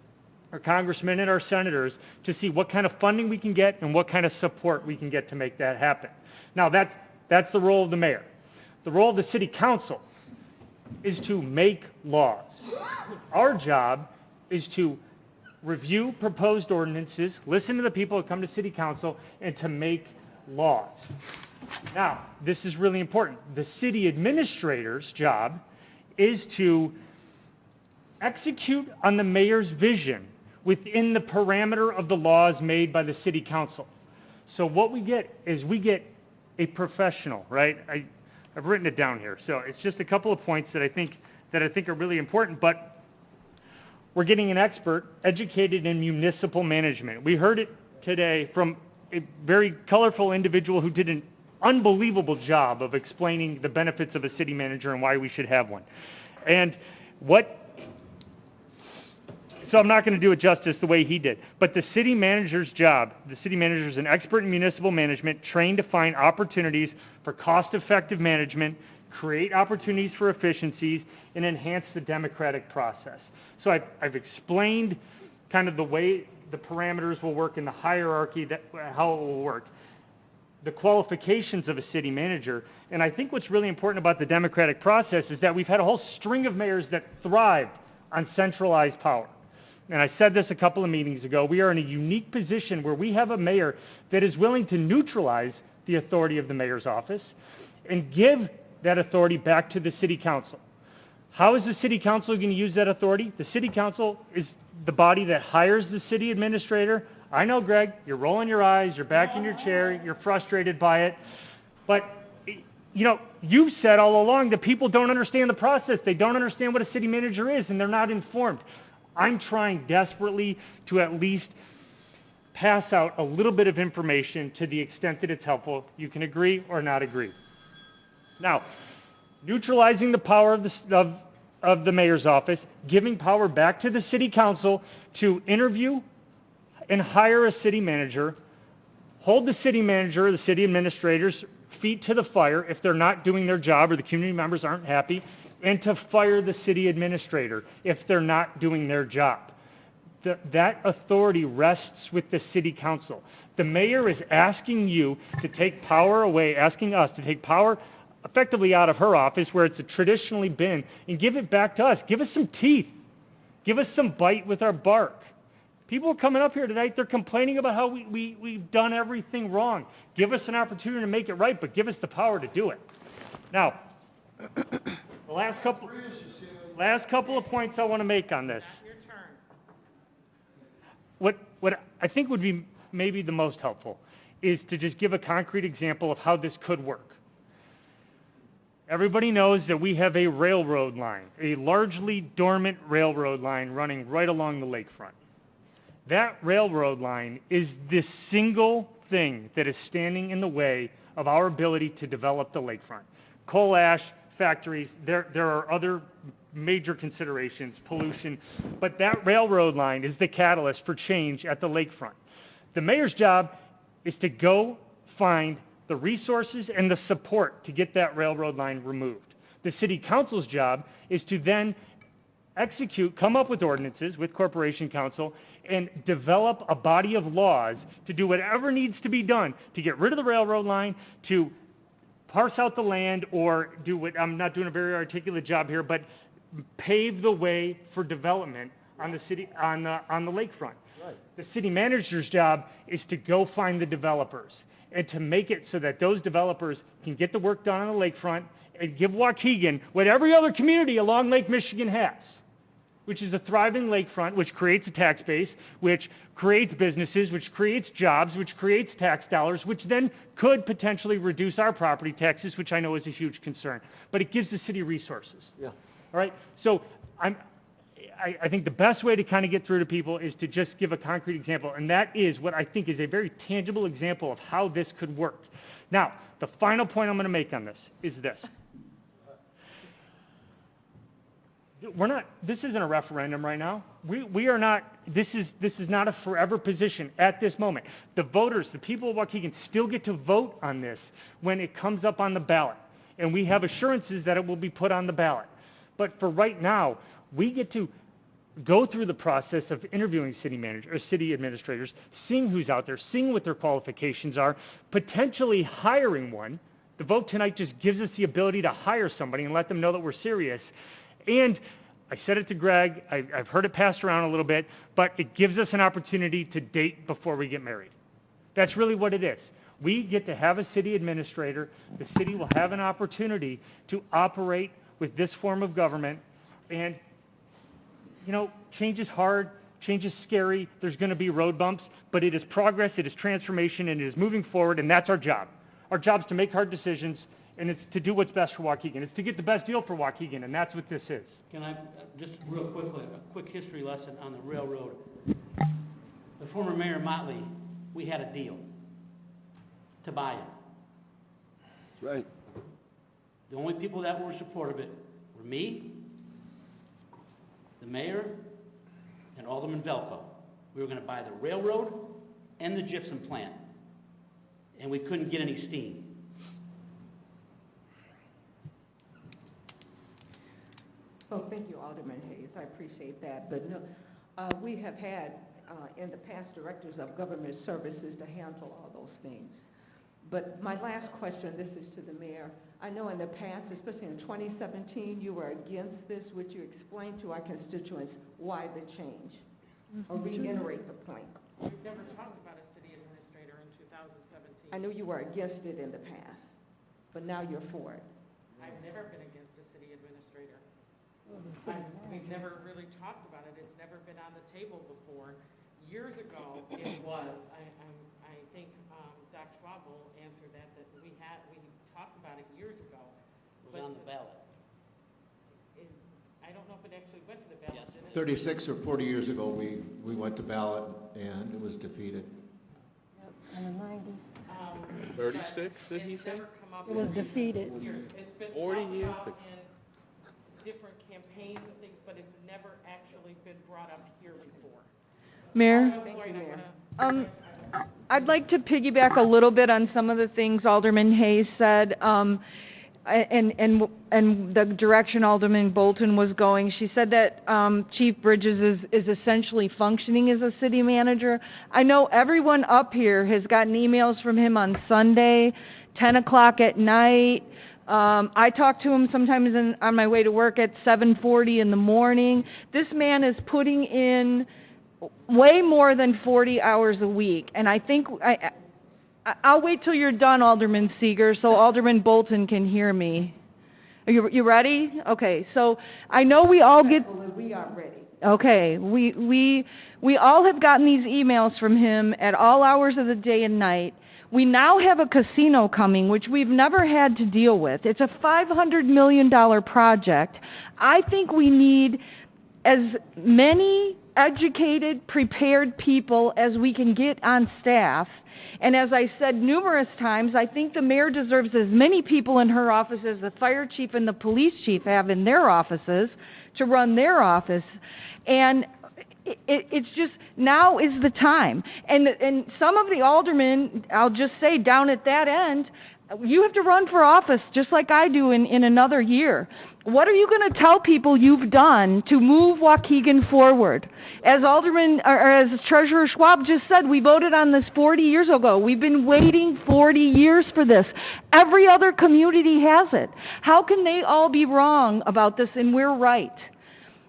our congressmen and our senators, to see what kind of funding we can get and what kind of support we can get to make that happen. Now, that's the role of the mayor. The role of the city council is to make laws. Our job is to review proposed ordinances, listen to the people who come to city council, and to make laws. Now, this is really important. The city administrator's job is to execute on the mayor's vision within the parameter of the laws made by the city council. So what we get is we get a professional, right? I've written it down here. So it's just a couple of points that I think are really important, but we're getting an expert educated in municipal management. We heard it today from a very colorful individual who did an unbelievable job of explaining the benefits of a city manager and why we should have one. So I'm not going to do it justice the way he did, but the city manager's job, the city manager is an expert in municipal management, trained to find opportunities for cost-effective management, create opportunities for efficiencies, and enhance the democratic process. So I've explained kind of the way the parameters will work in the hierarchy, how it will work, the qualifications of a city manager. And I think what's really important about the democratic process is that we've had a whole string of mayors that thrived on centralized power. And I said this a couple of meetings ago, we are in a unique position where we have a mayor that is willing to neutralize the authority of the mayor's office and give that authority back to the city council. How is the city council going to use that authority? The city council is the body that hires the city administrator. I know, Greg, you're rolling your eyes, you're back in your chair, you're frustrated by it, but you know, you've said all along that people don't understand the process. They don't understand what a city manager is, and they're not informed. I'm trying desperately to at least pass out a little bit of information to the extent that it's helpful. You can agree or not agree. Now, neutralizing the power of the mayor's office, giving power back to the city council to interview and hire a city manager, hold the city manager or the city administrator's feet to the fire if they're not doing their job or the community members aren't happy, and to fire the city administrator if they're not doing their job. That authority rests with the city council. The mayor is asking you to take power away, asking us to take power effectively out of her office where it's traditionally been, and give it back to us. Give us some teeth. Give us some bite with our bark. People are coming up here tonight, they're complaining about how we've done everything wrong. Give us an opportunity to make it right, but give us the power to do it. Now, the last couple of points I want to make on this. Your turn. What I think would be maybe the most helpful is to just give a concrete example of how this could work. Everybody knows that we have a railroad line, a largely dormant railroad line running right along the lakefront. That railroad line is the single thing that is standing in the way of our ability to develop the lakefront. Coal ash, factories, there are other major considerations, pollution, but that railroad line is the catalyst for change at the lakefront. The mayor's job is to go find the resources and the support to get that railroad line removed. The city council's job is to then execute, come up with ordinances with corporation council, and develop a body of laws to do whatever needs to be done to get rid of the railroad line, to parse out the land, or do what, I'm not doing a very articulate job here, but pave the way for development on the city, on the lakefront. Right. The city manager's job is to go find the developers and to make it so that those developers can get the work done on the lakefront and give Waukegan what every other community along Lake Michigan has. which is a thriving lakefront, which creates a tax base, which creates businesses, which creates jobs, which creates tax dollars, which then could potentially reduce our property taxes, which I know is a huge concern. But it gives the city resources. Yeah. All right? So I think the best way to kind of get through to people is to just give a concrete example, and that is what I think is a very tangible example of how this could work. Now, the final point I'm going to make on this is this. This isn't a referendum right now. We are not, this is not a forever position at this moment. The voters, the people of Waukegan still get to vote on this when it comes up on the ballot. And we have assurances that it will be put on the ballot. But for right now, we get to go through the process of interviewing city managers or city administrators, seeing who's out there, seeing what their qualifications are, potentially hiring one. The vote tonight just gives us the ability to hire somebody and let them know that we're serious. And I said it to Greg, I've heard it passed around a little bit, but it gives us an opportunity to date before we get married. That's really what it is. We get to have a city administrator. The city will have an opportunity to operate with this form of government. And, you know, change is hard, change is scary, there's going to be road bumps, but it is progress, it is transformation, and it is moving forward, and that's our job. Our job is to make hard decisions, and it's to do what's best for Waukegan. It's to get the best deal for Waukegan, and that's what this is. Can I, just real quickly, a quick history lesson on the railroad. The former Mayor Motley, we had a deal to buy it. That's right. The only people that were supportive of it were me, the mayor, and Alderman Velko. We were going to buy the railroad and the gypsum plant, and we couldn't get any steam. So thank you, Alderman Hayes. I appreciate that. But no, we have had in the past directors of government services to handle all those things. But my last question, this is to the mayor. I know in the past, especially in 2017, you were against this. Would you explain to our constituents why the change? Or reiterate the point? We've never talked about a city administrator in 2017. I know you were against it in the past, but now you're for it. I've never been against a city administrator. We've never really talked about it. It's never been on the table before. Years ago, it was. I think Dr. Schwab will answer that we talked about it years ago. It was on the ballot. I don't know if it actually went to the ballot. Yes. 36 or 40 years ago, we went to ballot, and it was defeated. In the 90s. 36, did he say? It was defeated. It's been 40 years talked ago. about in different campaigns and things, but it's never actually been brought up here before. Mayor? Thank you, Mayor. I'd like to piggyback a little bit on some of the things Alderman Hayes said, and the direction Alderman Bolton was going. She said that Chief Bridges is essentially functioning as a city manager. I know everyone up here has gotten emails from him on Sunday, 10 o'clock at night. I talk to him sometimes on my way to work at 7:40 in the morning. This man is putting in way more than 40 hours a week. And I think, I'll wait till you're done, Alderman Seeger, so Alderman Bolton can hear me. Are you ready? Okay, so I know we all get... We are ready. Okay, we all have gotten these emails from him at all hours of the day and night. We now have a casino coming, which we've never had to deal with. It's a $500 million project. I think we need as many educated, prepared people as we can get on staff. And as I said numerous times, I think the mayor deserves as many people in her office as the fire chief and the police chief have in their offices to run their office. And it's just, now is the time. And some of the aldermen, I'll just say down at that end, you have to run for office just like I do in another year. What are you going to tell people you've done to move Waukegan forward? As as Treasurer Schwab just said, we voted on this 40 years ago. We've been waiting 40 years for this. Every other community has it. How can they all be wrong about this and we're right?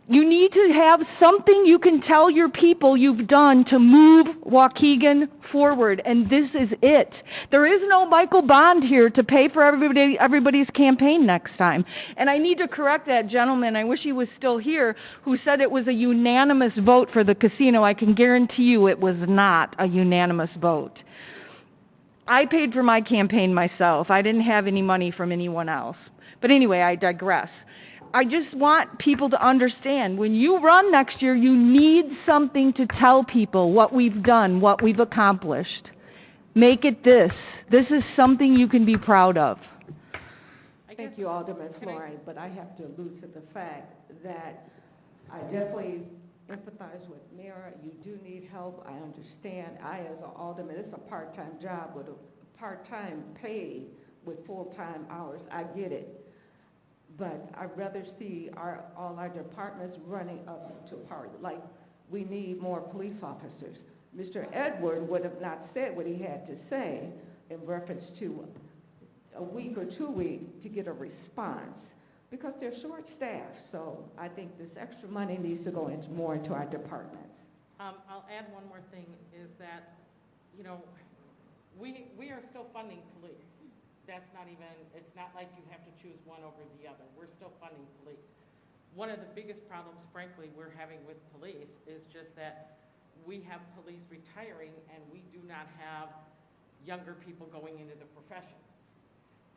You need to have something you can tell your people you've done to move Waukegan forward, and this is it. There is no Michael Bond here to pay for everybody's campaign next time. And I need to correct that gentleman, I wish he was still here, who said it was a unanimous vote for the casino. I can guarantee you it was not a unanimous vote. I paid for my campaign myself. I didn't have any money from anyone else. But anyway, I digress. I just want people to understand, when you run next year, you need something to tell people what we've done, what we've accomplished. Make it this. This is something you can be proud of. Thank you, Alderman Florey, but I have to allude to the fact that I definitely empathize with Mayor. You do need help. I understand. I, as an alderman, it's a part-time job with a part-time pay with full-time hours. I get it. But I'd rather see all our departments running up to par. Like, we need more police officers. Mr. Edward would have not said what he had to say in reference to a week or 2 weeks to get a response because they're short-staffed. So I think this extra money needs to go more into our departments. I'll add one more thing is that, you know, we are still funding police. That's not even, it's not like you have to choose one over the other. We're still funding police. One of the biggest problems, frankly, we're having with police is just that we have police retiring and we do not have younger people going into the profession.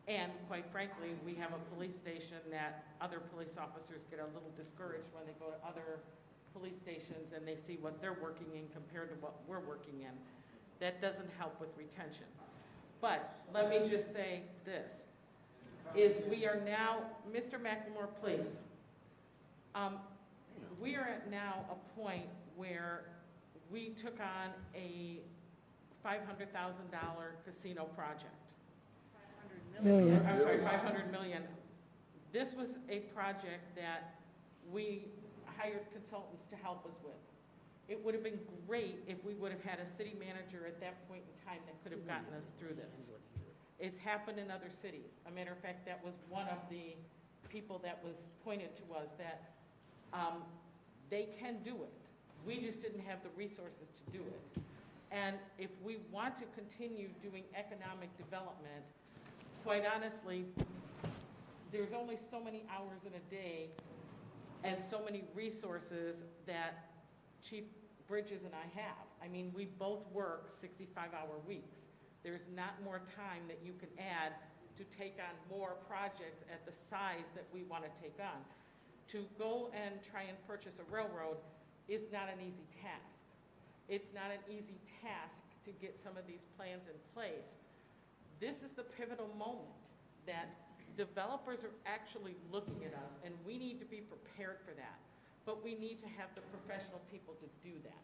And quite frankly, we have a police station that other police officers get a little discouraged when they go to other police stations and they see what they're working in compared to what we're working in. That doesn't help with retention. But let me just say this, is we are now, Mr. McLemore, please, we are at now a point where we took on a $500,000 casino project. Million. I'm sorry, 500 million. This was a project that we hired consultants to help us with. It would have been great if we would have had a city manager at that point in time that could have gotten us through this. It's happened in other cities. A matter of fact, that was one of the people that was pointed to us that they can do it. We just didn't have the resources to do it. And if we want to continue doing economic development, quite honestly, there's only so many hours in a day and so many resources that Chief Bridges and I have. I mean, we both work 65-hour weeks. There's not more time that you can add to take on more projects at the size that we want to take on. To go and try and purchase a railroad is not an easy task. It's not an easy task to get some of these plans in place. This is the pivotal moment that developers are actually looking at us, and we need to be prepared for that. But we need to have the professional people to do that.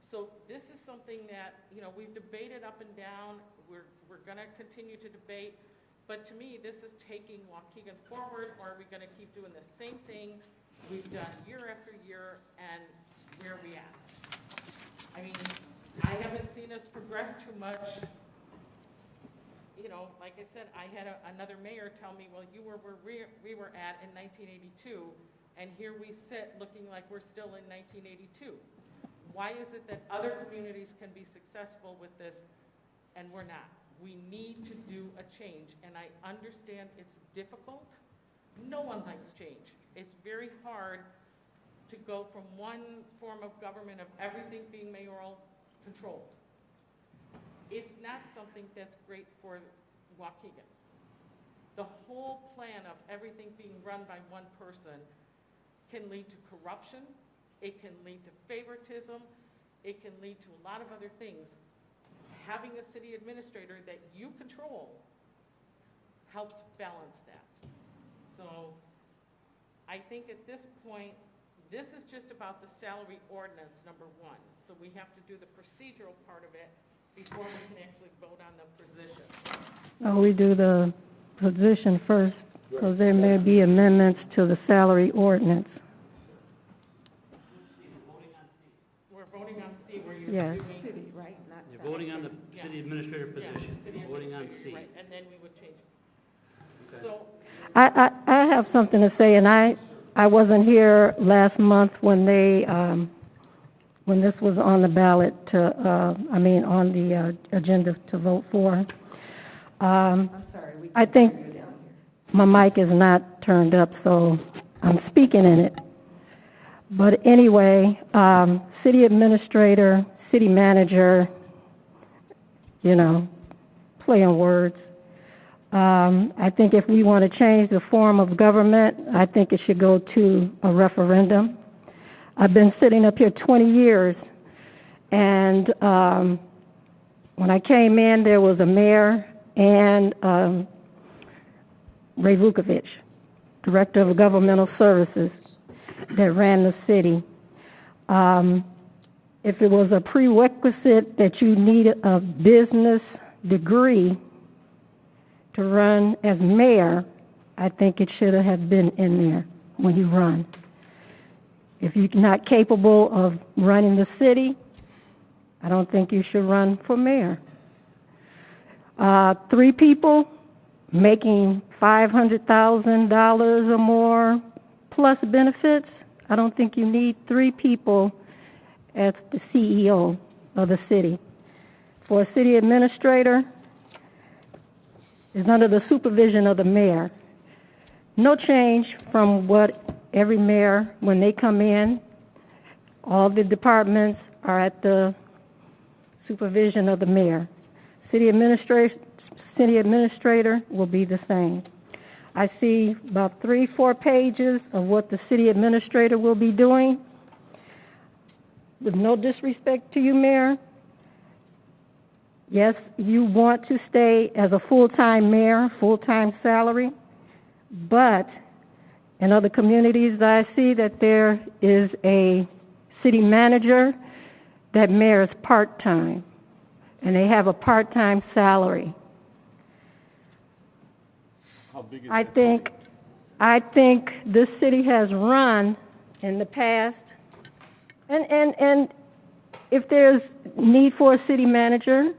So this is something that, you know, we've debated up and down. We're going to continue to debate. But to me, this is taking Waukegan forward, or are we going to keep doing the same thing we've done year after year, and where are we at? I mean, I haven't seen us progress too much. You know, like I said, I had another mayor tell me, well, you were where we were at in 1982. And here we sit looking like we're still in 1982. Why is it that other communities can be successful with this and we're not? We need to do a change, and I understand it's difficult. No one likes change. It's very hard to go from one form of government of everything being mayoral controlled. It's not something that's great for Waukegan. The whole plan of everything being run by one person can lead to corruption, it can lead to favoritism, it can lead to a lot of other things. Having a city administrator that you control helps balance that. So I think at this point, this is just about the salary ordinance, number one. So we have to do the procedural part of it before we can actually vote on the position. Oh, we do the position first, because there may be amendments to the salary ordinance. We're voting on C where you're Yes. doing City, right? Not You're voting on the city administrator position. city You're voting on C. Right, and then we would change it. Okay. So I have something to say, and I I wasn't here last month when they, when this was on the ballot to, on the agenda to vote for. I'm sorry, we I can't think hear you down here. my mic is not turned up, so I'm speaking in it. But anyway, city administrator, city manager, you know, play on words. I think if we want to change the form of government, I think it should go to a referendum. I've been sitting up here 20 years, and when I came in, there was a mayor and Ray Vukovich, director of governmental services, that ran the city. If it was a prerequisite that you needed a business degree to run as mayor, I think it should have been in there when you run. If you're not capable of running the city, I don't think you should run for mayor. 3 people making $500,000 or more plus benefits, I don't think you need 3 people as the CEO of the city. For a city administrator, is under the supervision of the mayor. No change from what every mayor, when they come in, all the departments are at the supervision of the mayor. City administrator will be the same. I see about 3-4 pages of what the city administrator will be doing. With no disrespect to you, Mayor, yes, you want to stay as a full-time mayor, full-time salary, but in other communities I see that there is a city manager that mayor is part-time, and they have a part-time salary. How big is I think this city has run in the past, and if there's need for a city manager,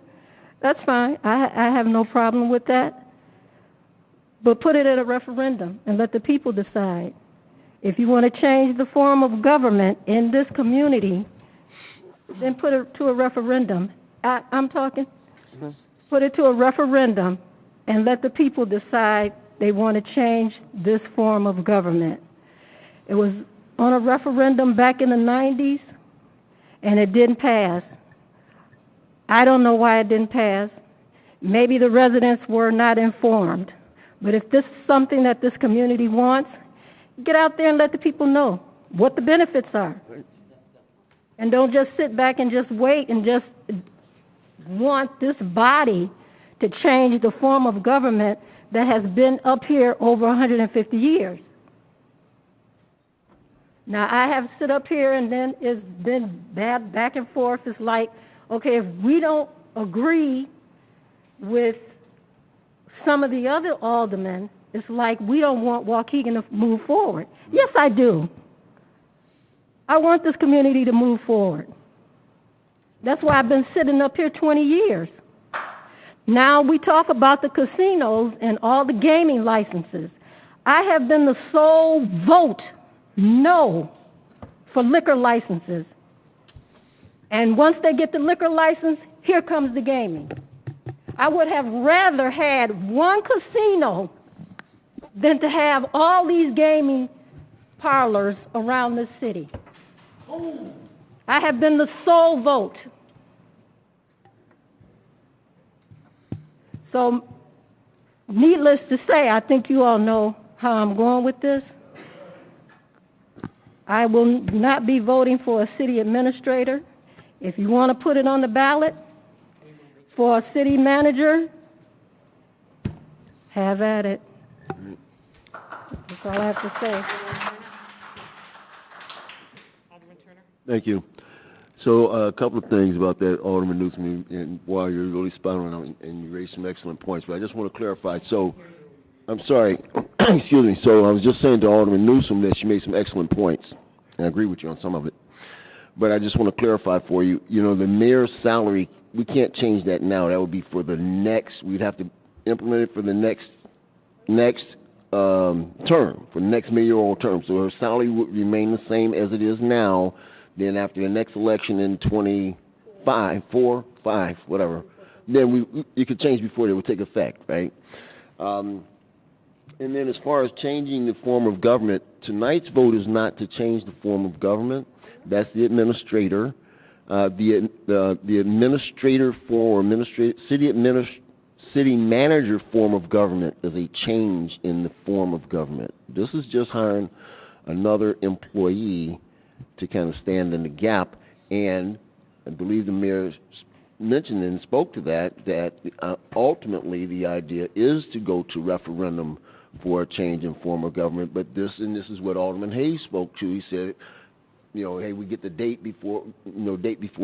that's fine. I have no problem with that. But put it at a referendum and let the people decide. If you want to change the form of government in this community, then put it to a referendum. I'm talking. Put it to a referendum and let the people decide they want to change this form of government. It was on a referendum back in the 90s, and it didn't pass. I don't know why it didn't pass. Maybe the residents were not informed. But if this is something that this community wants, get out there and let the people know what the benefits are. And don't just sit back and just wait and just want this body to change the form of government that has been up here over 150 years. Now, I have sit up here and then it's been bad back and forth. It's like, okay, if we don't agree with some of the other aldermen, it's like we don't want Waukegan to move forward. Yes, I do. I want this community to move forward. That's why I've been sitting up here 20 years. Now we talk about the casinos and all the gaming licenses. I have been the sole vote no for liquor licenses. And once they get the liquor license, here comes the gaming. I would have rather had one casino than to have all these gaming parlors around the city. I have been the sole vote. So, needless to say, I think you all know how I'm going with this. I will not be voting for a city administrator. If you want to put it on the ballot for a city manager, have at it. That's all I have to say. Thank you. So a couple of things about that, Alderman Newsom, and while you're really spot on and you raised some excellent points, but I just want to clarify. So, I'm sorry, excuse me. So I was just saying to Alderman Newsom that she made some excellent points, and I agree with you on some of it. But I just want to clarify for you, you know, the mayor's salary, we can't change that now. That would be for the next, we'd have to implement it for the next term, for the next mayoral term. So her salary would remain the same as it is now. Then after the next election in 25, 4, 5, whatever, then it could change before they would take effect, right? And then as far as changing the form of government, tonight's vote is not to change the form of government. That's the administrator. The administrator form, city manager form of government is a change in the form of government. This is just hiring another employee to kind of stand in the gap. And I believe the mayor mentioned and spoke to that ultimately the idea is to go to referendum for a change in form of government. But this is what Alderman Hayes spoke to. He said, hey, we get the date before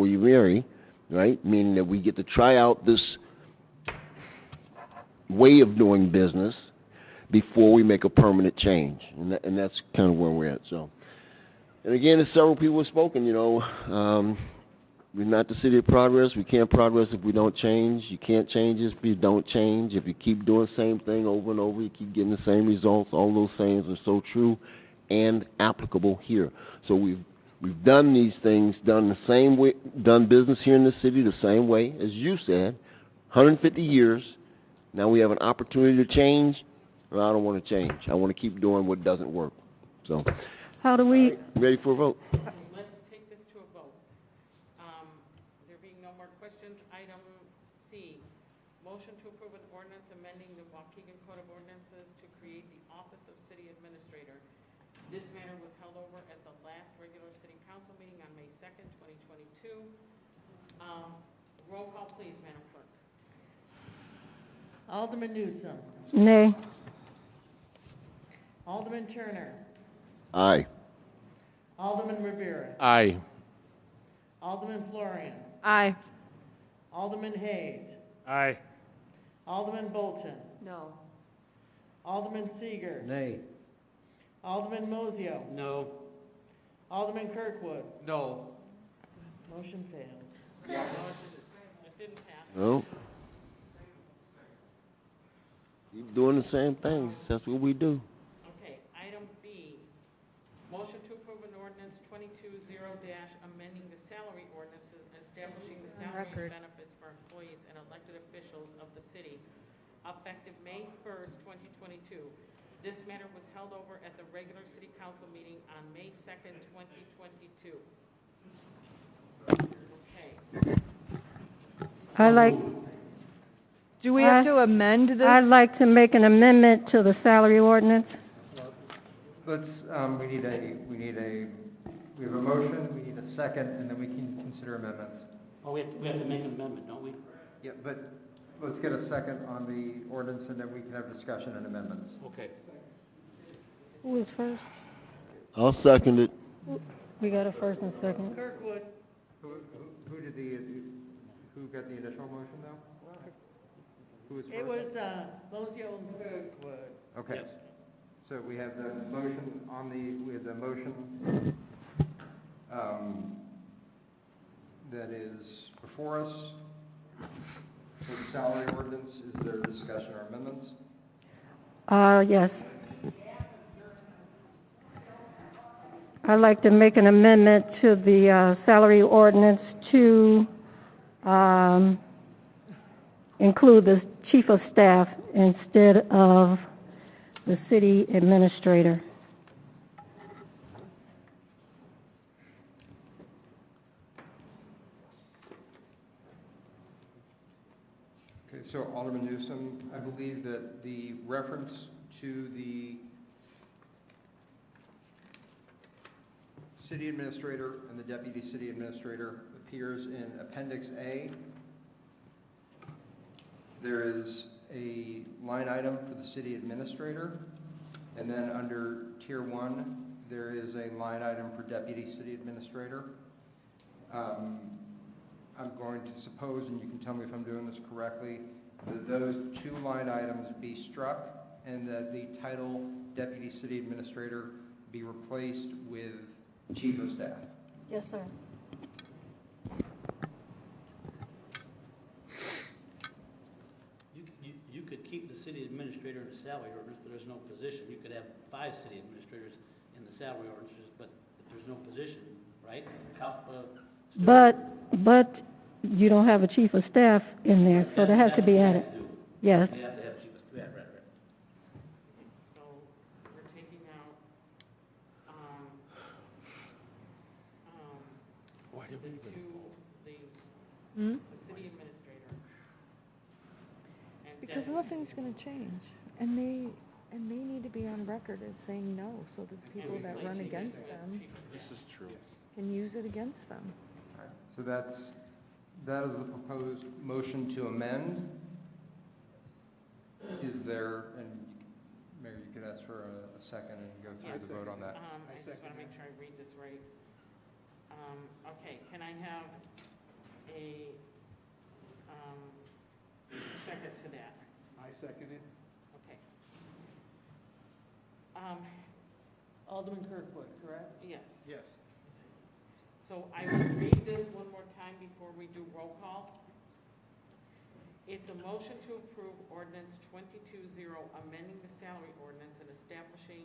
you marry, right? Meaning that we get to try out this way of doing business before we make a permanent change. And that's kind of where we're at. So, and again, as several people have spoken, we're not the city of progress. We can't progress if we don't change. You can't change if you don't change. If you keep doing the same thing over and over, you keep getting the same results. All those sayings are so true and applicable here. So we've done these things, done the same way, done business here in the city the same way, as you said, 150 years. Now we have an opportunity to change. Well, I don't want to change. I want to keep doing what doesn't work. So, how do we? Ready for a vote? Let's take this to a vote. There being no more questions, item C, motion to approve an ordinance amending the Waukegan Code of Ordinances to create the Office of City Administrator. This matter was held over at the last regular city council meeting on May 2nd, 2022. Roll call, please, Madam Clerk. Alderman Newsom. Nay. Alderman Turner. Aye. Alderman Rivera. Aye. Alderman Florian. Aye. Alderman Hayes. Aye. Alderman Bolton. No. Alderman Seeger. Nay. Alderman Mozio. No. Alderman Kirkwood. No. Motion fails. It didn't pass. No. Keep doing the same things. That's what we do. Okay, item B, motion to approve an ordinance 220- amending the salary ordinances and establishing the salary and benefits for employees and elected officials of the city, effective May 1st, 2022. This matter was held over at the regular city council meeting on May 2nd, 2022. Okay. Do we have to amend this? I'd like to make an amendment to the salary ordinance. Let's, we have a motion, we need a second, and then we can consider amendments. Oh, we have to make an amendment, don't we? Yeah, but let's get a second on the ordinance, and then we can have discussion and amendments. Okay. Who was first? I'll second it. We got a first and second. Kirkwood. Who got the initial motion, though? Who was first? It was Mozio and Kirkwood. Okay. Yes. So we have the motion that is before us for the salary ordinance. Is there discussion or amendments? Yes. I'd like to make an amendment to the salary ordinance to include the chief of staff instead of the city administrator. Okay, so Alderman Newsom, I believe that the reference to the city administrator and the deputy city administrator appears in Appendix A. There is a line item for the city administrator, and then under Tier 1, there is a line item for deputy city administrator. I'm going to suppose, and you can tell me if I'm doing this correctly, that those two line items be struck and that the title deputy city administrator be replaced with chief of staff. Yes, sir. You could keep the city administrator in the salary ordinance, but there's no position. You could have 5 city administrators in the salary ordinances, but there's no position, right? But you don't have a chief of staff in there, so that has to be added. Yes. You have to have a chief of staff, right. So we're taking out, the city administrator. And Because deputy. nothing's gonna change, and they need to be on record as saying no, so that the people that run against them This is true. can use it against them. So that is the proposed motion to amend. Is there, and Mayor, you could ask for a second and go through the vote on that. I just want to make sure I read this right. Okay, can I have a second to that? I second it. Okay. Alderman Kirkwood, correct? Yes. Yes. So I will read this one more time before we do roll call. It's a motion to approve ordinance 220, amending the salary ordinance and establishing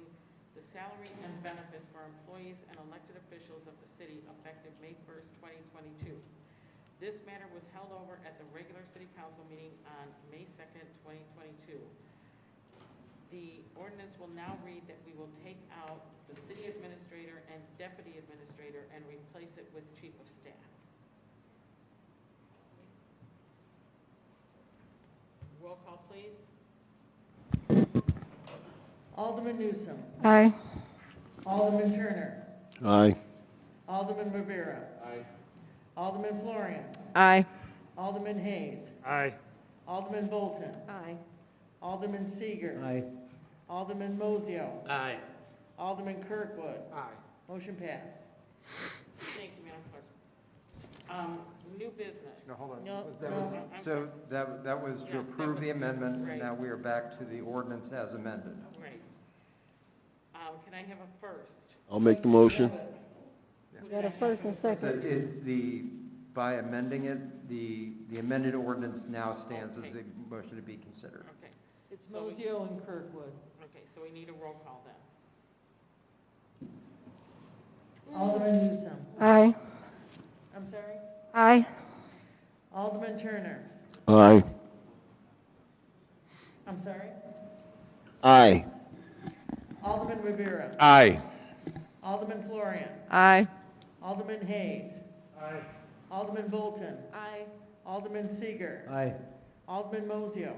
the salary and benefits for employees and elected officials of the city effective May 1st, 2022. This matter was held over at the regular city council meeting on May 2nd, 2022. The ordinance will now read that we will take out the city administrator and deputy administrator and replace it with chief of staff. Roll call, please. Alderman Newsom. Aye. Alderman Turner. Aye. Alderman Rivera. Aye. Alderman Florian. Aye. Alderman Hayes. Aye. Alderman Bolton. Aye. Alderman Seager. Aye. Alderman Mozio. Aye. Alderman Kirkwood. Aye. Motion passed. Thank you, Madam Clerk. New business. No, hold on. No, That no. was- So that was Yes, to that approve the was- amendment, and right. now we are back to the ordinance as amended. Right. Can I have a first? I'll make the motion. You got a first and So second. it's by amending it, the amended ordinance now stands as the motion to be considered. Okay. It's So we- Mozio and Kirkwood. Okay, so we need a roll call then. Alderman Newsom. Aye. I'm sorry? Aye. Alderman Turner. Aye. I'm sorry? Aye. Alderman Rivera. Aye. Alderman Florian. Aye. Alderman Hayes. Aye. Alderman Bolton. Aye. Alderman Seager. Aye. Alderman Mozio.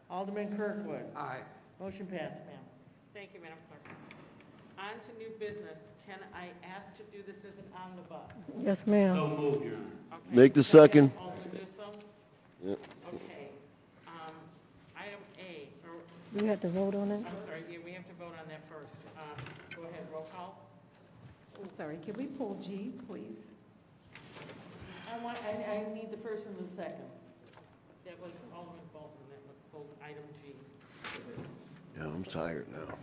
Alderman Kirkwood. Aye. Motion passed, ma'am. Thank you, Madam Clerk. On to new business. Can I ask to do this as an omnibus? Yes, ma'am. So moved, Your Honor. Okay. Make the second. Alderman Newsom? Yep. Okay. Item A, or, We have to vote on it? I'm sorry, yeah, we have to vote on that first. Go ahead, roll call. I'm sorry, can we pull G, please? I need the first and the second. That was Alderman Bolton, that was pulled item G. Yeah, I'm tired now.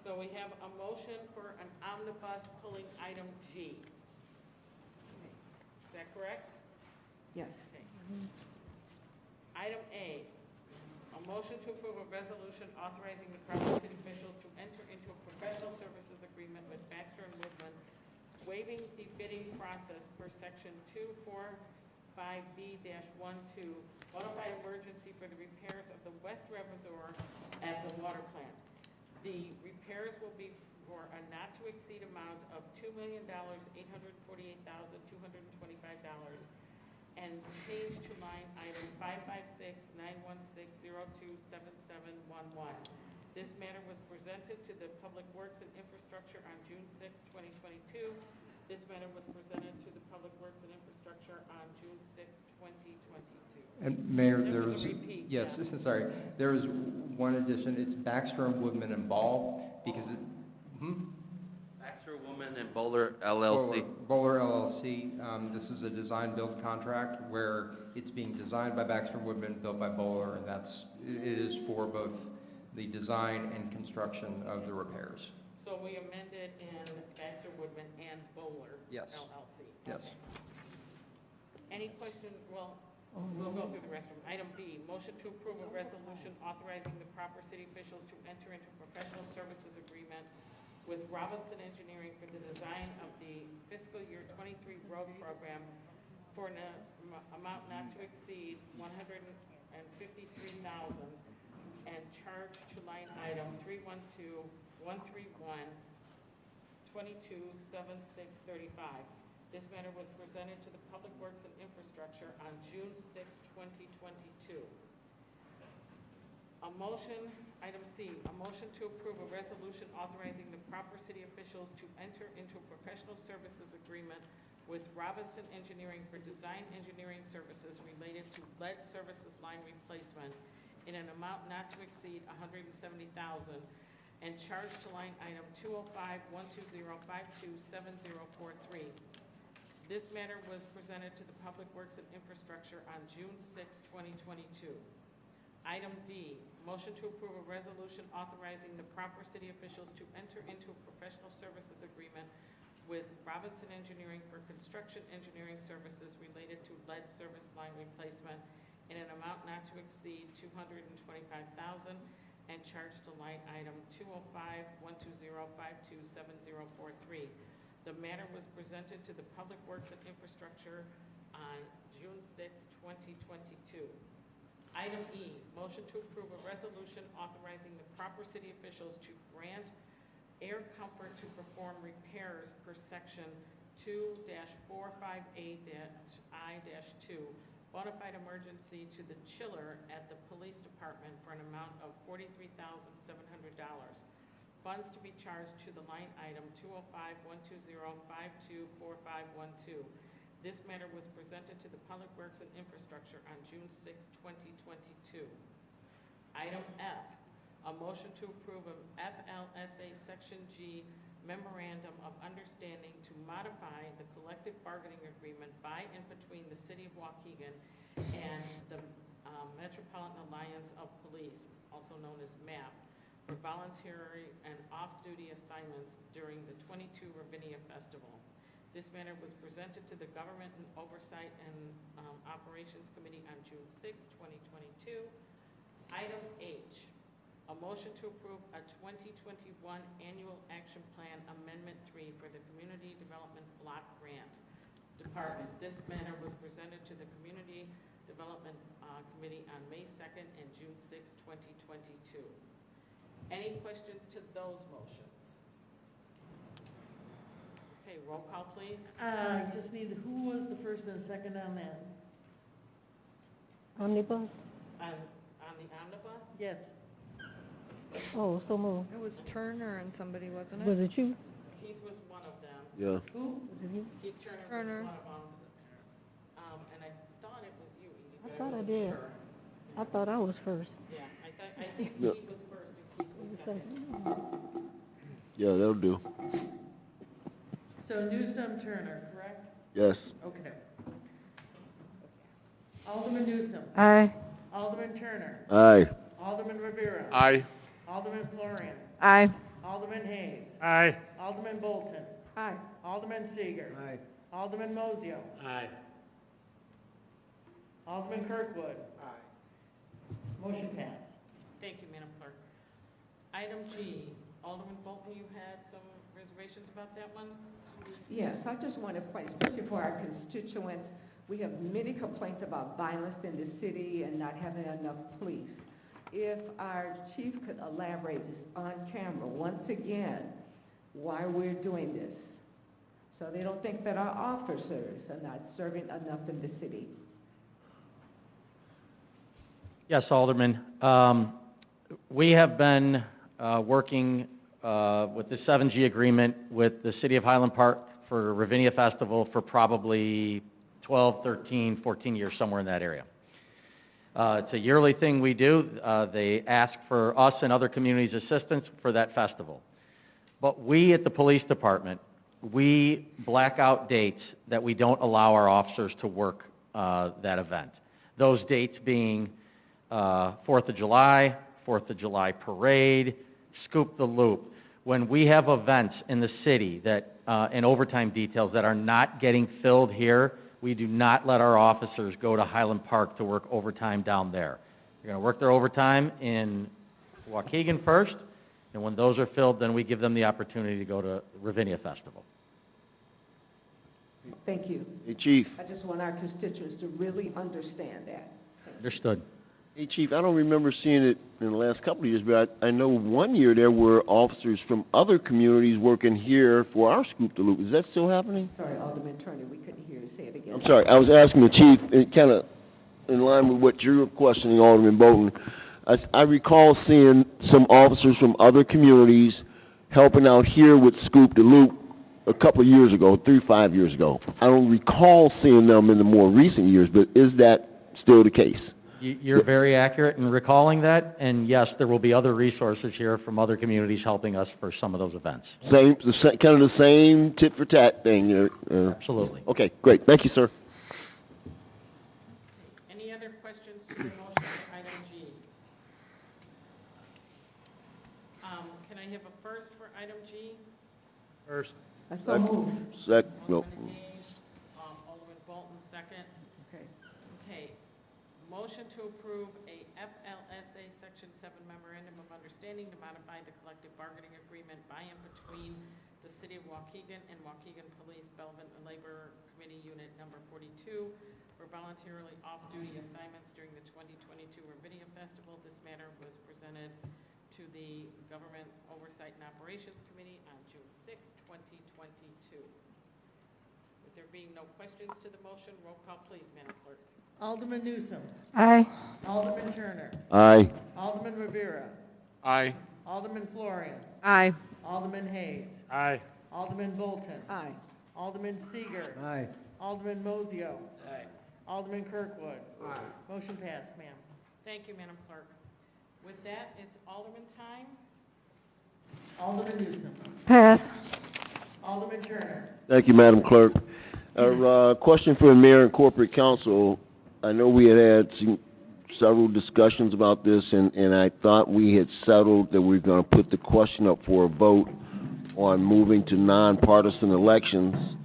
So we have a motion for an omnibus pulling item G. Is that correct? Yes. Okay. Item A, a motion to approve a resolution authorizing the proper city officials to enter into a professional services agreement with Baxter and Woodman, waiving the bidding process per section 245B-12, bona fide emergency for the repairs of the West Reservoir at the water plant. The repairs will be for a not to exceed amount of $2,848,225 and change to line item 556-916-027711. This matter was presented to the Public Works and Infrastructure on June 6, 2022. This matter was presented to the Public Works and Infrastructure on June 6, 2022. And Mayor, There there was is, a repeat, yes, yeah. sorry, there is one addition, it's Baxter and Woodman and Ball, because it, Baxter Woman and Bowler LLC. Bowler LLC, this is a design-build contract where it's being designed by Baxter Woodman, built by Bowler, and it is for both the design and construction of the repairs. So we amended in Baxter Woodman and Bowler Yes. LLC. Yes. Okay. Any question, well, we'll go through the rest of them. Item B, motion to approve a resolution authorizing the proper city officials to enter into professional services agreement with Robinson Engineering for the design of the fiscal year 23 road program for an amount not to exceed $153,000 and charge to line item 312-131-227635. This matter was presented to the Public Works and Infrastructure on June 6, 2022. A motion, item C, a motion to approve a resolution authorizing the proper city officials to enter into a professional services agreement with Robinson Engineering for design engineering services related to lead services line replacement in an amount not to exceed $170,000 and charge to line item 205-120-527043. This matter was presented to the Public Works and Infrastructure on June 6, 2022. Item D, motion to approve a resolution authorizing the proper city officials to enter into a professional services agreement with Robinson Engineering for construction engineering services related to lead service line replacement in an amount not to exceed $225,000 and charge to line item 205-120-527043. The matter was presented to the Public Works and Infrastructure on June 6, 2022. Item E, motion to approve a resolution authorizing the proper city officials to grant air comfort to perform repairs per section 2-458-I-2, bona fide emergency to the chiller at the police department for an amount of $43,700. Funds to be charged to the line item 205-120-524512. This matter was presented to the Public Works and Infrastructure on June 6, 2022. Item F, a motion to approve an FLSA Section G Memorandum of Understanding to modify the collective bargaining agreement by and between the City of Waukegan and the Metropolitan Alliance of Police, also known as MAP, for voluntary and off-duty assignments during the 22 Ravinia Festival. This matter was presented to the Government and Oversight and Operations Committee on June 6, 2022. Item H, a motion to approve a 2021 Annual Action Plan Amendment 3 for the Community Development Block Grant Department. This matter was presented to the Community Development Committee on May 2nd and June 6, 2022. Any questions to those motions? Okay, roll call, please. Just need, who was the first and second on that? Omnibus? On the omnibus? Yes. Oh, so moved. It was Turner and somebody, wasn't it? Was it you? Keith was one of them. Yeah. Who? Was it you? Keith Turner was one of them. And I thought it was you, Edie, I but thought I wasn't did. sure. I thought I was first. Yeah, I think Yeah. Keith was first and Keith was second. Yeah, that'll do. So Newsom Turner, correct? Yes. Okay. Alderman Newsom. Aye. Alderman Turner. Aye. Alderman Rivera. Aye. Alderman Florian. Aye. Alderman Hayes. Aye. Alderman Bolton. Aye. Alderman Seager. Aye. Alderman Mozio. Aye. Alderman Kirkwood. Aye. Motion passed. Thank you, Madam Clerk. Item G, Alderman Bolton, you had some reservations about that one? Yes, I just want to point, especially for our constituents, we have many complaints about violence in the city and not having enough police. If our chief could elaborate just on camera, once again, why we're doing this, so they don't think that our officers are not serving enough in the city. Yes, Alderman. We have been working with the 7G agreement with the City of Highland Park for Ravinia Festival for probably 12, 13, 14 years, somewhere in that area. It's a yearly thing we do. They ask for us and other communities' assistance for that festival. But we at the police department, we black out dates that we don't allow our officers to work that event. Those dates being 4th of July, 4th of July parade, Scoop the Loop. when we have events in the city that, and overtime details that are not getting filled here, we do not let our officers go to Highland Park to work overtime down there. They're going to work their overtime in Waukegan first, and when those are filled, then we give them the opportunity to go to Ravinia Festival. Thank you. Hey, Chief. I just want our constituents to really understand that. Understood. Hey, Chief, I don't remember seeing it in the last couple of years, but I know one year there were officers from other communities working here for our Scoop the Loop. Is that still happening? Sorry, Alderman Turner, we couldn't hear you. Say it again. I'm sorry. I was asking the Chief, kind of in line with what you're questioning, Alderman Bolton. I recall seeing some officers from other communities helping out here with Scoop the Loop a couple of years ago, 5 years ago. I don't recall seeing them in the more recent years, but is that still the case? You're very accurate in recalling that, and yes, there will be other resources here from other communities helping us for some of those events. Kind of the same tit for tat thing. Absolutely. Okay, great. Thank you, sir. Any other questions to the motion for item G? Can I have a first for item G? First. I so moved. Second. No. Alderman Hayes, Alderman Bolton, second. Okay. Okay. Motion to approve a FLSA Section 7 Memorandum of Understanding to modify the collective bargaining agreement by and between the City of Waukegan and Waukegan Police Belvin Labor Committee Unit Number 42 for voluntarily off-duty assignments during the 2022 Ravinia Festival. This matter was presented to the Government Oversight and Operations Committee on June 6, 2022. With there being no questions to the motion, roll call please, Madam Clerk. Alderman Newsom. Aye. Alderman Turner. Aye. Alderman Rivera. Aye. Alderman Florian. Aye. Alderman Hayes. Aye. Alderman Bolton. Aye. Alderman Seager. Aye. Alderman Mozio. Aye. Alderman Kirkwood. Motion passed, ma'am. Thank you, Madam Clerk. With that, it's Alderman time. Alderman Newsom. Pass. Alderman Turner. Thank you, Madam Clerk. Our question for the Mayor and Corporate Council. I know we had several discussions about this, and I thought we had settled that we were going to put the question up for a vote on moving to nonpartisan elections.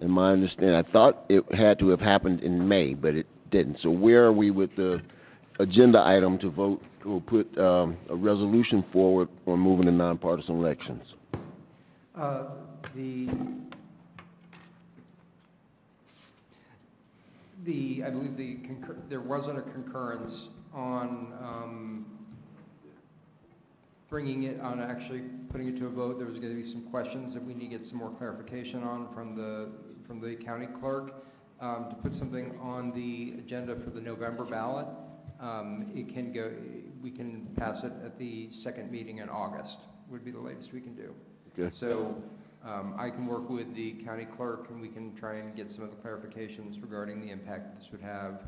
In my understanding, I thought it had to have happened in May, but it didn't. So where are we with the agenda item to vote or put a resolution forward on moving to nonpartisan elections? I believe there wasn't a concurrence on bringing it on, actually putting it to a vote. There was going to be some questions that we need to get some more clarification on from the county clerk. To put something on the agenda for the November ballot, we can pass it at the second meeting in August, would be the latest we can do. Okay. So I can work with the county clerk and we can try and get some of the clarifications regarding the impact this would have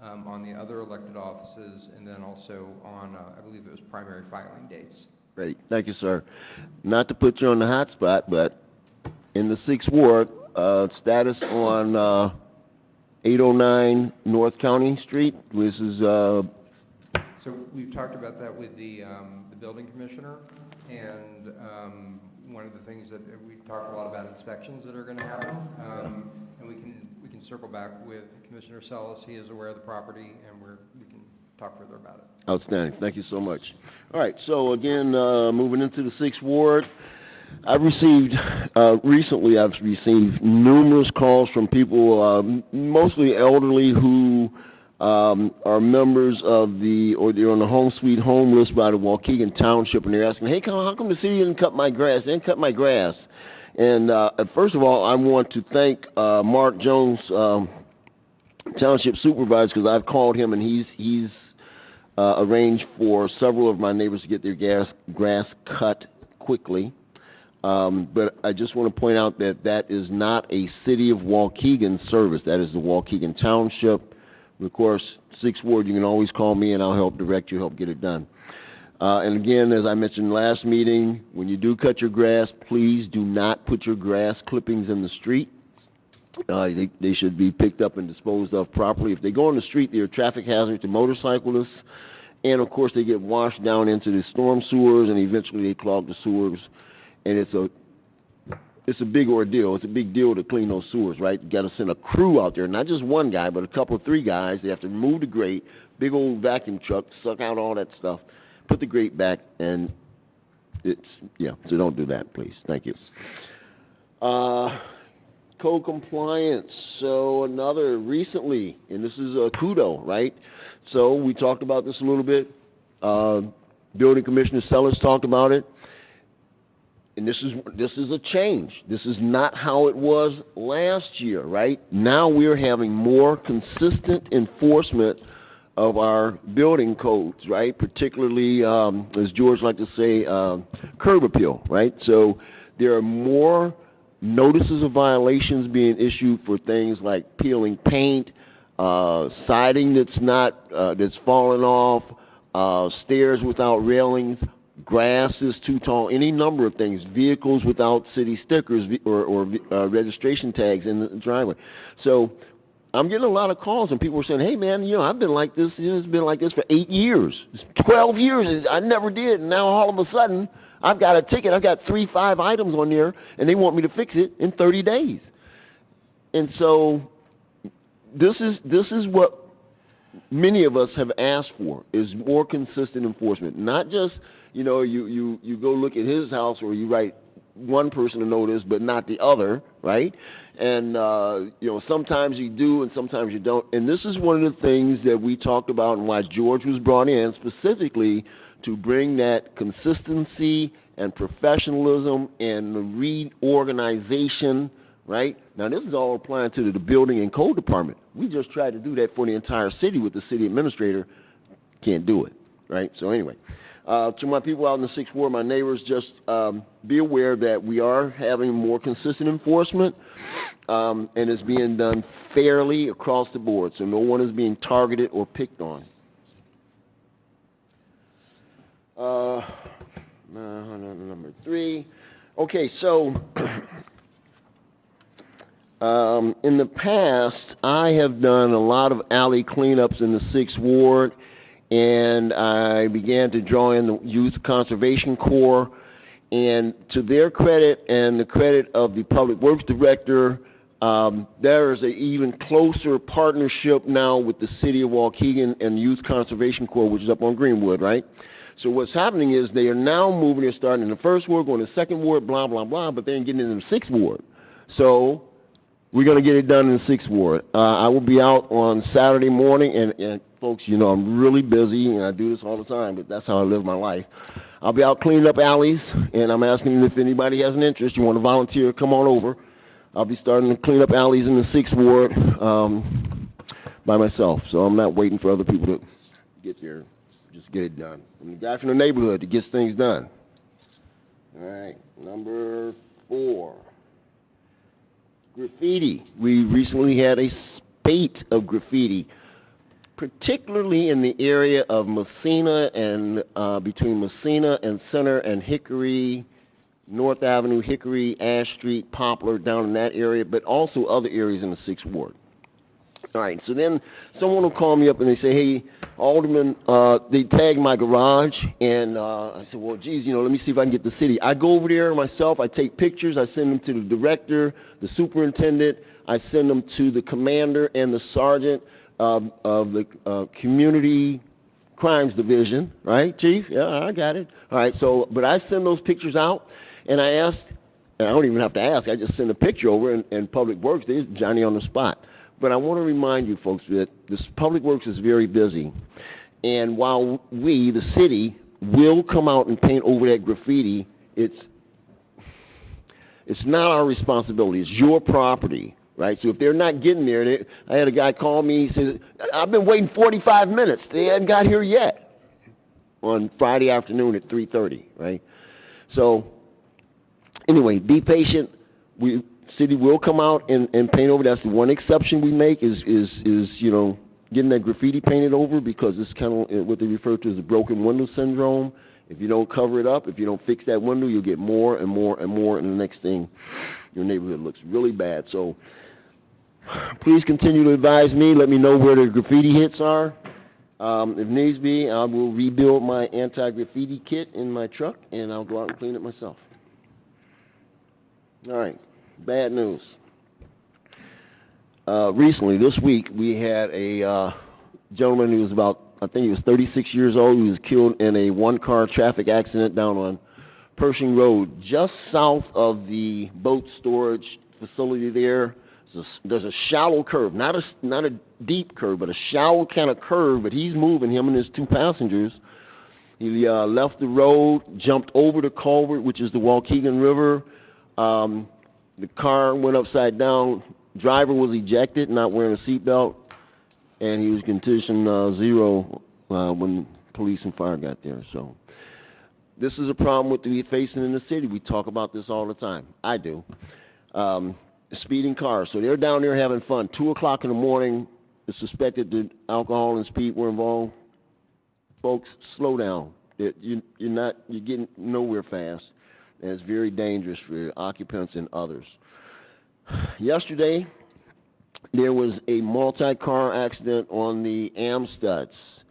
on the other elected offices, and then also on, I believe it was primary filing dates. Great. Thank you, sir. Not to put you on the hot spot, but in the 6th Ward, status on 809 North County Street. This is So we've talked about that with the building commissioner, and one of the things that we talked a lot about inspections that are going to happen, and we can circle back with Commissioner Sellis. He is aware of the property, and we can talk further about it. outstanding. Thank you so much. All right. So again, moving into the 6th Ward, I've received recently. I've received numerous calls from people, mostly elderly, who are members of or they're on the Home Sweet Home list by the Waukegan Township, and they're asking, hey, how come the city didn't cut my grass? They didn't cut my grass. And first of all, I want to thank Mark Jones, Township Supervisor, because I've called him, and he's arranged for several of my neighbors to get their grass cut quickly. But I just want to point out that that is not a City of Waukegan service. That is the Waukegan Township. Of course, 6th Ward, you can always call me and I'll help direct you, help get it done. And again, as I mentioned last meeting, when you do cut your grass, please do not put your grass clippings in the street. They should be picked up and disposed of properly. If they go on the street, they're a traffic hazard to motorcyclists. And of course, they get washed down into the storm sewers, and eventually they clog the sewers. and it's a big ordeal. It's a big deal to clean those sewers, right? You got to send a crew out there, not just one guy, but a couple, 3 guys. They have to remove the grate, big old vacuum truck, suck out all that stuff, put the grate back, and yeah, so don't do that, please. Thank you. Code compliance. So another recently, and this is a kudo, right? So we talked about this a little bit. Building Commissioner Sellers talked about it. And this is a change. This is not how it was last year, right? Now we're having more consistent enforcement of our building codes, right? Particularly, as George liked to say, curb appeal, right? So there are more notices of violations being issued for things like peeling paint, siding that's falling off, stairs without railings, grass is too tall, any number of things, vehicles without city stickers or registration tags in the driveway. So I'm getting a lot of calls and people are saying, hey man, I've been like this, it's been like this for 8 years, 12 years, I never did, and now all of a sudden, I've got a ticket, I've got 3-5 items on there, and they want me to fix it in 30 days. And so this is what many of us have asked for, is more consistent enforcement. Not just, you go look at his house or you write one person a notice but not the other, right? And, sometimes you do and sometimes you don't. And this is one of the things that we talked about and why George was brought in specifically to bring that consistency and professionalism and the reorganization, right? Now, this is all applying to the building and code department. We just tried to do that for the entire city with the city administrator. Can't do it, right? So anyway, to my people out in the 6th Ward, my neighbors, just be aware that we are having more consistent enforcement, and it's being done fairly across the board, so no one is being targeted or picked on. Number 3. Okay, so in the past, I have done a lot of alley cleanups in the 6th Ward, and I began to draw in the Youth Conservation Corps. And to their credit and the credit of the Public Works Director, there is an even closer partnership now with the City of Waukegan and the Youth Conservation Corps, which is up on Greenwood, right? So what's happening is they are now moving, they're starting in the 1st Ward, going to the 2nd Ward, blah, blah, blah, but they ain't getting into the 6th Ward. So we're going to get it done in the 6th Ward. I will be out on Saturday morning, and folks, I'm really busy, and I do this all the time, but that's how I live my life. I'll be out cleaning up alleys, and I'm asking if anybody has an interest, you want to volunteer, come on over. I'll be starting to clean up alleys in the 6th Ward by myself, so I'm not waiting for other people to get there. Just get it done. I'm the guy from the neighborhood that gets things done. All right, number 4. Graffiti. We recently had a spate of graffiti, particularly in the area of Messina and between Messina and Center and Hickory, North Avenue, Hickory, Ash Street, Poplar, down in that area, but also other areas in the 6th Ward. All right, so then someone will call me up and they say, hey, Alderman, they tagged my garage, and I said, well, geez, let me see if I can get the city. I go over there myself, I take pictures, I send them to the director, the superintendent, I send them to the commander and the sergeant of the Community Crimes Division, right, Chief? Yeah, I got it. All right, so, but I send those pictures out, and I asked, and I don't even have to ask, I just send a picture over, and Public Works, there's Johnny on the spot. But I want to remind you folks that this Public Works is very busy. And while we, the city, will come out and paint over that graffiti, it's not our responsibility. It's your property, right? So if they're not getting there, I had a guy call me, he says, I've been waiting 45 minutes. They hadn't got here yet on Friday afternoon at 3:30, right? So anyway, be patient. City will come out and paint over. That's the one exception we make is getting that graffiti painted over, because it's kind of what they refer to as the broken window syndrome. If you don't cover it up, if you don't fix that window, you'll get more and more and more, and the next thing, your neighborhood looks really bad. So please continue to advise me. Let me know where the graffiti hits are. If needs be, I will rebuild my anti-graffiti kit in my truck, and I'll go out and clean it myself. All right, bad news. Recently, this week, we had a gentleman who was about, I think he was 36 years old. He was killed in a one-car traffic accident down on Pershing Road, just south of the boat storage facility there. There's a shallow curve, not a deep curve, but a shallow kind of curve, but he's moving, him and his two passengers. He left the road, jumped over the culvert, which is the Waukegan River. The car went upside down. Driver was ejected, not wearing a seatbelt, and he was condition 0 when police and fire got there. So this is a problem we're facing in the city. We talk about this all the time. I do. Speeding cars. So they're down there having fun. 2 o'clock in the morning, it's suspected that alcohol and speed were involved. Folks, slow down. You're getting nowhere fast, and it's very dangerous for occupants and others. Yesterday, there was a multi-car accident on the Amstuds.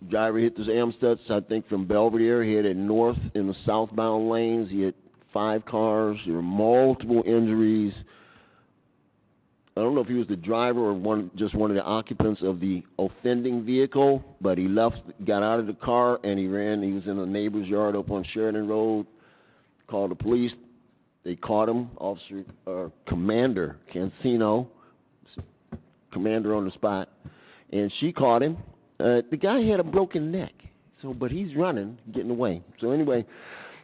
Driver hit those Amstuds, I think, from Belvedere. He headed north in the southbound lanes. He hit 5 cars. There were multiple injuries. I don't know if he was the driver or just one of the occupants of the offending vehicle, but he got out of the car, and he ran. He was in a neighbor's yard up on Sheridan Road, called the police. They caught him, Commander Cancino, commander on the spot, and she caught him. The guy had a broken neck, but he's running, getting away. So anyway,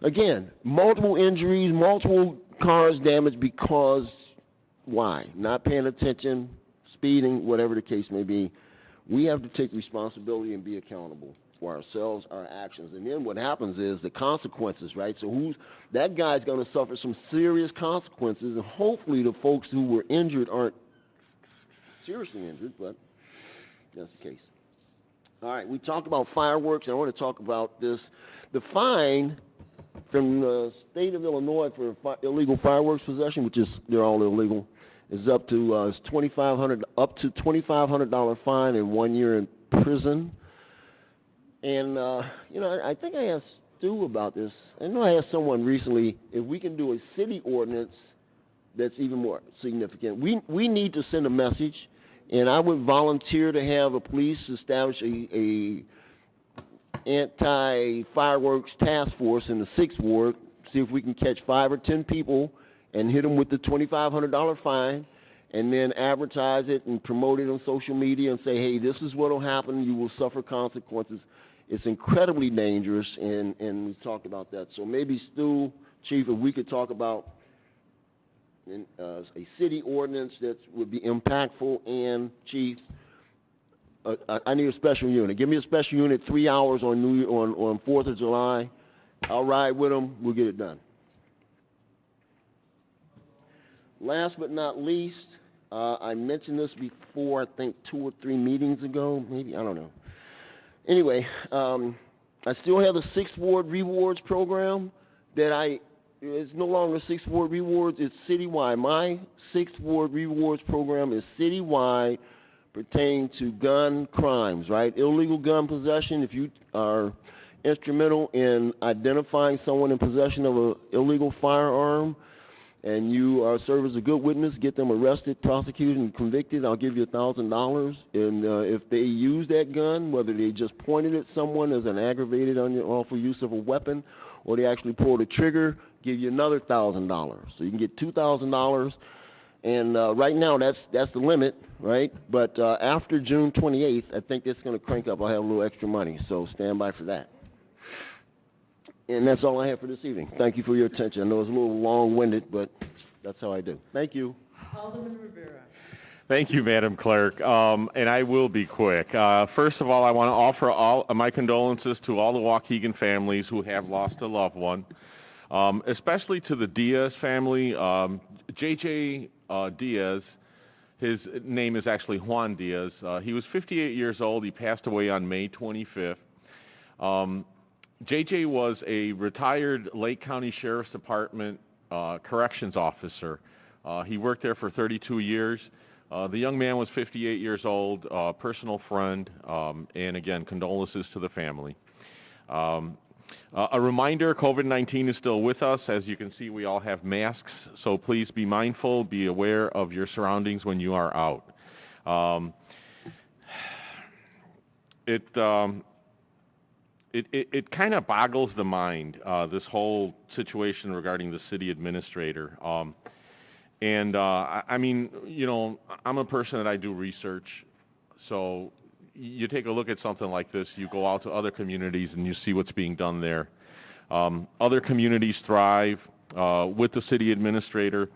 again, multiple injuries, multiple cars damaged because why? Not paying attention, speeding, whatever the case may be. We have to take responsibility and be accountable for ourselves, our actions. And then what happens is the consequences, right? So that guy's going to suffer some serious consequences, and hopefully the folks who were injured aren't seriously injured, but that's the case. All right, we talked about fireworks, and I want to talk about this. The fine from the state of Illinois for illegal fireworks possession, which is, they're all illegal, is up to $2,500 fine and 1 year in prison. And, I think I asked Stu about this. I know I asked someone recently if we can do a city ordinance that's even more significant. We need to send a message, and I would volunteer to have the police establish a anti-fireworks task force in the 6th Ward, see if we can catch 5 or 10 people and hit them with the $2,500 fine, and then advertise it and promote it on social media and say, hey, this is what will happen. You will suffer consequences. It's incredibly dangerous, and we talked about that. So maybe, Stu, Chief, if we could talk about a city ordinance that would be impactful, and, Chief, I need a special unit. Give me a special unit 3 hours on 4th of July. I'll ride with them. We'll get it done. Last but not least, I mentioned this before, I think 2 or 3 meetings ago, maybe, I don't know. Anyway, I still have the 6th Ward Rewards program that it's no longer 6th Ward Rewards, it's citywide. My 6th Ward Rewards program is citywide, pertaining to gun crimes, right? Illegal gun possession, if you are instrumental in identifying someone in possession of an illegal firearm, and you serve as a good witness, get them arrested, prosecuted, and convicted, I'll give you $1,000. And if they use that gun, whether they just pointed at someone as an aggravated unlawful use of a weapon, or they actually pulled a trigger, give you another $1,000. So you can get $2,000. And right now, that's the limit, right? But after June 28th, I think it's going to crank up. I'll have a little extra money, so stand by for that. And that's all I have for this evening. Thank you for your attention. I know it's a little long-winded, but that's how I do. Thank you. Alderman Rivera. Thank you, Madam Clerk, and I will be quick. First of all, I want to offer all my condolences to all the Waukegan families who have lost a loved one, especially to the Diaz family. J.J. Diaz, his name is actually Juan Diaz. He was 58 years old. He passed away on May 25th. J.J. was a retired Lake County Sheriff's Department corrections officer. He worked there for 32 years. The young man was 58 years old, personal friend, and again, condolences to the family. A reminder, COVID-19 is still with us. As you can see, we all have masks, so please be mindful, be aware of your surroundings when you are out. It kind of boggles the mind, this whole situation regarding the city administrator. I mean, you know, I'm a person that I do research, so you take a look at something like this, you go out to other communities and you see what's being done there. Other communities thrive with the city administrator.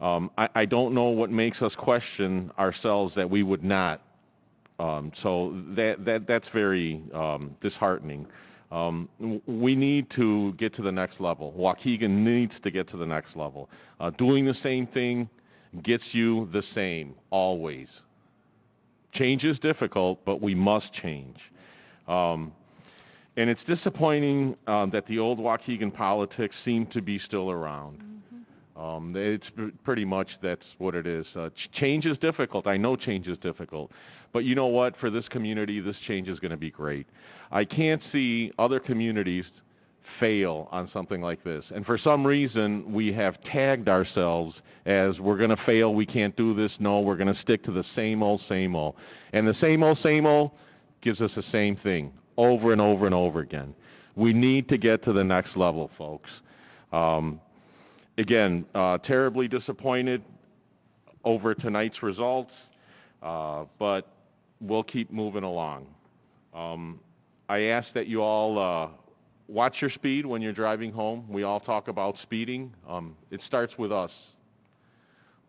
I don't know what makes us question ourselves that we would not. So that's very disheartening. We need to get to the next level. Waukegan needs to get to the next level. Doing the same thing gets you the same, always. Change is difficult, but we must change. And it's disappointing that the old Waukegan politics seem to be still around. It's pretty much that's what it is. Change is difficult. I know change is difficult. But you know what? For this community, this change is going to be great. I can't see other communities fail on something like this. And for some reason, we have tagged ourselves as we're going to fail, we can't do this. No, we're going to stick to the same old, same old. And the same old gives us the same thing over and over and over again. We need to get to the next level, folks. Again, terribly disappointed over tonight's results, but we'll keep moving along. I ask that you all watch your speed when you're driving home. We all talk about speeding. It starts with us.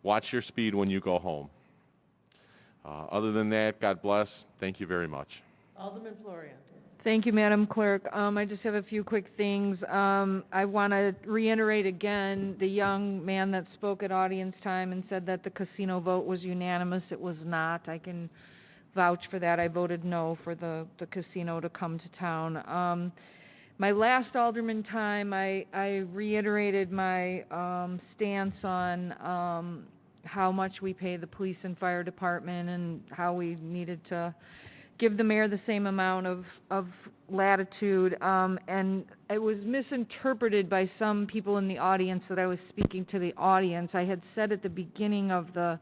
Watch your speed when you go home. Other than that, God bless. Thank you very much. Alderman Florian. Thank you, Madam Clerk. I just have a few quick things. I want to reiterate again the young man that spoke at audience time and said that the casino vote was unanimous. It was not. I can vouch for that. I voted no for the casino to come to town. My last alderman time, I reiterated my stance on how much we pay the police and fire department and how we needed to give the mayor the same amount of latitude. And it was misinterpreted by some people in the audience that I was speaking to the audience. I had said at the beginning of the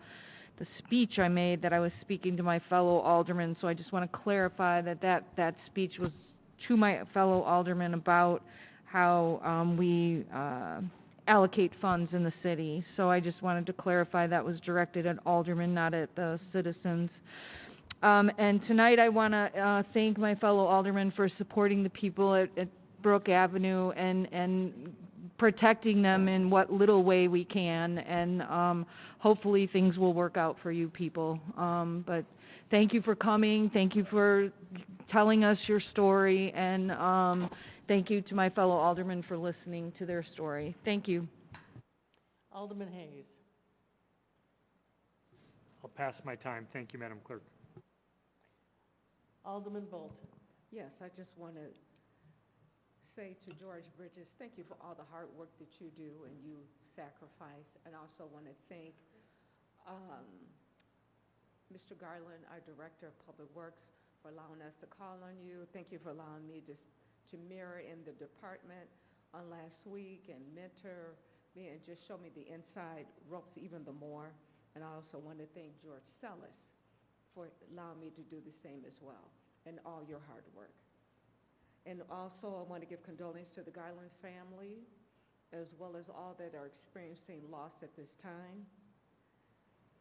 speech I made that I was speaking to my fellow aldermen, so I just want to clarify that speech was to my fellow aldermen about how we allocate funds in the city. So I just wanted to clarify that was directed at aldermen, not at the citizens. And tonight I want to thank my fellow aldermen for supporting the people at Brook Avenue and protecting them in what little way we can. And hopefully things will work out for you people. But thank you for coming. Thank you for telling us your story. And thank you to my fellow aldermen for listening to their story. Thank you. Alderman Hayes. I'll pass my time. Thank you, Madam Clerk. Alderman Bolton. Yes, I just want to say to George Bridges, thank you for all the hard work that you do and you sacrifice. And also want to thank Mr. Garland, our Director of Public Works, for allowing us to call on you. Thank you for allowing me to mirror in the department on last week and mentor me and just show me the inside ropes even the more. And I also want to thank George Sellis for allowing me to do the same as well, and all your hard work. And also, I want to give condolences to the Garland family, as well as all that are experiencing loss at this time.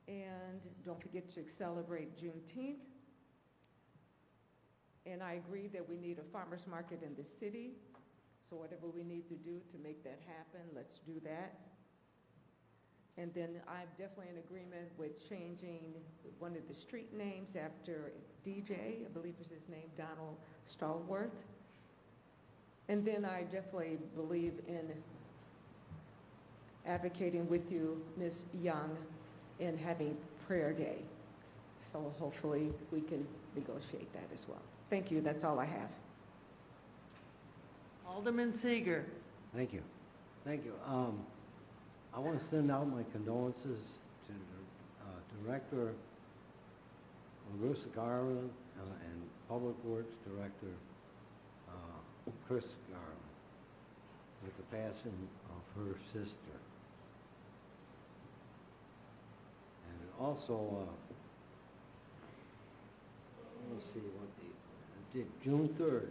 And don't forget to celebrate Juneteenth. And I agree that we need a farmer's market in the city, so whatever we need to do to make that happen, let's do that. And then I'm definitely in agreement with changing one of the street names after DJ, I believe is his name, Donald Stallworth. And then I definitely believe in advocating with you, Ms. Young, in having prayer day. So hopefully we can negotiate that as well. Thank you, that's all I have. Alderman Seeger. Thank you. Thank you. I want to send out my condolences to the Director Larissa Garland and Public Works Director Chris Garland. with the passing of her sister. And also, let's see what date, June 3rd,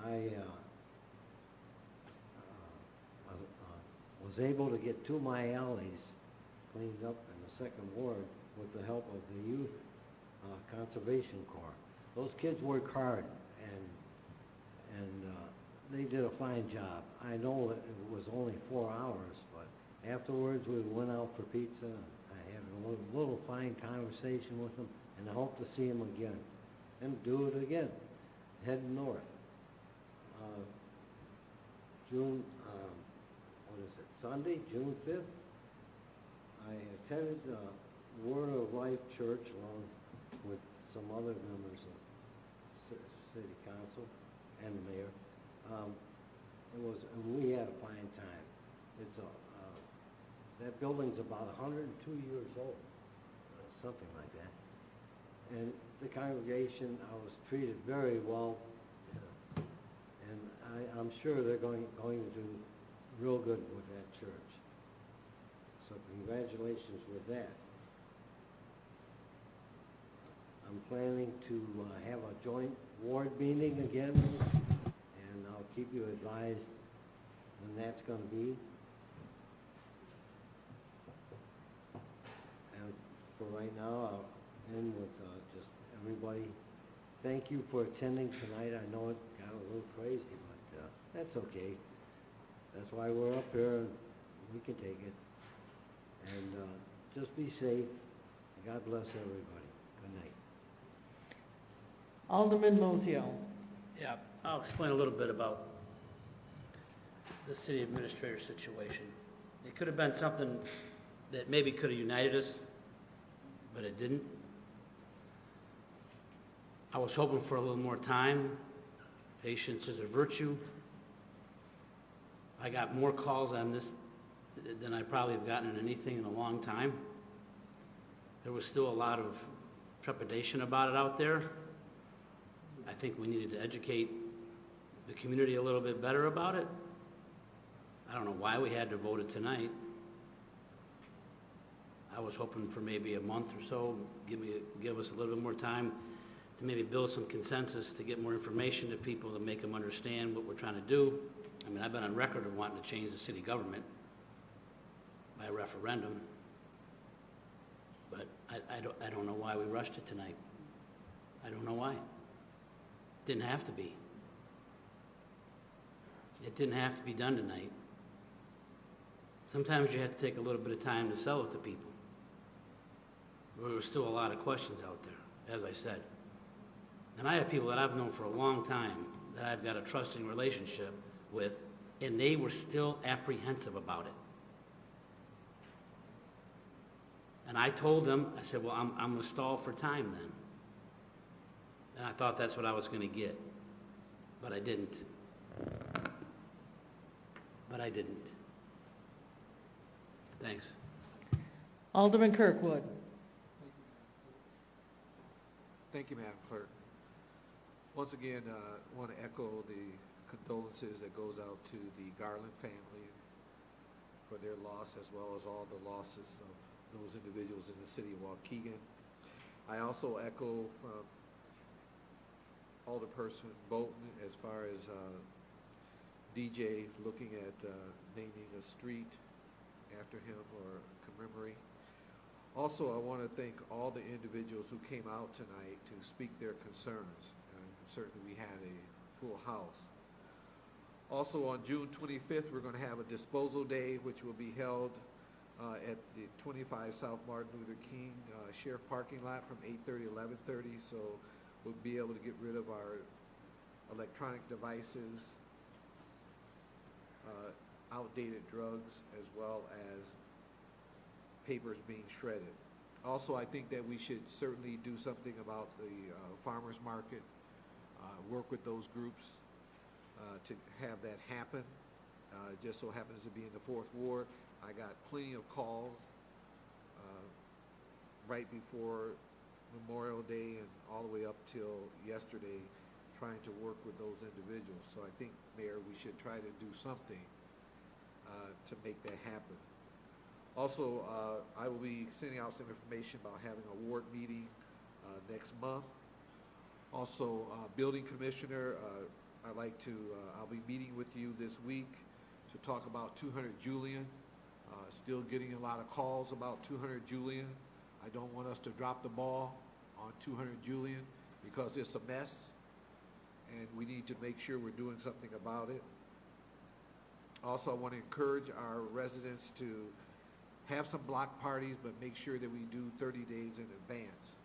I was able to get 2 of my alleys cleaned up in the 2nd Ward with the help of the Youth Conservation Corps. Those kids work hard, and they did a fine job. I know that it was only 4 hours, but afterwards we went out for pizza. I had a little fine conversation with them, and I hope to see them again and do it again, heading north. June, what is it, Sunday, June 5th, I attended Word of Life Church along with some other members of City Council and the mayor. We had a fine time. That building's about 102 years old, something like that. And the congregation, I was treated very well, and I'm sure they're going to do real good with that church. So congratulations with that. I'm planning to have a joint ward meeting again, and I'll keep you advised when that's going to be. And for right now, I'll end with just everybody, thank you for attending tonight. I know it got a little crazy, but that's okay. That's why we're up here, and we can take it. And just be safe. God bless everybody. Good night. Alderman Mozio. Yeah, I'll explain a little bit about the city administrator situation. It could have been something that maybe could have united us, but it didn't. I was hoping for a little more time. Patience is a virtue. I got more calls on this than I probably have gotten on anything in a long time. There was still a lot of trepidation about it out there. I think we needed to educate the community a little bit better about it. I don't know why we had to vote it tonight. I was hoping for maybe a month or so, give us a little bit more time to maybe build some consensus, to get more information to people, to make them understand what we're trying to do. I mean, I've been on record of wanting to change the city government by a referendum, but I don't know why we rushed it tonight. I don't know why. Didn't have to be. It didn't have to be done tonight. Sometimes you have to take a little bit of time to sell it to people. There were still a lot of questions out there, as I said. And I have people that I've known for a long time that I've got a trusting relationship with, and they were still apprehensive about it. And I told them, I said, well, I'm going to stall for time then. And I thought that's what I was going to get. But I didn't. Thanks. Alderman Kirkwood. Thank you, Madam Clerk. Once again, I want to echo the condolences that goes out to the Garland family for their loss, as well as all the losses of those individuals in the city of Waukegan. I also echo from Alderperson Bolton as far as DJ looking at naming a street after him or commemorate. Also, I want to thank all the individuals who came out tonight to speak their concerns. Certainly we had a full house. Also on June 25th, we're going to have a disposal day, which will be held at the 25 South Martin Luther King Sheriff parking lot from 8:30 to 11:30. So we'll be able to get rid of our electronic devices, outdated drugs, as well as papers being shredded. Also, I think that we should certainly do something about the farmers market, work with those groups to have that happen. It just so happens to be in the 4th Ward. I got plenty of calls right before Memorial Day and all the way up till yesterday trying to work with those individuals. So I think, Mayor, we should try to do something to make that happen. Also, I will be sending out some information about having a ward meeting next month. Also, building commissioner, I'll be meeting with you this week to talk about 200 Julian. Still getting a lot of calls about 200 Julian. I don't want us to drop the ball on 200 Julian because it's a mess, and we need to make sure we're doing something about it. Also, I want to encourage our residents to have some block parties, but make sure that we do 30 days in advance.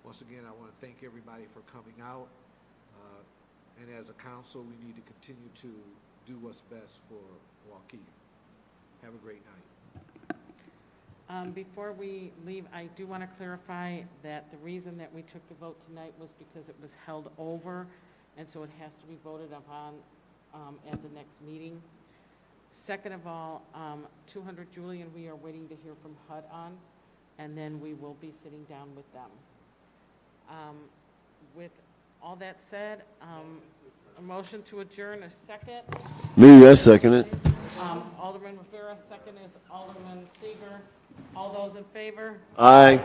Once again, I want to thank everybody for coming out. And as a council, we need to continue to do what's best for Waukegan. Have a great night. Before we leave, I do want to clarify that the reason that we took the vote tonight was because it was held over, and so it has to be voted upon at the next meeting. Second of all, 200 Julian, we are waiting to hear from HUD on, and then we will be sitting down with them. With all that said, a motion to adjourn, a second. Me, I second it. Alderman Rivera, second is Alderman Seeger. All those in favor? Aye.